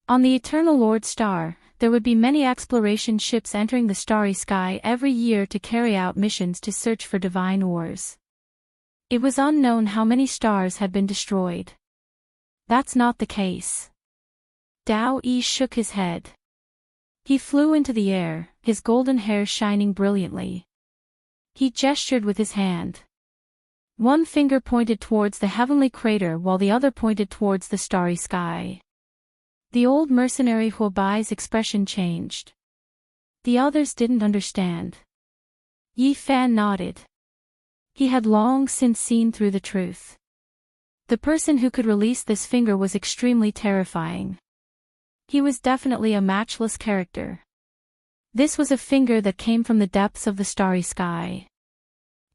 On the Eternal Lord Star, there would be many exploration ships entering the starry sky every year to carry out missions to search for divine ores. It was unknown how many stars had been destroyed. That's not the case. Dao Yi shook his head. He flew into the air, his golden hair shining brilliantly. He gestured with his hand. One finger pointed towards the heavenly crater while the other pointed towards the starry sky. The old mercenary Huobai's expression changed. The others didn't understand. Yifan nodded. He had long since seen through the truth. The person who could release this finger was extremely terrifying. He was definitely a matchless character. This was a finger that came from the depths of the starry sky.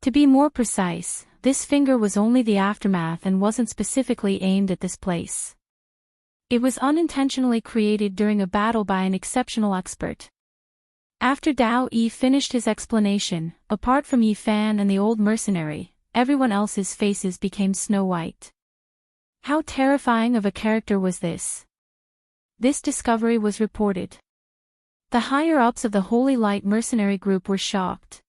To be more precise, this finger was only the aftermath and wasn't specifically aimed at this place. It was unintentionally created during a battle by an exceptional expert. After Dao Yi finished his explanation, apart from Yifan and the old mercenary, everyone else's faces became snow white. How terrifying of a character was this? This discovery was reported. The higher-ups of the Holy Light mercenary group were shocked.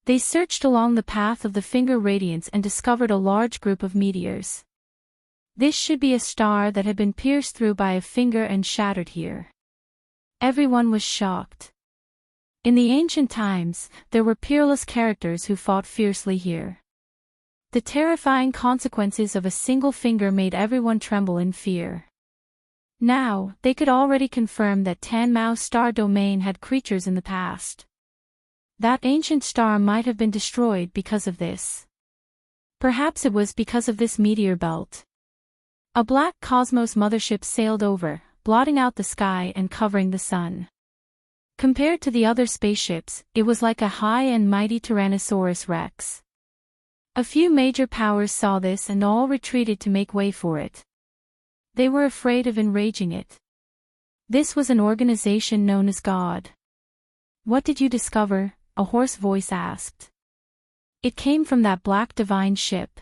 They searched along the path of the finger radiance and discovered a large group of meteors. This should be a star that had been pierced through by a finger and shattered here. Everyone was shocked. In the ancient times, there were peerless characters who fought fiercely here. The terrifying consequences of a single finger made everyone tremble in fear. Now, they could already confirm that Tanmao star domain had creatures in the past. That ancient star might have been destroyed because of this. Perhaps it was because of this meteor belt. A black cosmos mothership sailed over, blotting out the sky and covering the sun. Compared to the other spaceships, it was like a high and mighty Tyrannosaurus Rex. A few major powers saw this and all retreated to make way for it. They were afraid of enraging it. This was an organization known as God. What did you discover? A hoarse voice asked. It came from that black divine ship.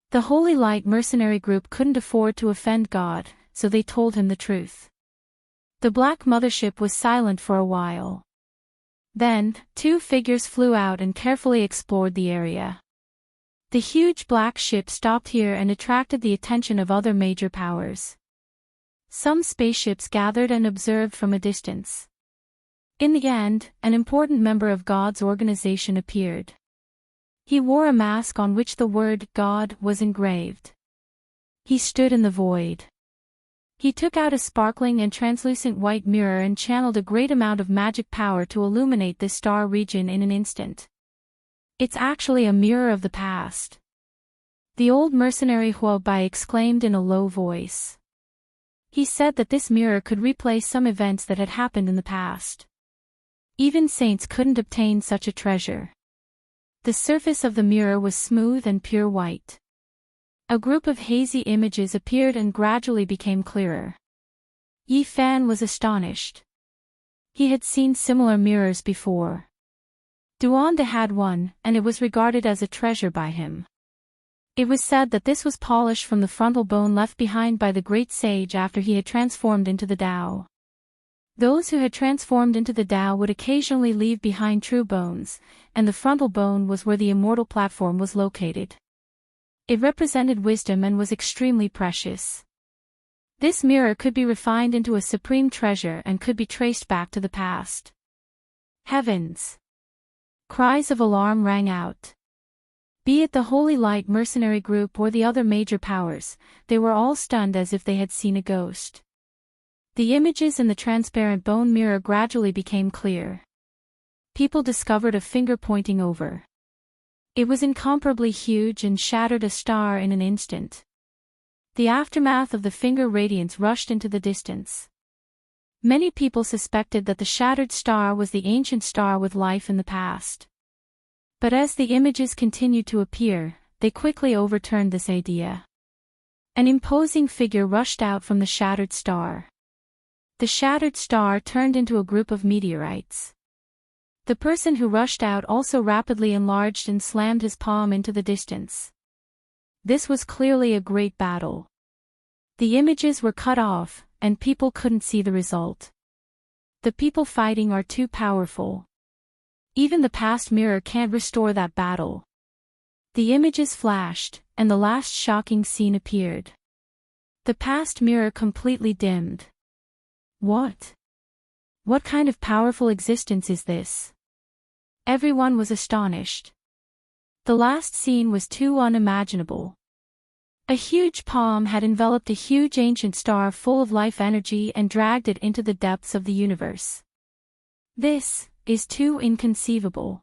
The Holy Light mercenary group couldn't afford to offend God, so they told him the truth. The black mothership was silent for a while. Then, two figures flew out and carefully explored the area. The huge black ship stopped here and attracted the attention of other major powers. Some spaceships gathered and observed from a distance. In the end, an important member of God's organization appeared. He wore a mask on which the word God was engraved. He stood in the void. He took out a sparkling and translucent white mirror and channeled a great amount of magic power to illuminate this star region in an instant. It's actually a mirror of the past. The old mercenary Huobai exclaimed in a low voice. He said that this mirror could replay some events that had happened in the past. Even saints couldn't obtain such a treasure. The surface of the mirror was smooth and pure white. A group of hazy images appeared and gradually became clearer. Yi Fan was astonished. He had seen similar mirrors before. Duande had one, and it was regarded as a treasure by him. It was said that this was polished from the frontal bone left behind by the great sage after he had transformed into the Tao. Those who had transformed into the Tao would occasionally leave behind true bones, and the frontal bone was where the immortal platform was located. It represented wisdom and was extremely precious. This mirror could be refined into a supreme treasure and could be traced back to the past. Heavens! Cries of alarm rang out. Be it the Holy Light mercenary group or the other major powers, they were all stunned as if they had seen a ghost. The images in the transparent bone mirror gradually became clear. People discovered a finger pointing over. It was incomparably huge and shattered a star in an instant. The aftermath of the finger radiance rushed into the distance. Many people suspected that the shattered star was the ancient star with life in the past. But as the images continued to appear, they quickly overturned this idea. An imposing figure rushed out from the shattered star. The shattered star turned into a group of meteorites. The person who rushed out also rapidly enlarged and slammed his palm into the distance. This was clearly a great battle. The images were cut off, and people couldn't see the result. The people fighting are too powerful. Even the past mirror can't restore that battle. The images flashed, and the last shocking scene appeared. The past mirror completely dimmed. What? What kind of powerful existence is this? Everyone was astonished. The last scene was too unimaginable. A huge palm had enveloped a huge ancient star full of life energy and dragged it into the depths of the universe. This is too inconceivable.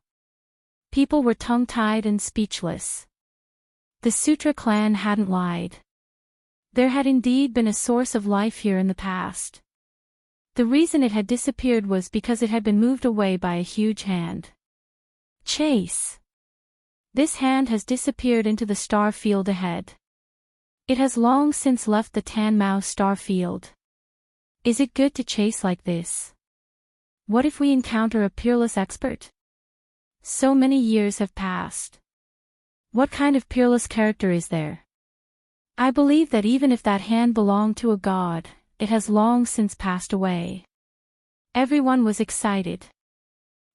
People were tongue-tied and speechless. The Sutra clan hadn't lied. There had indeed been a source of life here in the past. The reason it had disappeared was because it had been moved away by a huge hand. Chase! This hand has disappeared into the star field ahead. It has long since left the Tan Mao star field. Is it good to chase like this? What if we encounter a peerless expert? So many years have passed. What kind of peerless character is there? I believe that even if that hand belonged to a god, it has long since passed away. Everyone was excited.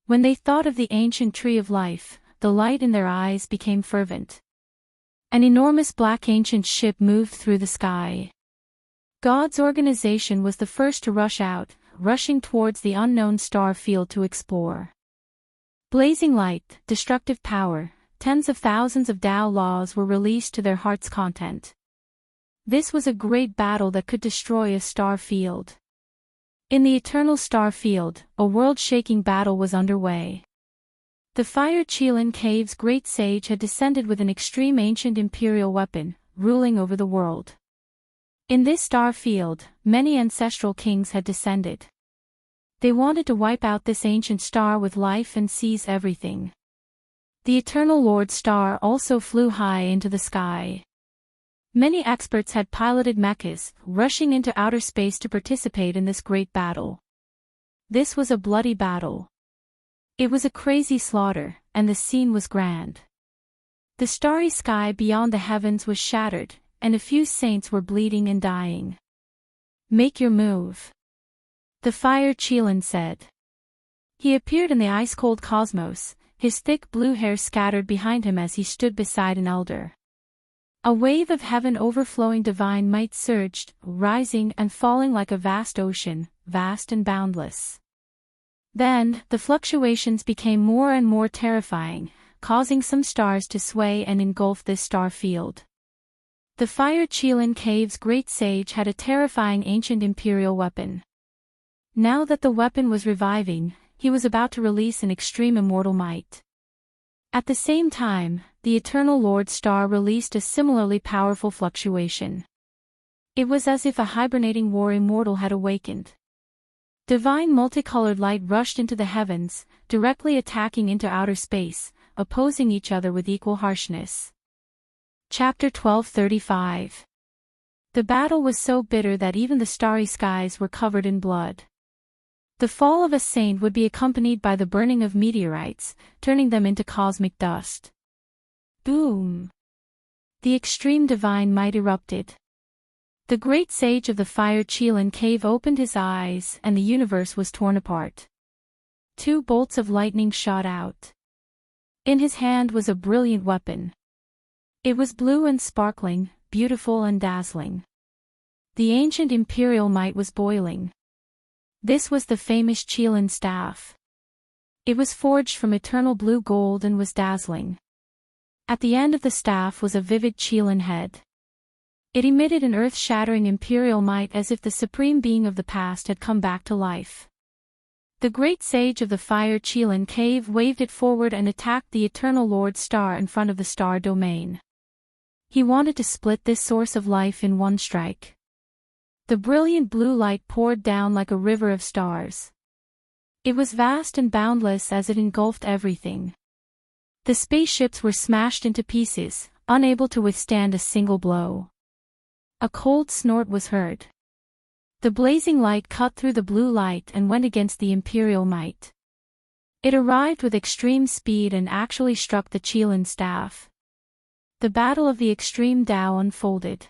When they thought of the ancient tree of life, the light in their eyes became fervent. An enormous black ancient ship moved through the sky. God's organization was the first to rush out, rushing towards the unknown star field to explore. Blazing light, destructive power, tens of thousands of Tao laws were released to their heart's content. This was a great battle that could destroy a star field. In the eternal star field, a world-shaking battle was underway. The Fire Qilin Cave's great sage had descended with an extreme ancient imperial weapon, ruling over the world. In this star field, many ancestral kings had descended. They wanted to wipe out this ancient star with life and seize everything. The Eternal Lord Star also flew high into the sky. Many experts had piloted mechas, rushing into outer space to participate in this great battle. This was a bloody battle. It was a crazy slaughter, and the scene was grand. The starry sky beyond the heavens was shattered, and a few saints were bleeding and dying. "Make your move," the fire Chelan said. He appeared in the ice-cold cosmos, his thick blue hair scattered behind him as he stood beside an elder. A wave of heaven overflowing divine might surged, rising and falling like a vast ocean, vast and boundless. Then, the fluctuations became more and more terrifying, causing some stars to sway and engulf this star field. The Fire Chelan Cave's great sage had a terrifying ancient imperial weapon. Now that the weapon was reviving, he was about to release an extreme immortal might. At the same time, the Eternal Lord Star released a similarly powerful fluctuation. It was as if a hibernating war immortal had awakened. Divine multicolored light rushed into the heavens, directly attacking into outer space, opposing each other with equal harshness. Chapter 12:35. The battle was so bitter that even the starry skies were covered in blood. The fall of a saint would be accompanied by the burning of meteorites, turning them into cosmic dust. Boom! The extreme divine might erupted. The great sage of the Fire Chelan Cave opened his eyes and the universe was torn apart. 2 bolts of lightning shot out. In his hand was a brilliant weapon. It was blue and sparkling, beautiful and dazzling. The ancient imperial might was boiling. This was the famous Chelan staff. It was forged from eternal blue gold and was dazzling. At the end of the staff was a vivid Chelan head. It emitted an earth-shattering imperial might as if the supreme being of the past had come back to life. The great sage of the Fire Chelan Cave waved it forward and attacked the Eternal Lord Star in front of the star domain. He wanted to split this source of life in one strike. The brilliant blue light poured down like a river of stars. It was vast and boundless as it engulfed everything. The spaceships were smashed into pieces, unable to withstand a single blow. A cold snort was heard. The blazing light cut through the blue light and went against the imperial might. It arrived with extreme speed and actually struck the Chelan staff. The battle of the extreme Tao unfolded.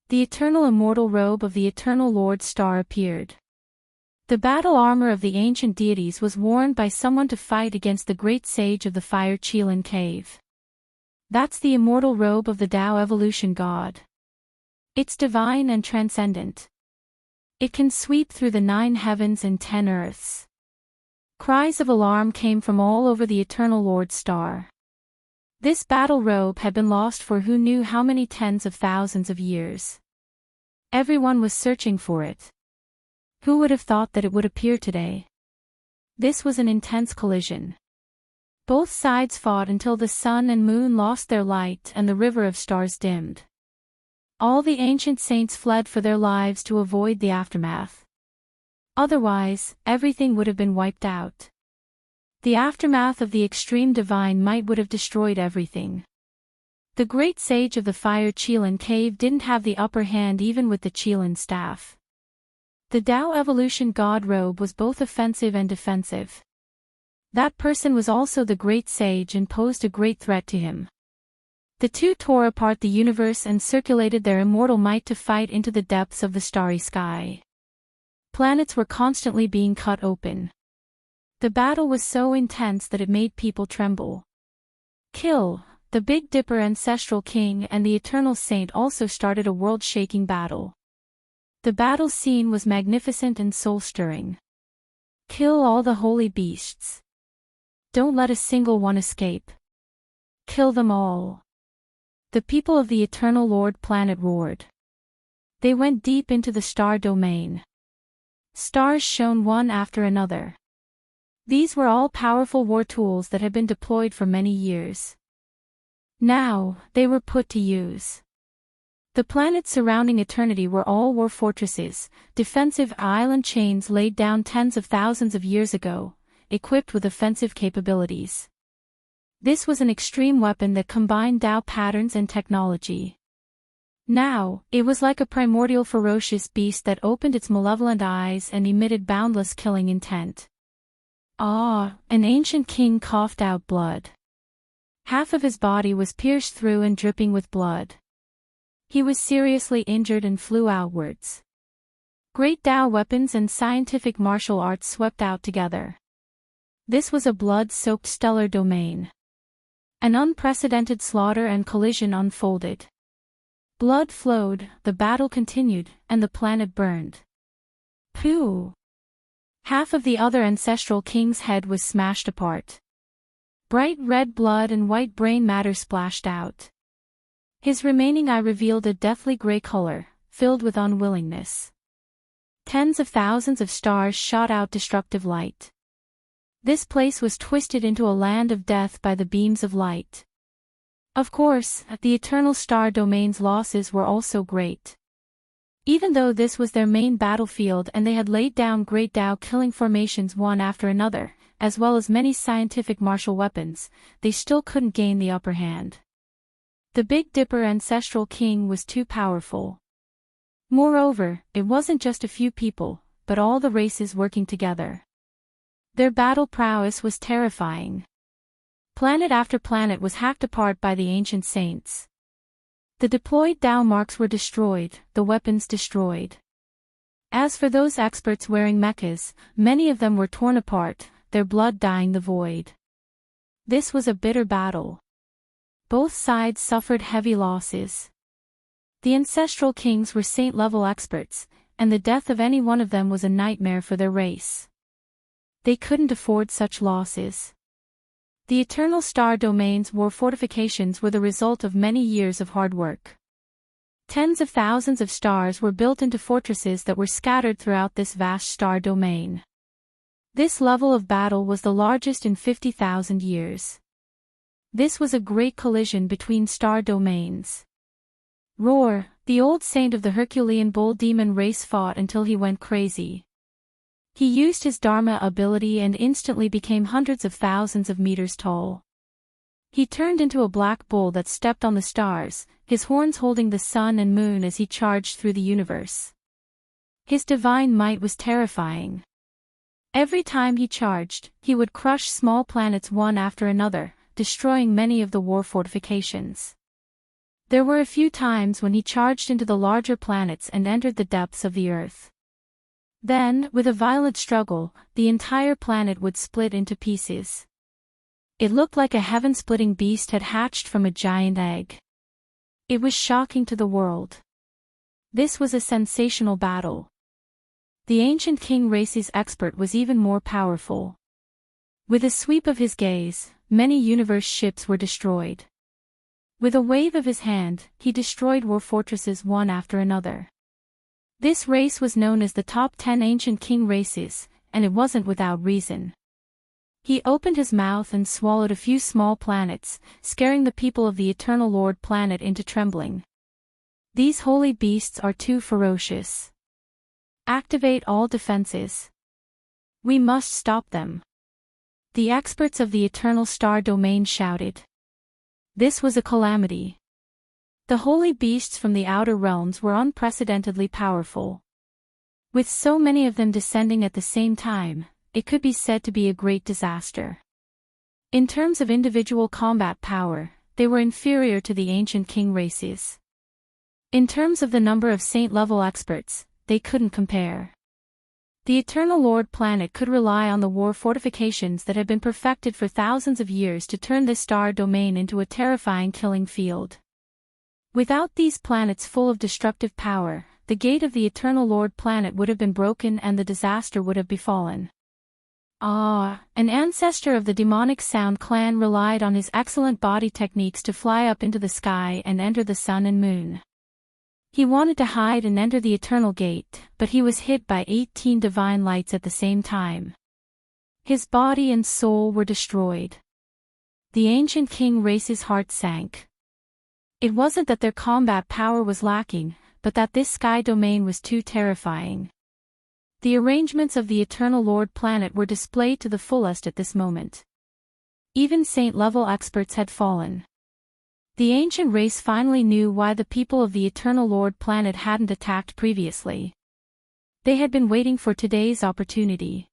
The eternal immortal robe of the Eternal Lord Star appeared. The battle armor of the ancient deities was worn by someone to fight against the great sage of the Fire Chelan Cave. That's the immortal robe of the Tao evolution god. It's divine and transcendent. It can sweep through the 9 heavens and 10 earths. Cries of alarm came from all over the Eternal Lord Star. This battle robe had been lost for who knew how many tens of thousands of years. Everyone was searching for it. Who would have thought that it would appear today? This was an intense collision. Both sides fought until the sun and moon lost their light and the river of stars dimmed. All the ancient saints fled for their lives to avoid the aftermath. Otherwise, everything would have been wiped out. The aftermath of the extreme divine might would have destroyed everything. The great sage of the Fire Chelan Cave didn't have the upper hand even with the Chelan staff. The Tao evolution god robe was both offensive and defensive. That person was also the great sage and posed a great threat to him. The two tore apart the universe and circulated their immortal might to fight into the depths of the starry sky. Planets were constantly being cut open. The battle was so intense that it made people tremble. Kill, the Big Dipper ancestral king and the eternal saint also started a world-shaking battle. The battle scene was magnificent and soul-stirring. Kill all the holy beasts. Don't let a single one escape. Kill them all. The people of the Eternal Lord planet roared. They went deep into the star domain. Stars shone one after another. These were all powerful war tools that had been deployed for many years. Now, they were put to use. The planets surrounding eternity were all war fortresses, defensive island chains laid down tens of thousands of years ago, equipped with offensive capabilities. This was an extreme weapon that combined Tao patterns and technology. Now, it was like a primordial ferocious beast that opened its malevolent eyes and emitted boundless killing intent. Ah, an ancient king coughed out blood. Half of his body was pierced through and dripping with blood. He was seriously injured and flew outwards. Great Tao weapons and scientific martial arts swept out together. This was a blood-soaked stellar domain. An unprecedented slaughter and collision unfolded. Blood flowed, the battle continued, and the planet burned. Pooh! Half of the other ancestral king's head was smashed apart. Bright red blood and white brain matter splashed out. His remaining eye revealed a deathly gray color, filled with unwillingness. Tens of thousands of stars shot out destructive light. This place was twisted into a land of death by the beams of light. Of course, the eternal star domain's losses were also great. Even though this was their main battlefield and they had laid down great Tao killing formations one after another, as well as many scientific martial weapons, they still couldn't gain the upper hand. The Big Dipper ancestral king was too powerful. Moreover, it wasn't just a few people, but all the races working together. Their battle prowess was terrifying. Planet after planet was hacked apart by the ancient saints. The deployed Tao marks were destroyed, the weapons destroyed. As for those experts wearing mechas, many of them were torn apart, their blood dyeing the void. This was a bitter battle. Both sides suffered heavy losses. The ancestral kings were saint-level experts, and the death of any one of them was a nightmare for their race. They couldn't afford such losses. The eternal star domain's war fortifications were the result of many years of hard work. Tens of thousands of stars were built into fortresses that were scattered throughout this vast star domain. This level of battle was the largest in 50,000 years. This was a great collision between star domains. Roar, the old saint of the Herculean bull demon race, fought until he went crazy. He used his Dharma ability and instantly became hundreds of thousands of meters tall. He turned into a black bull that stepped on the stars, his horns holding the sun and moon as he charged through the universe. His divine might was terrifying. Every time he charged, he would crush small planets one after another, destroying many of the war fortifications. There were a few times when he charged into the larger planets and entered the depths of the earth. Then, with a violent struggle, the entire planet would split into pieces. It looked like a heaven-splitting beast had hatched from a giant egg. It was shocking to the world. This was a sensational battle. The ancient king race's expert was even more powerful. With a sweep of his gaze, many universe ships were destroyed. With a wave of his hand, he destroyed war fortresses one after another. This race was known as the top 10 ancient king races, and it wasn't without reason. He opened his mouth and swallowed a few small planets, scaring the people of the Eternal Lord planet into trembling. These holy beasts are too ferocious. Activate all defenses. We must stop them. The experts of the Eternal Star Domain shouted. This was a calamity. The holy beasts from the outer realms were unprecedentedly powerful. With so many of them descending at the same time, it could be said to be a great disaster. In terms of individual combat power, they were inferior to the ancient king races. In terms of the number of saint-level experts, they couldn't compare. The Eternal Lord planet could rely on the war fortifications that had been perfected for thousands of years to turn this star domain into a terrifying killing field. Without these planets full of destructive power, the gate of the Eternal Lord planet would have been broken and the disaster would have befallen. An ancestor of the demonic Sound clan relied on his excellent body techniques to fly up into the sky and enter the sun and moon. He wanted to hide and enter the Eternal Gate, but he was hit by 18 divine lights at the same time. His body and soul were destroyed. The ancient king race's heart sank. It wasn't that their combat power was lacking, but that this sky domain was too terrifying. The arrangements of the Eternal Lord planet were displayed to the fullest at this moment. Even saint-level experts had fallen. The ancient race finally knew why the people of the Eternal Lord planet hadn't attacked previously. They had been waiting for today's opportunity.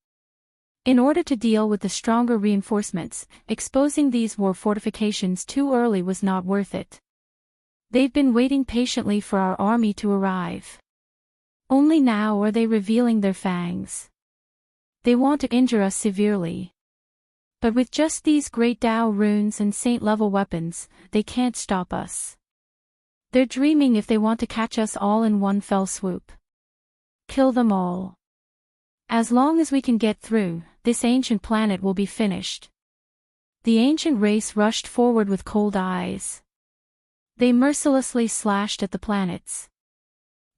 In order to deal with the stronger reinforcements, exposing these war fortifications too early was not worth it. They've been waiting patiently for our army to arrive. Only now are they revealing their fangs. They want to injure us severely. But with just these great Tao runes and saint-level weapons, they can't stop us. They're dreaming if they want to catch us all in one fell swoop. Kill them all. As long as we can get through, this ancient planet will be finished. The ancient race rushed forward with cold eyes. They mercilessly slashed at the planets.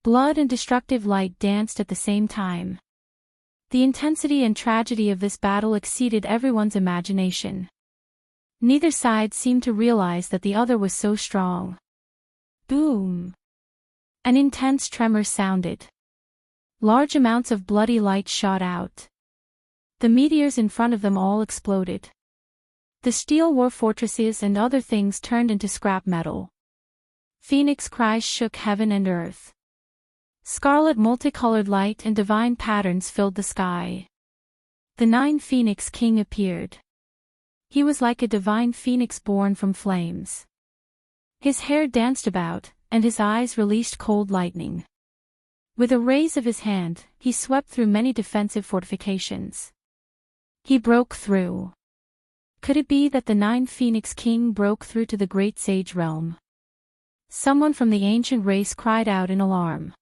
Blood and destructive light danced at the same time. The intensity and tragedy of this battle exceeded everyone's imagination. Neither side seemed to realize that the other was so strong. Boom! An intense tremor sounded. Large amounts of bloody light shot out. The meteors in front of them all exploded. The steel war fortresses and other things turned into scrap metal. Phoenix cries shook heaven and earth. Scarlet multicolored light and divine patterns filled the sky. The 9 Phoenix King appeared. He was like a divine phoenix born from flames. His hair danced about, and his eyes released cold lightning. With a raise of his hand, he swept through many defensive fortifications. He broke through. Could it be that the 9 Phoenix King broke through to the great sage realm? Someone from the ancient race cried out in alarm.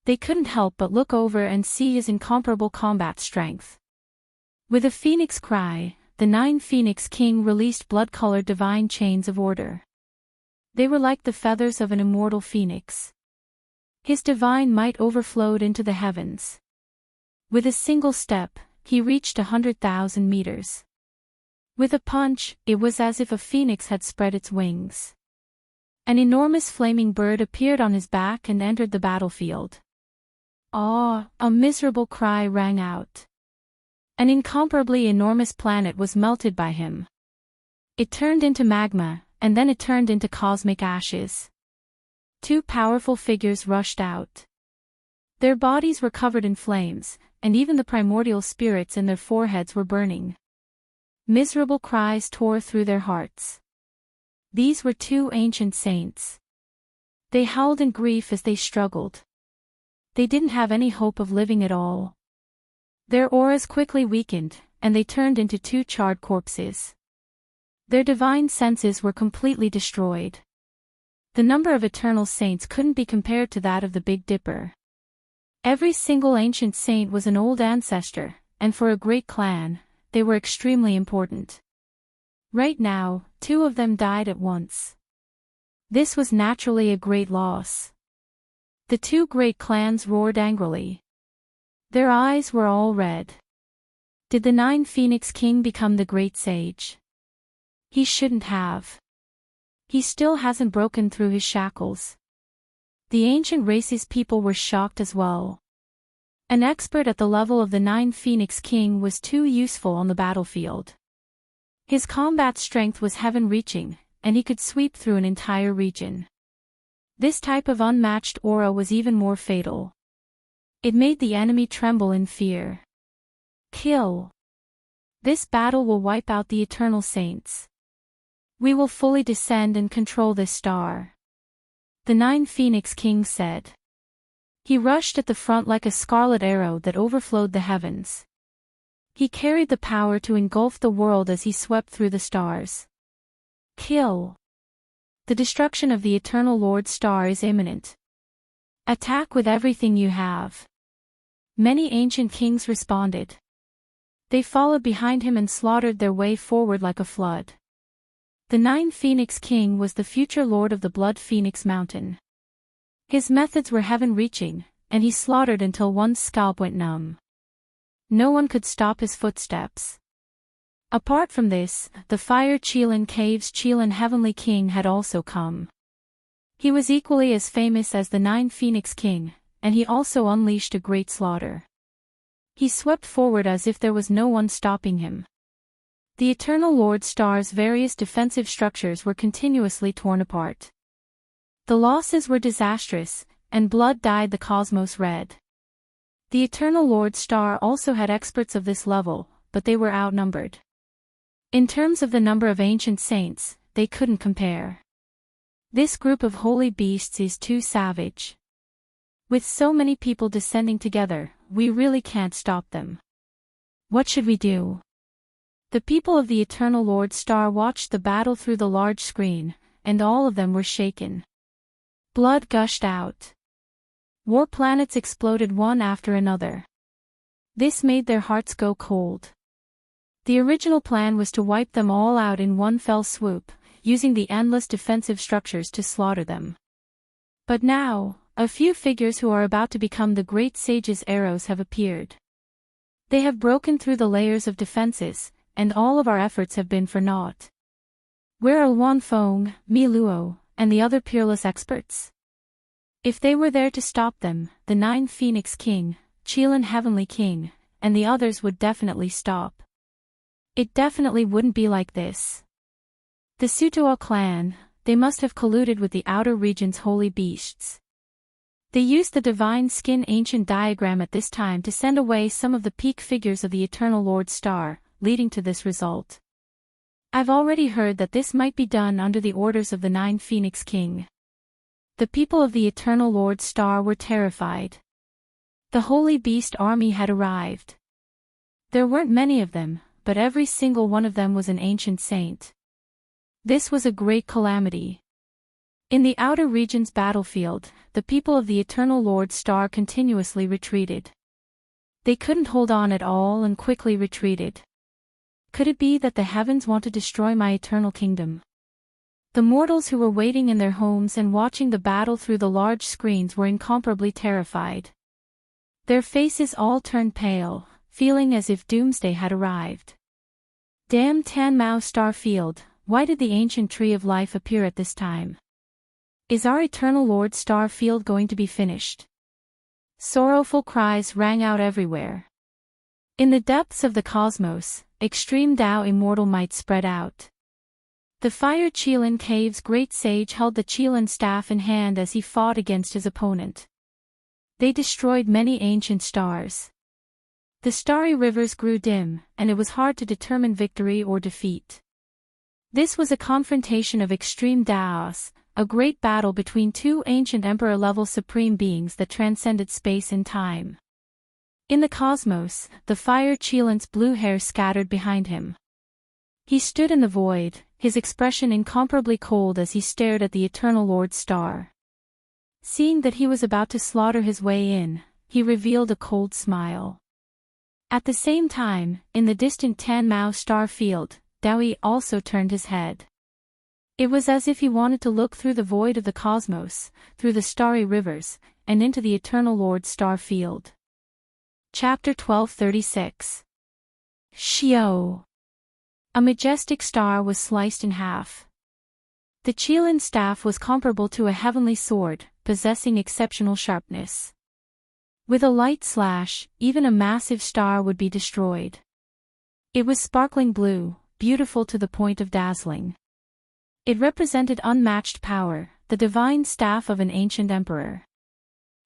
They couldn't help but look over and see his incomparable combat strength. With a phoenix cry, the 9 Phoenix King released blood-colored divine chains of order. They were like the feathers of an immortal phoenix. His divine might overflowed into the heavens. With a single step, he reached 100,000 meters. With a punch, it was as if a phoenix had spread its wings. An enormous flaming bird appeared on his back and entered the battlefield. Ah! A miserable cry rang out. An incomparably enormous planet was melted by him. It turned into magma, and then it turned into cosmic ashes. 2 powerful figures rushed out. Their bodies were covered in flames, and even the primordial spirits in their foreheads were burning. Miserable cries tore through their hearts. These were 2 ancient saints. They howled in grief as they struggled. They didn't have any hope of living at all. Their auras quickly weakened, and they turned into 2 charred corpses. Their divine senses were completely destroyed. The number of eternal saints couldn't be compared to that of the Big Dipper. Every single ancient saint was an old ancestor, and for a great clan, they were extremely important. Right now, 2 of them died at once. This was naturally a great loss. The 2 great clans roared angrily. Their eyes were all red. Did the 9 Phoenix King become the great sage? He shouldn't have. He still hasn't broken through his shackles. The ancient race's people were shocked as well. An expert at the level of the 9 Phoenix King was too useful on the battlefield. His combat strength was heaven-reaching, and he could sweep through an entire region. This type of unmatched aura was even more fatal. It made the enemy tremble in fear. Kill. This battle will wipe out the eternal saints. We will fully descend and control this star. The 9 Phoenix King said. He rushed at the front like a scarlet arrow that overflowed the heavens. He carried the power to engulf the world as he swept through the stars. Kill. The destruction of the Eternal Lord's star is imminent. Attack with everything you have. Many ancient kings responded. They followed behind him and slaughtered their way forward like a flood. The 9 Phoenix King was the future lord of the Blood Phoenix Mountain. His methods were heaven-reaching, and he slaughtered until one's scalp went numb. No one could stop his footsteps. Apart from this, the Fire Qilin Caves Qilin Heavenly King had also come. He was equally as famous as the 9 Phoenix King, and he also unleashed a great slaughter. He swept forward as if there was no one stopping him. The Eternal Lord Star's various defensive structures were continuously torn apart. The losses were disastrous, and blood dyed the cosmos red. The Eternal Lord Star also had experts of this level, but they were outnumbered. In terms of the number of ancient saints, they couldn't compare. This group of holy beasts is too savage. With so many people descending together, we really can't stop them. What should we do? The people of the Eternal Lord Star watched the battle through the large screen, and all of them were shaken. Blood gushed out. War planets exploded one after another. This made their hearts go cold. The original plan was to wipe them all out in one fell swoop, using the endless defensive structures to slaughter them. But now, a few figures who are about to become the great sage's arrows have appeared. They have broken through the layers of defenses, and all of our efforts have been for naught. Where are Wan Feng, Mi Luo, and the other peerless experts? If they were there to stop them, the 9 Phoenix King, Qilin Heavenly King, and the others would definitely stop. It definitely wouldn't be like this. The Sutoa clan, they must have colluded with the outer region's holy beasts. They used the divine skin ancient diagram at this time to send away some of the peak figures of the Eternal Lord Star, leading to this result. I've already heard that this might be done under the orders of the 9 Phoenix King. The people of the Eternal Lord Star were terrified. The Holy Beast army had arrived. There weren't many of them, but every single one of them was an ancient saint. This was a great calamity. In the outer region's battlefield, the people of the Eternal Lord Star continuously retreated. They couldn't hold on at all and quickly retreated. Could it be that the heavens want to destroy my eternal kingdom? The mortals who were waiting in their homes and watching the battle through the large screens were incomparably terrified. Their faces all turned pale, feeling as if doomsday had arrived. Damn Tan Mao Star Field, why did the ancient tree of life appear at this time? Is our Eternal Lord Star Field going to be finished? Sorrowful cries rang out everywhere. In the depths of the cosmos, extreme Tao immortal might spread out. The Fire Qilin Cave's great sage held the Qilin staff in hand as he fought against his opponent. They destroyed many ancient stars. The starry rivers grew dim, and it was hard to determine victory or defeat. This was a confrontation of extreme Taos, a great battle between two ancient emperor-level supreme beings that transcended space and time. In the cosmos, the Fire Qilin's blue hair scattered behind him. He stood in the void, his expression incomparably cold as he stared at the Eternal Lord Star. Seeing that he was about to slaughter his way in, he revealed a cold smile. At the same time, in the distant Tan Mao Star Field, Daoi also turned his head. It was as if he wanted to look through the void of the cosmos, through the starry rivers, and into the Eternal Lord Star Field. Chapter 1236. Xiao. A majestic star was sliced in half. The Qilin staff was comparable to a heavenly sword, possessing exceptional sharpness. With a light slash, even a massive star would be destroyed. It was sparkling blue, beautiful to the point of dazzling. It represented unmatched power, the divine staff of an ancient emperor.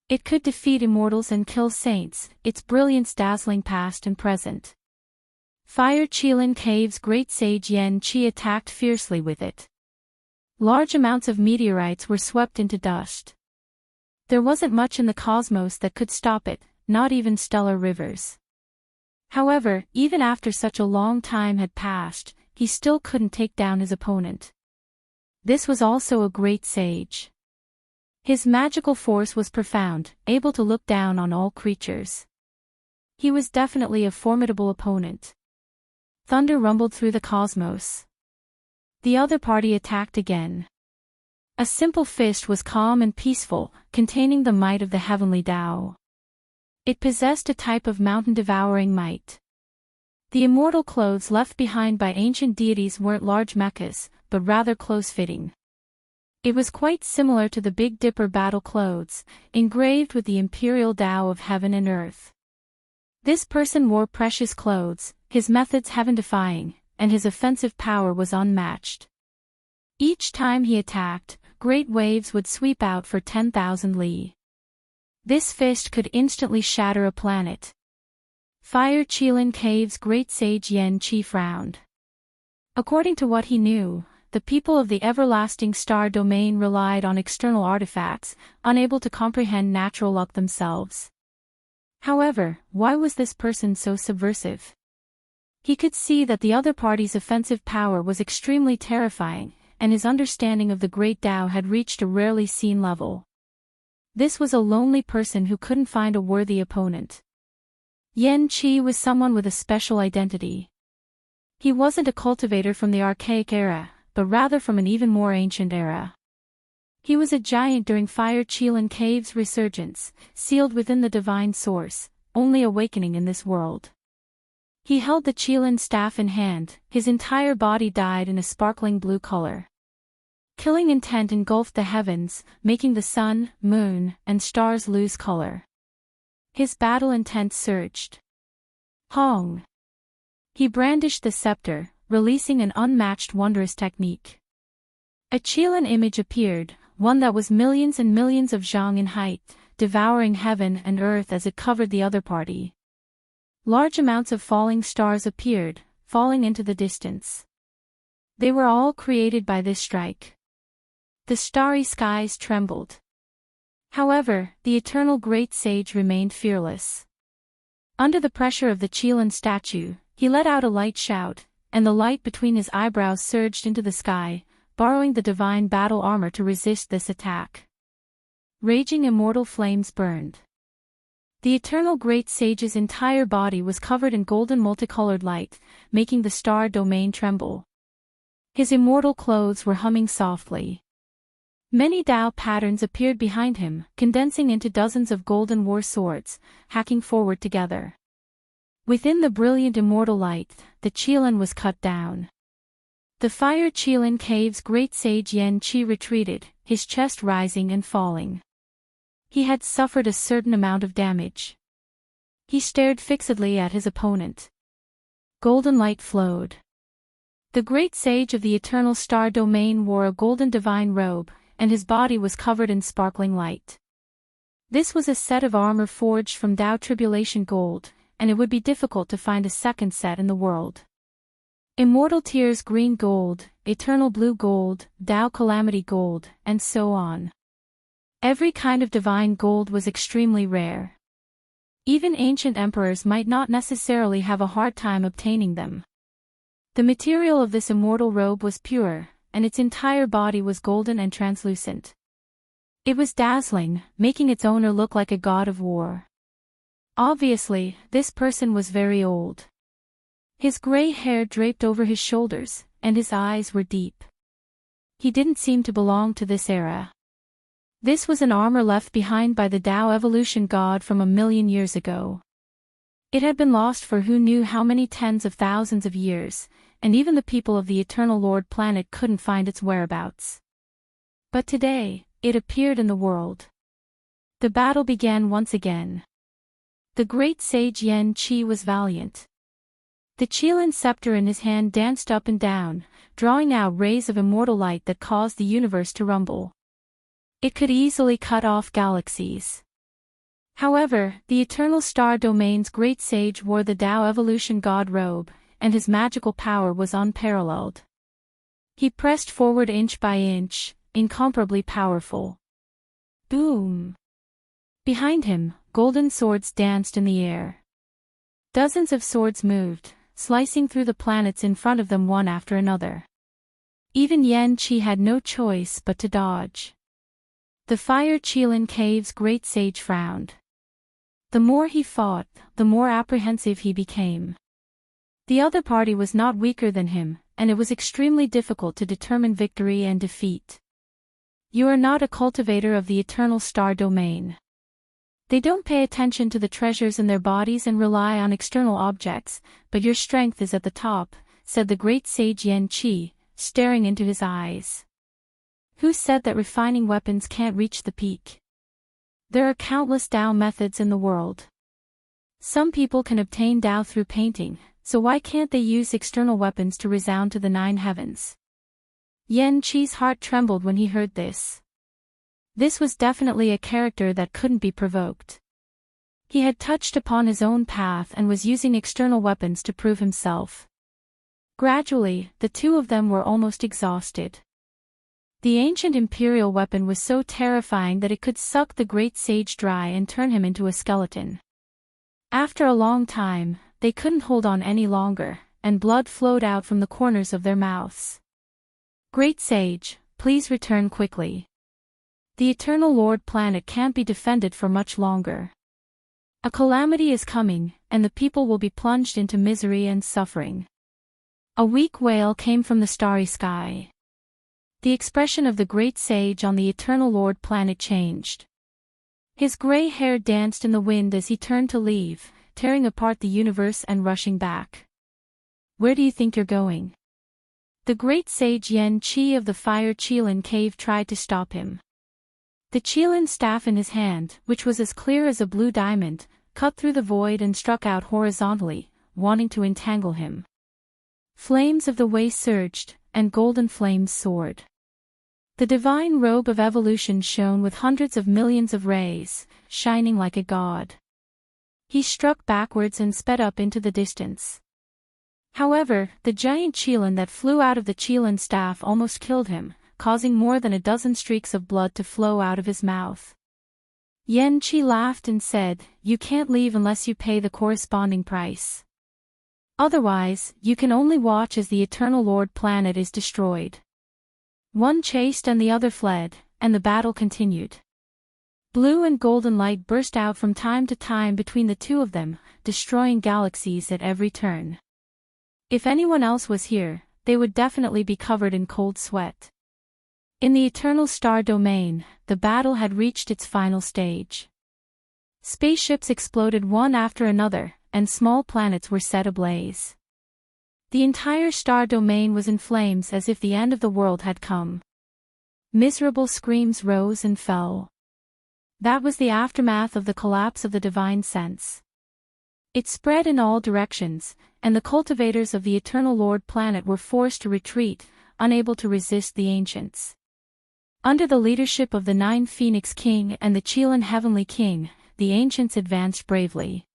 It could defeat immortals and kill saints, its brilliance dazzling past and present. Fire Qilin Cave's great sage Yan Qi attacked fiercely with it. Large amounts of meteorites were swept into dust. There wasn't much in the cosmos that could stop it, not even stellar rivers. However, even after such a long time had passed, he still couldn't take down his opponent. This was also a great sage. His magical force was profound, able to look down on all creatures. He was definitely a formidable opponent. Thunder rumbled through the cosmos. The other party attacked again. A simple fist was calm and peaceful, containing the might of the heavenly Tao. It possessed a type of mountain-devouring might. The immortal clothes left behind by ancient deities weren't large mechas, but rather close-fitting. It was quite similar to the Big Dipper battle clothes, engraved with the imperial Tao of heaven and earth. This person wore precious clothes, his methods heaven-defying, and his offensive power was unmatched. Each time he attacked, great waves would sweep out for 10,000 li. This fist could instantly shatter a planet. Fire Qilin Cave's great sage Yan Qi frowned. According to what he knew, the people of the everlasting star domain relied on external artifacts, unable to comprehend natural luck themselves. However, why was this person so subversive? He could see that the other party's offensive power was extremely terrifying, and his understanding of the Great Tao had reached a rarely seen level. This was a lonely person who couldn't find a worthy opponent. Yan Qi was someone with a special identity. He wasn't a cultivator from the archaic era, but rather from an even more ancient era. He was a giant during Fire Qilin Cave's resurgence, sealed within the divine source, only awakening in this world. He held the Qilin staff in hand, his entire body dyed in a sparkling blue color. Killing intent engulfed the heavens, making the sun, moon, and stars lose color. His battle intent surged. Hong! He brandished the scepter, releasing an unmatched wondrous technique. A Qilin image appeared, one that was millions and millions of zhang in height, devouring heaven and earth as it covered the other party. Large amounts of falling stars appeared, falling into the distance. They were all created by this strike. The starry skies trembled. However, the eternal great sage remained fearless. Under the pressure of the Qilin statue, he let out a light shout, and the light between his eyebrows surged into the sky, borrowing the divine battle armor to resist this attack. Raging immortal flames burned. The eternal great sage's entire body was covered in golden multicolored light, making the star domain tremble. His immortal clothes were humming softly. Many Tao patterns appeared behind him, condensing into dozens of golden war swords, hacking forward together. Within the brilliant immortal light, the Qilin was cut down. The Fire Qilin Cave's great sage Yan Qi retreated, his chest rising and falling. He had suffered a certain amount of damage. He stared fixedly at his opponent. Golden light flowed. The great sage of the eternal star domain wore a golden divine robe, and his body was covered in sparkling light. This was a set of armor forged from Tao Tribulation gold, and it would be difficult to find a second set in the world. Immortal Tears green gold, eternal blue gold, Tao Calamity gold, and so on. Every kind of divine gold was extremely rare. Even ancient emperors might not necessarily have a hard time obtaining them. The material of this immortal robe was pure, and its entire body was golden and translucent. It was dazzling, making its owner look like a god of war. Obviously, this person was very old. His gray hair draped over his shoulders, and his eyes were deep. He didn't seem to belong to this era. This was an armor left behind by the Tao evolution god from 1,000,000 years ago. It had been lost for who knew how many tens of thousands of years, and even the people of the Eternal Lord planet couldn't find its whereabouts. But today, it appeared in the world. The battle began once again. The great sage Yan Qi was valiant. The Qilin scepter in his hand danced up and down, drawing out rays of immortal light that caused the universe to rumble. It could easily cut off galaxies. However, the eternal star domain's great sage wore the Tao evolution god robe, and his magical power was unparalleled. He pressed forward inch by inch, incomparably powerful. Boom! Behind him, golden swords danced in the air. Dozens of swords moved, slicing through the planets in front of them one after another. Even Yan Qi had no choice but to dodge. The Fire Qilin Cave's great sage frowned. The more he fought, the more apprehensive he became. The other party was not weaker than him, and it was extremely difficult to determine victory and defeat. You are not a cultivator of the eternal star domain. They don't pay attention to the treasures in their bodies and rely on external objects, but your strength is at the top, said the great sage Yan Qi, staring into his eyes. Who said that refining weapons can't reach the peak? There are countless Tao methods in the world. Some people can obtain Tao through painting, so why can't they use external weapons to resound to the 9 heavens? Yan Qi's heart trembled when he heard this. This was definitely a character that couldn't be provoked. He had touched upon his own path and was using external weapons to prove himself. Gradually, the two of them were almost exhausted. The ancient imperial weapon was so terrifying that it could suck the great sage dry and turn him into a skeleton. After a long time, they couldn't hold on any longer, and blood flowed out from the corners of their mouths. "Great Sage, please return quickly. The Eternal Lord planet can't be defended for much longer. A calamity is coming, and the people will be plunged into misery and suffering." A weak wail came from the starry sky. The expression of the great sage on the Eternal Lord planet changed. His gray hair danced in the wind as he turned to leave, tearing apart the universe and rushing back. "Where do you think you're going?" The great sage Yen Qi of the Fire Qilin Cave tried to stop him. The Qilin staff in his hand, which was as clear as a blue diamond, cut through the void and struck out horizontally, wanting to entangle him. Flames of the way surged, and golden flames soared. The divine robe of evolution shone with hundreds of millions of rays, shining like a god. He struck backwards and sped up into the distance. However, the giant Qilin that flew out of the Qilin staff almost killed him, causing more than a dozen streaks of blood to flow out of his mouth. Yen Qi laughed and said, "You can't leave unless you pay the corresponding price. Otherwise, you can only watch as the Eternal Lord planet is destroyed." One chased and the other fled, and the battle continued. Blue and golden light burst out from time to time between the two of them, destroying galaxies at every turn. If anyone else was here, they would definitely be covered in cold sweat. In the Eternal Star Domain, the battle had reached its final stage. Spaceships exploded one after another, and small planets were set ablaze. The entire star domain was in flames as if the end of the world had come. Miserable screams rose and fell. That was the aftermath of the collapse of the divine sense. It spread in all directions, and the cultivators of the Eternal Lord planet were forced to retreat, unable to resist the ancients. Under the leadership of the 9 Phoenix King and the Qilin Heavenly King, the ancients advanced bravely.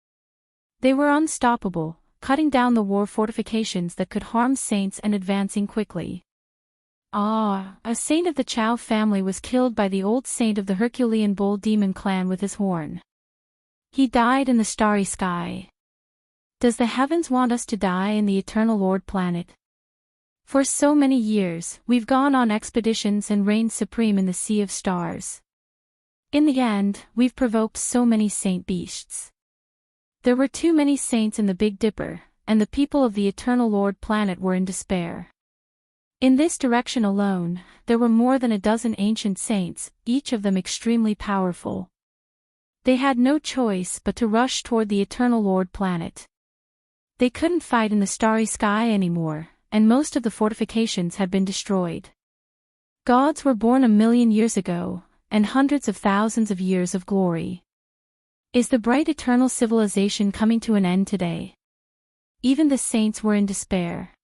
They were unstoppable, cutting down the war fortifications that could harm saints and advancing quickly. A saint of the Chao family was killed by the old saint of the Herculean Bull Demon clan with his horn. He died in the starry sky. Does the heavens want us to die in the Eternal Lord planet? For so many years, we've gone on expeditions and reigned supreme in the sea of stars. In the end, we've provoked so many saint beasts. There were too many saints in the Big Dipper, and the people of the Eternal Lord planet were in despair. In this direction alone, there were more than a dozen ancient saints, each of them extremely powerful. They had no choice but to rush toward the Eternal Lord planet. They couldn't fight in the starry sky anymore, and most of the fortifications had been destroyed. Gods were born 1,000,000 years ago, and hundreds of thousands of years of glory. Is the bright eternal civilization coming to an end today? Even the saints were in despair.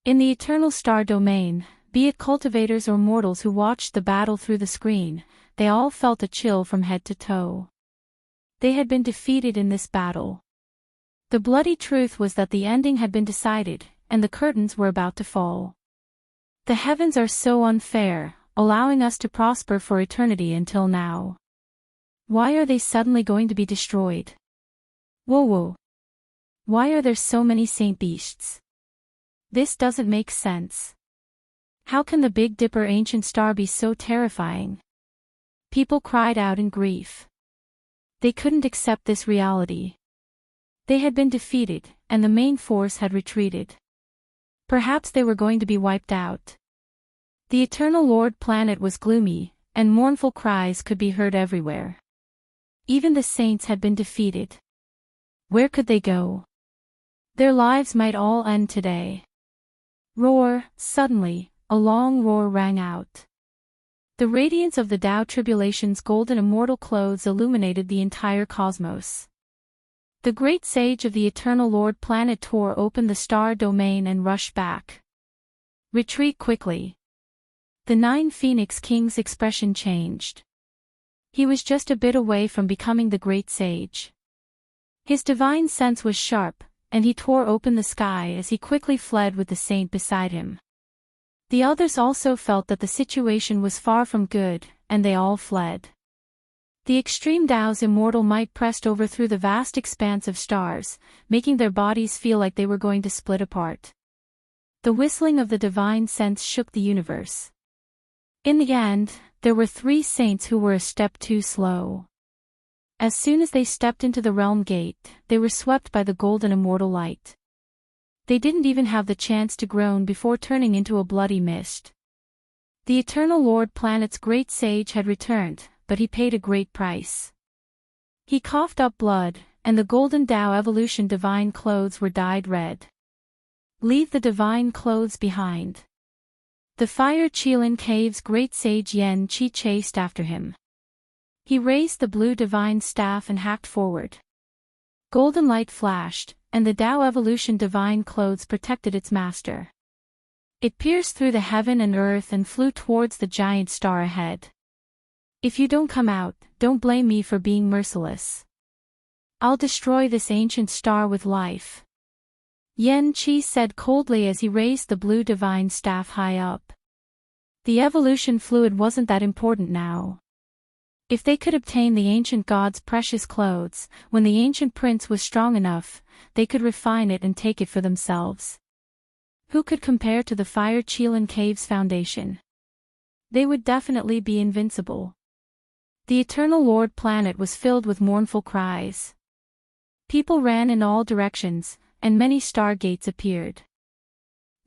In the eternal star domain, be it cultivators or mortals who watched the battle through the screen, they all felt a chill from head to toe. They had been defeated in this battle. The bloody truth was that the ending had been decided, and the curtains were about to fall. The heavens are so unfair, allowing us to prosper for eternity until now. Why are they suddenly going to be destroyed? Whoa. Why are there so many saint beasts? This doesn't make sense. How can the Big Dipper ancient star be so terrifying? People cried out in grief. They couldn't accept this reality. They had been defeated, and the main force had retreated. Perhaps they were going to be wiped out. The Eternal Lord planet was gloomy, and mournful cries could be heard everywhere. Even the saints had been defeated. Where could they go? Their lives might all end today. Roar! Suddenly, a long roar rang out. The radiance of the Tao Tribulation's golden immortal clothes illuminated the entire cosmos. The great sage of the Eternal Lord planet tore open the star domain and rushed back. Retreat quickly. The 9 Phoenix King's expression changed. He was just a bit away from becoming the great sage. His divine sense was sharp, and he tore open the sky as he quickly fled with the saint beside him. The others also felt that the situation was far from good, and they all fled. The extreme Tao's immortal might pressed over through the vast expanse of stars, making their bodies feel like they were going to split apart. The whistling of the divine sense shook the universe. In the end, there were 3 saints who were a step too slow. As soon as they stepped into the realm gate, they were swept by the golden immortal light. They didn't even have the chance to groan before turning into a bloody mist. The Eternal Lord Planet's great sage had returned, but he paid a great price. He coughed up blood, and the golden Tao evolution divine clothes were dyed red. Leave the divine clothes behind. The Fire Qilin Cave's great sage Yan Qi chased after him. He raised the blue divine staff and hacked forward. Golden light flashed, and the Tao evolution divine clothes protected its master. It pierced through the heaven and earth and flew towards the giant star ahead. If you don't come out, don't blame me for being merciless. I'll destroy this ancient star with life. Yan Qi said coldly as he raised the blue divine staff high up. The evolution fluid wasn't that important now. If they could obtain the ancient god's precious clothes, when the ancient prince was strong enough, they could refine it and take it for themselves. Who could compare to the Fire Qilin Cave's foundation? They would definitely be invincible. The Eternal Lord Planet was filled with mournful cries. People ran in all directions, and many stargates appeared.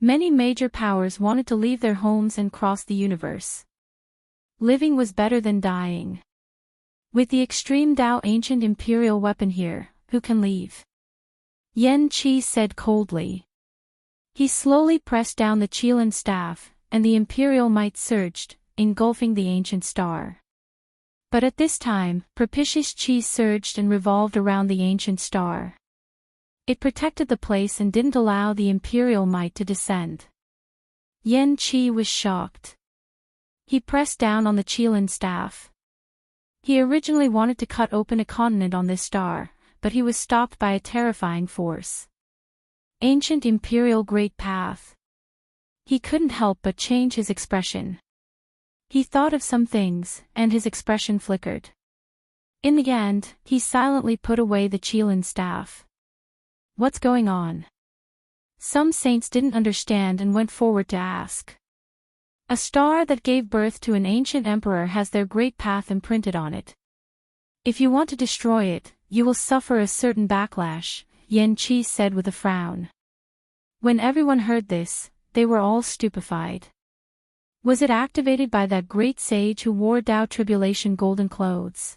Many major powers wanted to leave their homes and cross the universe. Living was better than dying. With the extreme Tao ancient imperial weapon here, who can leave? Yan Qi said coldly. He slowly pressed down the Qilin staff, and the imperial might surged, engulfing the ancient star. But at this time, propitious Qi surged and revolved around the ancient star. It protected the place and didn't allow the imperial might to descend. Yan Qi was shocked. He pressed down on the Qilin staff. He originally wanted to cut open a continent on this star, but he was stopped by a terrifying force. Ancient Imperial Great Path. He couldn't help but change his expression. He thought of some things, and his expression flickered. In the end, he silently put away the Qilin staff. What's going on? Some saints didn't understand and went forward to ask. A star that gave birth to an ancient emperor has their great path imprinted on it. If you want to destroy it, you will suffer a certain backlash, Yan Qi said with a frown. When everyone heard this, they were all stupefied. Was it activated by that great sage who wore Tao Tribulation golden clothes?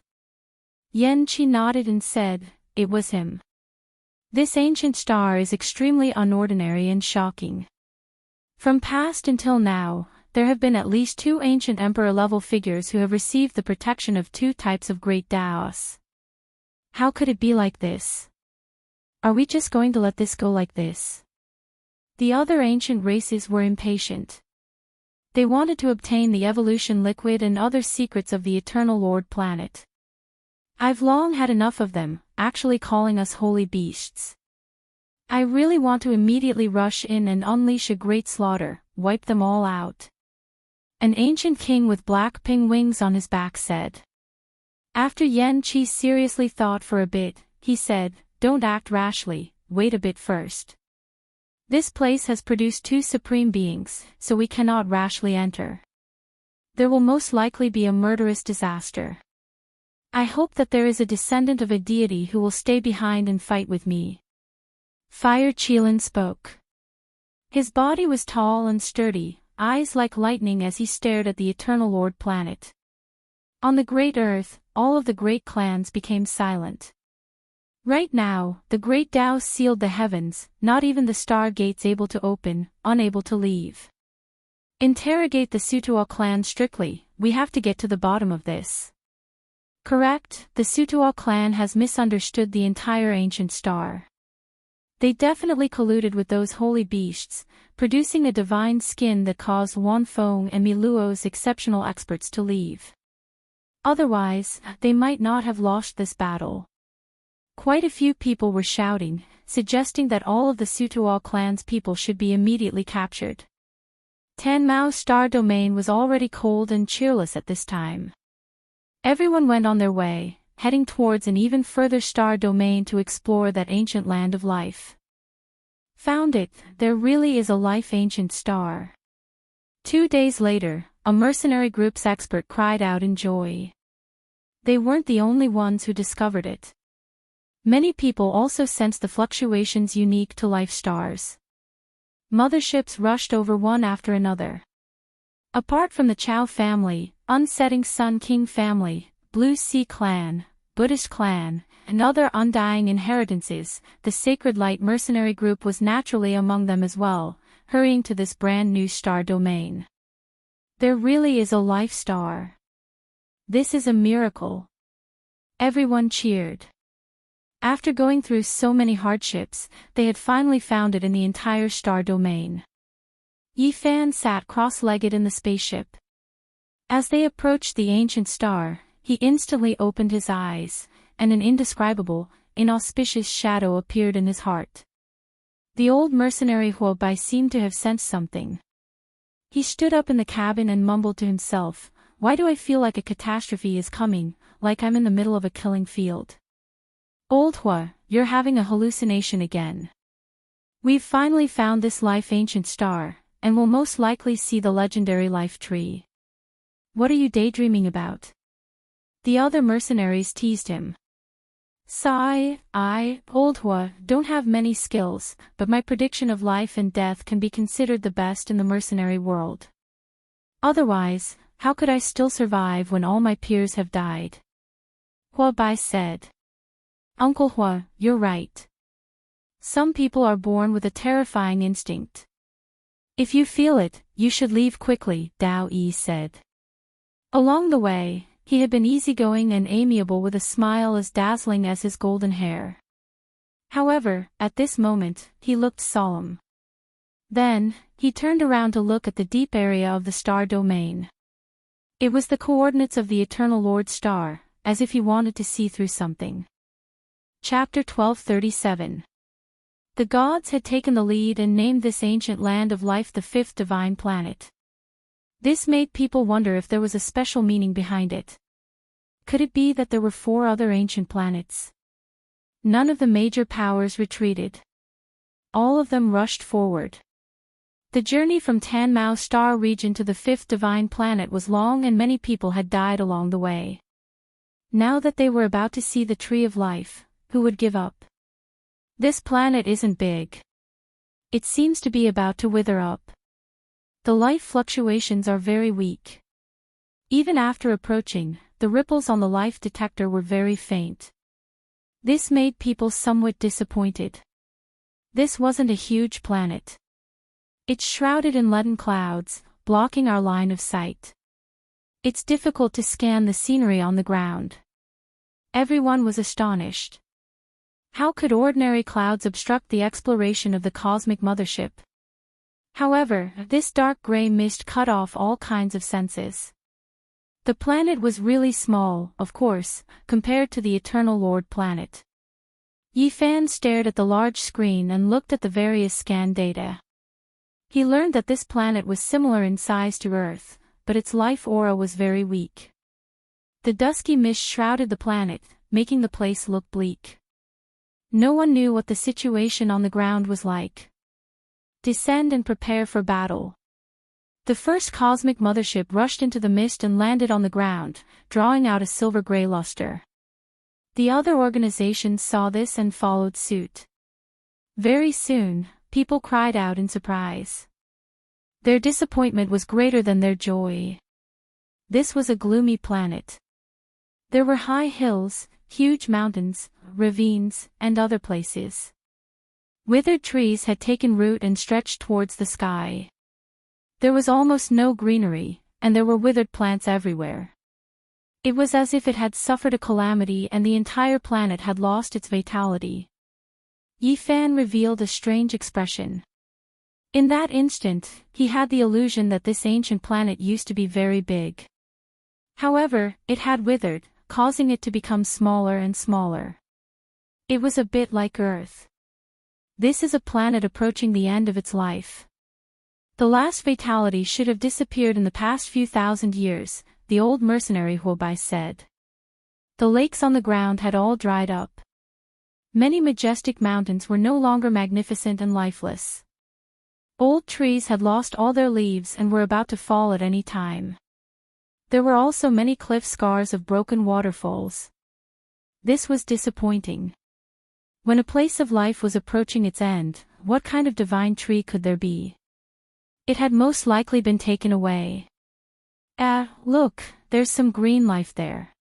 Yan Qi nodded and said, it was him. This ancient star is extremely unordinary and shocking. From past until now, there have been at least 2 ancient emperor-level figures who have received the protection of 2 types of great Taos. How could it be like this? Are we just going to let this go like this? The other ancient races were impatient. They wanted to obtain the evolution liquid and other secrets of the Eternal Lord Planet. I've long had enough of them, actually calling us holy beasts. I really want to immediately rush in and unleash a great slaughter, wipe them all out. An ancient king with black ping wings on his back said. After Yan Qi seriously thought for a bit, he said, don't act rashly, wait a bit first. This place has produced 2 supreme beings, so we cannot rashly enter. There will most likely be a murderous disaster. I hope that there is a descendant of a deity who will stay behind and fight with me. Fire Qilin spoke. His body was tall and sturdy, eyes like lightning as he stared at the Eternal Lord Planet. On the great earth, all of the great clans became silent. Right now, the great Tao sealed the heavens, not even the star gates able to open, unable to leave. Interrogate the Sutuo clan strictly, we have to get to the bottom of this. Correct, the Sutuo clan has misunderstood the entire ancient star. They definitely colluded with those holy beasts, producing a divine skin that caused Wanfeng and Miluo's exceptional experts to leave. Otherwise, they might not have lost this battle. Quite a few people were shouting, suggesting that all of the Sutual clan's people should be immediately captured. Tanmao's star domain was already cold and cheerless at this time. Everyone went on their way, heading towards an even further star domain to explore that ancient land of life. Found it, there really is a life-ancient star. 2 days later, a mercenary group's expert cried out in joy. They weren't the only ones who discovered it. Many people also sensed the fluctuations unique to life stars. Motherships rushed over one after another. Apart from the Chao family, Unsetting Sun King family, Blue Sea clan, Buddhist clan, and other undying inheritances, the Sacred Light mercenary group was naturally among them as well, hurrying to this brand new star domain. There really is a life star. This is a miracle. Everyone cheered. After going through so many hardships, they had finally found it in the entire star domain. Yifan sat cross-legged in the spaceship. As they approached the ancient star, he instantly opened his eyes, and an indescribable, inauspicious shadow appeared in his heart. The old mercenary Huobai seemed to have sensed something. He stood up in the cabin and mumbled to himself, "Why do I feel like a catastrophe is coming, like I'm in the middle of a killing field? Old Hua, you're having a hallucination again. We've finally found this life-ancient star, and will most likely see the legendary life tree. What are you daydreaming about?" The other mercenaries teased him. Sigh, Old Hua, don't have many skills, but my prediction of life and death can be considered the best in the mercenary world. Otherwise, how could I still survive when all my peers have died? Hua Bai said. Uncle Hua, you're right. Some people are born with a terrifying instinct. If you feel it, you should leave quickly, Dao Yi said. Along the way, he had been easygoing and amiable with a smile as dazzling as his golden hair. However, at this moment, he looked solemn. Then, he turned around to look at the deep area of the star domain. It was the coordinates of the Eternal Lord Star, as if he wanted to see through something. Chapter 1237. The gods had taken the lead and named this ancient land of life the fifth divine planet. This made people wonder if there was a special meaning behind it. Could it be that there were 4 other ancient planets? None of the major powers retreated. All of them rushed forward. The journey from Tanmao star region to the fifth divine planet was long and many people had died along the way. Now that they were about to see the tree of life, who would give up? This planet isn't big. It seems to be about to wither up. The life fluctuations are very weak. Even after approaching, the ripples on the life detector were very faint. This made people somewhat disappointed. This wasn't a huge planet. It's shrouded in leaden clouds, blocking our line of sight. It's difficult to scan the scenery on the ground. Everyone was astonished. How could ordinary clouds obstruct the exploration of the cosmic mothership? However, this dark gray mist cut off all kinds of senses. The planet was really small, of course, compared to the Eternal Lord planet. Yifan stared at the large screen and looked at the various scan data. He learned that this planet was similar in size to Earth, but its life aura was very weak. The dusky mist shrouded the planet, making the place look bleak. No one knew what the situation on the ground was like. Descend and prepare for battle. The first cosmic mothership rushed into the mist and landed on the ground, drawing out a silver-gray luster. The other organizations saw this and followed suit. Very soon, people cried out in surprise. Their disappointment was greater than their joy. This was a gloomy planet. There were high hills, huge mountains, ravines, and other places. Withered trees had taken root and stretched towards the sky. There was almost no greenery, and there were withered plants everywhere. It was as if it had suffered a calamity and the entire planet had lost its vitality. Yifan revealed a strange expression. In that instant, he had the illusion that this ancient planet used to be very big. However, it had withered, causing it to become smaller and smaller. It was a bit like Earth. This is a planet approaching the end of its life. The last fatality should have disappeared in the past few thousand years, the old mercenary Huobai said. The lakes on the ground had all dried up. Many majestic mountains were no longer magnificent and lifeless. Old trees had lost all their leaves and were about to fall at any time. There were also many cliff scars of broken waterfalls. This was disappointing. When a place of life was approaching its end, what kind of divine tree could there be? It had most likely been taken away. Look, there's some green life there.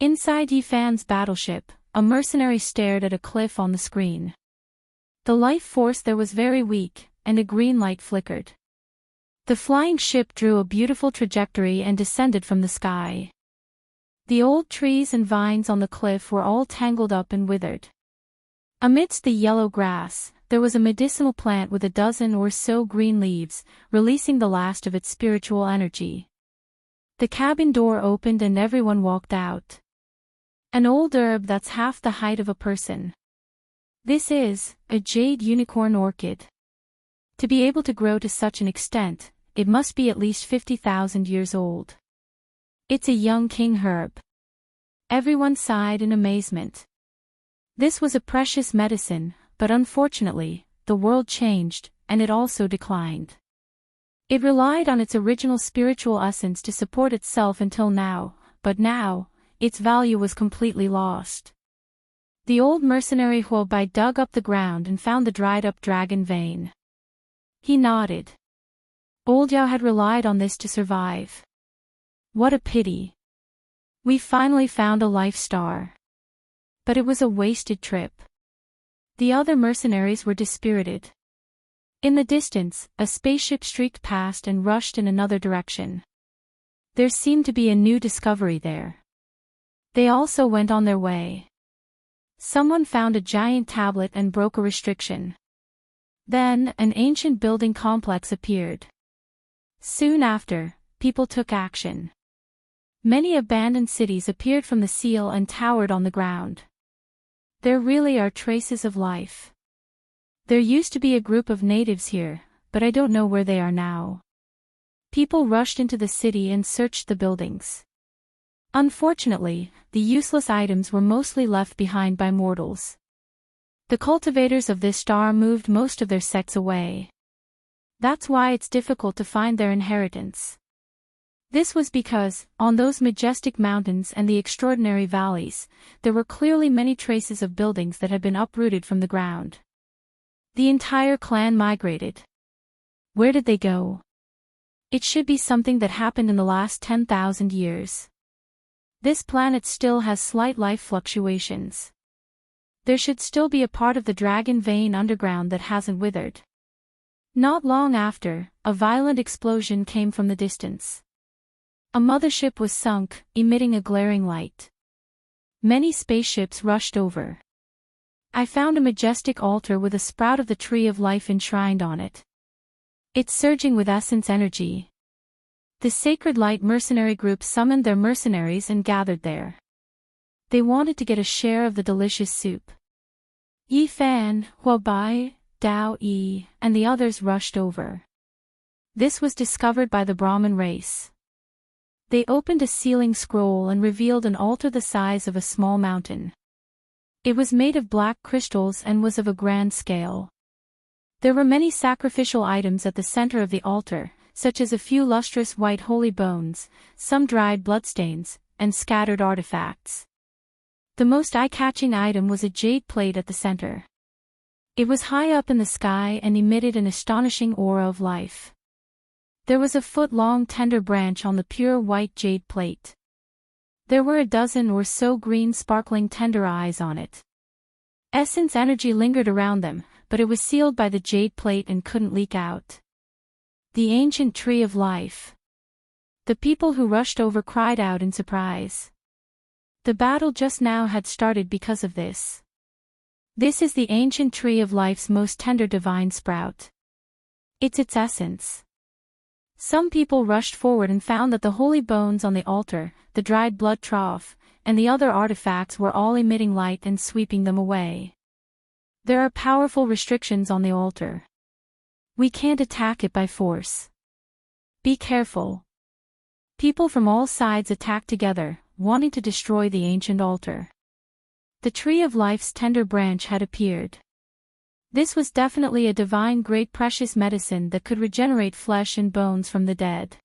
Inside Yifan's battleship, a mercenary stared at a cliff on the screen. The life force there was very weak, and a green light flickered. The flying ship drew a beautiful trajectory and descended from the sky. The old trees and vines on the cliff were all tangled up and withered. Amidst the yellow grass, there was a medicinal plant with a dozen or so green leaves, releasing the last of its spiritual energy. The cabin door opened and everyone walked out. An old herb that's half the height of a person. This is a jade unicorn orchid. To be able to grow to such an extent, it must be at least 50,000 years old. It's a young king herb. Everyone sighed in amazement. This was a precious medicine, but unfortunately, the world changed, and it also declined. It relied on its original spiritual essence to support itself until now, but now, its value was completely lost. The old mercenary Huobai dug up the ground and found the dried-up dragon vein. He nodded. Old Yao had relied on this to survive. What a pity. We finally found a life star. But it was a wasted trip. The other mercenaries were dispirited. In the distance, a spaceship streaked past and rushed in another direction. There seemed to be a new discovery there. They also went on their way. Someone found a giant tablet and broke a restriction. Then, an ancient building complex appeared. Soon after, people took action. Many abandoned cities appeared from the seal and towered on the ground. There really are traces of life. There used to be a group of natives here, but I don't know where they are now. People rushed into the city and searched the buildings. Unfortunately, the useless items were mostly left behind by mortals. The cultivators of this star moved most of their sects away. That's why it's difficult to find their inheritance. This was because, on those majestic mountains and the extraordinary valleys, there were clearly many traces of buildings that had been uprooted from the ground. The entire clan migrated. Where did they go? It should be something that happened in the last 10,000 years. This planet still has slight life fluctuations. There should still be a part of the dragon vein underground that hasn't withered. Not long after, a violent explosion came from the distance. A mothership was sunk, emitting a glaring light. Many spaceships rushed over. I found a majestic altar with a sprout of the tree of life enshrined on it. It's surging with essence energy. The Sacred Light mercenary group summoned their mercenaries and gathered there. They wanted to get a share of the delicious soup. Yifan, Huobai, Dao Yi, and the others rushed over. This was discovered by the Brahmin race. They opened a sealing scroll and revealed an altar the size of a small mountain. It was made of black crystals and was of a grand scale. There were many sacrificial items at the center of the altar, such as a few lustrous white holy bones, some dried bloodstains, and scattered artifacts. The most eye-catching item was a jade plate at the center. It was high up in the sky and emitted an astonishing aura of life. There was a foot-long tender branch on the pure white jade plate. There were a dozen or so green sparkling tender eyes on it. Essence energy lingered around them, but it was sealed by the jade plate and couldn't leak out. The ancient tree of life. The people who rushed over cried out in surprise. The battle just now had started because of this. This is the ancient tree of life's most tender divine sprout. It's its essence. Some people rushed forward and found that the holy bones on the altar, the dried blood trough, and the other artifacts were all emitting light and sweeping them away. There are powerful restrictions on the altar. We can't attack it by force. Be careful. People from all sides attacked together, wanting to destroy the ancient altar. The tree of life's tender branch had appeared. This was definitely a divine great precious medicine that could regenerate flesh and bones from the dead.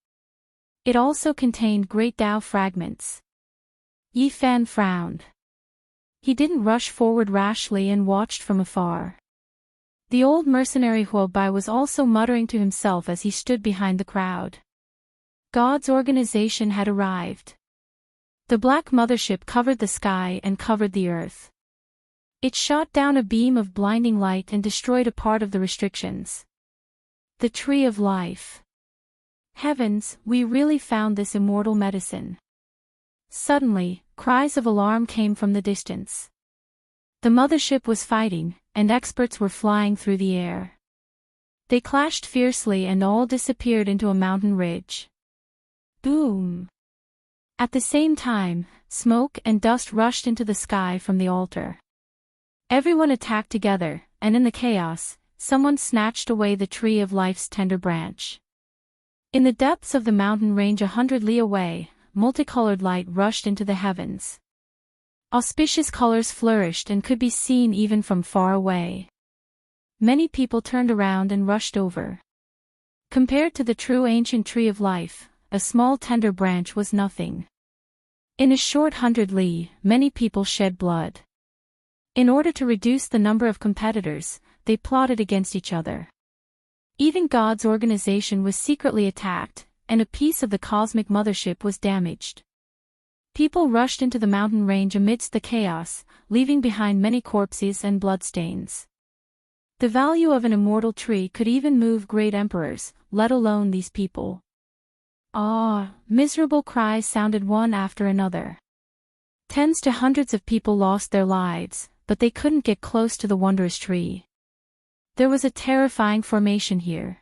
It also contained great Tao fragments. Yi Fan frowned. He didn't rush forward rashly and watched from afar. The old mercenary Huo Bai was also muttering to himself as he stood behind the crowd. God's organization had arrived. The black mothership covered the sky and covered the earth. It shot down a beam of blinding light and destroyed a part of the restrictions. The tree of life. Heavens, we really found this immortal medicine. Suddenly, cries of alarm came from the distance. The mothership was fighting, and experts were flying through the air. They clashed fiercely and all disappeared into a mountain ridge. Boom! At the same time, smoke and dust rushed into the sky from the altar. Everyone attacked together, and in the chaos, someone snatched away the tree of life's tender branch. In the depths of the mountain range 100 li away, multicolored light rushed into the heavens. Auspicious colors flourished and could be seen even from far away. Many people turned around and rushed over. Compared to the true ancient tree of life, a small tender branch was nothing. In a short 100 li, many people shed blood. In order to reduce the number of competitors, they plotted against each other. Even God's organization was secretly attacked, and a piece of the cosmic mothership was damaged. People rushed into the mountain range amidst the chaos, leaving behind many corpses and bloodstains. The value of an immortal tree could even move great emperors, let alone these people. Ah! Miserable cries sounded one after another. Tens to hundreds of people lost their lives, but they couldn't get close to the wondrous tree. There was a terrifying formation here.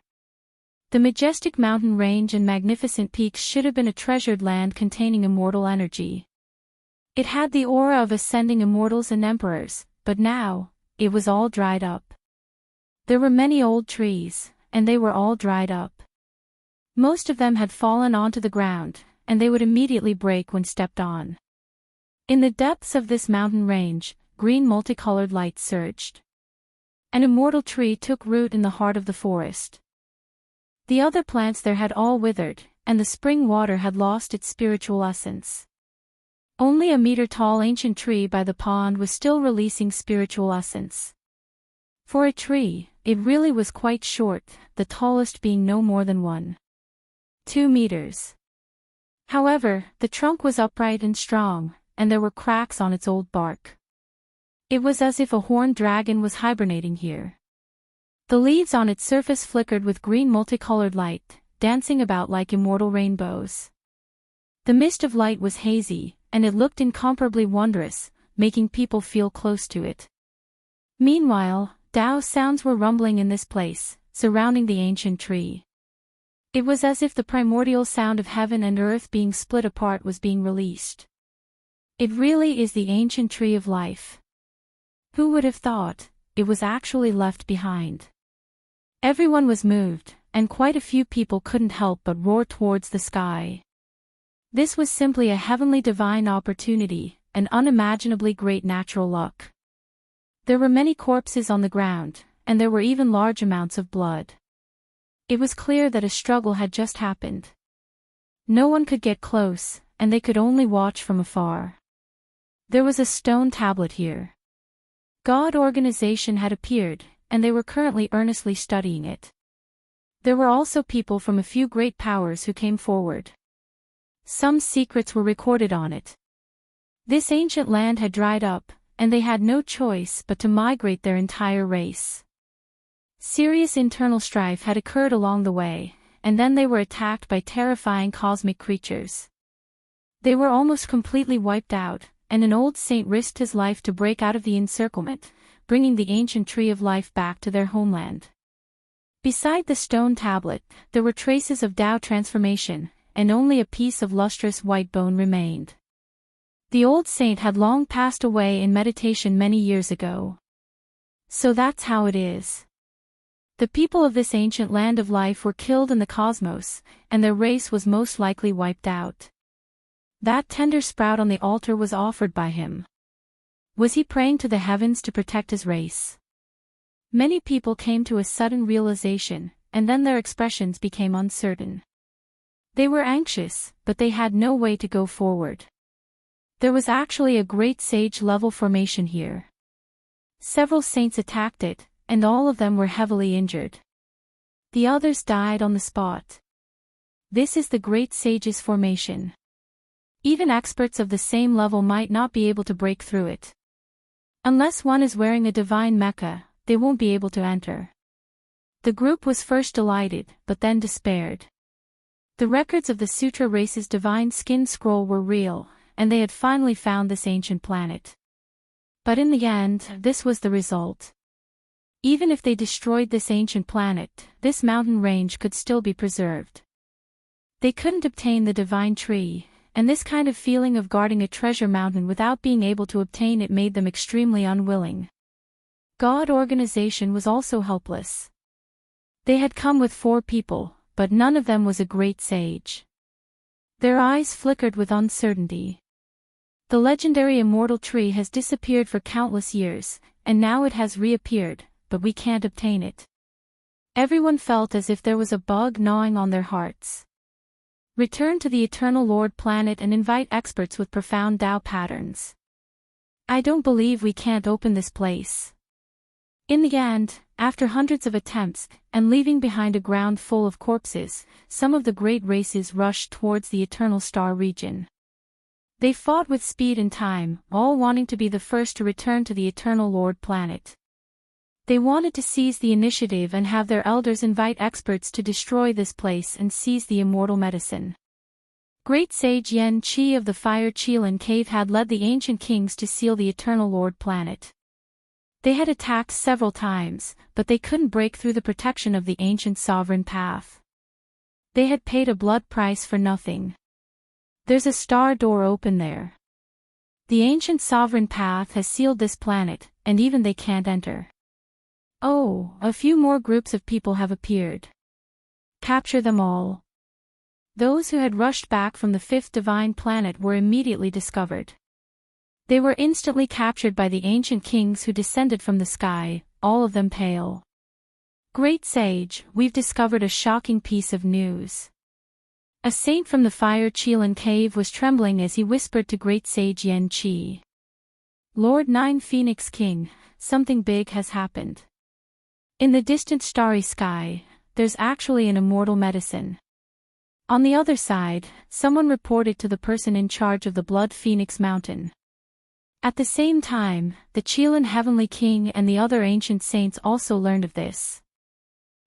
The majestic mountain range and magnificent peaks should have been a treasured land containing immortal energy. It had the aura of ascending immortals and emperors, but now, it was all dried up. There were many old trees, and they were all dried up. Most of them had fallen onto the ground, and they would immediately break when stepped on. In the depths of this mountain range, green multicolored light surged. An immortal tree took root in the heart of the forest. The other plants there had all withered, and the spring water had lost its spiritual essence. Only a meter-tall ancient tree by the pond was still releasing spiritual essence. For a tree, it really was quite short, the tallest being no more than 1.2 meters. However, the trunk was upright and strong, and there were cracks on its old bark. It was as if a horned dragon was hibernating here. The leaves on its surface flickered with green multicolored light, dancing about like immortal rainbows. The mist of light was hazy, and it looked incomparably wondrous, making people feel close to it. Meanwhile, Tao sounds were rumbling in this place, surrounding the ancient tree. It was as if the primordial sound of heaven and earth being split apart was being released. It really is the ancient tree of life. Who would have thought it was actually left behind? Everyone was moved, and quite a few people couldn't help but roar towards the sky. This was simply a heavenly divine opportunity, an unimaginably great natural luck. There were many corpses on the ground, and there were even large amounts of blood. It was clear that a struggle had just happened. No one could get close, and they could only watch from afar. There was a stone tablet here. God organization had appeared, and they were currently earnestly studying it. There were also people from a few great powers who came forward. Some secrets were recorded on it. This ancient land had dried up, and they had no choice but to migrate their entire race. Serious internal strife had occurred along the way, and then they were attacked by terrifying cosmic creatures. They were almost completely wiped out, and an old saint risked his life to break out of the encirclement, bringing the ancient tree of life back to their homeland. Beside the stone tablet, there were traces of Tao transformation, and only a piece of lustrous white bone remained. The old saint had long passed away in meditation many years ago. So that's how it is. The people of this ancient land of life were killed in the cosmos, and their race was most likely wiped out. That tender sprout on the altar was offered by him. Was he praying to the heavens to protect his race? Many people came to a sudden realization, and then their expressions became uncertain. They were anxious, but they had no way to go forward. There was actually a great sage-level formation here. Several saints attacked it, and all of them were heavily injured. The others died on the spot. This is the great sage's formation. Even experts of the same level might not be able to break through it. Unless one is wearing a divine mecha, they won't be able to enter. The group was first delighted, but then despaired. The records of the Sutra race's divine skin scroll were real, and they had finally found this ancient planet. But in the end, this was the result. Even if they destroyed this ancient planet, this mountain range could still be preserved. They couldn't obtain the divine tree, and this kind of feeling of guarding a treasure mountain without being able to obtain it made them extremely unwilling. God organization was also helpless. They had come with 4 people, but none of them was a great sage. Their eyes flickered with uncertainty. The legendary immortal tree has disappeared for countless years, and now it has reappeared, but we can't obtain it. Everyone felt as if there was a bug gnawing on their hearts. Return to the Eternal Lord planet and invite experts with profound Tao patterns. I don't believe we can't open this place. In the end, after hundreds of attempts, and leaving behind a ground full of corpses, some of the great races rushed towards the Eternal Star region. They fought with speed and time, all wanting to be the first to return to the Eternal Lord planet. They wanted to seize the initiative and have their elders invite experts to destroy this place and seize the immortal medicine. Great sage Yen Qi of the Fire Qilin Cave had led the ancient kings to seal the Eternal Lord planet. They had attacked several times, but they couldn't break through the protection of the ancient sovereign path. They had paid a blood price for nothing. There's a star door open there. The ancient sovereign path has sealed this planet, and even they can't enter. Oh, a few more groups of people have appeared. Capture them all. Those who had rushed back from the 5th divine planet were immediately discovered. They were instantly captured by the ancient kings who descended from the sky, all of them pale. Great sage, we've discovered a shocking piece of news. A saint from the Fire Qilin Cave was trembling as he whispered to great sage Yen Qi. Lord Nine Phoenix King, something big has happened. In the distant starry sky, there's actually an immortal medicine. On the other side, someone reported to the person in charge of the Blood Phoenix Mountain. At the same time, the Qilin Heavenly King and the other ancient saints also learned of this.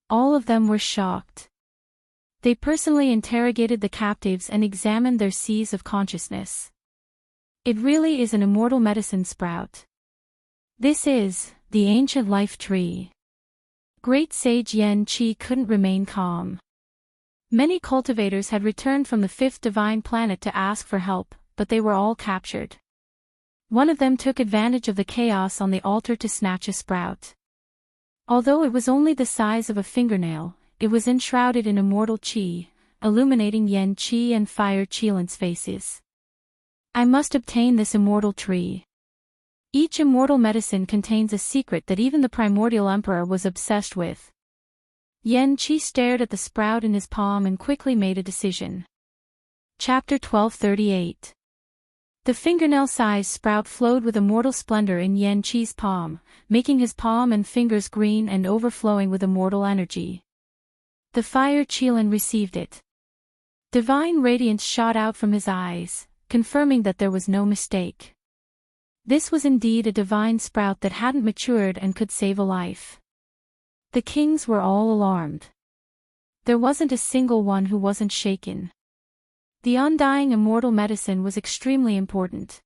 All of them were shocked. They personally interrogated the captives and examined their seas of consciousness. It really is an immortal medicine sprout. This is the ancient life tree. Great sage Yen Qi couldn't remain calm. Many cultivators had returned from the 5th divine planet to ask for help, but they were all captured. One of them took advantage of the chaos on the altar to snatch a sprout. Although it was only the size of a fingernail, it was enshrouded in immortal qi, illuminating Yen Qi and Fire Qilin's faces. I must obtain this immortal tree. Each immortal medicine contains a secret that even the primordial emperor was obsessed with. Yen Qi stared at the sprout in his palm and quickly made a decision. Chapter 1238. The fingernail-sized sprout flowed with immortal splendor in Yen Qi's palm, making his palm and fingers green and overflowing with immortal energy. The Fire Qilin received it. Divine radiance shot out from his eyes, confirming that there was no mistake. This was indeed a divine sprout that hadn't matured and could save a life. The kings were all alarmed. There wasn't a single one who wasn't shaken. The undying immortal medicine was extremely important.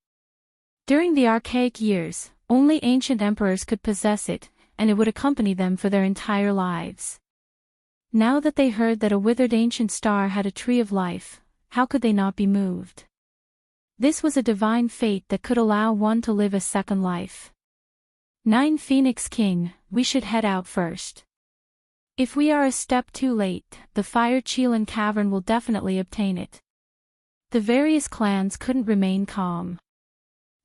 During the archaic years, only ancient emperors could possess it, and it would accompany them for their entire lives. Now that they heard that a withered ancient star had a tree of life, how could they not be moved? This was a divine fate that could allow one to live a second life. 9 Phoenix King, we should head out first. If we are a step too late, the Fire Chelan Cavern will definitely obtain it. The various clans couldn't remain calm.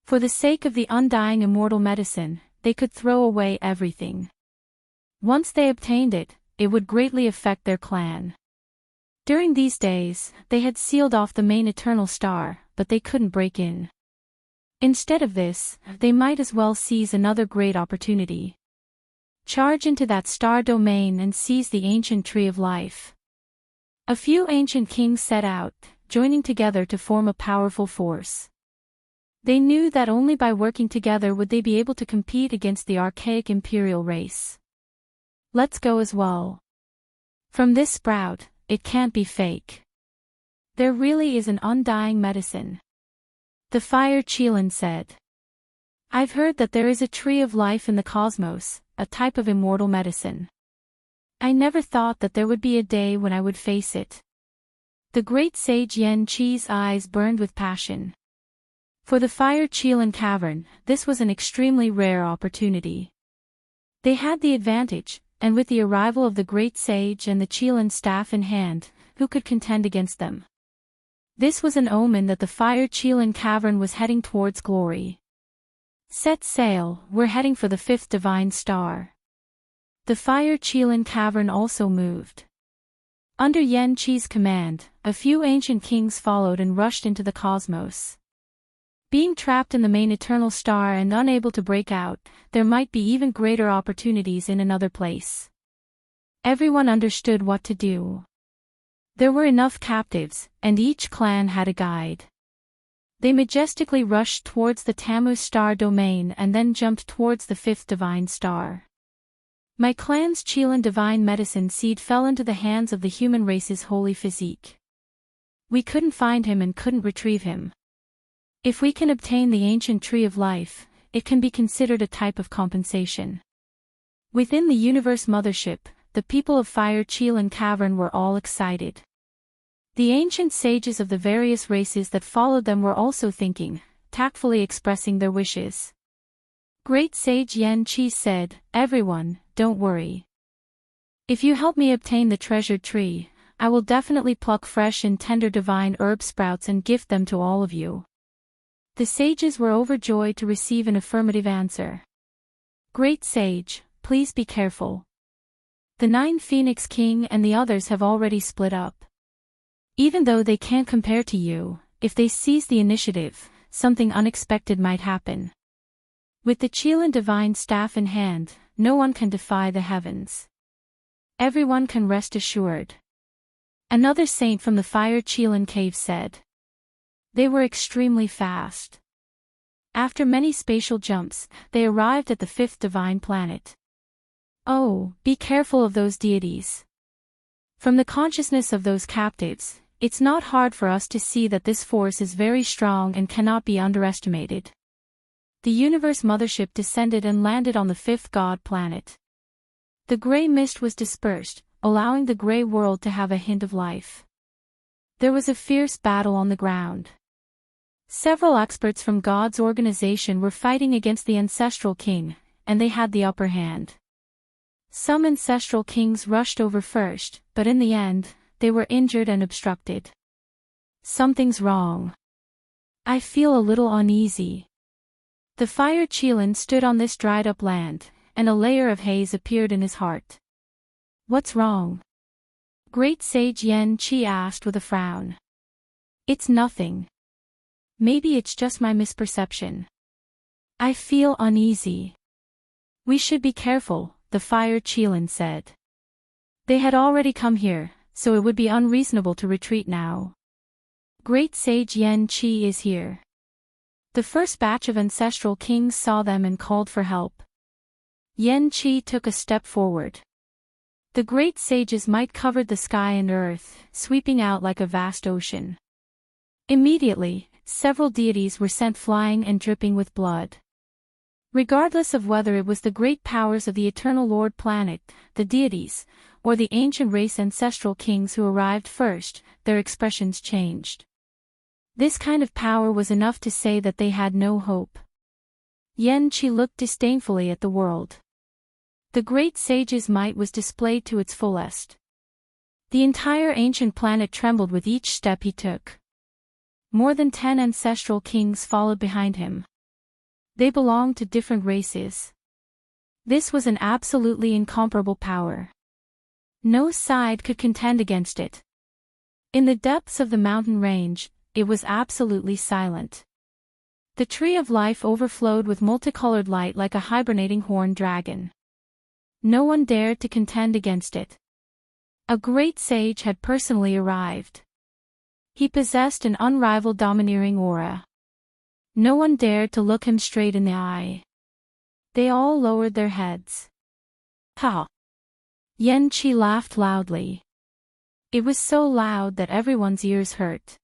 For the sake of the undying immortal medicine, they could throw away everything. Once they obtained it, it would greatly affect their clan. During these days, they had sealed off the main eternal star, but they couldn't break in. Instead of this, they might as well seize another great opportunity. Charge into that star domain and seize the ancient tree of life. A few ancient kings set out, joining together to form a powerful force. They knew that only by working together would they be able to compete against the archaic imperial race. Let's go as well. From this sprout, it can't be fake. There really is an undying medicine. The Fire Chelan said. I've heard that there is a tree of life in the cosmos, a type of immortal medicine. I never thought that there would be a day when I would face it. The great sage Yen Qi's eyes burned with passion. For the Fire Chelan Cavern, this was an extremely rare opportunity. They had the advantage, and with the arrival of the great sage and the Chelan staff in hand, who could contend against them? This was an omen that the Fire Chelan Cavern was heading towards glory. Set sail, we're heading for the 5th divine star. The Fire Chelan Cavern also moved. Under Yen Qi's command, a few ancient kings followed and rushed into the cosmos. Being trapped in the main eternal star and unable to break out, there might be even greater opportunities in another place. Everyone understood what to do. There were enough captives, and each clan had a guide. They majestically rushed towards the Tammuz star domain and then jumped towards the 5th divine star. My clan's Chelan divine medicine seed fell into the hands of the human race's holy physique. We couldn't find him and couldn't retrieve him. If we can obtain the ancient tree of life, it can be considered a type of compensation. Within the universe mothership, the people of Fire Chelan Cavern were all excited. The ancient sages of the various races that followed them were also thinking, tactfully expressing their wishes. Great Sage Yen Qi said, everyone, don't worry. If you help me obtain the treasured tree, I will definitely pluck fresh and tender divine herb sprouts and gift them to all of you. The sages were overjoyed to receive an affirmative answer. Great Sage, please be careful. The 9 Phoenix King and the others have already split up. Even though they can't compare to you, if they seize the initiative, something unexpected might happen. With the Chelan divine staff in hand, no one can defy the heavens. Everyone can rest assured. Another saint from the Fire Chelan cave said. They were extremely fast. After many spatial jumps, they arrived at the 5th divine planet. Oh, be careful of those deities. From the consciousness of those captives, it's not hard for us to see that this force is very strong and cannot be underestimated. The universe mothership descended and landed on the 5th god planet. The gray mist was dispersed, allowing the gray world to have a hint of life. There was a fierce battle on the ground. Several experts from God's organization were fighting against the ancestral king, and they had the upper hand. Some ancestral kings rushed over first, but in the end, they were injured and obstructed. Something's wrong. I feel a little uneasy. The Fire Chelan stood on this dried-up land, and a layer of haze appeared in his heart. What's wrong? Great Sage Yen Qi asked with a frown. It's nothing. Maybe it's just my misperception. I feel uneasy. We should be careful, the Fire Chelan said. They had already come here, so it would be unreasonable to retreat now. Great Sage Yen Qi is here. The first batch of ancestral kings saw them and called for help. Yen Qi took a step forward. The great sage's might covered the sky and earth, sweeping out like a vast ocean. Immediately, several deities were sent flying and dripping with blood. Regardless of whether it was the great powers of the Eternal Lord planet, the deities, or the ancient race ancestral kings who arrived first, their expressions changed. This kind of power was enough to say that they had no hope. Yan-Chi looked disdainfully at the world. The great sage's might was displayed to its fullest. The entire ancient planet trembled with each step he took. More than 10 ancestral kings followed behind him. They belonged to different races. This was an absolutely incomparable power. No side could contend against it. In the depths of the mountain range, it was absolutely silent. The tree of life overflowed with multicolored light like a hibernating horned dragon. No one dared to contend against it. A great sage had personally arrived. He possessed an unrivaled domineering aura. No one dared to look him straight in the eye. They all lowered their heads. Ha! Yan-Chi laughed loudly. It was so loud that everyone's ears hurt.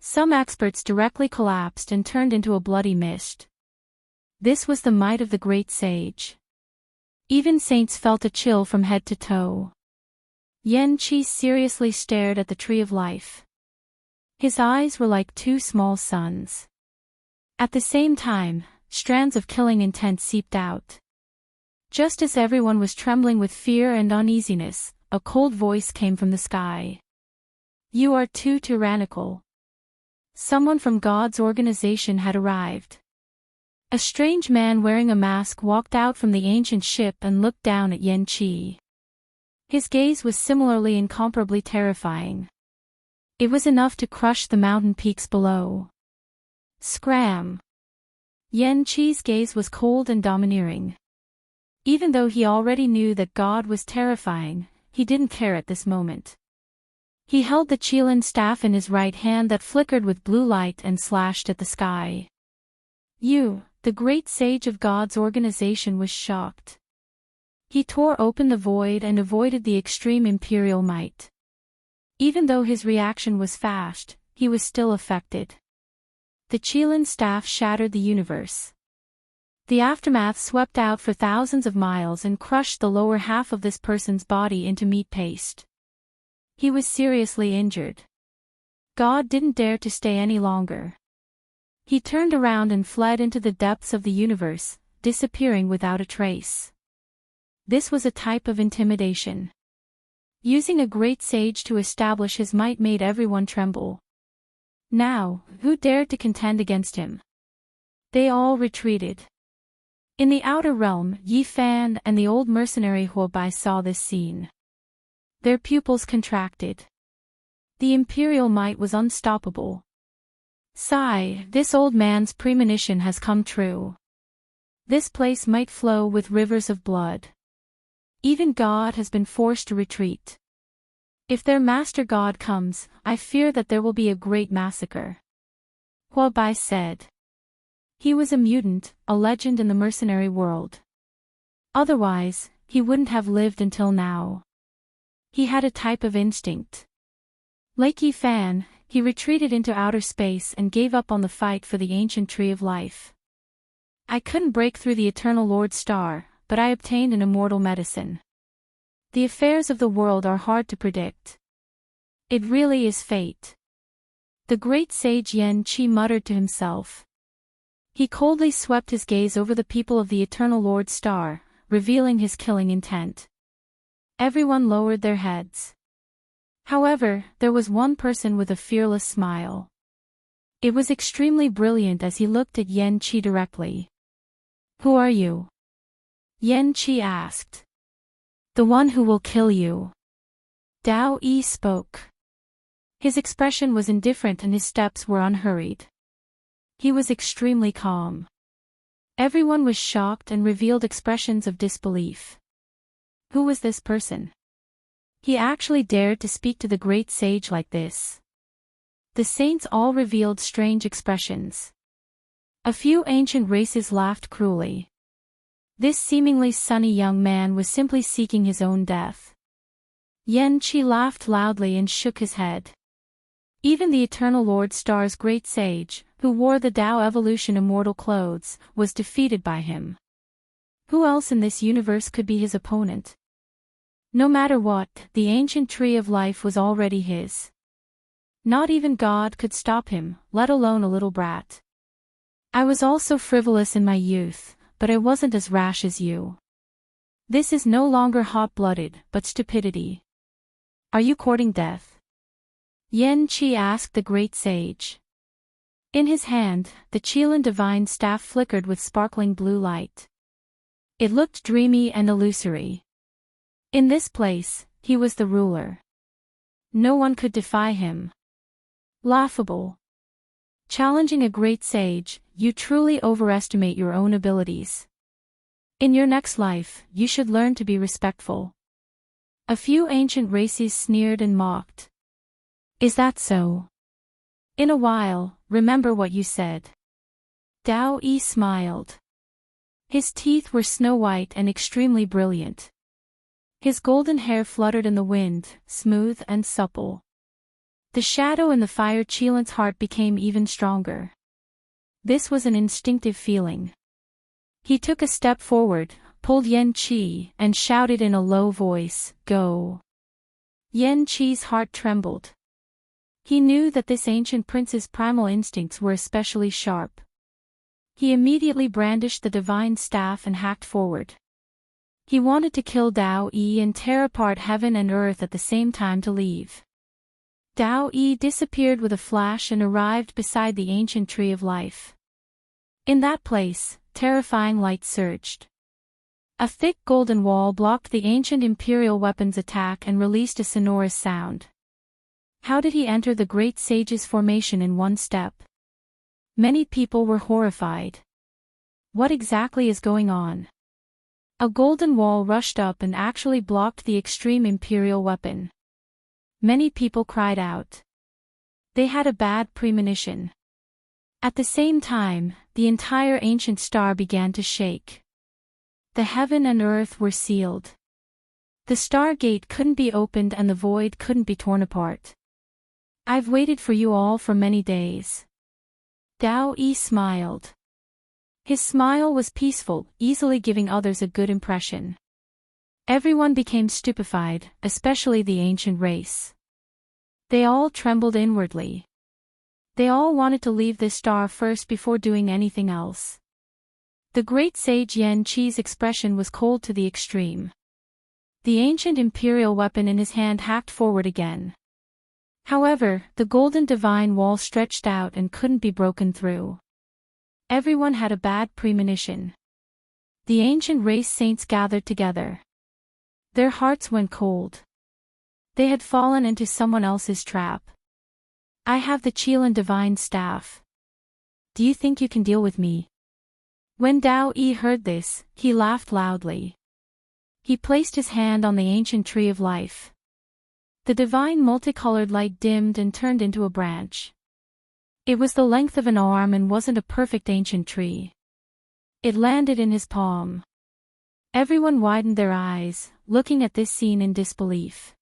Some experts directly collapsed and turned into a bloody mist. This was the might of the great sage. Even saints felt a chill from head to toe. Yan-Chi seriously stared at the tree of life. His eyes were like two small suns. At the same time, strands of killing intent seeped out. Just as everyone was trembling with fear and uneasiness, a cold voice came from the sky. You are too tyrannical. Someone from God's organization had arrived. A strange man wearing a mask walked out from the ancient ship and looked down at Yan-Chi. His gaze was similarly incomparably terrifying. It was enough to crush the mountain peaks below. Scram! Yan-Chi's gaze was cold and domineering. Even though he already knew that God was terrifying, he didn't care at this moment. He held the Qilin staff in his right hand that flickered with blue light and slashed at the sky. You, the great sage of God's organization, was shocked. He tore open the void and avoided the extreme imperial might. Even though his reaction was fast, he was still affected. The Qilin staff shattered the universe. The aftermath swept out for thousands of miles and crushed the lower half of this person's body into meat paste. He was seriously injured. God didn't dare to stay any longer. He turned around and fled into the depths of the universe, disappearing without a trace. This was a type of intimidation. Using a great sage to establish his might made everyone tremble. Now, who dared to contend against him? They all retreated. In the outer realm, Yi Fan and the old mercenary Huo Bai saw this scene. Their pupils contracted. The imperial might was unstoppable. Sigh, this old man's premonition has come true. This place might flow with rivers of blood. Even God has been forced to retreat. If their master God comes, I fear that there will be a great massacre. Huo Bai said. He was a mutant, a legend in the mercenary world. Otherwise, he wouldn't have lived until now. He had a type of instinct. Like Yi Fan, he retreated into outer space and gave up on the fight for the ancient tree of life. I couldn't break through the eternal Lord Star, but I obtained an immortal medicine. The affairs of the world are hard to predict. It really is fate. The great sage Yan-Chi muttered to himself. He coldly swept his gaze over the people of the eternal Lord Star, revealing his killing intent. Everyone lowered their heads. However, there was one person with a fearless smile. It was extremely brilliant as he looked at Yan-Chi directly. Who are you? Yan-Chi asked. The one who will kill you. Dao Yi spoke. His expression was indifferent and his steps were unhurried. He was extremely calm. Everyone was shocked and revealed expressions of disbelief. Who was this person? He actually dared to speak to the great sage like this. The saints all revealed strange expressions. A few ancient races laughed cruelly. This seemingly sunny young man was simply seeking his own death. Yan-Chi laughed loudly and shook his head. Even the eternal Lord Star's great sage, who wore the Tao Evolution immortal clothes, was defeated by him. Who else in this universe could be his opponent? No matter what, the ancient tree of life was already his. Not even God could stop him, let alone a little brat. I was also frivolous in my youth, but I wasn't as rash as you. This is no longer hot-blooded, but stupidity. Are you courting death? Yen Qi asked the great sage. In his hand, the Qilin divine staff flickered with sparkling blue light. It looked dreamy and illusory. In this place, he was the ruler. No one could defy him. Laughable. Challenging a great sage, you truly overestimate your own abilities. In your next life, you should learn to be respectful. A few ancient races sneered and mocked. Is that so? In a while, remember what you said. Dao Yi smiled. His teeth were snow-white and extremely brilliant. His golden hair fluttered in the wind, smooth and supple. The shadow in the fire Qilin's heart became even stronger. This was an instinctive feeling. He took a step forward, pulled Yen Qi, and shouted in a low voice, "Go!" Yen Qi's heart trembled. He knew that this ancient prince's primal instincts were especially sharp. He immediately brandished the divine staff and hacked forward. He wanted to kill Dao Yi and tear apart heaven and earth at the same time to leave. Dao Yi disappeared with a flash and arrived beside the ancient tree of life. In that place, terrifying light surged. A thick golden wall blocked the ancient imperial weapon's attack and released a sonorous sound. How did he enter the great sage's formation in one step? Many people were horrified. What exactly is going on? A golden wall rushed up and actually blocked the extreme imperial weapon. Many people cried out. They had a bad premonition. At the same time, the entire ancient star began to shake. The heaven and earth were sealed. The stargate couldn't be opened and the void couldn't be torn apart. I've waited for you all for many days. Dao Yi smiled. His smile was peaceful, easily giving others a good impression. Everyone became stupefied, especially the ancient race. They all trembled inwardly. They all wanted to leave this star first before doing anything else. The great sage Yen Qi's expression was cold to the extreme. The ancient imperial weapon in his hand hacked forward again. However, the golden divine wall stretched out and couldn't be broken through. Everyone had a bad premonition. The ancient race saints gathered together. Their hearts went cold. They had fallen into someone else's trap. I have the Qilin divine staff. Do you think you can deal with me? When Dao Yi heard this, he laughed loudly. He placed his hand on the ancient tree of life. The divine multicolored light dimmed and turned into a branch. It was the length of an arm and wasn't a perfect ancient tree. It landed in his palm. Everyone widened their eyes, looking at this scene in disbelief.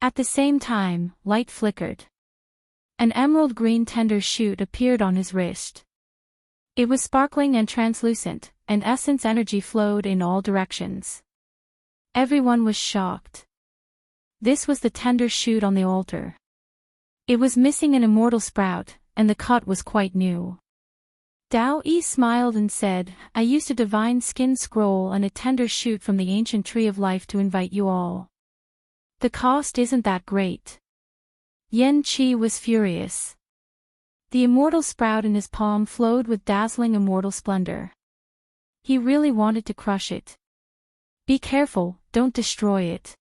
At the same time, light flickered. An emerald green tender shoot appeared on his wrist. It was sparkling and translucent, and essence energy flowed in all directions. Everyone was shocked. This was the tender shoot on the altar. It was missing an immortal sprout, and the cut was quite new. Dao Yi smiled and said, I used a divine skin scroll and a tender shoot from the ancient tree of life to invite you all. The cost isn't that great. Yen Qi was furious. The immortal sprout in his palm flowed with dazzling immortal splendor. He really wanted to crush it. Be careful, don't destroy it.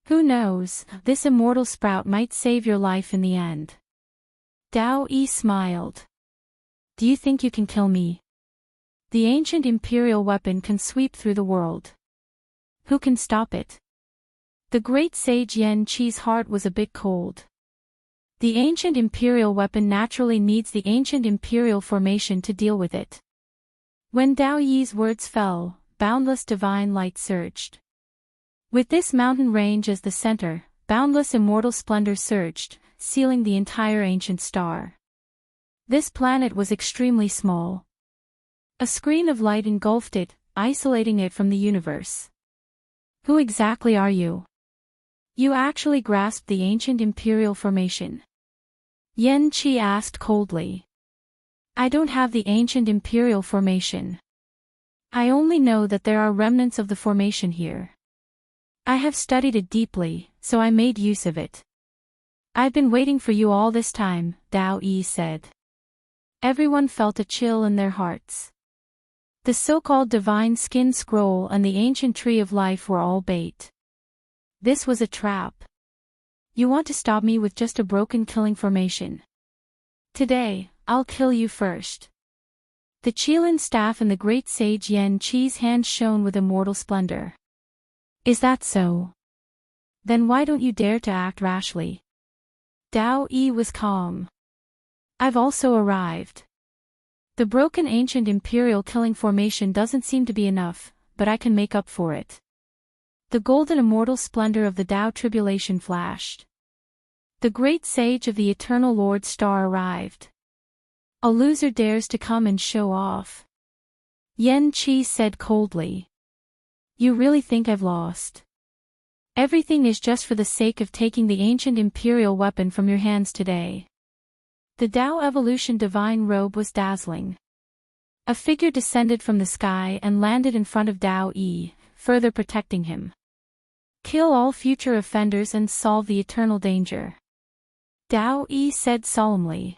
Who knows, this immortal sprout might save your life in the end. Dao Yi smiled. Do you think you can kill me? The ancient imperial weapon can sweep through the world. Who can stop it? The great sage Yen Qi's heart was a bit cold. The ancient imperial weapon naturally needs the ancient imperial formation to deal with it. When Dao Yi's words fell, boundless divine light surged. With this mountain range as the center, boundless immortal splendor surged, sealing the entire ancient star. This planet was extremely small. A screen of light engulfed it, isolating it from the universe. Who exactly are you? You actually grasped the ancient imperial formation? Yan Qi asked coldly. I don't have the ancient imperial formation. I only know that there are remnants of the formation here. I have studied it deeply, so I made use of it. I've been waiting for you all this time, Dao Yi said. Everyone felt a chill in their hearts. The so-called divine skin scroll and the ancient tree of life were all bait. This was a trap. You want to stop me with just a broken killing formation. Today, I'll kill you first. The Qilin staff in the great sage Yan Qi's hand shone with immortal splendor. Is that so? Then why don't you dare to act rashly? Dao Yi was calm. I've also arrived. The broken ancient imperial killing formation doesn't seem to be enough, but I can make up for it. The golden immortal splendor of the Dao tribulation flashed. The great sage of the eternal Lord Star arrived. A loser dares to come and show off. Yan Qi said coldly. You really think I've lost? Everything is just for the sake of taking the ancient imperial weapon from your hands today. The Dao evolution divine robe was dazzling. A figure descended from the sky and landed in front of Dao Yi, further protecting him. Kill all future offenders and solve the eternal danger. Dao Yi said solemnly.